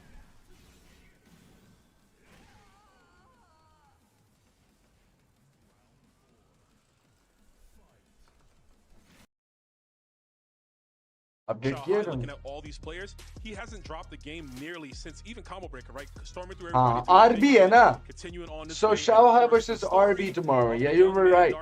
Looking at all these players, he hasn't dropped the game nearly since even Combo Breaker, right? Storming through everybody. RB है ना? Continuing on this So Shanghai versus RB tomorrow. Yeah, you were right.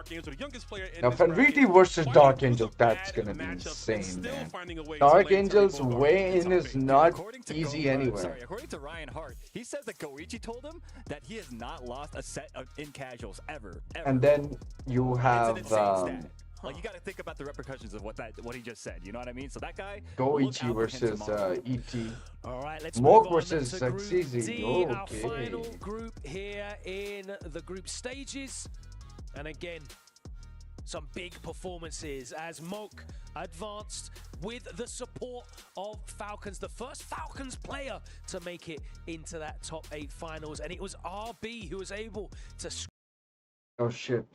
Now Fenriti versus Dark Angel, that's gonna be insane, man. Dark Angel's way in is not easy anywhere. Sorry, according to Ryan Hart, he says that Goichi told him that he has not lost a set in casuals ever. And then you have like you got to think about the repercussions of what he just said. You know what I mean? So that guy. Goichi versus ET. All right, let's Smoke move on versus to Group Xyz. D, Okay. our final group here in the group stages. And again, some big performances as Moke advanced with the support of Falcons, the first Falcons player to make it into that top 8 finals. And it was RB who was able to. Oh shit.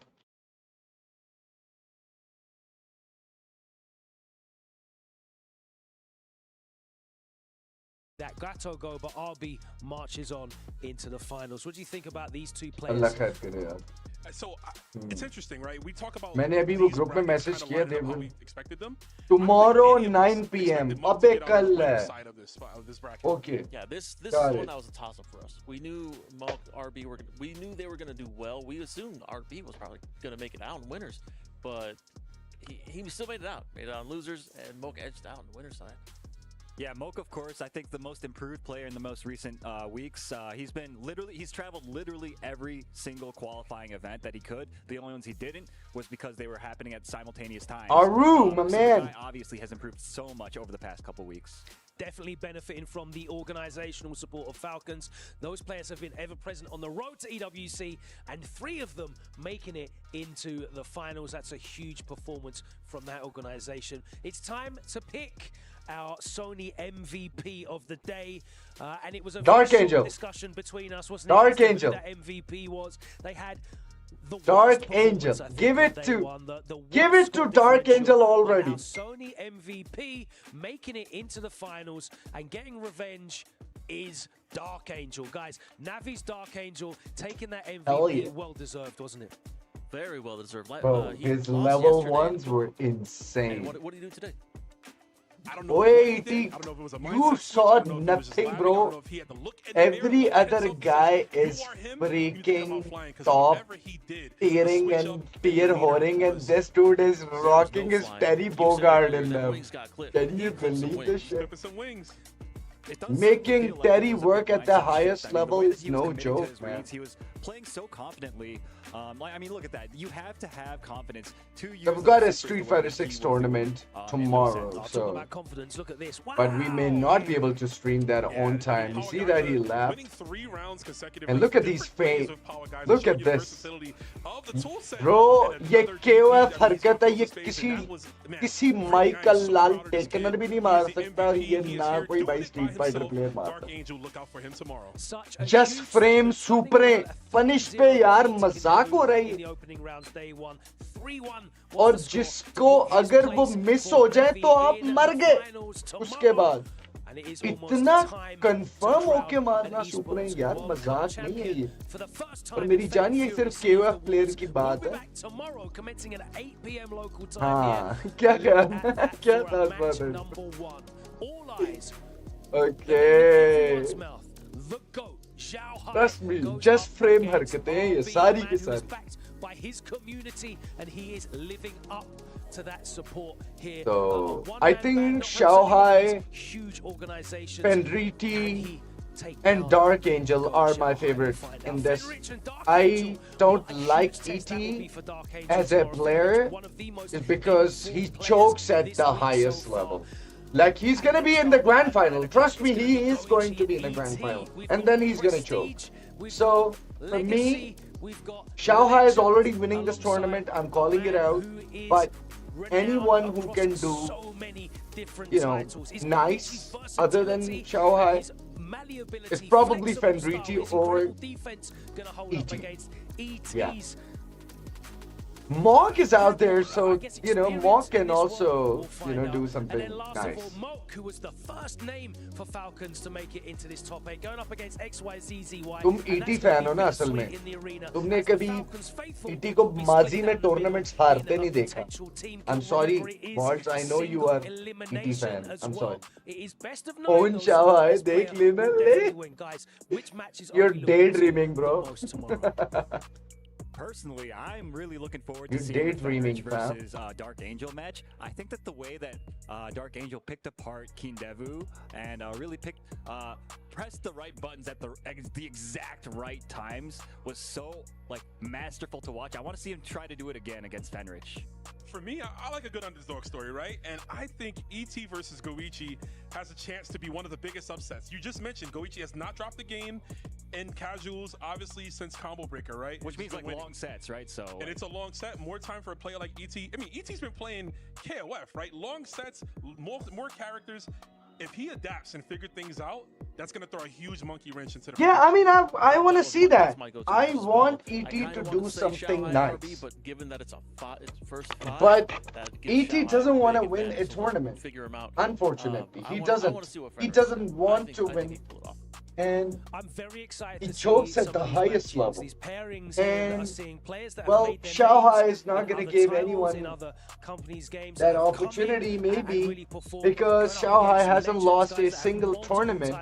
That Gato go, but RB marches on into the finals. What do you think about these two players? So it's interesting, right? We talk about. मैंने अभी वो group में message किया they will tomorrow 9 p.m. अबे कल है. Okay. Yeah, this is one that was a toss up for us. We knew Malk, RB we knew they were gonna do well. We assumed RB was probably gonna make it out in winners, but he still made it out. Made it out on losers, and Moke edged out on the winner's side. Yeah, Moke, of course, I think the most improved player in the most recent weeks. He's traveled literally every single qualifying event that he could. The only ones he didn't was because they were happening at simultaneous times. Aru, my so man. The guy obviously has improved so much over the past couple weeks. Definitely benefiting from the organizational support of Falcons. Those players have been ever present on the road to EWC, and 3 of them making it into the finals. That's a huge performance from that organization. It's time to pick our Sony MVP of the day, and it was a Dark very Angel discussion between us, wasn't Dark it? Angel. That MVP was. They had the Dark Angel. Give it to Dark Angel already. Our Sony MVP making it into the finals and getting revenge is Dark Angel, guys. Navi's Dark Angel taking that MVP, well deserved, wasn't it? Very well deserved. Bro, his level 1s were insane. What did he do today? I don't know. Wait, you saw nothing, bro. Every other guy is breaking top, tearing and tear whoring, and this dude is rocking his Terry Bogard in them. Can you believe this shit? Making Terry work at the highest level is no joke, man. He was playing so confidently. I mean, look at that. You have to have confidence to use. We've got a Street Fighter 6 tournament tomorrow, so. But we may not be able to stream that on time. You see that he laughed? And look at these fame. Look at this. Bro, ये KOF हरकत है, ये किसी Michael लाल टेकनर भी नहीं मार सकता, ये ना कोई भाई स्ट्रीट फाइटर प्लेयर मारता. Just frame सुपरे पनिश पे यार मजाक हो रही है. और जिसको अगर वो मिस हो जाए तो आप मर गए. उसके बाद इतना कंफर्म होके मारना सुपरे यार मजाक नहीं है ये. और मेरी जान ये सिर्फ KOF प्लेयर की बात है. हाँ क्या था बात है. Okay. Trust me, just frame हरकतें हैं ये सारी की सारी. By his community, and he is living up to that support here. So I think Shanghai, Fenriti, and Dark Angel are my favorite in this. I don't like ET as a player, is because he chokes at the highest level. Like, he's gonna be in the grand final. Trust me, he is going to be in the grand final. And then he's gonna choke. So, for me, Shanghai is already winning this tournament. I'm calling it out. But anyone who can do, you know, nice other than Shanghai is probably Fenrici or ET. Yeah. Mock is out there, so, you know, Mock can also, you know, do something nice. Mock, who was the first name for Falcons to make it into this top 8, going up against XYZZY. तुम ET fan हो ना असल में? तुमने कभी ET को माजी में tournaments हारते नहीं देखा? I'm sorry, Waltz, I know you are ET fan. I'm sorry. Owen Shanghai, देख लेना ले. You're daydreaming, bro. Personally, I'm really looking forward to seeing the Fenrich versus Dark Angel match. I think that the way that Dark Angel picked apart Keen Devu and really pressed the right buttons at the exact right times was so like masterful to watch. I want to see him try to do it again against Fenrich. For me, I like a good underdog story, right? And I think ET versus Goichi has a chance to be one of the biggest upsets. You just mentioned Goichi has not dropped the game in casuals, obviously, since Combo Breaker, right? Which means like long sets, right? So, and it's a long set. More time for a player like ET. I mean, ET's been playing KOF, right? Long sets, more characters. If he adapts and figure things out, that's going to throw a huge monkey wrench into the Yeah, I mean, I want to see that. I want ET to do something nice. But given that it's first five, but ET doesn't want to win a tournament. Unfortunately, he doesn't. He doesn't want to win. And I'm very excited he to chokes at the highest level. And, well, Shanghai is not going to give anyone that opportunity, maybe, because Shanghai hasn't lost a single tournament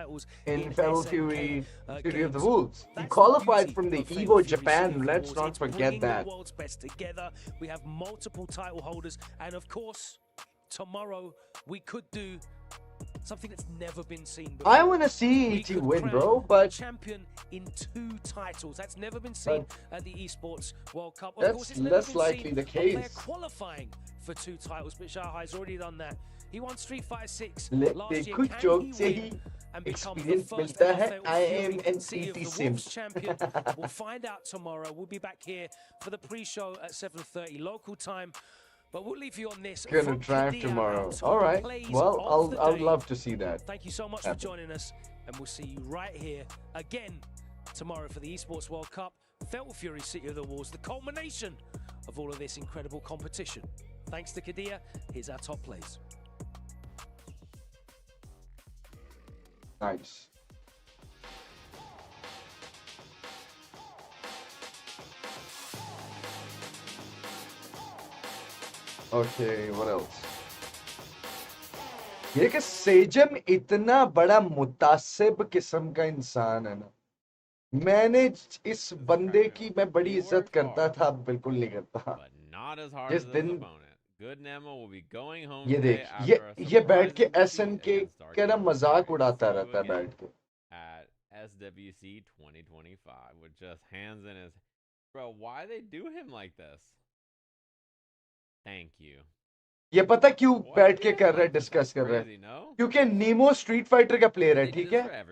in Feral Fury City of the Wolves. He qualified from the Evo Japan, let's not forget that. World's best together. We have multiple title holders, and of course, tomorrow we could do something that's never been seen before. I want to see ET win, bro, but champion in 2 titles. That's never been seen at the Esports World Cup. Of that's course, it's less likely the case. They're qualifying for 2 titles, but Shanghai's already done that. He won Street Fighter 6 last year. Can he win and become the first ever I am an City of ET the sim. Wolves champion? We'll find out tomorrow. We'll be back here for the pre-show at 7:30 local time. But we'll leave you on this. Gonna drive tomorrow. All right. Well, I'd love to see that. Thank you so much for joining us, and we'll see you right here again tomorrow for the Esports World Cup. Fatal Fury City of the Wolves, the culmination of all of this incredible competition. Thanks to Kadia. Here's our top plays. Nice. Okay, what else? ये कि Sejm इतना बड़ा मुतासिब किस्म का इंसान है ना, मैंने इस बंदे की मैं बड़ी इज्जत करता था, अब बिल्कुल नहीं करता। जिस दिन ये देख, ये बैठ के SN के क्या ना मजाक उड़ाता रहता है बैठ के। SWC 2025 with just hands in his, bro, why they do him like this? Thank you. ये पता क्यों बैठ के कर रहे हैं, डिस्कस कर रहे हैं, क्योंकि नीमो स्ट्रीट फाइटर का प्लेयर है, ठीक है?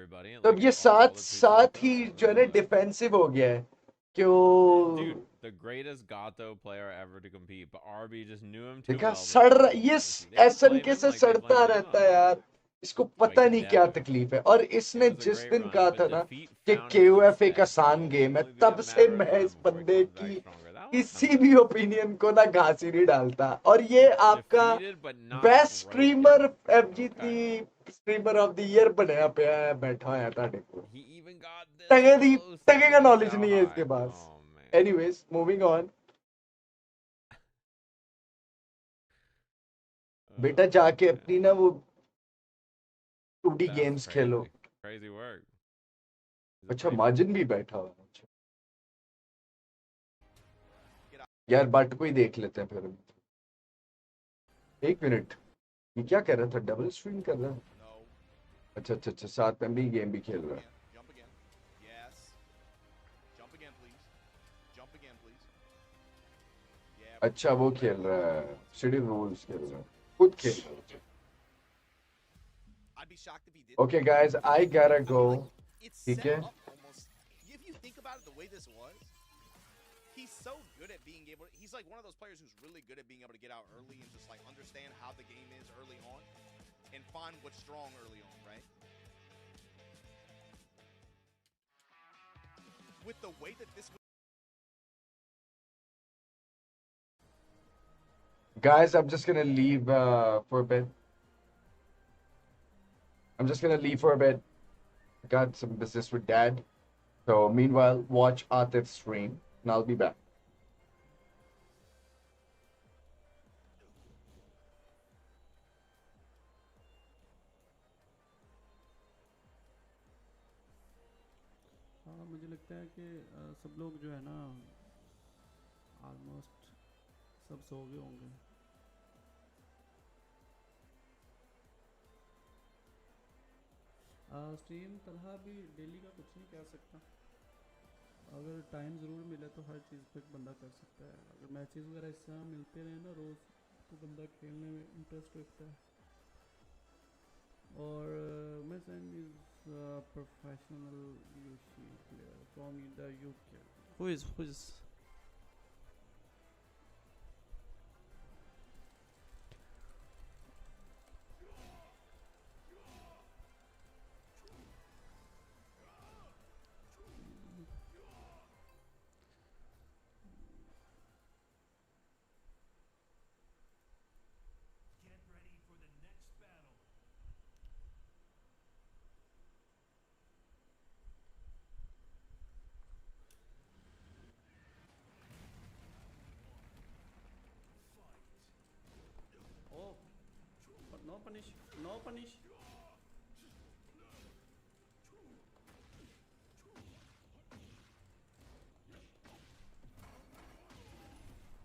तो अब ये साथ ही जो है ना डिफेंसिव हो गया है, क्यों? Dude, the greatest Gato player ever to compete, but RB just knew him too देखा well. सड़ ये SN के से सड़ता रहता है यार, इसको पता नहीं क्या तकलीफ है। और इसने जिस दिन कहा था ना कि KOF एक आसान गेम है, तब से मैं इस बंदे की किसी भी ओपिनियन को ना घासी नहीं डालता। और ये आपका best streamer FGT streamer of the year बनया पिया है, बैठा है ताड़े को, टंगे का नॉलेज नहीं है इसके पास। Anyways, moving on. बेटा जाके अपनी ना वो 2D गेम्स खेलो। अच्छा, माजिन भी बैठा हुआ है। यार बट को ही देख लेते हैं फिर। एक मिनट, ये क्या कर रहा था? डबल स्ट्रीम कर रहा है? अच्छा अच्छा अच्छा, साथ में भी गेम भी खेल रहा है। अच्छा, वो खेल रहा है, सिटी रूल्स खेल रहा है, खुद खेल रहा है। be shocked if he did. Okay, guys, I gotta go. It's set Okay. up almost. If you think about it, the way this was, he's so good at being able. He's like one of those players who's really good at being able to get out early and just like understand how the game is early on, and find what's strong early on, right? With the way that this. Guys, I'm just gonna leave for a bit. I'm just gonna leave for a bit. Got some business with Dad. So meanwhile, watch Atif's stream, and I'll be back. हाँ मुझे लगता है कि सब लोग जो है ना ऑलमोस्ट सब सो गए होंगे. स्ट्रीम तरह भी डेली का कुछ नहीं कह सकता. अगर टाइम ज़रूर मिले तो हर चीज़ पे बंदा कर सकता है. अगर मैचेस वगैरह इस तरह मिलते रहे ना रोज़ तो बंदा खेलने में इंटरेस्ट रखता है. और my son is a professional Yushi player from the UK. Who is Oh, but no punish.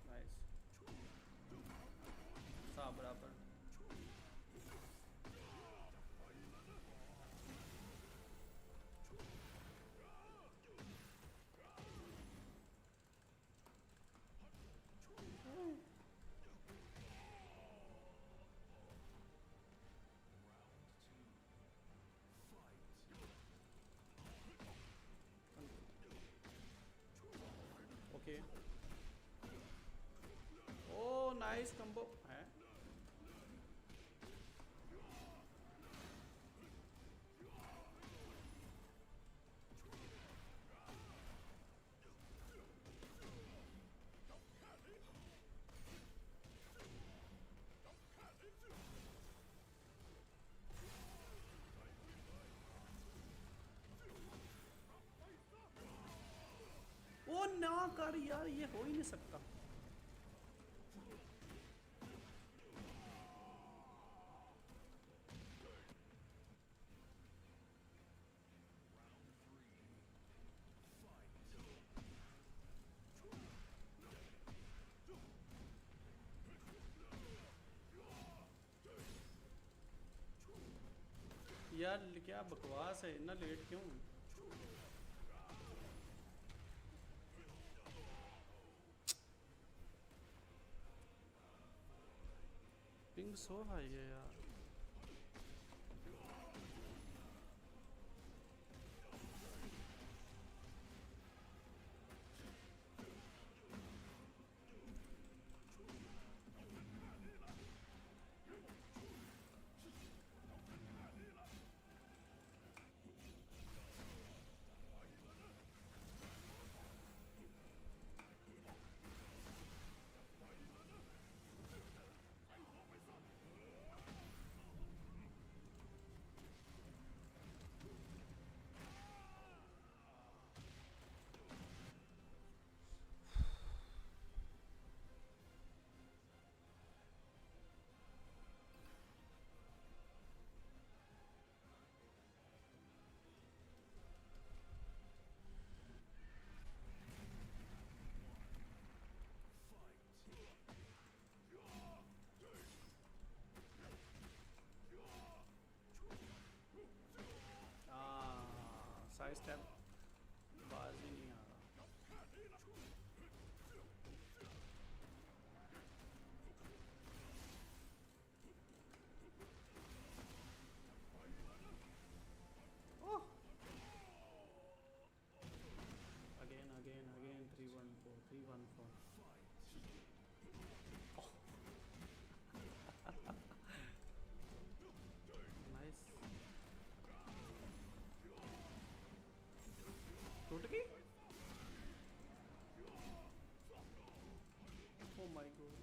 Nice. सा बराबर. Okay. Oh, nice combo. ओ ना कर यार, ये हो ही नहीं सकता. यार क्या बकवास है, इतना लेट क्यों? पिंग सो हाई है यार. run for. Nice. टूट गई? Oh my god.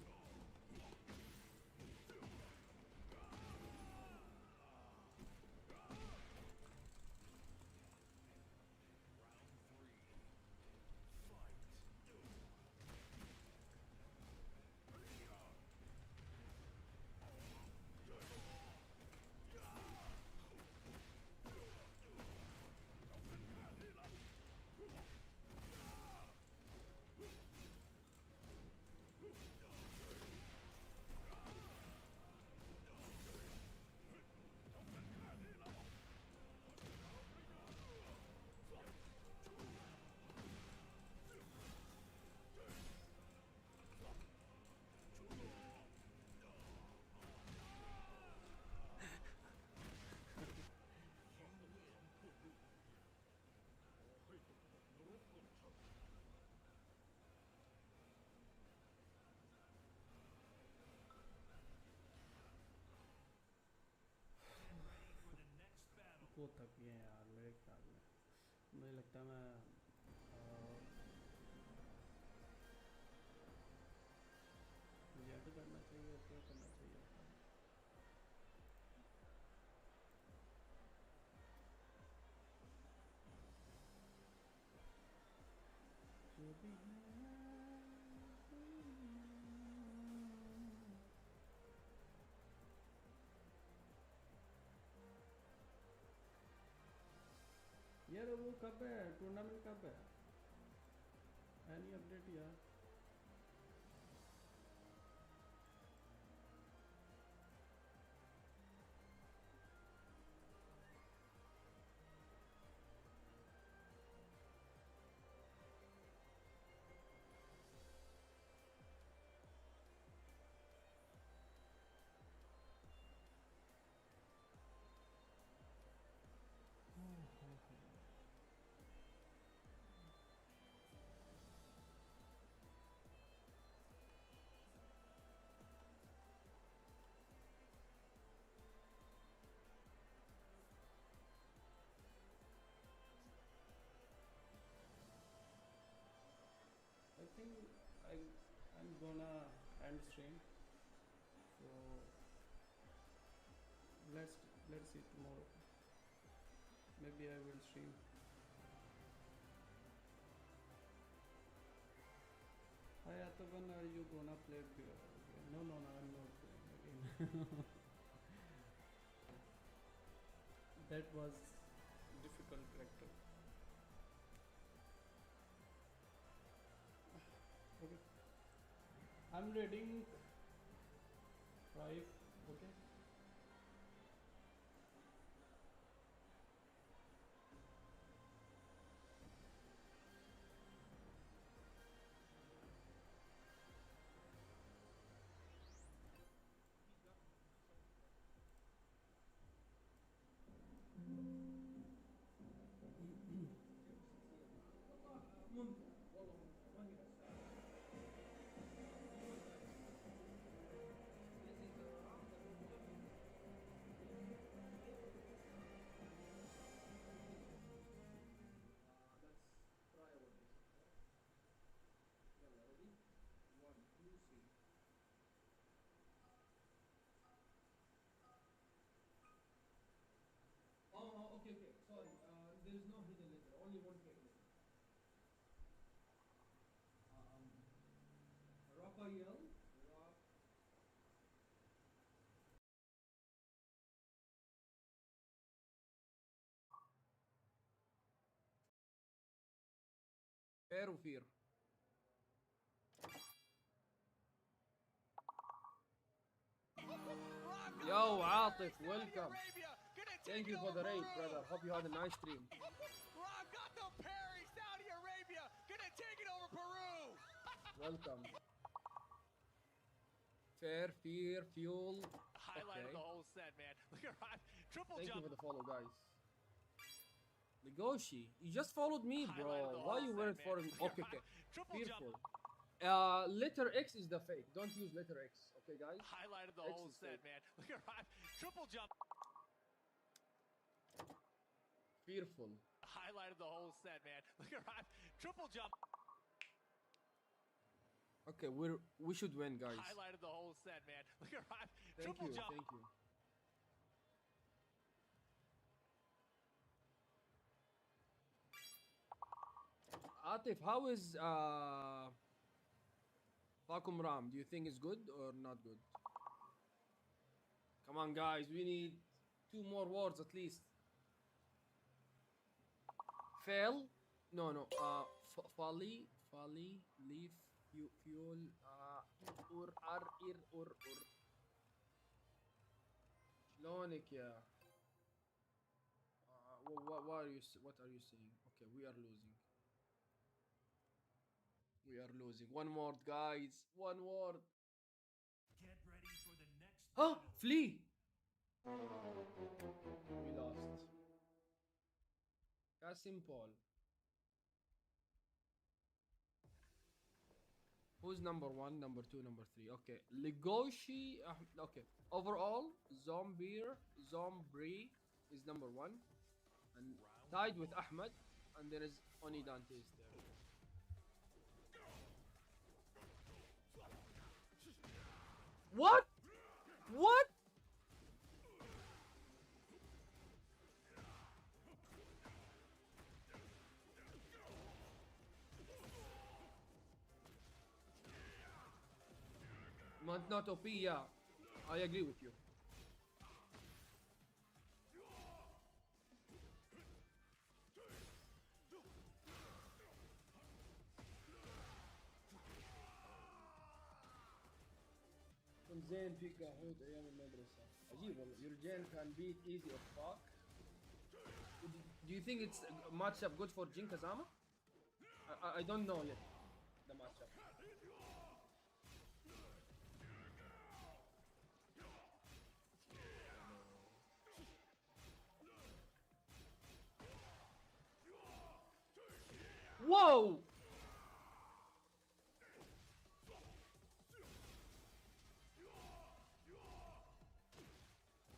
वो थक गए हैं यार मेरे ख्याल में। मुझे लगता है मैं जेड करना चाहिए, क्या करना चाहिए था। जो भी है यार, वो कब है टूर्नामेंट, कब है? एनी अपडेट यार? I think I'm gonna end stream. So let's see tomorrow. Maybe I will stream. Hi Ataban, are you gonna play beer again? No, I'm not playing again. That was difficult character. Okay. I'm reading 5. Okay. Okay. Sorry. There is no hidden laser. Only one plate laser. Raphael. Fear. Yo, Atif, welcome. Thank you for the raid, brother. Hope you had a nice stream. Rob got the parry, Saudi Arabia, gonna take it over Peru. Welcome. Fear, fuel. Highlight of Okay. the whole set, man. Look at Rob, triple Thank jump. you for the follow, guys. Legoshi, you just followed me, bro. Why you waiting for him? Okay. Triple jump. Fearful. Letter X is the fake. Don't use letter X, okay, guys? Highlighted the X whole is set, fake. man. Look at Rhyme. Triple jump. Fearful. Highlighted the whole set, man. Look at Rhyme. Triple jump. Okay, we should win, guys. Highlighted the whole set, man. Look at Rhyme. Thank Triple you, jump. thank you. Atif, how is Falcom Ram? Do you think it's good or not good? Come on, guys, we need 2 more words at least. Fail? No. Folly, leaf, fuel, ur. شلونك يا what are you saying? Okay, we are losing. We are losing. One word, guys. One word. Get ready for the next Oh, flee. We lost. Kasim Paul. Who's number 1, number 2, number 3? Okay. Legoshi. Okay. Overall, Zombie is number 1. And tied with Ahmed. And there is Oni Dante is there. What? What? Not OP, yeah. I agree with you. كنت زين فيك يا حود ايام المدرسة. عجيب والله. Yurgen can beat easy as fuck. Do you think it's a matchup good for Jin Kazama? I don't know yet the matchup. Whoa!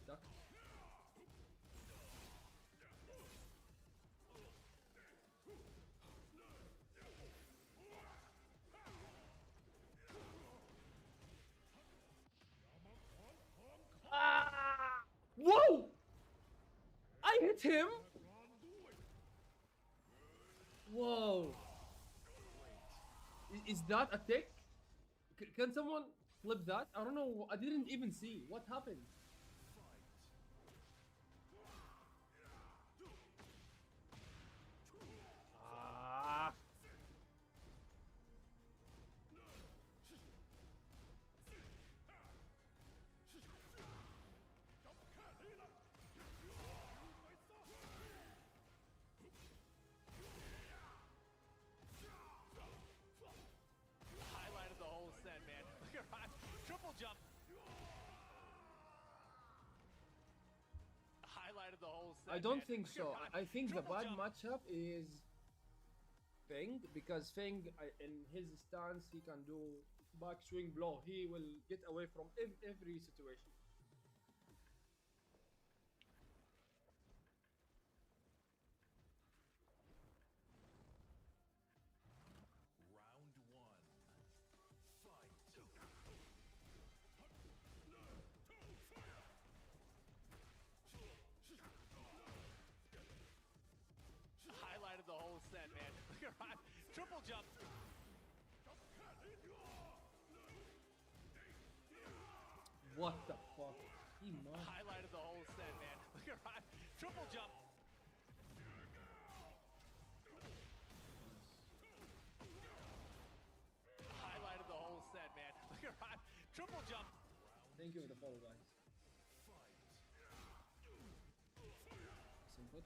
Duck. Ah! Whoa! I hit him! Whoa! Is that a tick? Can someone flip that? I don't know. I didn't even see. What happened? Ah. Highlighted the whole set, man. Look at Rhyme. Triple jump. Highlighted the whole set. I don't man. think Look at so. Rhyme. I think the Triple bad jump. matchup is Feng, because Feng, in his stance, he can do backswing blow. He will get away from every situation. Highlighted the whole set, man. Look at Rhyme. Triple jump. What the fuck? He must. Highlighted the whole set, man. Look at Rhyme. Triple jump. Highlighted the whole set, man. Look at Rhyme. Triple jump. Thank you for the follow, guys. Simple.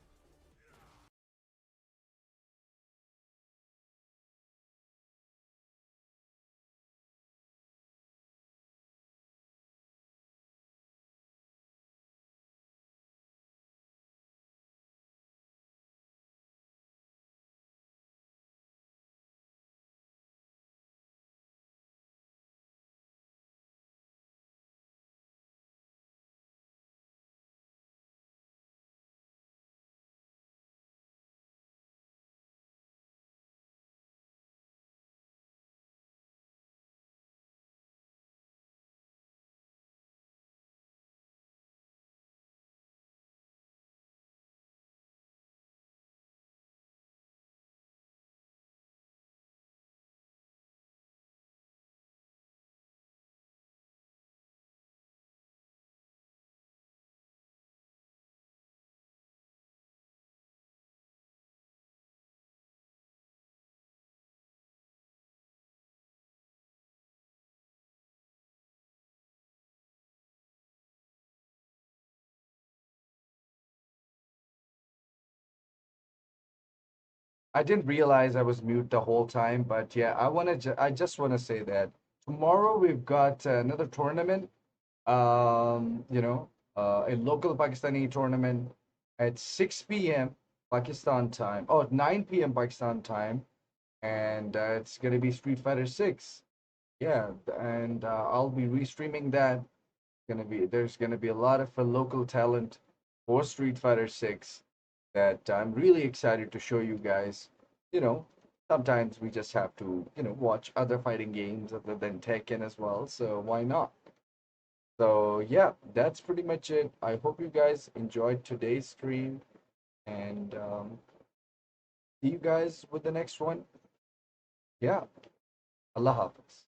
I didn't realize I was mute the whole time, but yeah, I just wanna say that tomorrow we've got another tournament. A local Pakistani tournament at 6 p.m. Pakistan time. Oh, 9 p.m. Pakistan time, and it's gonna be Street Fighter 6. Yeah, and I'll be restreaming that. There's gonna be a lot of local talent for Street Fighter 6 that I'm really excited to show you guys. You know, sometimes we just have to, watch other fighting games other than Tekken as well. So why not? So yeah, that's pretty much it. I hope you guys enjoyed today's stream, and see you guys with the next one. Yeah, Allah Hafiz.